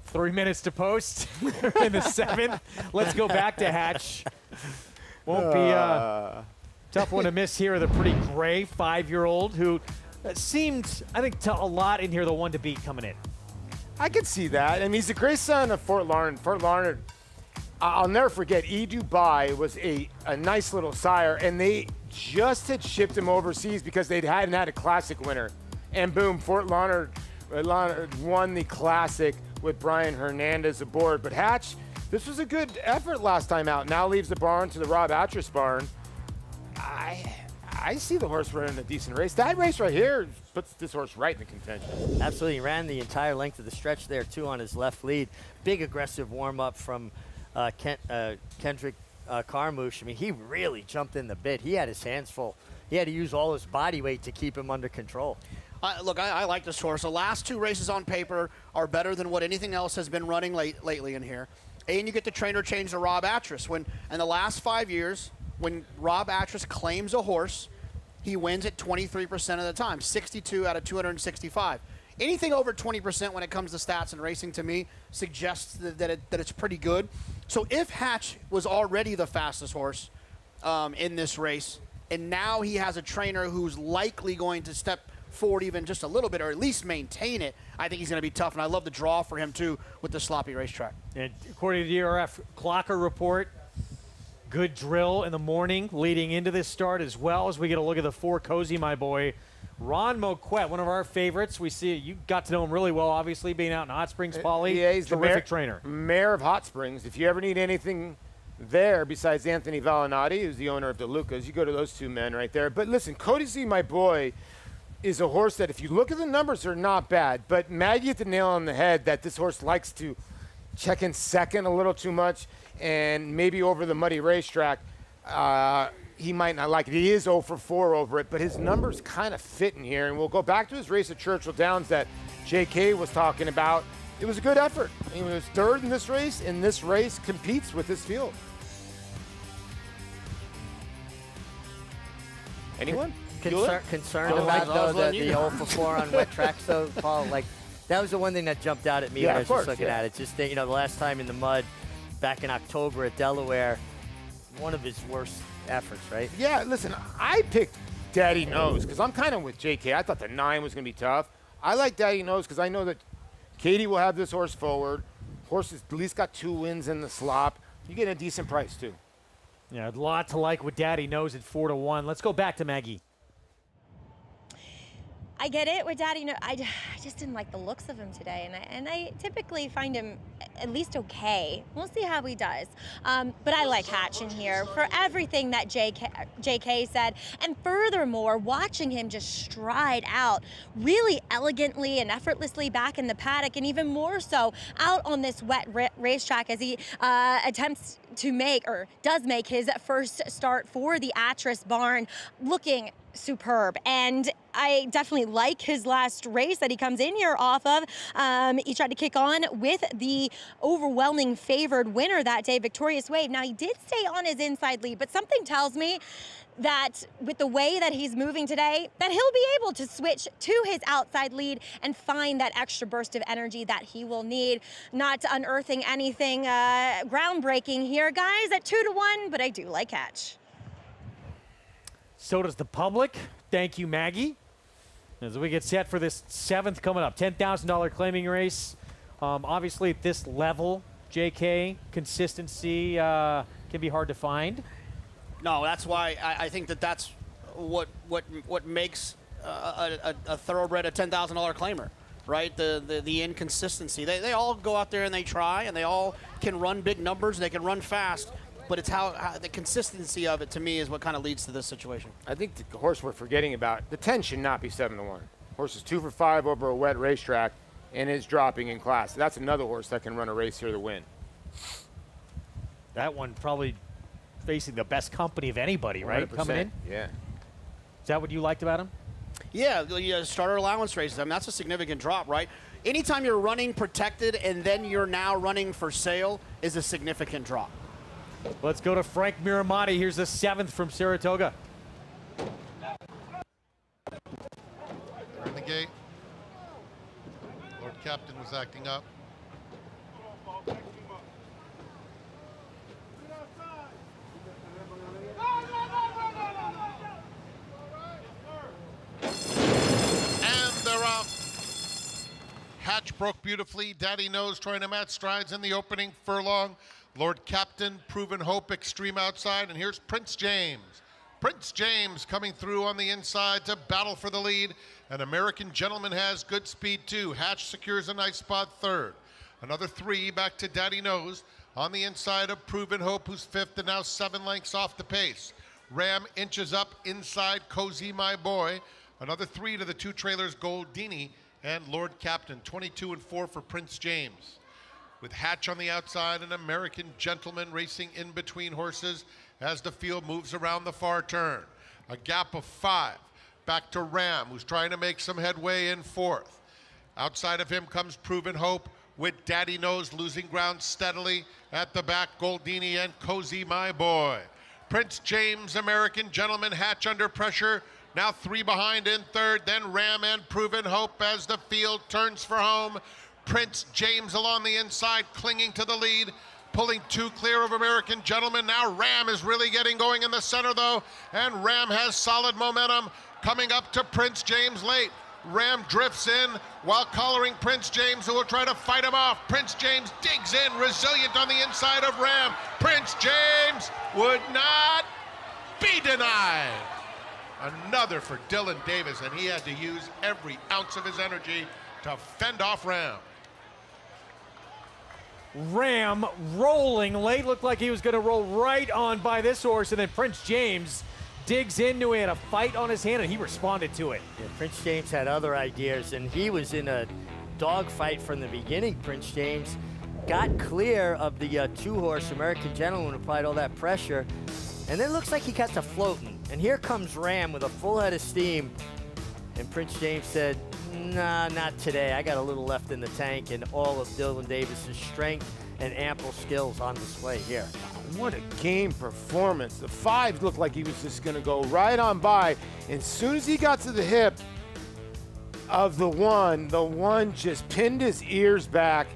3 minutes to post in the 7th. Let's go back to Hatch. Won't be a tough one to miss here. The pretty gray 5-year-old who seemed, I think, to a lot in here, the one to beat coming in. I could see that. I mean, he's a great son of Fort Larned. Fort Larned, I'll never forget, E. Dubai was a nice little sire, and they just had shipped him overseas because they hadn't had a classic winner. And boom, Fort Larned won the classic with Brian Hernandez aboard. But Hatch, this was a good effort last time out. Now leaves the barn to the Rob Atras barn. I see the horse running a decent race. That race right here puts this horse right in the contention. Absolutely. He ran the entire length of the stretch there, too, on his left lead. Big aggressive warm-up from Kendrick Carmouche. I mean, he really jumped in the bit. He had his hands full. He had to use all his body weight to keep him under control. Look, I like this horse. The last 2 races on paper are better than what anything else has been running lately in here. And you get the trainer change to Rob Atras. When in the last 5 years, when Rob Atras claims a horse, he wins it 23% of the time, 62 out of 265. Anything over 20% when it comes to stats and racing, to me, suggests that it's pretty good. So if Hatch was already the fastest horse in this race, and now he has a trainer who's likely going to step forward even just a little bit, or at least maintain it, I think he's going to be tough. And I love the draw for him, too, with the sloppy racetrack. And according to the DRF Clocker report, good drill in the morning leading into this start, as well as we get a look at the 4 Cozy, my boy. Ron Moquette, one of our favorites. We see you got to know him really well, obviously, being out in Hot Springs, Paulie. Yeah, he's terrific the trainer. Mayor of Hot Springs. If you ever need anything there besides Anthony Valinati, who's the owner of DeLuca's, you go to those 2 men right there. But listen, Cozy, my boy, is a horse that if you look at the numbers, they're not bad. But Maggie hit the nail on the head that this horse likes to check in second a little too much, and maybe over the muddy racetrack, he might not like it. He is 0 for 4 over it, but his numbers kind of fit in here. And we'll go back to his race at Churchill Downs that J.K. was talking about. It was a good effort. He was 3rd in this race, and this race competes with this field. Anyone? Concerned about, though, the 0 for 4 on wet tracks, though, Paul? Like, that was the one thing that jumped out at me when I was just looking at it. Just, the last time in the mud back in October at Delaware, one of his worst efforts, right? Yeah, listen, I picked Daddy Knows because I'm kind of with JK. I thought the 9 was going to be tough. I like Daddy Knows because I know that Katie will have this horse forward. Horse has at least got 2 wins in the slop. You get a decent price, too. Yeah, a lot to like with Daddy Knows at 4-1. Let's go back to Maggie. I get it with Daddy. I just didn't like the looks of him today, and I typically find him at least okay. We'll see how he does. But I like Hatch in here for everything that JK said, and furthermore, watching him just stride out really elegantly and effortlessly back in the paddock, and even more so out on this wet racetrack as he attempts to make, or does make, his first start for the Atras barn, looking superb. And I definitely like his last race that he comes in here off of. He tried to kick on with the overwhelming favored winner that day, Victorious Wave. Now, he did stay on his inside lead, but something tells me that with the way that he's moving today, that he'll be able to switch to his outside lead and find that extra burst of energy that he will need. Not unearthing anything groundbreaking here, guys, at 2-1, but I do like Hatch. So does the public. Thank you, Maggie. As we get set for this 7th coming up, $10,000 claiming race. Obviously, at this level, JK, consistency can be hard to find. No, that's why I think that's what makes a thoroughbred a $10,000 claimer, right? The inconsistency. They all go out there and they try, and they all can run big numbers, and they can run fast. But it's how the consistency of it, to me, is what kind of leads to this situation. I think the horse we're forgetting about, the 10 should not be 7-1. Horse is 2 for 5 over a wet racetrack and is dropping in class. That's another horse that can run a race here to win. That one probably facing the best company of anybody, right? 100%. Coming in? Yeah. Is that what you liked about him? Yeah, starter allowance races. I mean, that's a significant drop, right? Anytime you're running protected and then you're now running for sale is a significant drop. Let's go to Frank Miramonte. Here's the 7th from Saratoga. In the gate. Lord Captain was acting up. And they're off. Hatch broke beautifully. Daddy Knows trying to match strides in the opening furlong. Lord Captain, Proven Hope, extreme outside. And here's Prince James. Prince James coming through on the inside to battle for the lead. An American Gentleman has good speed too. Hatch secures a nice spot third. Another 3 back to Daddy Knows on the inside of Proven Hope, who's 5th and now 7 lengths off the pace. Ram inches up inside Cozy My Boy. Another 3 to the 2 trailers, Goldini and Lord Captain. 22 and 4 for Prince James. With Hatch on the outside, an American Gentleman racing in between horses as the field moves around the far turn. A gap of 5. Back to Ram, who's trying to make some headway in 4th. Outside of him comes Proven Hope, with Daddy Knows losing ground steadily. At the back, Goldini and Cozy My Boy. Prince James, American Gentleman, Hatch under pressure. Now 3 behind in 3rd, then Ram and Proven Hope as the field turns for home. Prince James along the inside, clinging to the lead, pulling 2 clear of American Gentleman. Now Ram is really getting going in the center though, and Ram has solid momentum coming up to Prince James late. Ram drifts in while collaring Prince James, who will try to fight him off. Prince James digs in, resilient on the inside of Ram. Prince James would not be denied. Another for Dylan Davis, and he had to use every ounce of his energy to fend off Ram. Ram rolling late, looked like he was going to roll right on by this horse, and then Prince James digs into it, a fight on his hand, and he responded to it. Yeah, Prince James had other ideas, and he was in a dogfight from the beginning. Prince James got clear of the 2-horse American Gentleman, applied all that pressure, and then it looks like he got to floating. And here comes Ram with a full head of steam, and Prince James said, nah, not today. I got a little left in the tank, and all of Dylan Davis's strength and ample skills on display here. What a game performance. The 5 looked like he was just going to go right on by. And as soon as he got to the hip of the 1 just pinned his ears back,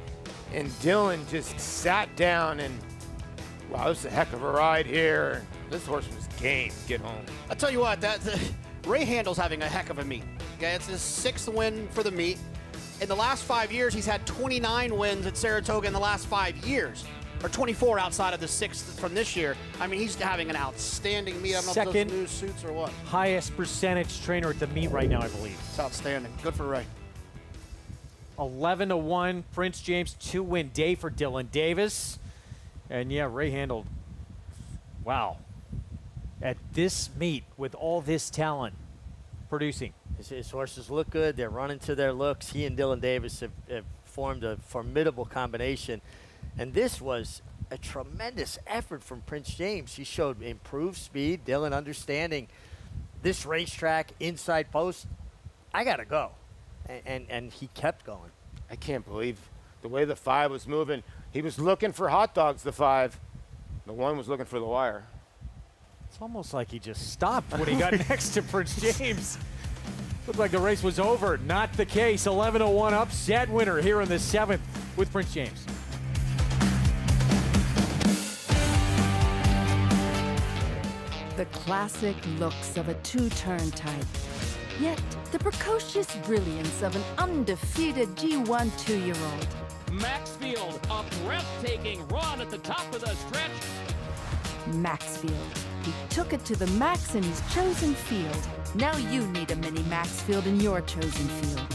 and Dylan just sat down and, wow, this is a heck of a ride here. This horse was game to get home. I'll tell you what, Ray Handel's having a heck of a meet. Okay, it's his 6th win for the meet. In the last 5 years, he's had 29 wins at Saratoga in the last 5 years, or 24 outside of the 6th from this year. I mean, he's having an outstanding meet. I don't know if those new suits or what. Highest percentage trainer at the meet right now, I believe. It's outstanding. Good for Ray. 11-1, Prince James, 2-win day for Dylan Davis. And yeah, Ray Handel, wow. At this meet with all this talent producing. His horses look good. They're running to their looks. He and Dylan Davis have formed a formidable combination. And this was a tremendous effort from Prince James. He showed improved speed. Dylan understanding this racetrack, inside post, I got to go. And he kept going. I can't believe the way the 5 was moving. He was looking for hot dogs, the 5. The 1 was looking for the wire. It's almost like he just stopped when he got next to Prince James. Looked like the race was over. Not the case. 11-1 upset winner here in the 7th with Prince James. The classic looks of a 2-turn type, yet the precocious brilliance of an undefeated G1 2-year-old. Maxfield, a breathtaking run at the top of the stretch. Maxfield. He took it to the max in his chosen field. Now you need a mini Maxfield in your chosen field.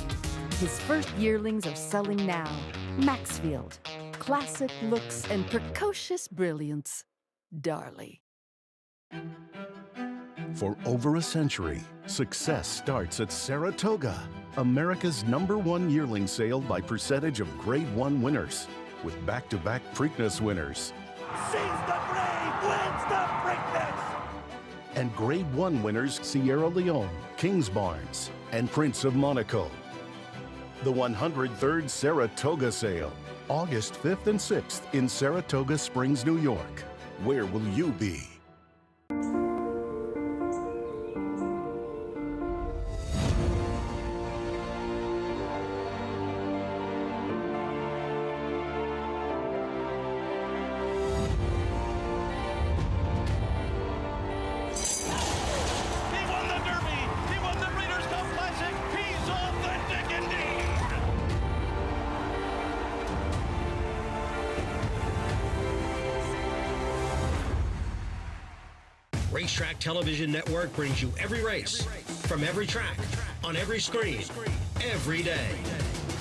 His first yearlings are selling now. Maxfield. Classic looks and precocious brilliance. Darley. For over a century, success starts at Saratoga, America's #1 yearling sale by percentage of Grade 1 winners, with back-to-back Preakness winners. She's the Brave, wins the Preakness! And Grade 1 winners Sierra Leone, Kings Barnes, and Prince of Monaco. The 103rd Saratoga Sale, August 5th and 6th in Saratoga Springs, New York. Where will you be? Racetrack Television Network brings you every race, from every track, on every screen, every day.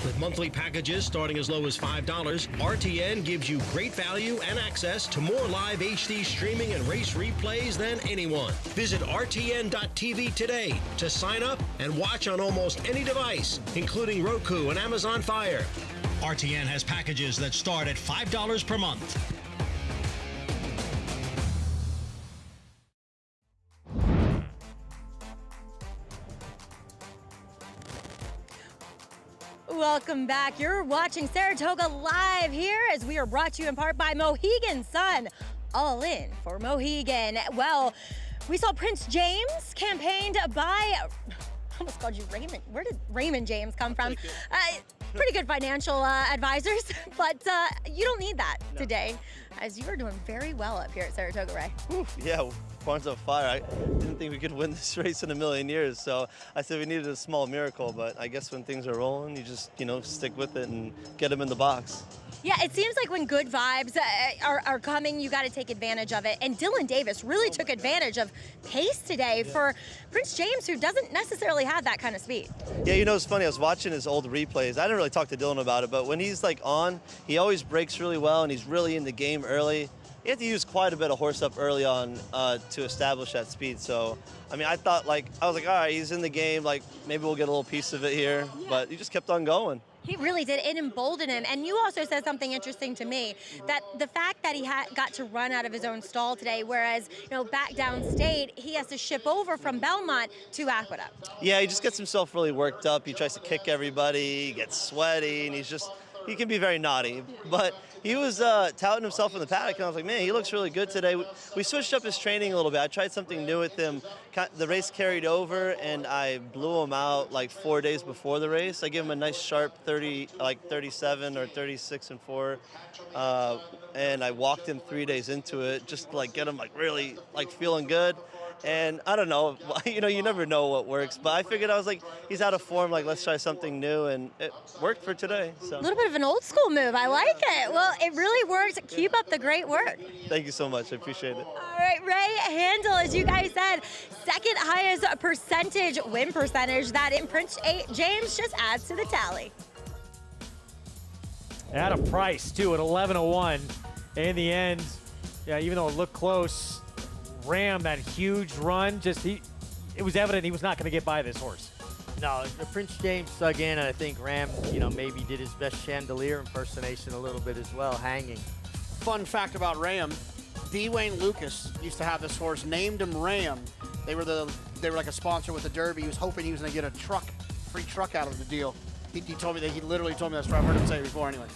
With monthly packages starting as low as $5, RTN gives you great value and access to more live HD streaming and race replays than anyone. Visit RTN.tv today to sign up and watch on almost any device, including Roku and Amazon Fire. RTN has packages that start at $5 per month. Welcome back. You're watching Saratoga Live here as we are brought to you in part by Mohegan Sun. All in for Mohegan. Well, we saw Prince James campaigned by, I almost called you Raymond. Where did Raymond James come from? Pretty good financial advisors, but you don't need that today, as you are doing very well up here at Saratoga, Ray. Yeah, barn's on fire. I didn't think we could win this race in a million years, so I said we needed a small miracle, but I guess when things are rolling, you just, stick with it and get them in the box. Yeah, it seems like when good vibes are coming, you got to take advantage of it. And Dylan Davis really took advantage of pace today for Prince James, who doesn't necessarily have that kind of speed. Yeah, it's funny. I was watching his old replays. I didn't really talk to Dylan about it, but when he's on, he always breaks really well, and he's really in the game early. You have to use quite a bit of horse up early on to establish that speed. So, I thought, I was like, all right, he's in the game. Maybe we'll get a little piece of it here. Yeah. But he just kept on going. He really did. It emboldened him. And you also said something interesting to me, that the fact that he got to run out of his own stall today, whereas, back downstate, he has to ship over from Belmont to Aqueduct. Yeah, he just gets himself really worked up. He tries to kick everybody, he gets sweaty, and he can be very naughty. But he was touting himself in the paddock, and I was like, man, he looks really good today. We switched up his training a little bit. I tried something new with him. The race carried over, and I blew him out 4 days before the race. I gave him a nice sharp 37 or 36 and 4, and I walked him 3 days into it, just to get him really feeling good. And I don't know, you never know what works, but I figured, I was he's out of form, let's try something new, and it worked for today. So. A little bit of an old school move, I like it. Well, it really works. Keep up the great work. Thank you so much, I appreciate it. All right, Ray Handel, as you guys said, second highest win percentage, that in Prince James just adds to the tally. At a price, too, at 11-1. In the end, yeah, even though it looked close, Ram, that huge run, it was evident he was not going to get by this horse. No, Prince James dug in, and I think Ram, maybe did his best chandelier impersonation a little bit as well, hanging. Fun fact about Ram, D. Wayne Lucas used to have this horse, named him Ram. They were like a sponsor with the Derby. He was hoping he was going to get a free truck out of the deal. He told me that, he literally told me that. I've heard him say it before anyway.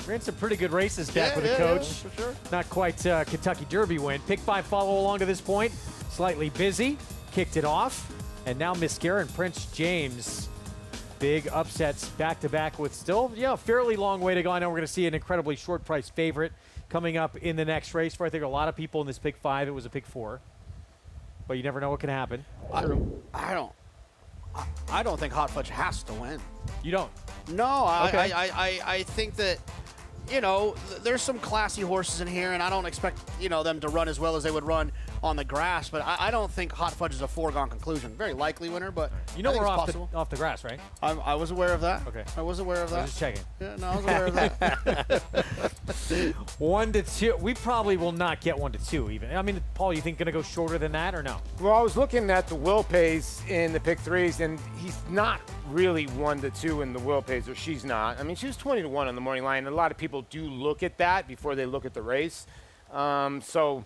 Ran some pretty good races back with the coach. Yeah, for sure. Not quite Kentucky Derby win. Pick 5 follow along to this point. Slightly busy. Kicked it off. And now Mascara and Prince James. Big upsets back-to-back with still, a fairly long way to go. I know we're going to see an incredibly short price favorite coming up in the next race. For I think a lot of people in this pick 5, it was a pick 4. But you never know what can happen. I don't think Hot Fudge has to win. You don't? No, Okay. I think that, there's some classy horses in here, and I don't expect, them to run as well as they would run on the grass, but I don't think Hot Fudge is a foregone conclusion. Very likely winner, but we're off the grass, right? I was aware of that. Okay. I was aware of that. I was just checking. Yeah, no, I was aware of that. 1-2. We probably will not get 1-2 even. Paul, you think going to go shorter than that or no? Well, I was looking at the Will Pays in the pick 3s, and he's not really 1-2 in the Will Pays, or she's not. She was 20-1 on the morning line, and a lot of people do look at that before they look at the race. So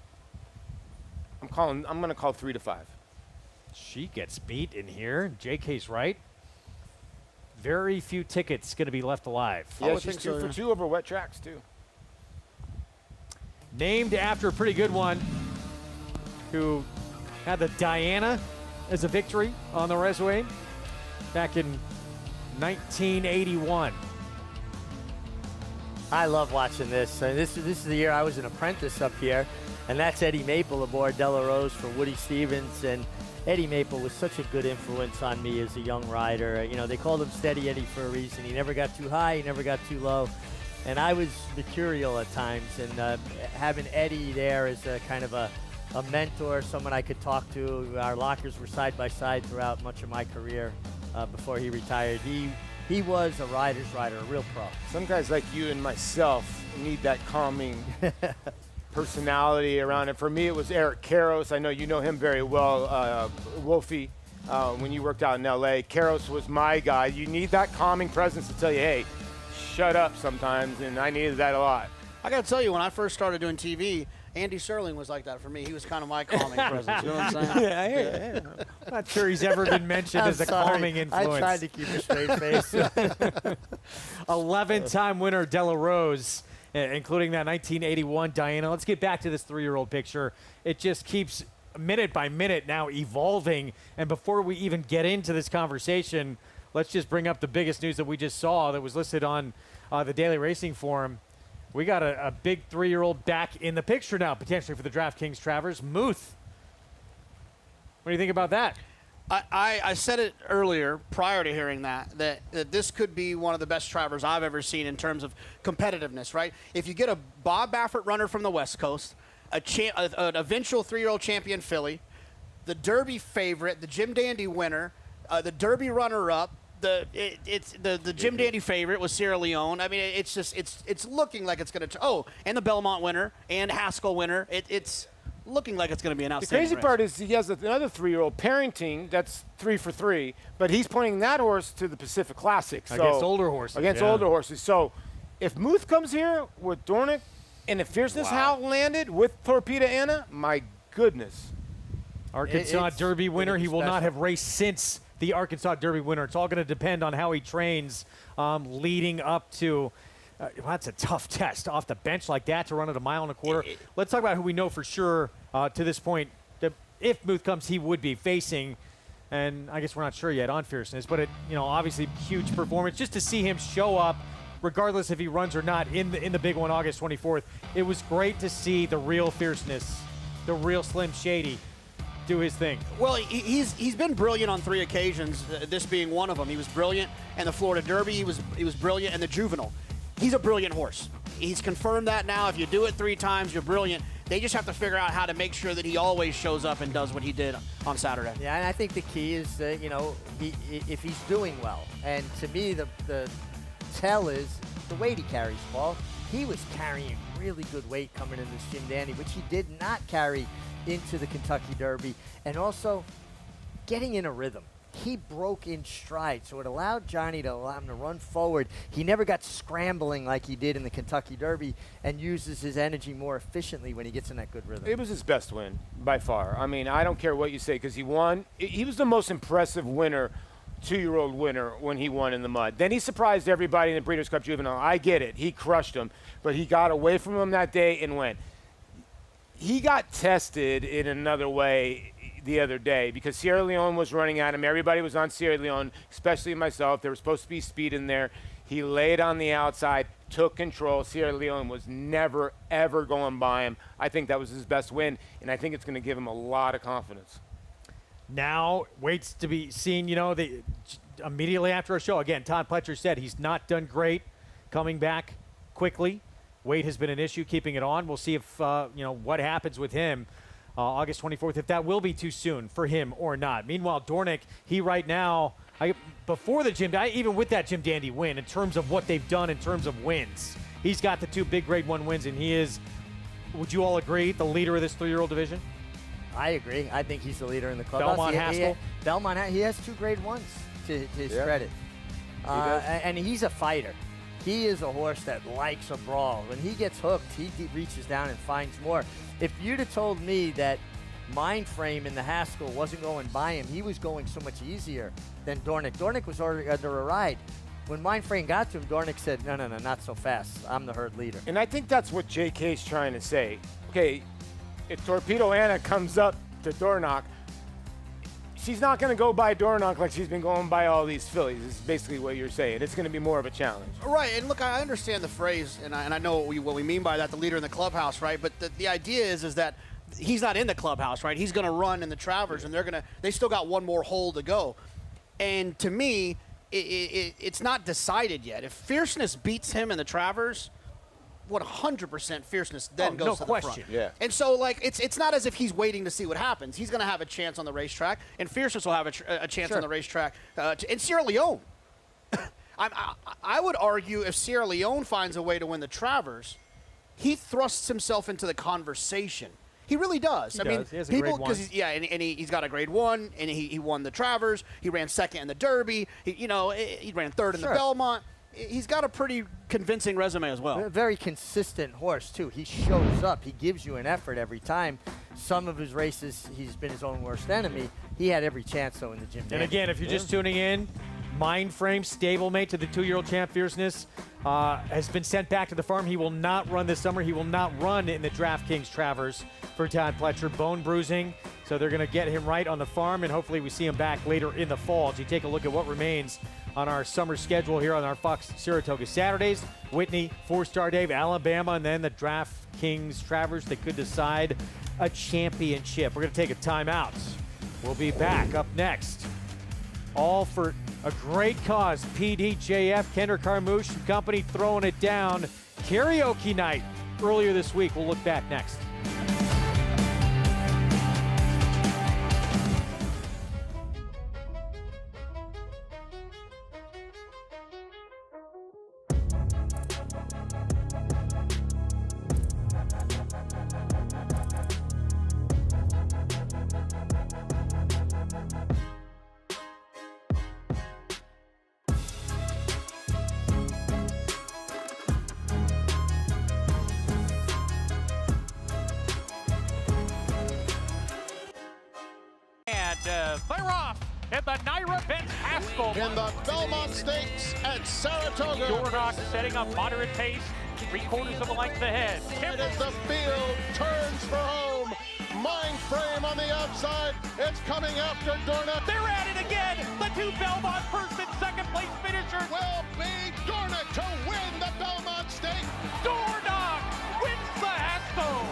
I'm going to call 3-5. She gets beat in here. JK's right. Very few tickets going to be left alive. Yeah, she's 2 for 2 over wet tracks, too. Named after a pretty good one who had the Diana as a victory on the resume back in 1981. I love watching this. This is the year I was an apprentice up here, and that's Eddie Maple aboard Della Rose for Woody Stevens. And Eddie Maple was such a good influence on me as a young rider. You know, they called him Steady Eddie for a reason. He never got too high, he never got too low. And I was mercurial at times, and having Eddie there as a kind of a mentor, someone I could talk to. Our lockers were side by side throughout much of my career before he retired. He was a rider's rider, a real pro. Some guys like you and myself need that calming personality around it. For me, it was Eric Karros. I know you know him very well, Wolfie, when you worked out in L.A. Karros was my guy. You need that calming presence to tell you, hey, shut up sometimes, and I needed that a lot. I got to tell you, when I first started doing TV, Andy Serling was like that for me. He was kind of my calming presence. You know what I'm saying? Yeah, I hear you. I'm not sure he's ever been mentioned as a calming influence. I tried to keep a straight face. 11-time winner Della Rose, including that 1981 Diana. Let's get back to this 3-year-old picture. It just keeps minute by minute now evolving. And before we even get into this conversation, let's just bring up the biggest news that we just saw that was listed on the Daily Racing Forum. We got a big 3-year-old back in the picture now, potentially for the DraftKings Travers. Muth. What do you think about that? I said it earlier, prior to hearing that this could be one of the best Travers I've ever seen in terms of competitiveness, right? If you get a Bob Baffert runner from the West Coast, an eventual 3-year-old champion filly, the Derby favorite, the Jim Dandy winner, the Derby runner-up, the Jim Dandy favorite was Sierra Leone. I mean, it's looking like it's going to. Oh, and the Belmont winner and Haskell winner. It's looking like it's going to be an outstanding. The crazy race. part is he has another 3-year-old Parrington that's 3 for 3, but he's pointing that horse to the Pacific Classic. So against older horses. Against older horses. So if Muth comes here with Dornick and if Fierceness Howl landed with Thorpedo Anna, my goodness. Arkansas Derby winner. He will not have raced since the Arkansas Derby winner. It's all going to depend on how he trains leading up to that's a tough test off the bench like that to run at 1.25 miles. Let's talk about who we know for sure to this point. If Muth comes, he would be facing, and I guess we're not sure yet on Fierceness, but obviously huge performance. Just to see him show up, regardless if he runs or not, in the big one, August 24th. It was great to see the real Fierceness, the real Slim Shady, do his thing. Well, he's been brilliant on 3 occasions, this being one of them. He was brilliant in the Florida Derby. He was brilliant in the Juvenile. He's a brilliant horse. He's confirmed that now. If you do it 3 times, you're brilliant. They just have to figure out how to make sure that he always shows up and does what he did on Saturday. Yeah, and I think the key is, if he's doing well. And to me, the tell is the weight he carries, Paul. He was carrying really good weight coming in this Jim Dandy, which he did not carry into the Kentucky Derby, and also getting in a rhythm. He broke in stride, so it allowed Johnny to allow him to run forward. He never got scrambling like he did in the Kentucky Derby and uses his energy more efficiently when he gets in that good rhythm. It was his best win, by far. I mean, I don't care what you say, because he won. He was the most impressive winner, 2-year-old winner, when he won in the mud. Then he surprised everybody in the Breeders' Cup Juvenile. I get it. He crushed him, but he got away from him that day and went. He got tested in another way the other day because Sierra Leone was running at him. Everybody was on Sierra Leone, especially myself. There was supposed to be speed in there. He laid on the outside, took control. Sierra Leone was never, ever going by him. I think that was his best win, and I think it's going to give him a lot of confidence. Now waits to be seen, immediately after a show. Again, Todd Pletcher said he's not done great coming back quickly. Weight has been an issue keeping it on. We'll see if, what happens with him August 24th, if that will be too soon for him or not. Meanwhile, Dornick, he right now, before the Jim, even with that Jim Dandy win, in terms of what they've done in terms of wins, he's got the 2 big Grade 1 wins, and he is, would you all agree, the leader of this 3-year-old division? I agree. I think he's the leader in the club. Belmont Haskell? He has 2 Grade 1s to his credit. And he's a fighter. He is a horse that likes a brawl. When he gets hooked, he reaches down and finds more. If you'd have told me that mind frame in the Haskell wasn't going by him. He was going so much easier than Dornick. Dornick was already under a ride. When mind frame got to him, Dornick said, no, not so fast. I'm the herd leader. And I think that's what JK's trying to say. Okay, if Thorpedo Anna comes up to Dornock, she's not going to go by Dornock like she's been going by all these fillies, is basically what you're saying. It's going to be more of a challenge. Right, and look, I understand the phrase, and I know what we mean by that, the leader in the clubhouse, right? But the idea is that he's not in the clubhouse, right? He's going to run in the Travers, and they still got one more hole to go. And to me, it's not decided yet. If Fierceness beats him in the Travers, 100% Fierceness then goes to the front. Yeah. And so, like, it's not as if he's waiting to see what happens. He's going to have a chance on the racetrack, and Fierceness will have a chance on the racetrack. And Sierra Leone. I would argue if Sierra Leone finds a way to win the Travers, he thrusts himself into the conversation. He really does. He does. He has a grade one. He's got a grade 1, and he won the Travers. He ran second in the Derby. He ran third in the Belmont. He's got a pretty convincing resume as well. A very consistent horse, too. He shows up. He gives you an effort every time. Some of his races, he's been his own worst enemy. He had every chance, though, in the gym. And again, if you're just tuning in, mind frame stablemate to the 2-year-old champ Fierceness has been sent back to the farm. He will not run this summer. He will not run in the DraftKings Travers for Todd Pletcher. Bone bruising. So they're going to get him right on the farm, and hopefully we see him back later in the fall. As you take a look at what remains on our summer schedule here on our Fox Saratoga Saturdays, Whitney, 4-Star Dave, Alabama, and then the DraftKings Travers that could decide a championship. We're going to take a timeout. We'll be back up next. All for a great cause. PDJF, Kendra Carmouche and company throwing it down. Karaoke night earlier this week. We'll look back next. They're off at the Naira Benz Haskell. In the Belmont Stakes at Saratoga. Dornock setting up moderate pace, 3/4 of a length ahead. Right as the field turns for home. Mind frame on the outside. It's coming after Dornock. They're at it again. The two Belmont first and second place finishers will be Dornock to win the Belmont Stakes. Dornock wins the Haskell.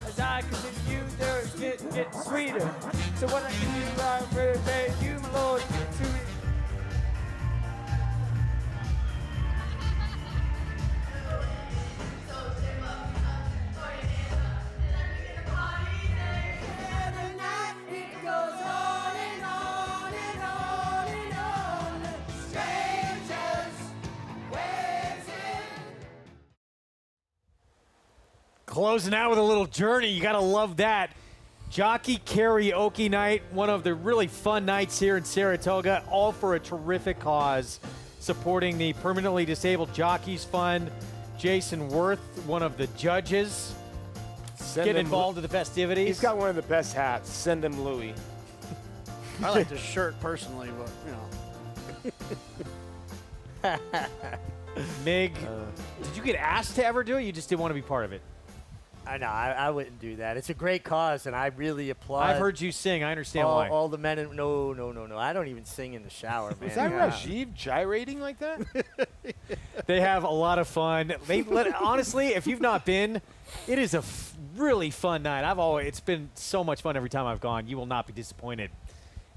As I continue, it's getting sweeter. So what I can do, I really thank you, my Lord, to me. Every night it goes on. Closing out with a little journey. You got to love that. Jockey karaoke night, one of the really fun nights here in Saratoga, all for a terrific cause, supporting the Permanently Disabled Jockeys Fund. Jason Worth, one of the judges, getting involved in the festivities. He's got one of the best hats. Send him Louis. I like this shirt personally, but, you know. Mig, did you get asked to ever do it? You just didn't want to be part of it? I know. I wouldn't do that. It's a great cause, and I really applaud. I've heard you sing. I understand why. All the men. No. I don't even sing in the shower, man. Was that Rajiv gyrating like that? They have a lot of fun. Honestly, if you've not been, it is a really fun night. It's been so much fun every time I've gone. You will not be disappointed,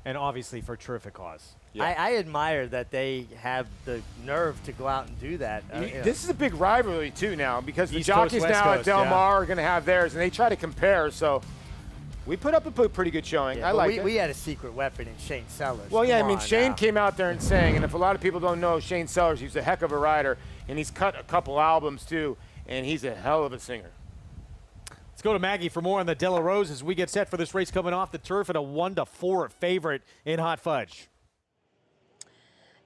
and obviously for a terrific cause. Yeah. I admire that they have the nerve to go out and do that. This is a big rivalry, too, now, because the East Coast, jockeys West now Coast, at Del yeah. Mar are going to have theirs, and they try to compare. So we put up a pretty good showing. Yeah, I like it. We had a secret weapon in Shane Sellers. Well, yeah, Come I mean, on Shane now. came out there and sang, and if a lot of people don't know Shane Sellers, he's a heck of a rider, and he's cut a couple albums, too, and he's a hell of a singer. Let's go to Maggie for more on the De La Rose as we get set for this race coming off the turf at a 1-4 favorite in Hot Fudge.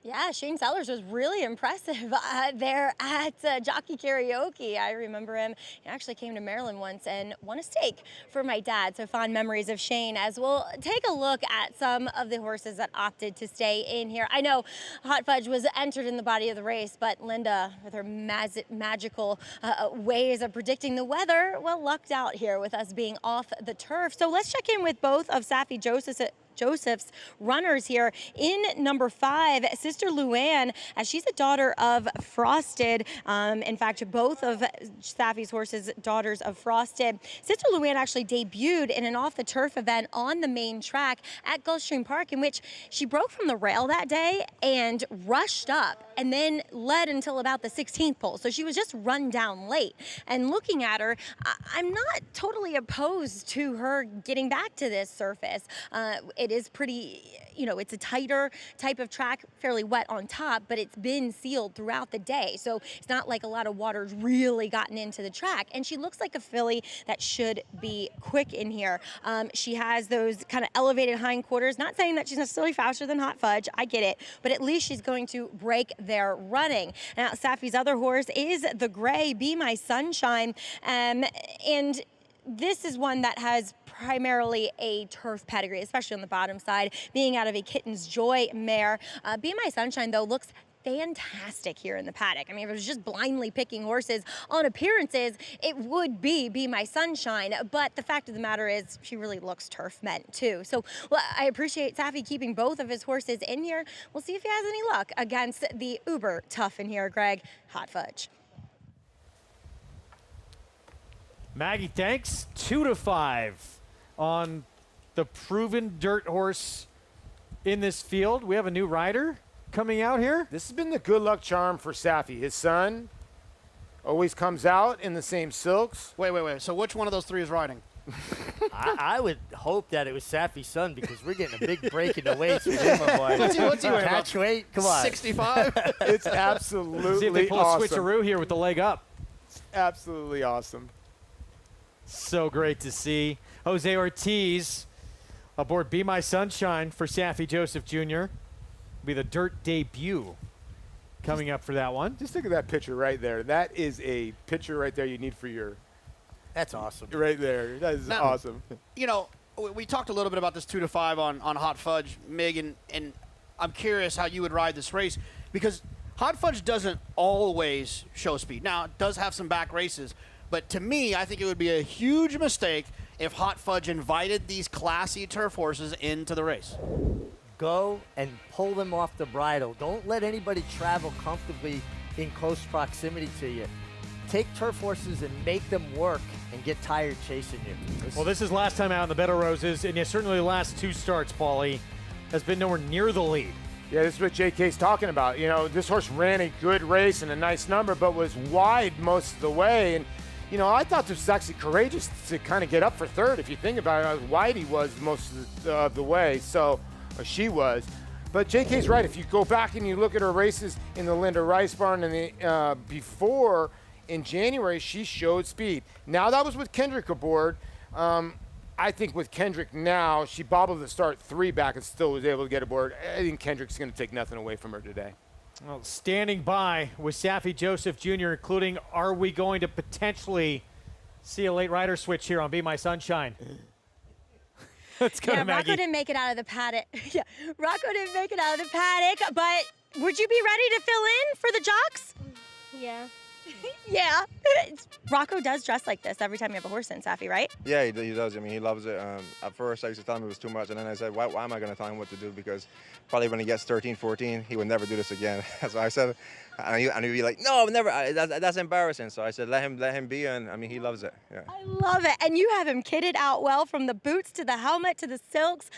Yeah, Shane Sellers was really impressive there at Jockey Karaoke. I remember him. He actually came to Maryland once and won a steak for my dad. So fond memories of Shane, as we'll take a look at some of the horses that opted to stay in here. I know Hot Fudge was entered in the body of the race, but Linda, with her magical ways of predicting the weather, well, lucked out here with us being off the turf. So let's check in with both of Safi Joseph's runners here. In number 5, Sister Luann, as she's a daughter of Frosted. In fact, both of Safi's horses, daughters of Frosted. Sister Luann actually debuted in an off-the-turf event on the main track at Gulfstream Park, in which she broke from the rail that day and rushed up and then led until about the 16th pole. So she was just run down late. And looking at her, I'm not totally opposed to her getting back to this surface. It is pretty, it's a tighter type of track, fairly wet on top, but it's been sealed throughout the day. So it's not like a lot of water's really gotten into the track. And she looks like a filly that should be quick in here. She has those kind of elevated hindquarters. Not saying that she's necessarily faster than Hot Fudge, I get it, but at least she's going to break their running. Now, Safi's other horse is the gray Be My Sunshine. And this is one that has primarily a turf pedigree, especially on the bottom side, being out of a Kitten's Joy mare. Be My Sunshine, though, looks fantastic here in the paddock. I mean, if it was just blindly picking horses on appearances, it would be My Sunshine. But the fact of the matter is, she really looks turf meant too. So I appreciate Safi keeping both of his horses in here. We'll see if he has any luck against the uber tough in here, Greg. Hot Fudge. Maggie, thanks. 2-5 on the proven dirt horse in this field. We have a new rider coming out here. This has been the good luck charm for Safi. His son always comes out in the same silks. Wait. So which one of those 3 is riding? I would hope that it was Safi's son, because we're getting a big break in the weights with him, my boy. What's he weighing? Catch weight? Come on. 65? It's absolutely See if they pull awesome. a switcheroo here with the leg up. It's absolutely awesome. So great to see. Jose Ortiz aboard Be My Sunshine for Safi Joseph Jr. Be the dirt debut coming up for that one. Just look at that picture right there. That is a picture right there you need for your... That's awesome. Right there. That is awesome. We talked a little bit about this 2-5 on Hot Fudge, Mig, and I'm curious how you would ride this race, because Hot Fudge doesn't always show speed. Now, it does have some back races, but to me, I think it would be a huge mistake if Hot Fudge invited these classy turf horses into the race. Go and pull them off the bridle. Don't let anybody travel comfortably in close proximity to you. Take turf horses and make them work and get tired chasing you. Well, this is last time out in the Bed of Roses, and certainly the last 2 starts, Paulie, has been nowhere near the lead. Yeah, this is what JK's talking about. This horse ran a good race and a nice number, but was wide most of the way. And I thought this was actually courageous to kind of get up for third. If you think about it, how wide he was most of the way, or she was. But JK's right. If you go back and you look at her races in the Linda Rice barn and before in January, she showed speed. Now that was with Kendrick aboard. I think with Kendrick now, she bobbled the start 3 back and still was able to get aboard. I think Kendrick's going to take nothing away from her today. Well, standing by with Saffie Joseph Jr., including, are we going to potentially see a late rider switch here on Be My Sunshine? Let's go to Maggie. Rocco didn't make it out of the paddock. Yeah, Rocco didn't make it out of the paddock, but would you be ready to fill in for the jocks? Yeah. Yeah. Rocco does dress like this every time you have a horse in, Saffie, right? Yeah, he does. I mean, he loves it. At first, I used to tell him it was too much, and then I said, why am I going to tell him what to do? Because probably when he gets 13, 14, he would never do this again. So I said, and he'd be like, no, never. That's embarrassing. So I said, let him be, and I mean, he loves it. Yeah. I love it. And you have him kitted out well, from the boots to the helmet to the silks.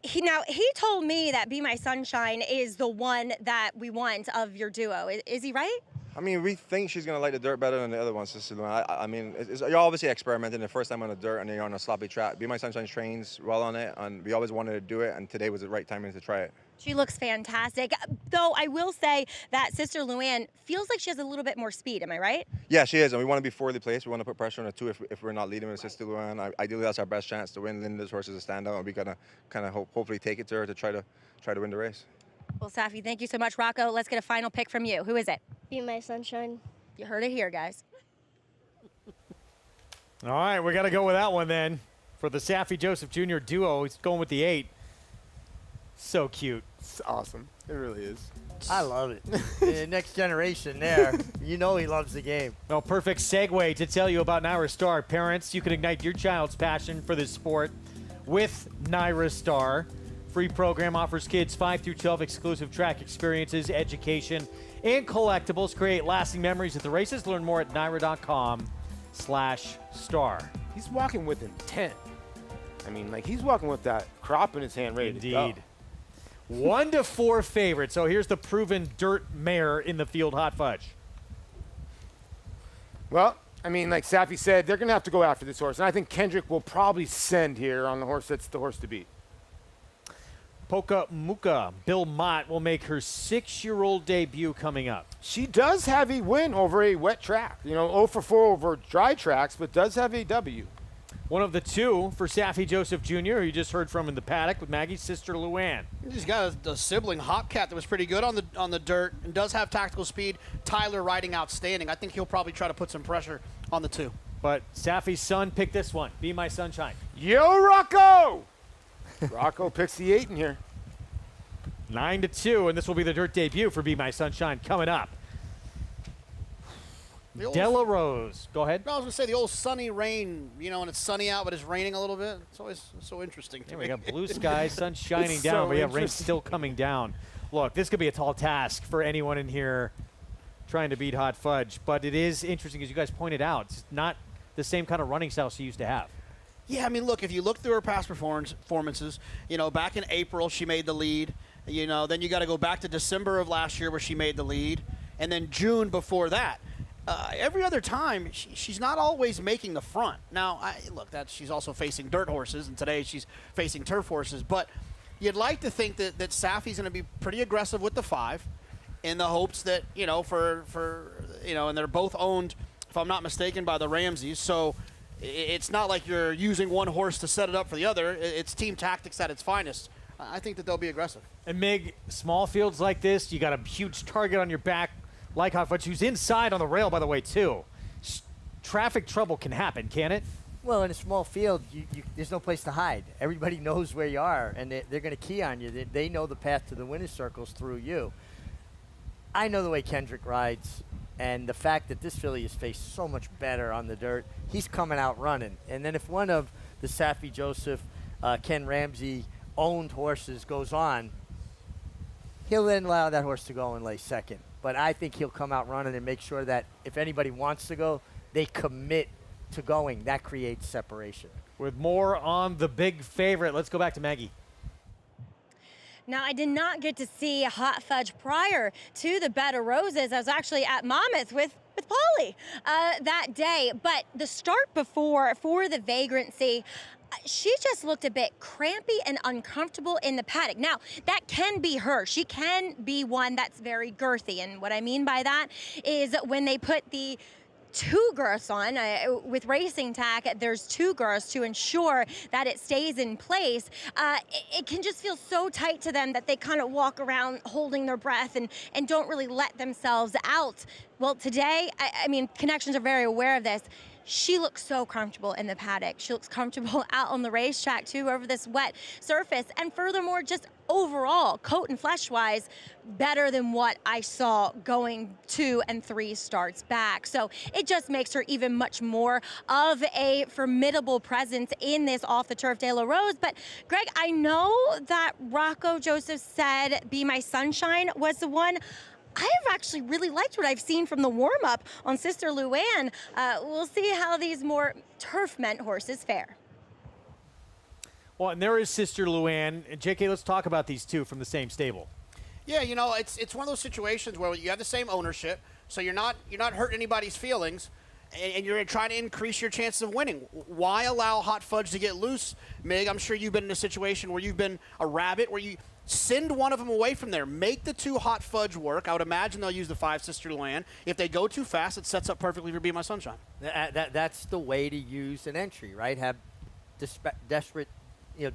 He told me that Be My Sunshine is the one that we want of your duo. Is he right? I mean, we think she's going to like the dirt better than the other ones. I mean, you're obviously experimenting the first time on the dirt and you're on a sloppy track. Be My Sunshine trains well on it, and we always wanted to do it, and today was the right timing to try it. She looks fantastic. Though I will say that Sister Luann feels like she has a little bit more speed. Am I right? Yeah, she is, and we want to be fourthly placed. We want to put pressure on her too if we're not leading with Sister Luann. Ideally, that's our best chance to win. Linda's horse is a standout, and we gotta kind of hopefully take it to her to try to win the race. Well, Saffie, thank you so much. Rocco, let's get a final pick from you. Who is it? Be My Sunshine. You heard it here, guys. All right, we got to go with that one then. For the Saffie Joseph Jr. duo, he's going with the 8. So cute. It's awesome. It really is. I love it. The next generation there. You know he loves the game. Well, perfect segue to tell you about Naira Star. Parents, you can ignite your child's passion for this sport with Naira Star. Free program offers kids 5 through 12 exclusive track experiences, education, and collectibles. Create lasting memories at the races. Learn more at naira.com/star. He's walking with intent. I mean, like, he's walking with that crop in his hand ready to go. Indeed. 1 to 4 favorite. So here's the proven dirt mare in the field, Hot Fudge. Well, I mean, like Saffie said, they're going to have to go after this horse. And I think Kendrick will probably send here on the horse that's the horse to beat. Poca Muka, Bill Mott, will make her 6-year-old debut coming up. She does have a win over a wet track. 0 for 4 over dry tracks, but does have a W. One of the 2 for Saffie Joseph Jr., who you just heard from in the paddock with Maggie's sister Luann. He's got a sibling, Hopcat, that was pretty good on the dirt and does have tactical speed. Tyler riding outstanding. I think he'll probably try to put some pressure on the 2. But Saffie's son picked this one, Be My Sunshine. Yo, Rocco! Rocco picks the 8 in here. 9 to 2, and this will be the dirt debut for Be My Sunshine coming up. Della Rose, go ahead. I was going to say the old sunny rain, when it's sunny out but it's raining a little bit. It's always so interesting to me. We got blue skies, sun shining down, but we have rain still coming down. Look, this could be a tall task for anyone in here trying to beat Hot Fudge, but it is interesting, as you guys pointed out. It's not the same kind of running style she used to have. Yeah, I mean, look, if you look through her past performances, back in April she made the lead. Then you got to go back to December of last year where she made the lead, and then June before that. Every other time, she's not always making the front. Now, she's also facing dirt horses, and today she's facing turf horses. But you'd like to think that Saffie's going to be pretty aggressive with the 5, in the hopes that and they're both owned, if I'm not mistaken, by the Ramseys. So it's not like you're using one horse to set it up for the other. It's team tactics at its finest. I think that they'll be aggressive. And Mig, small fields like this, you got a huge target on your back, like Hot Fudge, who's inside on the rail, by the way, too. Traffic trouble can happen, can it? Well, in a small field, there's no place to hide. Everybody knows where you are, and they're going to key on you. They know the path to the winner's circles through you. I know the way Kendrick rides, and the fact that this filly is faced so much better on the dirt, he's coming out running. And then if one of the Saffie Joseph, Ken Ramsey owned horses goes on, he'll then allow that horse to go and lay second. But I think he'll come out running and make sure that if anybody wants to go, they commit to going. That creates separation. With more on the big favorite, let's go back to Maggie. Now, I did not get to see Hot Fudge prior to the Bed of Roses. I was actually at Monmouth with Polly that day. But the start before for the Vagrancy, she just looked a bit crampy and uncomfortable in the paddock. Now, that can be her. She can be one that's very girthy. And what I mean by that is when they put the two girths on. With racing tack, there's two girths to ensure that it stays in place. It can just feel so tight to them that they kind of walk around holding their breath and don't really let themselves out. Well, today, I mean, Connections are very aware of this. She looks so comfortable in the paddock. She looks comfortable out on the racetrack too, over this wet surface. And furthermore, just overall, coat and flesh-wise, better than what I saw going 2 and 3 starts back. So it just makes her even much more of a formidable presence in this off-the-turf De La Rose. But Greg, I know that Rocco Joseph said Be My Sunshine was the one. I've actually really liked what I've seen from the warm-up on Sister Luann. We'll see how these more turf-meant horses fare. Well, and there is Sister Luann. And JK, let's talk about these two from the same stable. Yeah, you know, it's one of those situations where you have the same ownership, so you're not hurting anybody's feelings, and you're trying to increase your chances of winning. Why allow Hot Fudge to get loose, Mig? I'm sure you've been in a situation where you've been a rabbit, where you send one of them away from there. Make the 2 Hot Fudge work. I would imagine they'll use the 5 Sister Luann. If they go too fast, it sets up perfectly for Be My Sunshine. That's the way to use an entry, right? Have desperate,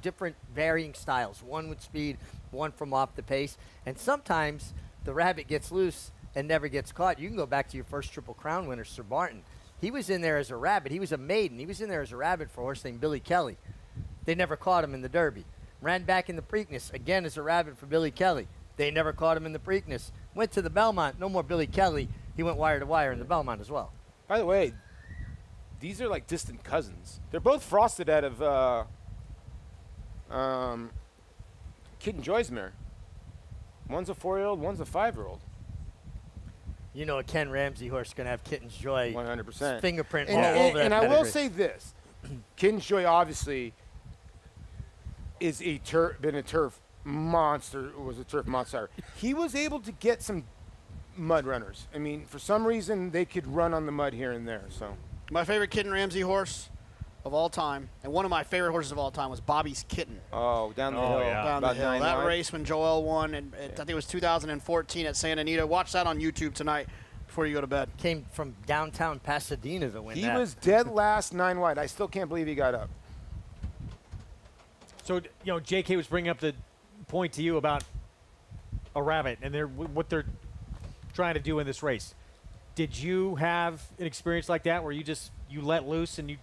different varying styles. One with speed, one from off the pace. And sometimes the rabbit gets loose and never gets caught. You can go back to your first Triple Crown winner, Sir Barton. He was in there as a rabbit. He was a maiden. He was in there as a rabbit for a horse named Billy Kelly. They never caught him in the Derby. Ran back in the Preakness, again as a rabbit for Billy Kelly. They never caught him in the Preakness. Went to the Belmont, no more Billy Kelly. He went wire to wire in the Belmont as well. By the way, these are like distant cousins. They're both frosted out of Kid and Joy's mare. One's a 4-year-old, one's a 5-year-old. You know, a Ken Ramsey horse is going to have Kitten's Joy 100%. fingerprint And, all and, over that and I pedigree. will say this. Kitten's Joy obviously is been a turf monster, was a turf monster. He was able to get some mud runners. I mean, for some reason, they could run on the mud here and there. So, my favorite Kitten Ramsey horse of all time, and one of my favorite horses of all time, was Bobby's Kitten. Oh, down the hill. Yeah. Down the About hill. 9 That wide. race when Joel won, and I think it was 2014 at Santa Anita. Watch that on YouTube tonight before you go to bed. Came from downtown Pasadena to win He that. was dead last 9 wide. I still can't believe he got up. So, JK was bringing up the point to you about a rabbit and what they're trying to do in this race. Did you have an experience like that where you let loose and you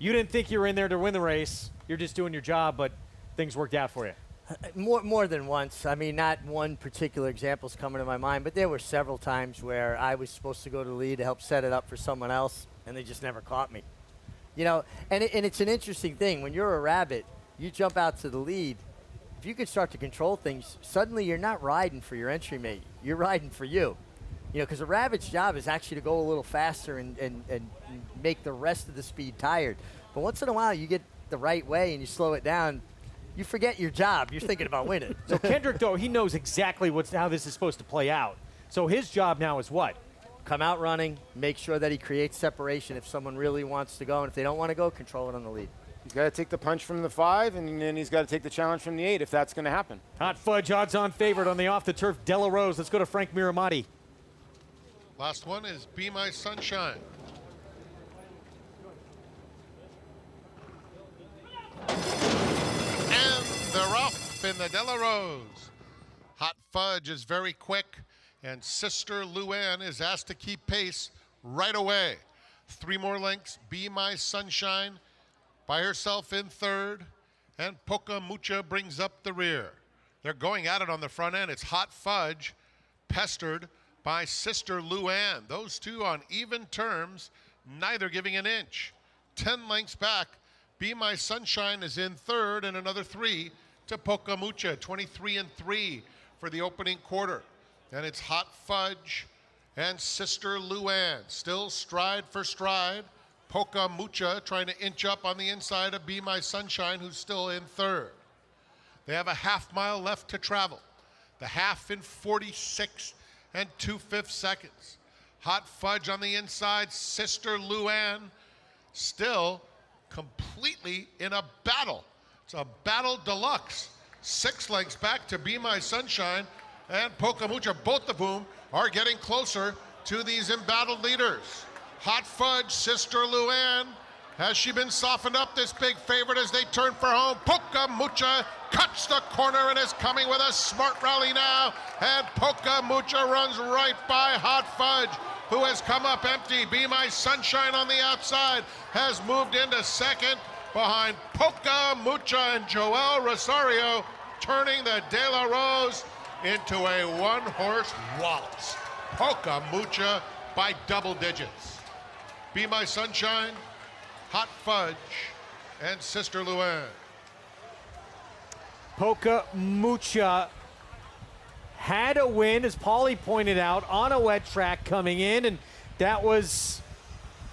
didn't think you were in there to win the race? You're just doing your job, but things worked out for you. More than once. I mean, not one particular example is coming to my mind, but there were several times where I was supposed to go to the lead to help set it up for someone else, and they just never caught me. And it's an interesting thing. When you're a rabbit, you jump out to the lead. If you can start to control things, suddenly you're not riding for your entry mate. You're riding for you. Because a rabbit's job is actually to go a little faster and make the rest of the speed tired. But once in a while, you get the right way and you slow it down, you forget your job. You're thinking about winning. So Kendrick, though, he knows exactly how this is supposed to play out. So his job now is what? Come out running, make sure that he creates separation if someone really wants to go. And if they don't want to go, control it on the lead. He's got to take the punch from the 5, and then he's got to take the challenge from the 8 if that's going to happen. Hot Fudge, odds-on favorite on the off-the-turf De La Rose. Let's go to Frank Miramati. Last one is Be My Sunshine. And they're off in the De La Rose. Hot Fudge is very quick, and Sister Luann is asked to keep pace right away. 3 more lengths, Be My Sunshine by herself in 3rd, and Poca Mucha brings up the rear. They're going at it on the front end. It's Hot Fudge, pestered by Sister Luann. Those two on even terms, neither giving an inch. 10 lengths back, Be My Sunshine is in 3rd, and another 3 to Poca Mucha, 23-3 for the opening quarter. And it's Hot Fudge and Sister Luann, still stride for stride. Poca Mucha trying to inch up on the inside of Be My Sunshine, who's still in 3rd. They have a half-mile left to travel. The half in 46 and 2/5 seconds. Hot Fudge on the inside. Sister Luann still completely in a battle. It's a battle deluxe. 6 lengths back to Be My Sunshine and Poca Mucha, both of whom are getting closer to these embattled leaders. Hot Fudge, Sister Luann. Has she been softened up, this big favorite, as they turn for home? Poca Mucha cuts the corner and is coming with a smart rally now. And Poca Mucha runs right by Hot Fudge, who has come up empty. Be My Sunshine on the outside has moved into second behind Poca Mucha, and Joel Rosario turning the De La Rose into a one-horse waltz. Poca Mucha by double digits. Be My Sunshine, Hot Fudge, and Sister Luann. Poca Mucha had a win, as Paulie pointed out, on a wet track coming in, and that was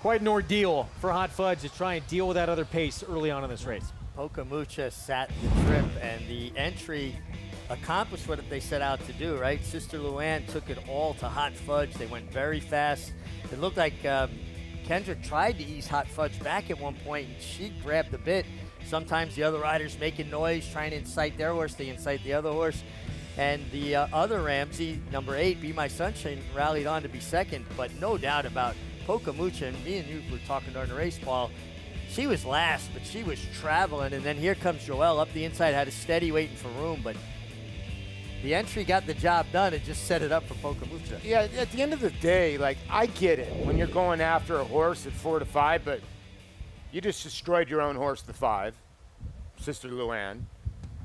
quite an ordeal for Hot Fudge to try and deal with that other pace early on in this race. Poca Mucha sat the trip, and the entry accomplished what they set out to do, right? Sister Luann took it all to Hot Fudge. They went very fast. It looked like Kendrick tried to ease Hot Fudge back at one point, and she grabbed the bit. Sometimes the other riders making noise, trying to incite their horse. They incite the other horse. And the other Ramsey, number 8, Be My Sunshine, rallied on to be second. But no doubt about Poca Mucha, and me and you were talking during the race, Paul. She was last, but she was traveling. And then here comes Joelle up the inside, had a steady waiting for room. But the entry got the job done. It just set it up for Poca Mucha. Yeah, at the end of the day, like, I get it when you're going after a horse at 4 to 5, but you just destroyed your own horse to 5, Sister Luann.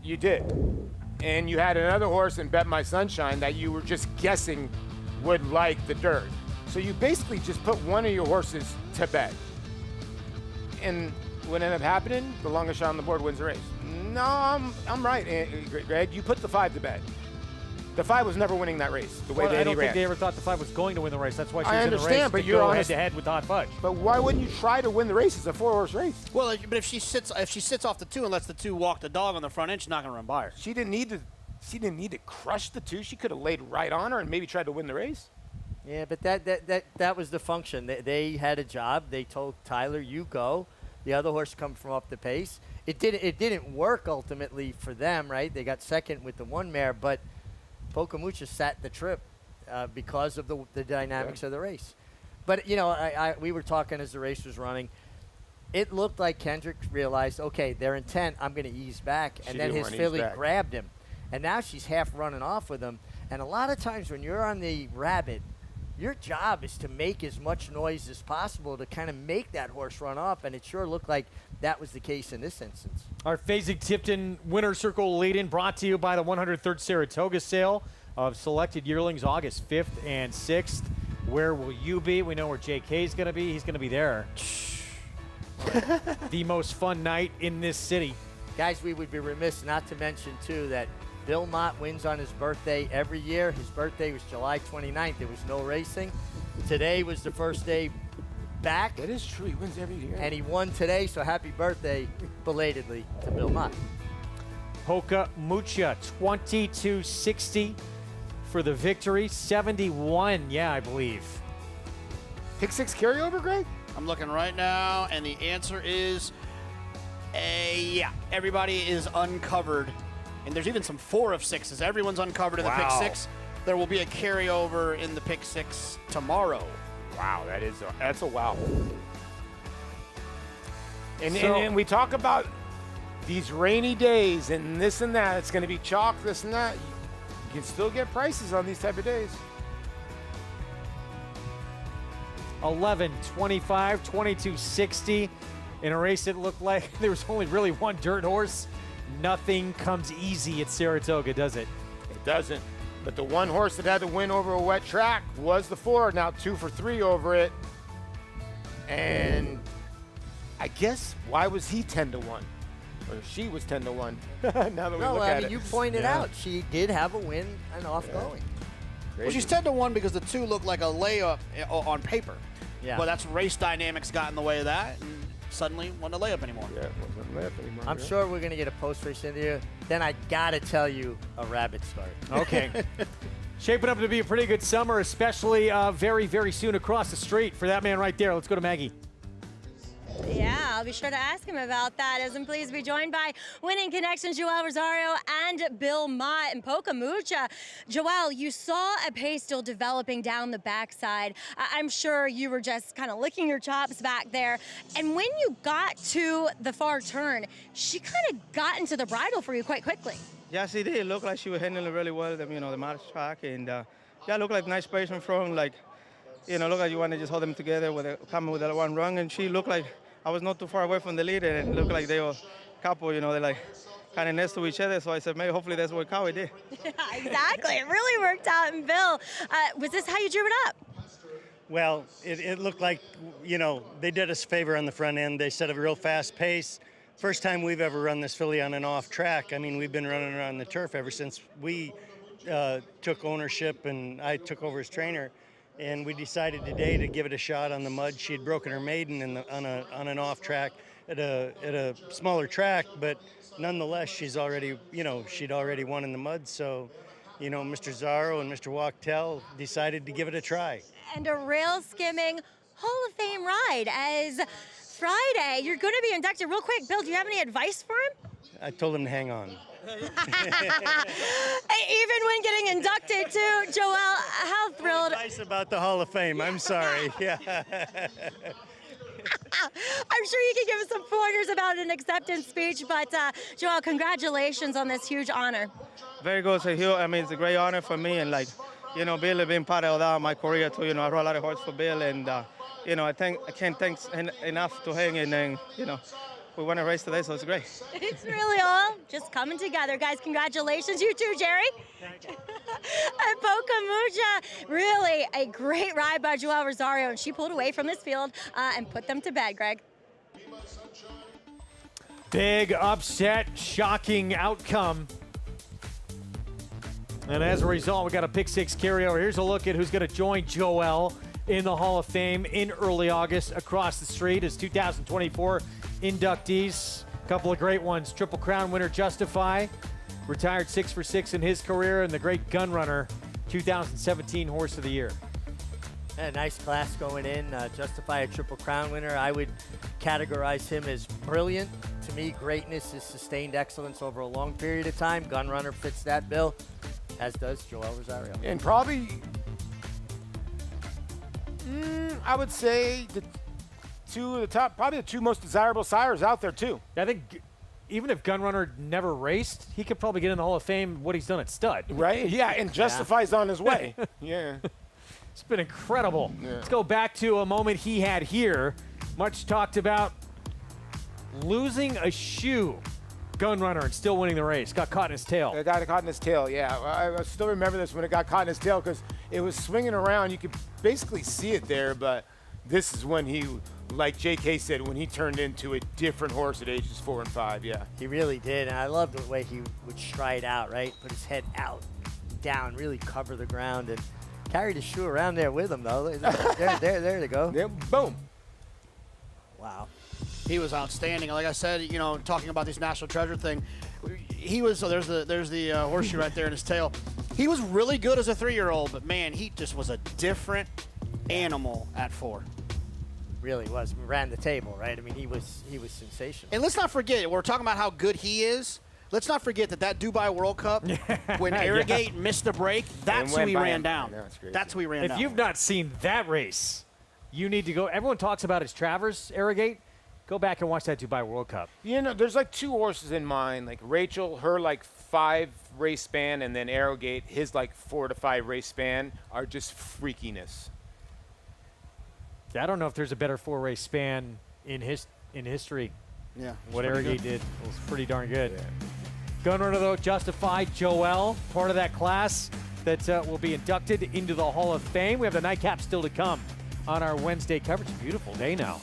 You did. And you had another horse in Bet My Sunshine that you were just guessing would like the dirt. So you basically just put one of your horses to bed. And what ended up happening, the longest shot on the board wins the race. No, I'm right, Greg. You put the 5 to bed. The 5 was never winning that race, the way that he ran. I don't think they ever thought the 5 was going to win the race. That's why she was I in the race. understand, but you're head-to-head with Hot Fudge. But why wouldn't you try to win the race? It's a 4-horse race. Well, but if she sits off the 2 and lets the 2 walk the dog on the front end, she's not going to run by her. She didn't need to crush the 2. She could have laid right on her and maybe tried to win the race. Yeah, but that was the function. They had a job. They told Tyler, you go. The other horse come from up the pace. It didn't work ultimately for them, right? They got second with the 1 mare, but Poca Mucha sat the trip because of the dynamics of the race. But, you know, we were talking as the race was running. It looked like Kendrick realized, okay, they're intent. I'm going to ease back. And then his filly grabbed him. And now she's half running off with him. And a lot of times when you're on the rabbit, your job is to make as much noise as possible to kind of make that horse run off, and it sure looked like that was the case in this instance. Our Fasig-Tipton Winner Circle lead-in brought to you by the 103rd Saratoga sale of selected yearlings August 5th and 6th. Where will you be? We know where JK's going to be. He's going to be there. The most fun night in this city. Guys, we would be remiss not to mention, too, that Bill Mott wins on his birthday every year. His birthday was July 29th. There was no racing. Today was the first day back. That is true. He wins every year. And he won today, so happy birthday belatedly to Bill Mott. Poca Mucha, 22.60 for the victory. 71, yeah, I believe. Pick 6 carryover, Greg? I'm looking right now, and the answer is, yeah. Everybody is uncovered. And there's even some 4 of 6s. Everyone's uncovered in the pick 6. There will be a carryover in the pick 6 tomorrow. Wow, that's a wow. And we talk about these rainy days and this and that. It's going to be chalk, this and that. You can still get prices on these type of days. 11, 25, 22.60 in a race that looked like there was only really one dirt horse. Nothing comes easy at Saratoga, does it? It doesn't. But the one horse that had to win over a wet track was the 4. Now 2 for 3 over it. And I guess, why was he 10 to 1? Or she was 10 to 1. Now that we look at it. You pointed out she did have a win and off-going. Well, she's 10 to 1 because the 2 looked like a layup on paper. Yeah. But that's race dynamics got in the way of that. And suddenly wasn't a layup anymore. Yeah, it wasn't a layup anymore. I'm sure we're going to get a post-race interview. Then I got to tell you a rabbit story. Okay. Shaping up to be a pretty good summer, especially very, very soon across the street for that man right there. Let's go to Maggie. Yeah, I'll be sure to ask him about that. As I'm pleased to be joined by Winning Connections, Joel Rosario and Bill Mott and Poca Mucha. Joel, you saw a pace still developing down the backside. I'm sure you were just kind of licking your chops back there. And when you got to the far turn, she kind of got into the bridle for you quite quickly. Yeah, she did. It looked like she was handling it really well, the match track. And yeah, it looked like nice pace in front. Like, look like you want to just hold them together coming with that one run. And she looked like I was not too far away from the lead. And it looked like they were a couple, they're like kind of next to each other. So I said, maybe hopefully that's what it did. Yeah, exactly. It really worked out. And Bill, was this how you drew it up? Well, it looked like, they did us a favor on the front end. They set a real fast pace. First time we've ever run this filly on an off track. I mean, we've been running her on the turf ever since we took ownership and I took over as trainer. And we decided today to give it a shot on the mud. She had broken her maiden on an off track at a smaller track, but nonetheless, she's already, she'd already won in the mud. So, Mr. Zaro and Mr. Wachtel decided to give it a try. And a rail skimming Hall of Fame ride as Friday. You're going to be inducted real quick. Bill, do you have any advice for him? I told him to hang on. Even when getting inducted too, Joel, how thrilled. No advice about the Hall of Fame. I'm sorry. Yeah. I'm sure you can give us some pointers about an acceptance speech, but Joel, congratulations on this huge honor. Very good. It's a great honor for me. And Bill has been part of that in my career too. I rode a lot of horses for Bill, and I can't thank enough to him. And we won a race today, so it's great. It's really all just coming together, guys. Congratulations, you too, Jerry. Thank you. And Poca Mucha, really a great ride by Joel Rosario, and she pulled away from this field and put them to bed, Greg. Big upset, shocking outcome. And as a result, we got a pick six carryover. Here's a look at who's going to join Joel in the Hall of Fame in early August across the street as 2024 inductees. A couple of great ones. Triple Crown winner Justify, retired 6 for 6 in his career, and the great Gun Runner, 2017 Horse of the Year. A nice class going in. Justify a Triple Crown winner. I would categorize him as brilliant. To me, greatness is sustained excellence over a long period of time. Gun Runner fits that bill, as does Joel Rosario. And probably, I would say probably the two most desirable sires out there too. I think even if Gun Runner never raced, he could probably get in the Hall of Fame what he's done at stud. Right? Yeah, and Justify's on his way. Yeah. It's been incredible. Yeah. Let's go back to a moment he had here. Much talked about losing a shoe. Gun Runner and still winning the race. Got caught in his tail. It got caught in his tail, yeah. I still remember this when it got caught in his tail because it was swinging around. You could basically see it there, but this is when he, like JK said, when he turned into a different horse at ages 4 and 5, yeah. He really did, and I loved the way he would stride out, right? Put his head out, down, really cover the ground, and carried his shoe around there with him, though. There they go. Yeah, boom. Wow. He was outstanding. Like I said, talking about this National Treasure thing, he was, so there's the horseshoe right there in his tail. He was really good as a 3-year-old, but man, he just was a different animal at 4. Really was. We ran the table, right? I mean, he was sensational. And let's not forget, we're talking about how good he is. Let's not forget that Dubai World Cup, when Arrogate missed the break, that's who he ran down. That's who he ran down. If you've not seen that race, you need to go. Everyone talks about his Travers, Arrogate. Go back and watch that Dubai World Cup. There's like 2 horses in mind. Like Rachel, her like 5 race span, and then Arrogate, his like 4 to 5 race span are just freakiness. I don't know if there's a better 4-race span in history. Yeah. What Arrogate did was pretty darn good. Yeah. Gun Runner, though, Justified, Joel, part of that class that will be inducted into the Hall of Fame. We have the nightcap still to come on our Wednesday coverage. Beautiful day now.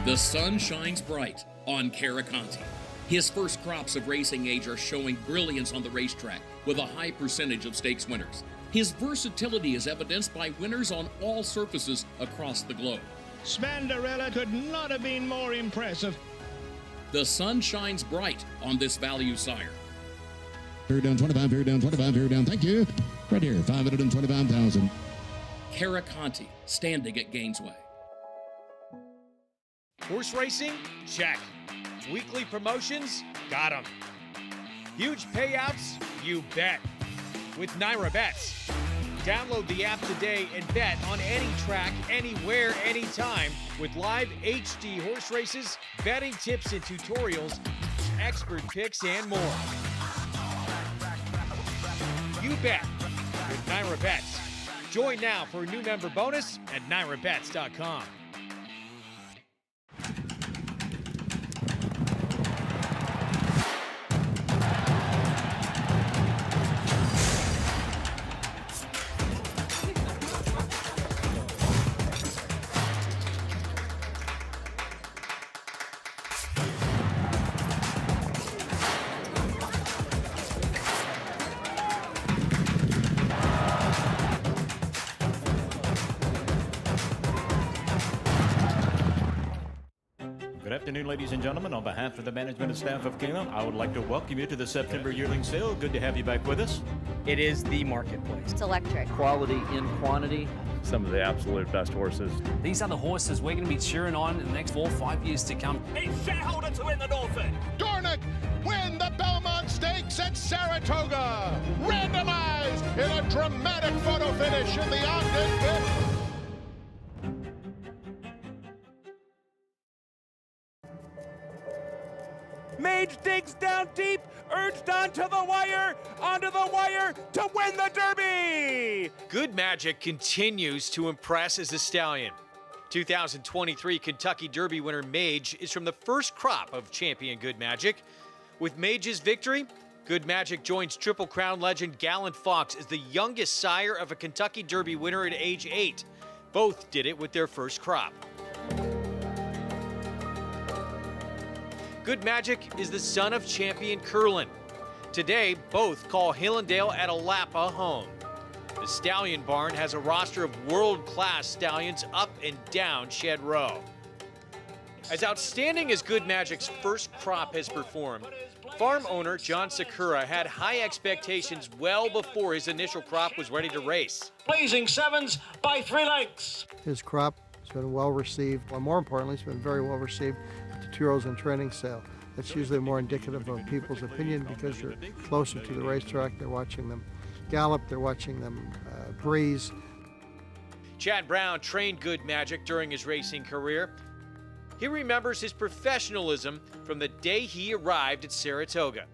The sun shines bright on Caraconte. His first crops of racing age are showing brilliance on the racetrack with a high percentage of stakes winners. His versatility is evidenced by winners on all surfaces across the globe. Spandarella could not have been more impressive. The sun shines bright on this value sire. Fair down 25, fair down 25, fair down. Thank you. Right here, 525,000. Caraconte, standing at Gainesway. Horse racing? Check. Weekly promotions? Got 'em. Huge payouts? You bet. With Naira Bets. Download the app today and bet on any track, anywhere, anytime with live HD horse races, betting tips and tutorials, expert picks, and more. You bet with Naira Bets. Join now for a new member bonus at nairabets.com. Good afternoon, ladies and gentlemen. On behalf of the management and staff of Keeneland, I would like to welcome you to the September yearling sale. Good to have you back with us. It is the marketplace. It's electric. Quality in quantity. Some of the absolute best horses. These are the horses we're going to be cheering on in the next 4 or 5 years to come. It's shareholder to win the Norfolk. Dornick win the Belmont Stakes at Saratoga. Randomized in a dramatic photo finish in the Ogden 5th. Mage digs down deep, urged onto the wire to win the Derby! Good Magic continues to impress as a stallion. 2023 Kentucky Derby winner Mage is from the first crop of champion Good Magic. With Mage's victory, Good Magic joins Triple Crown legend Gallant Fox as the youngest sire of a Kentucky Derby winner at age 8. Both did it with their first crop. Good Magic is the son of champion Curlin. Today, both call Hillendale at Alapa home. The Stallion Barn has a roster of world-class stallions up and down Shed Row. As outstanding as Good Magic's first crop has performed, farm owner John Sakura had high expectations well before his initial crop was ready to race. Blazing sevens by 3 lengths. His crop has been well received. Well, more importantly, it's been very well received at the 2-year-olds and training sale. That's usually more indicative of people's opinion because you're closer to the racetrack. They're watching them gallop, they're watching them breeze. Chad Brown trained Good Magic during his racing career. He remembers his professionalism from the day he arrived at Saratoga.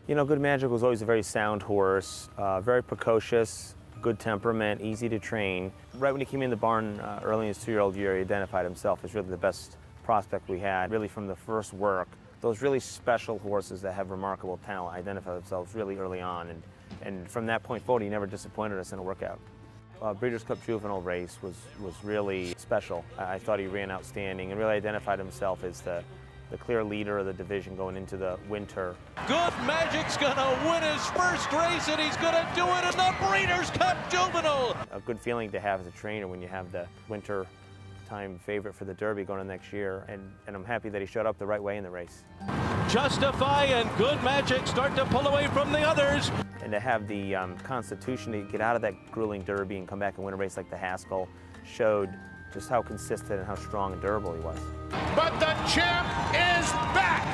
You know, Good Magic was always a very sound horse, very precocious, good temperament, easy to train. Right when he came in the barn early in his 2-year-old year, he identified himself as really the best prospect we had, really from the first work. Those really special horses that have remarkable talent identify themselves really early on, and from that point forward, he never disappointed us in a workout. Breeders' Cup Juvenile race was really special. I thought he ran outstanding and really identified himself as the clear leader of the division going into the winter. Good Magic's gonna win his first race, and he's gonna do it in the Breeders' Cup Juvenile. A good feeling to have as a trainer when you have the winter time favorite for the Derby going into next year, and I'm happy that he showed up the right way in the race. Justify and Good Magic start to pull away from the others. And to have the constitution to get out of that grueling Derby and come back and win a race like the Haskell showed just how consistent and how strong and durable he was. But the champ is back!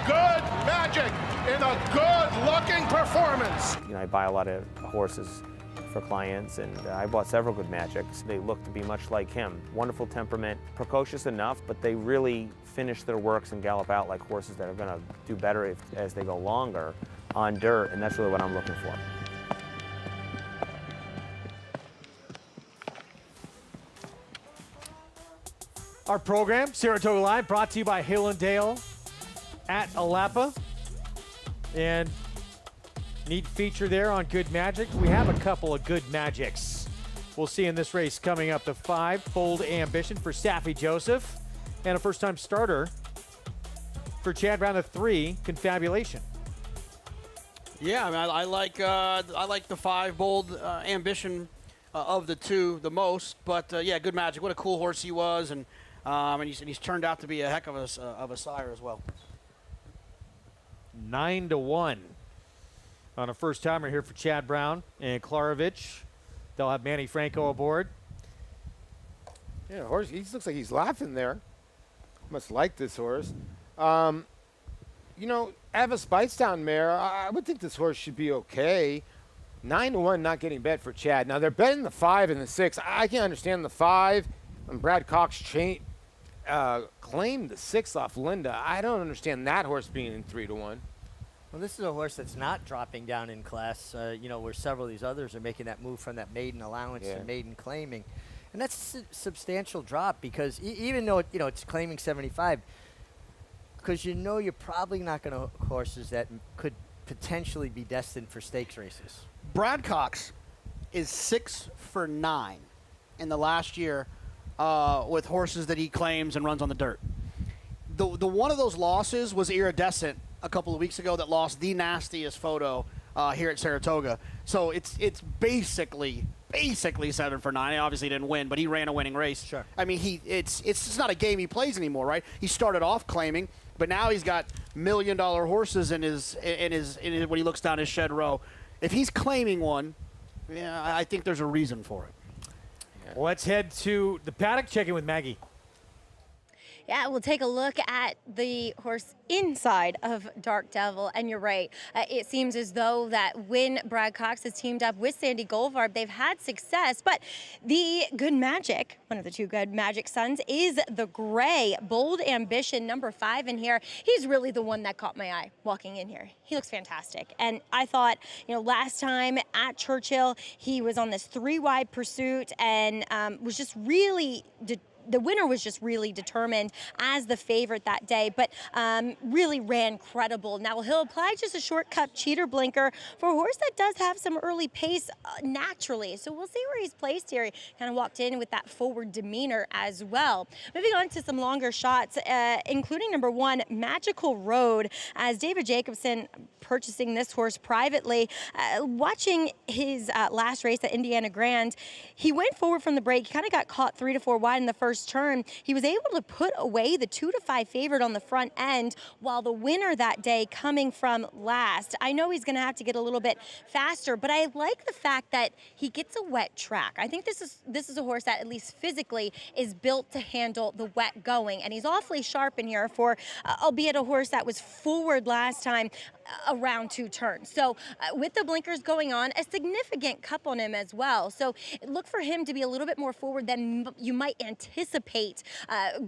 Good Magic in a good-looking performance. You know, I buy a lot of horses for clients, and I bought several Good Magics. They look to be much like him. Wonderful temperament, precocious enough, but they really finish their works and gallop out like horses that are going to do better as they go longer on dirt, and that's really what I'm looking for. Our program, Saratoga Live, brought to you by Hillendale at Alapa. And neat feature there on Good Magic. We have a couple of Good Magics. We'll see in this race coming up the 5, Bold Ambition for Staffy Joseph, and a first-time starter for Chad Brown, the 3, Confabulation. Yeah, I mean, I like the 5 Bold Ambition of the 2 the most, but yeah, Good Magic. What a cool horse he was, and he's turned out to be a heck of a sire as well. 9-1 on a first-timer here for Chad Brown and Klarovich. They'll have Manny Franco aboard. Yeah, horse. He looks like he's laughing there. must like this horse. You know, Ava Spitestown mare, I would think this horse should be okay. 9-1 not getting bet for Chad. Now, they're betting the 5 and the 6. I can't understand the 5. And Brad Cox claimed the 6 off Linda. I don't understand that horse being in 3-1. Well, this is a horse that's not dropping down in class, you know, where several of these others are making that move from that maiden allowance to maiden claiming. And that's a substantial drop because even though, you know, it's claiming 75, because you know you're probably not going to hook horses that could potentially be destined for stakes races. Brad Cox is 6 for 9 in the last year with horses that he claims and runs on the dirt. The one of those losses was Iridescent a couple of weeks ago that lost the nastiest photo here at Saratoga. So it's basically 7 for 9. He obviously didn't win, but he ran a winning race. Sure. I mean, it's just not a game he plays anymore, right? He started off claiming, but now he's got $1 million horses in his when he looks down his shed row. If he's claiming one, yeah, I think there's a reason for it. Yeah. Let's head to the paddock, check in with Maggie. Yeah, we'll take a look at the horse inside of Dark Devil, and you're right. It seems as though that when Brad Cox has teamed up with Sandy Goldfarb, they've had success, but the Good Magic, one of the 2 Good Magic sons, is the gray Bold Ambition, number 5 in here. He's really the one that caught my eye walking in here. He looks fantastic, and I thought, you know, last time at Churchill, he was on this 3-wide pursuit and was just really the winner was just really determined as the favorite that day, but really ran credible. Now he'll apply just a shortcut cheater blinker for a horse that does have some early pace naturally. So we'll see where he's placed here. He kind of walked in with that forward demeanor as well. Moving on to some longer shots, including number 1, Magical Road, as David Jacobson purchasing this horse privately. Watching his last race at Indiana Grand, he went forward from the break. He kind of got caught 3 to 4 wide in the first turn. He was able to put away the 2 to 5 favorite on the front end, while the winner that day coming from last. I know he's going to have to get a little bit faster, but I like the fact that he gets a wet track. I think this is a horse that at least physically is built to handle the wet going, and he's awfully sharp in here for, albeit a horse that was forward last time around 2 turns. So with the blinkers going on, a significant cup on him as well. So look for him to be a little bit more forward than you might anticipate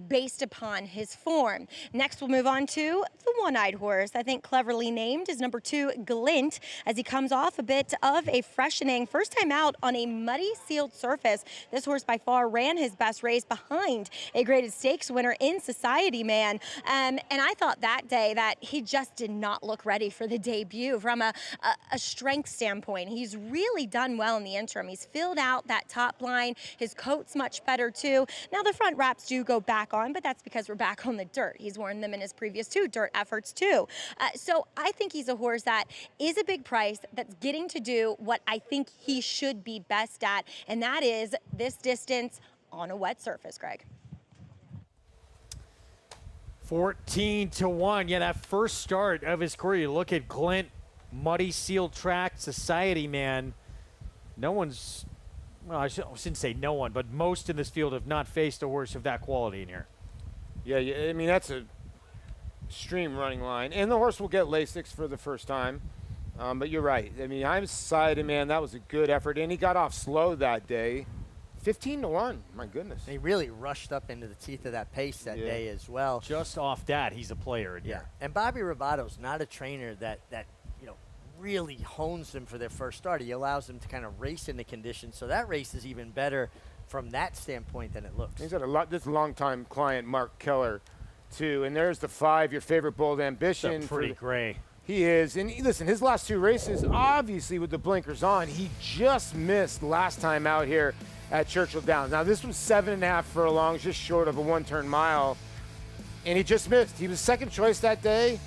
based upon his form. Next, we'll move on to the one-eyed horse. I think cleverly named is number 2, Glint, as he comes off a bit of a freshening. First time out on a muddy sealed surface. This horse by far ran his best race behind a graded stakes winner in Society Man. And I thought that day that he just did not look ready for the debut from a strength standpoint. He's really done well in the interim. He's filled out that top line. His coat's much better too. Now the front wraps do go back on, but that's because we're back on the dirt. He's worn them in his previous 2 dirt efforts too. So I think he's a horse that is a big price, that's getting to do what I think he should be best at, and that is this distance on a wet surface, Greg. 14 to 1. Yeah, that first start of his career. You look at Glint, muddy sealed track, Society Man. No one's, well, I shouldn't say no one, but most in this field have not faced a horse of that quality in here. Yeah, I mean, that's a extreme running line. And the horse will get Lasix for the first time. But you're right. I mean, I'm Society Man. That was a good effort. And he got off slow that day. 15 to 1. My goodness. He really rushed up into the teeth of that pace that day as well. Just off that, he's a player in here. And Bobby Robato's not a trainer that you know really hones them for their first start. He allows them to kind of race into conditions. So that race is even better from that standpoint than it looks. He's got this longtime client, Mark Keller, too. And there's the 5, your favorite Bold Ambition. That's pretty gray. He is. And listen, his last 2 races, obviously with the blinkers on, he just missed last time out here at Churchill Downs. Now, this was 7.5 furlongs, just short of a 1-turn mile, and he just missed. He was second choice that day.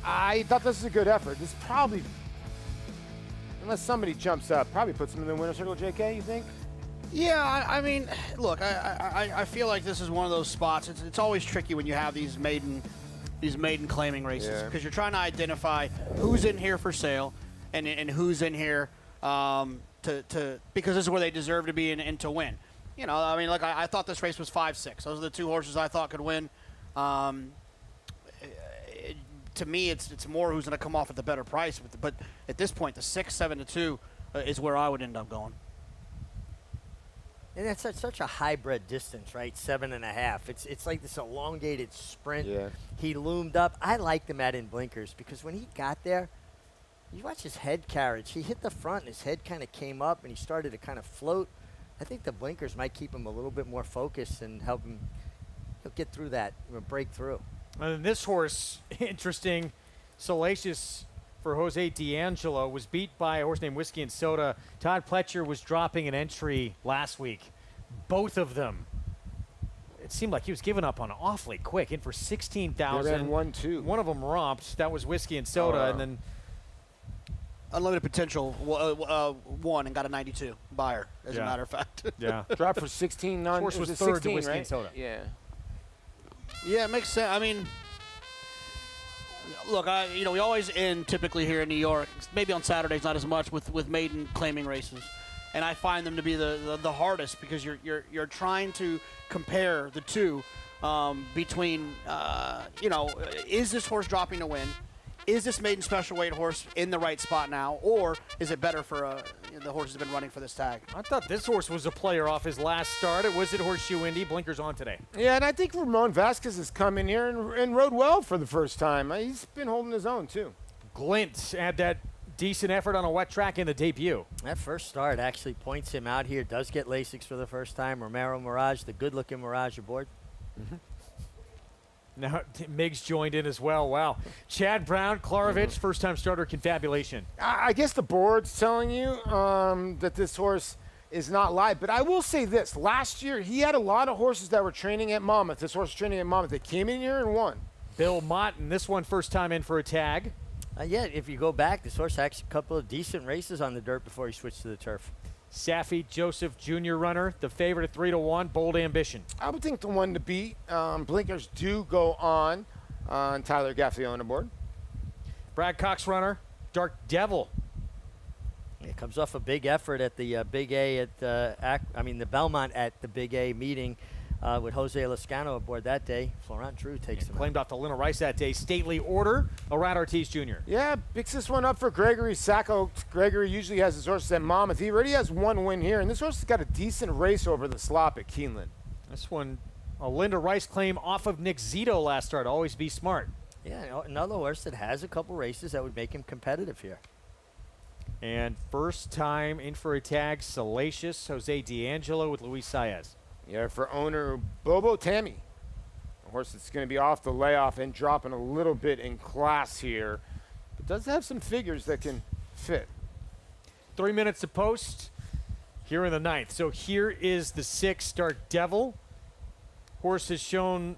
I thought this was a good effort. This probably, unless somebody jumps up, probably puts him in the winner's circle, JK, you think? Yeah, I mean, look, I feel like this is one of those spots. It's always tricky when you have these maiden claiming races because you're trying to identify who's in here for sale and who's in here because this is where they deserve to be and to win. You know, I mean, like I thought this race was 5-6. Those are the 2 horses I thought could win. To me, it's more who's going to come off at the better price. But at this point, the 6, 7-2 is where I would end up going. And that's such a hybrid distance, right? 7.5. It's like this elongated sprint. Yeah. He loomed up. I liked him at in blinkers because when he got there, you watch his head carriage. He hit the front, and his head kind of came up, and he started to kind of float. I think the blinkers might keep him a little bit more focused and help him get through that, break through. And then this horse, interesting, Salacious for Jose D'Angelo, was beat by a horse named Whiskey and Soda. Todd Pletcher was dropping an entry last week. Both of them, it seemed like he was giving up on awfully quick, in for 16,000. Ran 1-2. One of them romped. That was Whiskey and Soda, and then Unlimited Potential won and got a 92 buyer, as a matter of fact. Yeah. Dropped for 16. Horse was third 16, to Whiskey right? and Soda. Yeah. Yeah, it makes sense. I mean, look, we always end typically here in New York, maybe on Saturdays not as much, with maiden claiming races, and I find them to be the hardest because you're trying to compare the two between is this horse dropping to win? Is this maiden special weight horse in the right spot now, or is it better for the horse has been running for this tag? I thought this horse was a player off his last start. It was at Horseshoe Indy. Blinkers on today. Yeah, and I think Ramon Vasquez has come in here and rode well for the first time. He's been holding his own, too. Glint had that decent effort on a wet track in the debut. That first start actually points him out here. Does get Lasix for the first time. Romero Mirage, the good-looking Mirage aboard. Mm-hmm. Now, Miggs joined in as well. Wow. Chad Brown, Klarovich, first-time starter, Confabulation. I guess the board's telling you that this horse is not live. But I will say this. Last year, he had a lot of horses that were training at Monmouth. This horse was training at Monmouth. They came in here and won. Bill Mott, and this one first time in for a tag. Yeah, if you go back, this horse had a couple of decent races on the dirt before he switched to the turf. Saffie Joseph Jr. runner, the favorite at 3-1, Bold Ambition. I would think the one to beat. Blinkers do go on Tyler Gaffalione aboard. Brad Cox runner, Dark Devil. It comes off a big effort at the Big A at the Belmont at the Big A meeting with Jose Lascano aboard that day. Florent Drew takes him. Claimed off to Lena Rice that day. Stately Order, Around Ortiz Jr. Yeah, picks this one up for Gregory Sacco. Gregory usually has his horses at Monmouth. He already has one win here, and this horse has got a decent race over the slop at Keeneland. This one, a Linda Rice claim off of Nick Zito last start. Always be smart. Yeah, another horse that has a couple races that would make him competitive here. And first time in for a tag, Salacious, Jose D'Angelo with Luis Saez. Yeah, for owner Bobo Tammy. A horse that's going to be off the layoff and dropping a little bit in class here. But does have some figures that can fit. 3 minutes to post here in the 9th. So here is the 6, Dark Devil. Horse has shown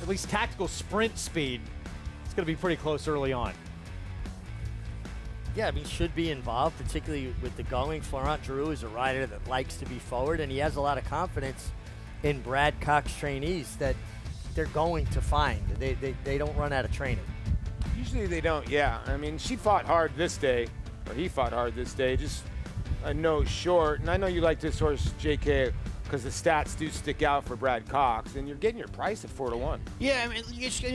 at least tactical sprint speed. It's going to be pretty close early on. Yeah, I mean, should be involved, particularly with the going. Florent Drew is a rider that likes to be forward, and he has a lot of confidence in Brad Cox trainees that they're going to find. They don't run out of training. Usually they don't, yeah. I mean, she fought hard this day, or he fought hard this day, just a nose short. And I know you like this horse, JK, because the stats do stick out for Brad Cox, and you're getting your price at 4-1. Yeah, I mean,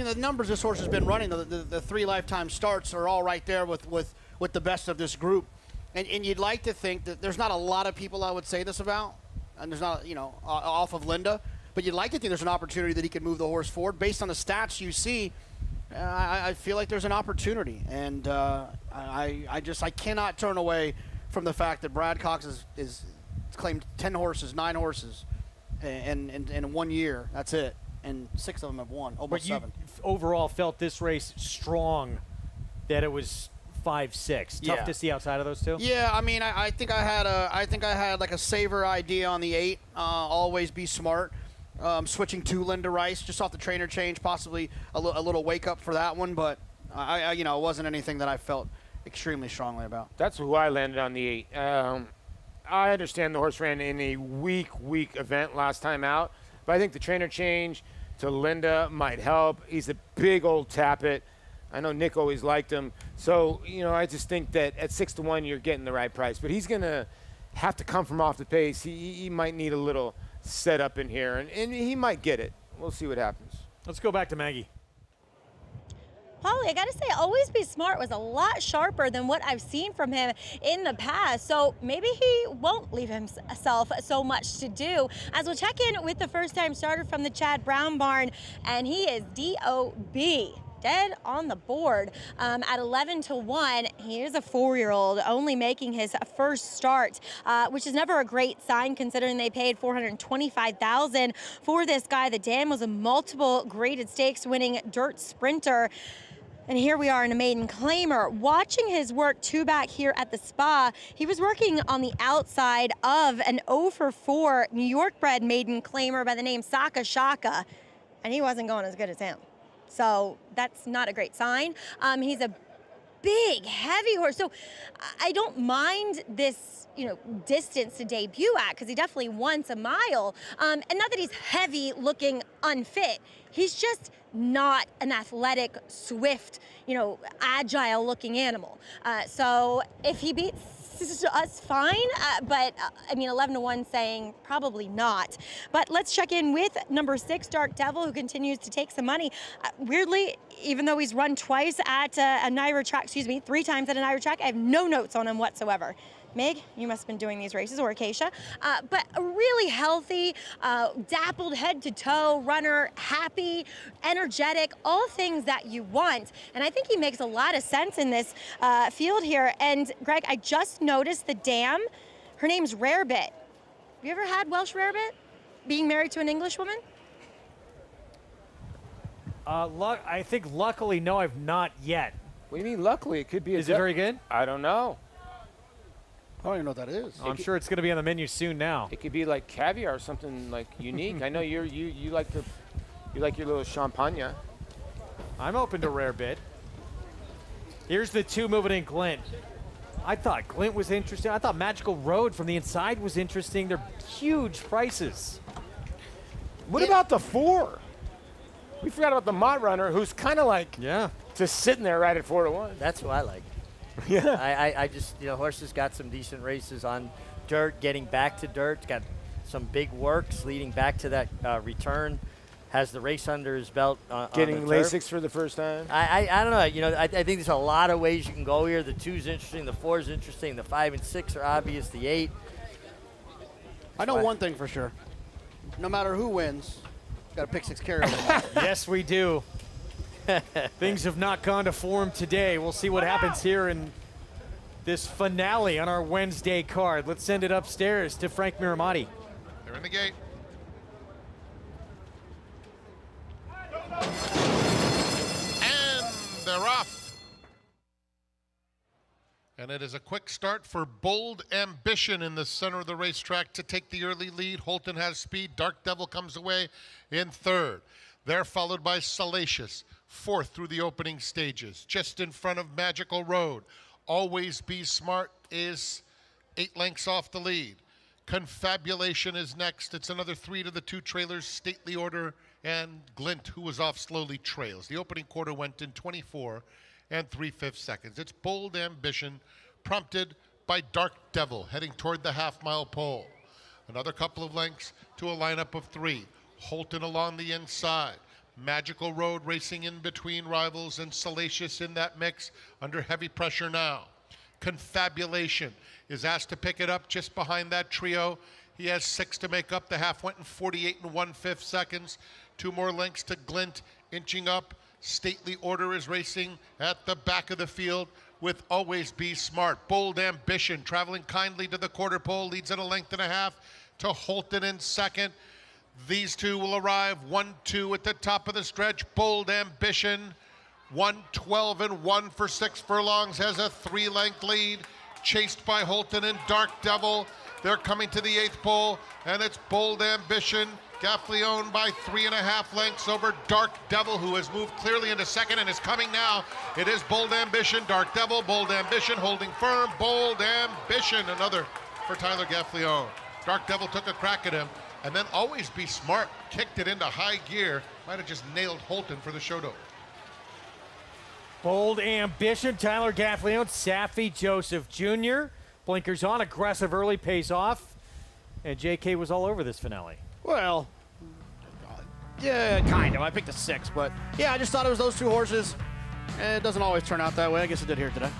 the numbers this horse has been running, the 3 lifetime starts are all right there with the best of this group. And you'd like to think that there's not a lot of people I would say this about, and there's not, off of Linda, but you'd like to think there's an opportunity that he could move the horse forward. Based on the stats you see, I feel like there's an opportunity. And I cannot turn away from the fact that Brad Cox is claimed 10 horses, 9 horses in 1 year. That's it. And 6 of them have won, almost 7. But you overall felt this race strong, that it was 5-6. Tough to see outside of those two. Yeah, I mean, I think I had like a saver idea on the 8. Always be smart. Switching to Linda Rice just off the trainer change, possibly a little wake up for that one, but it wasn't anything that I felt extremely strongly about. That's who I landed on the 8. I understand the horse ran in a weak event last time out, but I think the trainer change to Linda might help. He's a big old tappet. I know Nick always liked him. So, I just think that at 6-1, you're getting the right price. But he's going to have to come from off the pace. He might need a little setup in here, and he might get it. We'll see what happens. Let's go back to Maggie. Polly, I gotta say, Always Be Smart was a lot sharper than what I've seen from him in the past. So maybe he won't leave himself so much to do. As we'll check in with the first-time starter from the Chad Brown barn, and he is D.O.B. dead on the board at 11-1. He is a 4-year-old, only making his first start, which is never a great sign considering they paid $425,000 for this guy. The dam was a multiple graded stakes winning dirt sprinter. And here we are in a maiden claimer. Watching his work two back here at the spa, he was working on the outside of an 0-for-4 New York bred maiden claimer by the name Saka Shaka, and he wasn't going as good as him. So that's not a great sign. He's a big, heavy horse. So I don't mind this, distance to debut at, because he definitely wants a mile. And not that he's heavy looking unfit. He's just not an athletic, swift, agile looking animal. So if he beats us, fine, but 11-1 saying probably not. But let's check in with number 6, Dark Devil, who continues to take some money. Weirdly, even though he's run twice at a NYRA track, 3 times at a NYRA track, I have no notes on him whatsoever. Mig, you must have been doing these races, or Acacia. But a really healthy, dappled head to toe runner, happy, energetic, all things that you want. And I think he makes a lot of sense in this field here. And Greg, I just noticed the dam, her name's Rarebit. Have you ever had Welsh Rarebit? Being married to an English woman? I think luckily, no, I've not yet. What do you mean luckily? It could be. Is it very good? I don't know. I don't even know what that is. I'm sure it's going to be on the menu soon now. It could be like caviar or something like unique. I know you like your little champagne. I'm open to Rarebit. Here's the 2 moving in Glint. I thought Glint was interesting. I thought Magical Road from the inside was interesting. They're huge prices. What about the 4? We forgot about the Mott Runner, who's kind of like just sitting there right at 4-1. That's who I like. Yeah. I just, horses got some decent races on dirt, getting back to dirt, got some big works leading back to that return, has the race under his belt getting on the Lasix turf. for the first time. I don't know. I think there's a lot of ways you can go here. The 2's interesting, the 4's interesting, the 5 and 6 are obvious, the 8. I know one thing for sure. No matter who wins, got a pick 6 carryover. Yes, we do. Things have not gone to form today. We'll see what happens here in this finale on our Wednesday card. Let's send it upstairs to Frank Miramati. They're in the gate. And they're off. And it is a quick start for Bold Ambition in the center of the racetrack to take the early lead. Holton has speed. Dark Devil comes away in 3rd. They're followed by Salacious, 4th through the opening stages. Just in front of Magical Road. Always Be Smart is 8 lengths off the lead. Confabulation is next. It's another 3 to the 2 trailers. Stately Order and Glint, who was off slowly, trails. The opening quarter went in 24 and 3/5 seconds. It's Bold Ambition, prompted by Dark Devil, heading toward the half-mile pole. Another couple of lengths to a lineup of 3. Holton along the inside. Magical Road racing in between rivals, and Salacious in that mix under heavy pressure now. Confabulation is asked to pick it up just behind that trio. He has 6 to make up. The half went in 48 and 1/5 seconds. 2 more lengths to Glint, inching up. Stately Order is racing at the back of the field with Always Be Smart. Bold Ambition traveling kindly to the quarter pole, leads at a length and a half to Holton in 2nd. These 2 will arrive 1-2 at the top of the stretch. Bold Ambition, 1:12 and 1 for 6 furlongs, has a 3-length lead, chased by Holton and Dark Devil. They're coming to the 8th pole, and it's Bold Ambition, Gaffleone by 3.5 lengths over Dark Devil, who has moved clearly into 2nd and is coming now. It is Bold Ambition, Dark Devil, Bold Ambition holding firm. Bold Ambition, another for Tyler Gaffleone. Dark Devil took a crack at him, and then Always Be Smart kicked it into high gear. Might have just nailed Holton for the showdown. Bold Ambition, Tyler Gaffleone, Saffy Joseph Jr. Blinkers on, aggressive early, pays off. And JK was all over this finale. Well, Yeah, kind of. I picked a 6, but yeah, I just thought it was those 2 horses. It doesn't always turn out that way. I guess it did here today.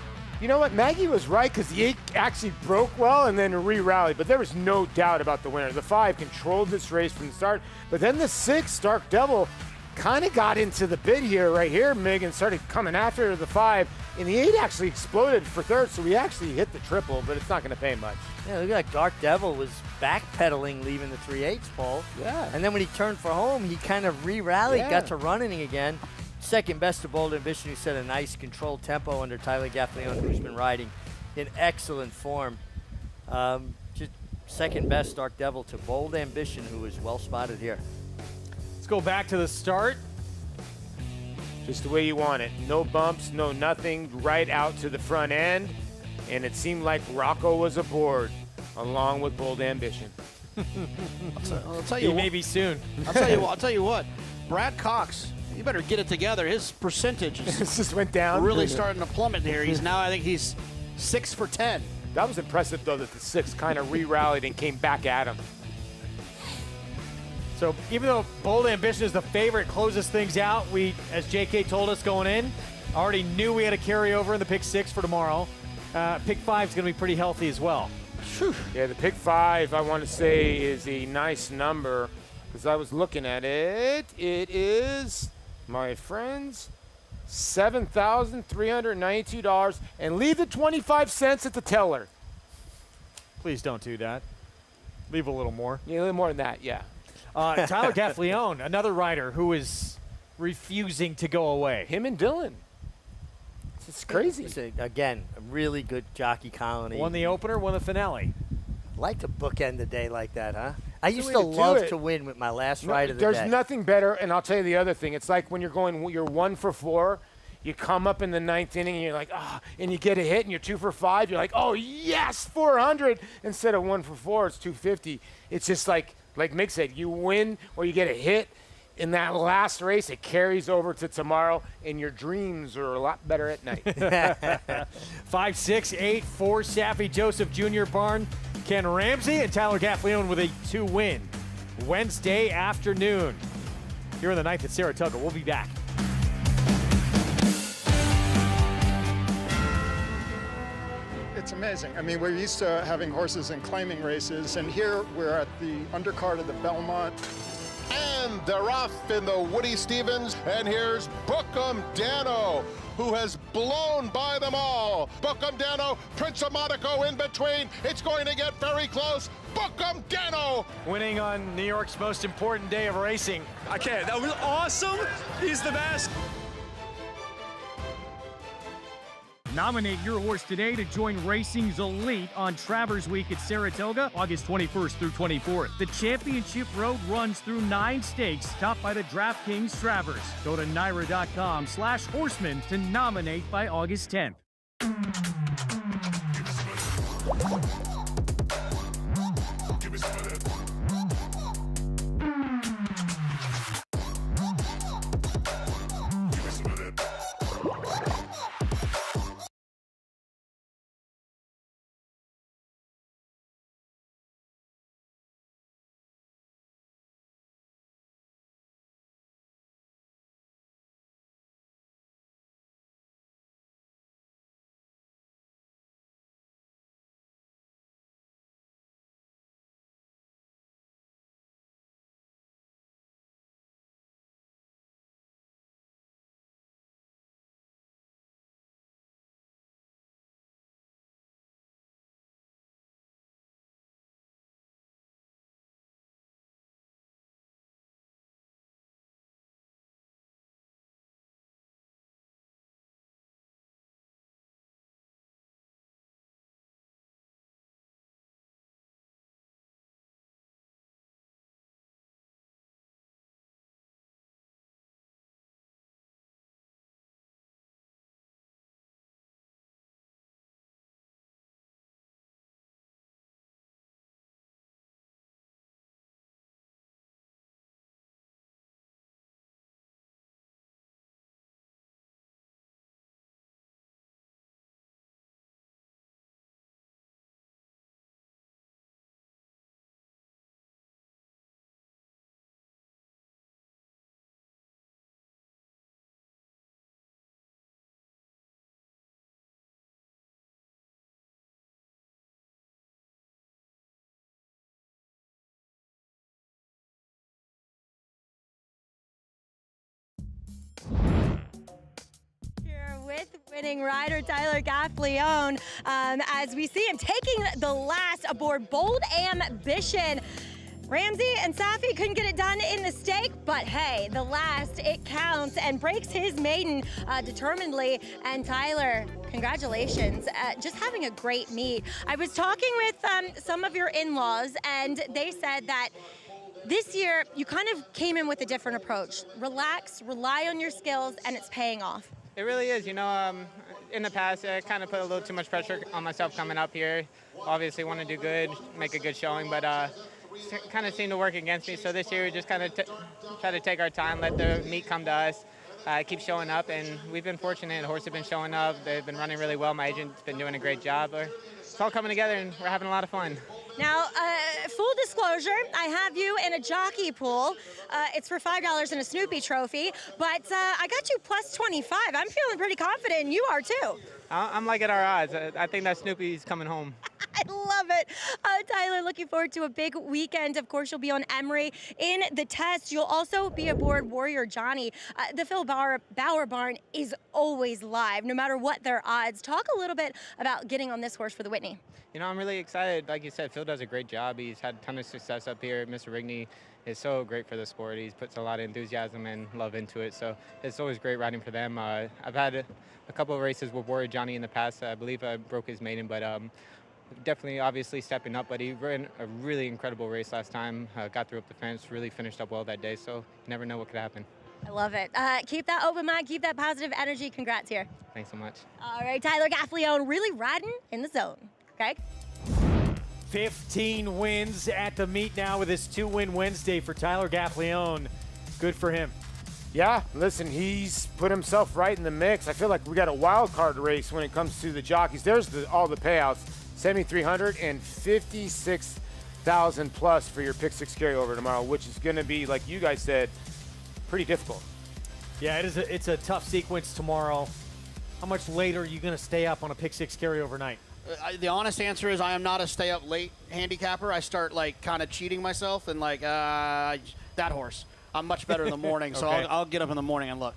You know what? Maggie was right because the 8 actually broke well and then re-rallied, but there was no doubt about the winner. The 5 controlled this race from the start, but then the 6, Dark Devil, kind of got into the bid here, right here, Mig, and started coming after the 5, and the 8 actually exploded for third, so we actually hit the triple, but it's not going to pay much. Yeah, look like Dark Devil was backpedaling leaving the 3/8 pole. Yeah. And then when he turned for home, he kind of re-rallied, Yeah. got to running again. Second best to Bold Ambition, who set a nice controlled tempo under Tyler Gaffleon, who's been riding in excellent form. Just second best Dark Devil to Bold Ambition, who was well spotted here. Let's go back to the start. Just the way you want it. No bumps, no nothing, right out to the front end. And it seemed like Rocco was aboard, along with Bold Ambition. I'll tell you He may be soon. I'll tell you what. Brad Cox, you better get it together. His percentage is just went down. really starting to plummet here. I think he's 6 for 10. That was impressive, though, that the 6 kind of re-rallied and came back at him. So even though Bold Ambition is the favorite, closes things out, we, as JK told us going in, already knew we had a carryover in the pick 6 for tomorrow. Pick 5 is going to be pretty healthy as well. Whew. Yeah, the pick 5, I want to say, is a nice number because I was looking at it. It is, my friends, $7,392, and leave the 25 cents at the teller. Please don't do that. Leave a little more. Yeah, a little more than that, yeah. Tyler Gaffleon, another rider who is refusing to go away. Him and Dylan. It's crazy. Again, a really good jockey colony. Won the opener, won the finale. Like to bookend the day like that, huh? I That's used the to way to do love it. to win with my last ride of the There's day. nothing better, and I'll tell you the other thing. It's like when you're 1 for 4, you come up in the 9th inning, and you're like, and you get a hit, and you're 2 for 5. You're like, oh, yes, 400. Instead of 1 for 4, it's 250. It's just like Mick said, you win or you get a hit. In that last race, it carries over to tomorrow, and your dreams are a lot better at night. 5, 6, 8, 4, Saffy, Joseph Jr., Barn, Ken Ramsey, and Tyler Gaffleon with a 2-win. Wednesday afternoon here in the 9th at Saratoga. We'll be back. It's amazing. I mean, we're used to having horses in claiming races, and here we're at the undercard of the Belmont. And they're off in the Woody Stevens, and here's Bookham Dano, who has blown by them all. Bookham Dano, Prince of Monaco in between. It's going to get very close. Bookham Dano. Winning on New York's most important day of racing. I can't. That was awesome. He's the best. Nominate your horse today to join Racing's Elite on Travers Week at Saratoga, August 21st through 24th. The championship road runs through 9 stakes, topped by the DraftKings Travers. Go to NYRA.com/horseman to nominate by August 10th. winning rider Tyler Gaffleone, as we see him taking the last aboard Bold Ambition. Ramsey and Safi couldn't get it done in the stake, but hey, the last, it counts, and breaks his maiden determinedly. And Tyler, congratulations, just having a great meet. I was talking with some of your in-laws, and they said that this year you kind of came in with a different approach. Relax, rely on your skills, and it's paying off. It really is. You know, in the past, I kind of put a little too much pressure on myself coming up here. Obviously want to do good, make a good showing, but kind of seemed to work against me. So this year we just kind of try to take our time, let the meet come to us, keep showing up, and we've been fortunate. The horses have been showing up. They've been running really well. My agent's been doing a great job. It's all coming together, and we're having a lot of fun. Now, full disclosure, I have you in a jockey pool. It's for $5 and a Snoopy trophy, but I got you plus 25. I'm feeling pretty confident, and you are too. I'm liking our odds. I think that Snoopy's coming home. I love it. Tyler, looking forward to a big weekend. Of course, you'll be on Emery in the test. You'll also be aboard Warrior Johnny. The Phil Bauer Barn is always live, no matter what their odds. Talk a little bit about getting on this horse for the Whitney. You know, I'm really excited. Like you said, Phil does a great job. He's had a ton of success up here. Mr. Rigney is so great for the sport. He puts a lot of enthusiasm and love into it. So it's always great riding for them. I've had a couple of races with Warrior Johnny in the past. I believe I broke his maiden, but definitely obviously stepping up. But he ran a really incredible race last time. Got through up the fence, really finished up well that day. So you never know what could happen. I love it. Keep that open mind, keep that positive energy. Congrats here. Thanks so much. All right, Tyler Gaffleone really riding in the zone. Greg? 15 wins at the meet now with his 2-win Wednesday for Tyler Gaffleone. Good for him. Yeah, listen, he's put himself right in the mix. I feel like we got a wild card race when it comes to the jockeys. There's all the payouts, $7,300 and $56,000 plus for your pick six carryover tomorrow, which is going to be, like you guys said, pretty difficult. Yeah, it's a tough sequence tomorrow. How much later are you going to stay up on a pick six carryover night? The honest answer is I am not a stay up late handicapper. I start like kind of cheating myself and like that horse. I'm much better in the morning, so Okay. I'll get up in the morning and look.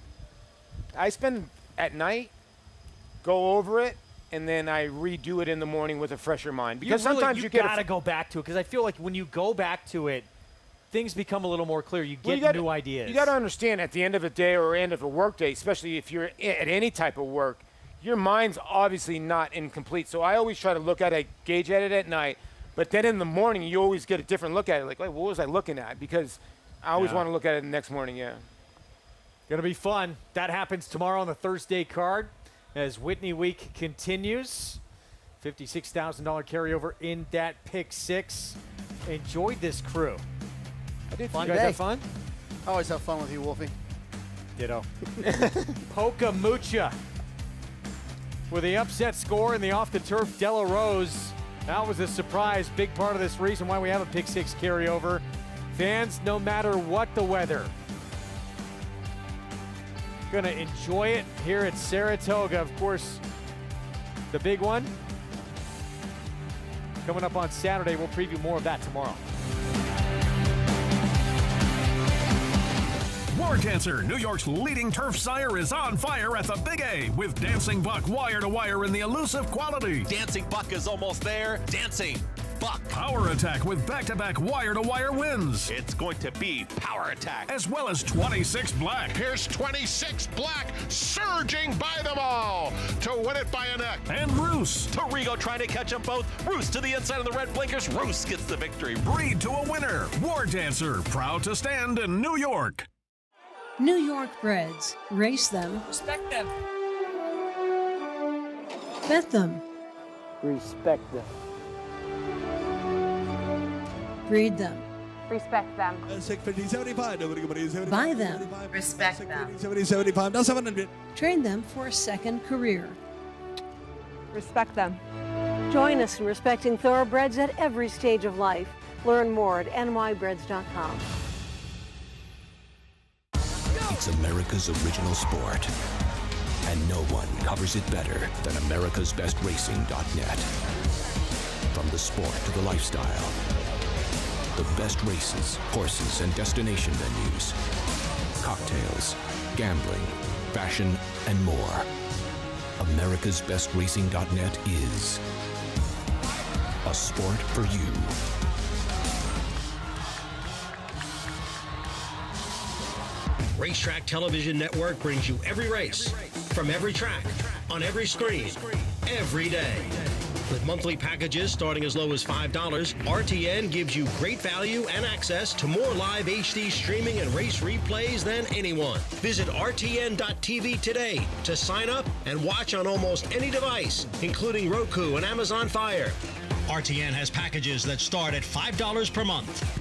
I spend at night, go over it, and then I redo it in the morning with a fresher mind. Because sometimes you gotta go back to it, because I feel like when you go back to it, things become a little more clear. You get new ideas. You got to understand at the end of a day or end of a work day, especially if you're at any type of work, your mind's obviously not incomplete. So I always try to look at it, gauge at it at night, but then in the morning you always get a different look at it. Like, what was I looking at? Because I always want to look at it the next morning, yeah. Gonna be fun. That happens tomorrow on the Thursday card as Whitney week continues. $56,000 carryover in that pick six. Enjoyed this crew. I did. You guys have fun? I always have fun with you, Wolfie. Ditto. Poca Mucha with the upset score in the off-the-turf Della Rose. That was a surprise. Big part of this reason why we have a pick six carryover. Fans, no matter what the weather, gonna enjoy it here at Saratoga. Of course, the big one coming up on Saturday. We'll preview more of that tomorrow. War Cancer, New York's leading turf sire, is on fire at the Big A with Dancing Buck wire-to-wire in the elusive quality. Dancing Buck is almost there. Dancing Buck. Power Attack with back-to-back wire-to-wire wins. It's going to be Power Attack. As well as 26 Black. Here's 26 Black surging by them all to win it by a neck. And Roos. Torigo trying to catch them both. Roos to the inside of the red blinkers. Roos gets the victory. Breed to a winner. War Dancer, proud to stand in New York. New York breds. Race them. Respect them. Bet them. Respect them. Breed them. Respect them. Buy them. Respect them. Train them for a second career. Respect them. Join us in respecting thoroughbreds at every stage of life. Learn more at nybreds.com. It's America's original sport, and no one covers it better than americasbestracing.net. From the sport to the lifestyle, the best races, horses, and destination venues, cocktails, gambling, fashion, and more. America'sBestRacing.net is a sport for you. Racetrack Television Network brings you every race, from every track, on every screen, every day. With monthly packages starting as low as $5, RTN gives you great value and access to more live HD streaming and race replays than anyone. Visit RTN.tv today to sign up and watch on almost any device, including Roku and Amazon Fire. RTN has packages that start at $5 per month.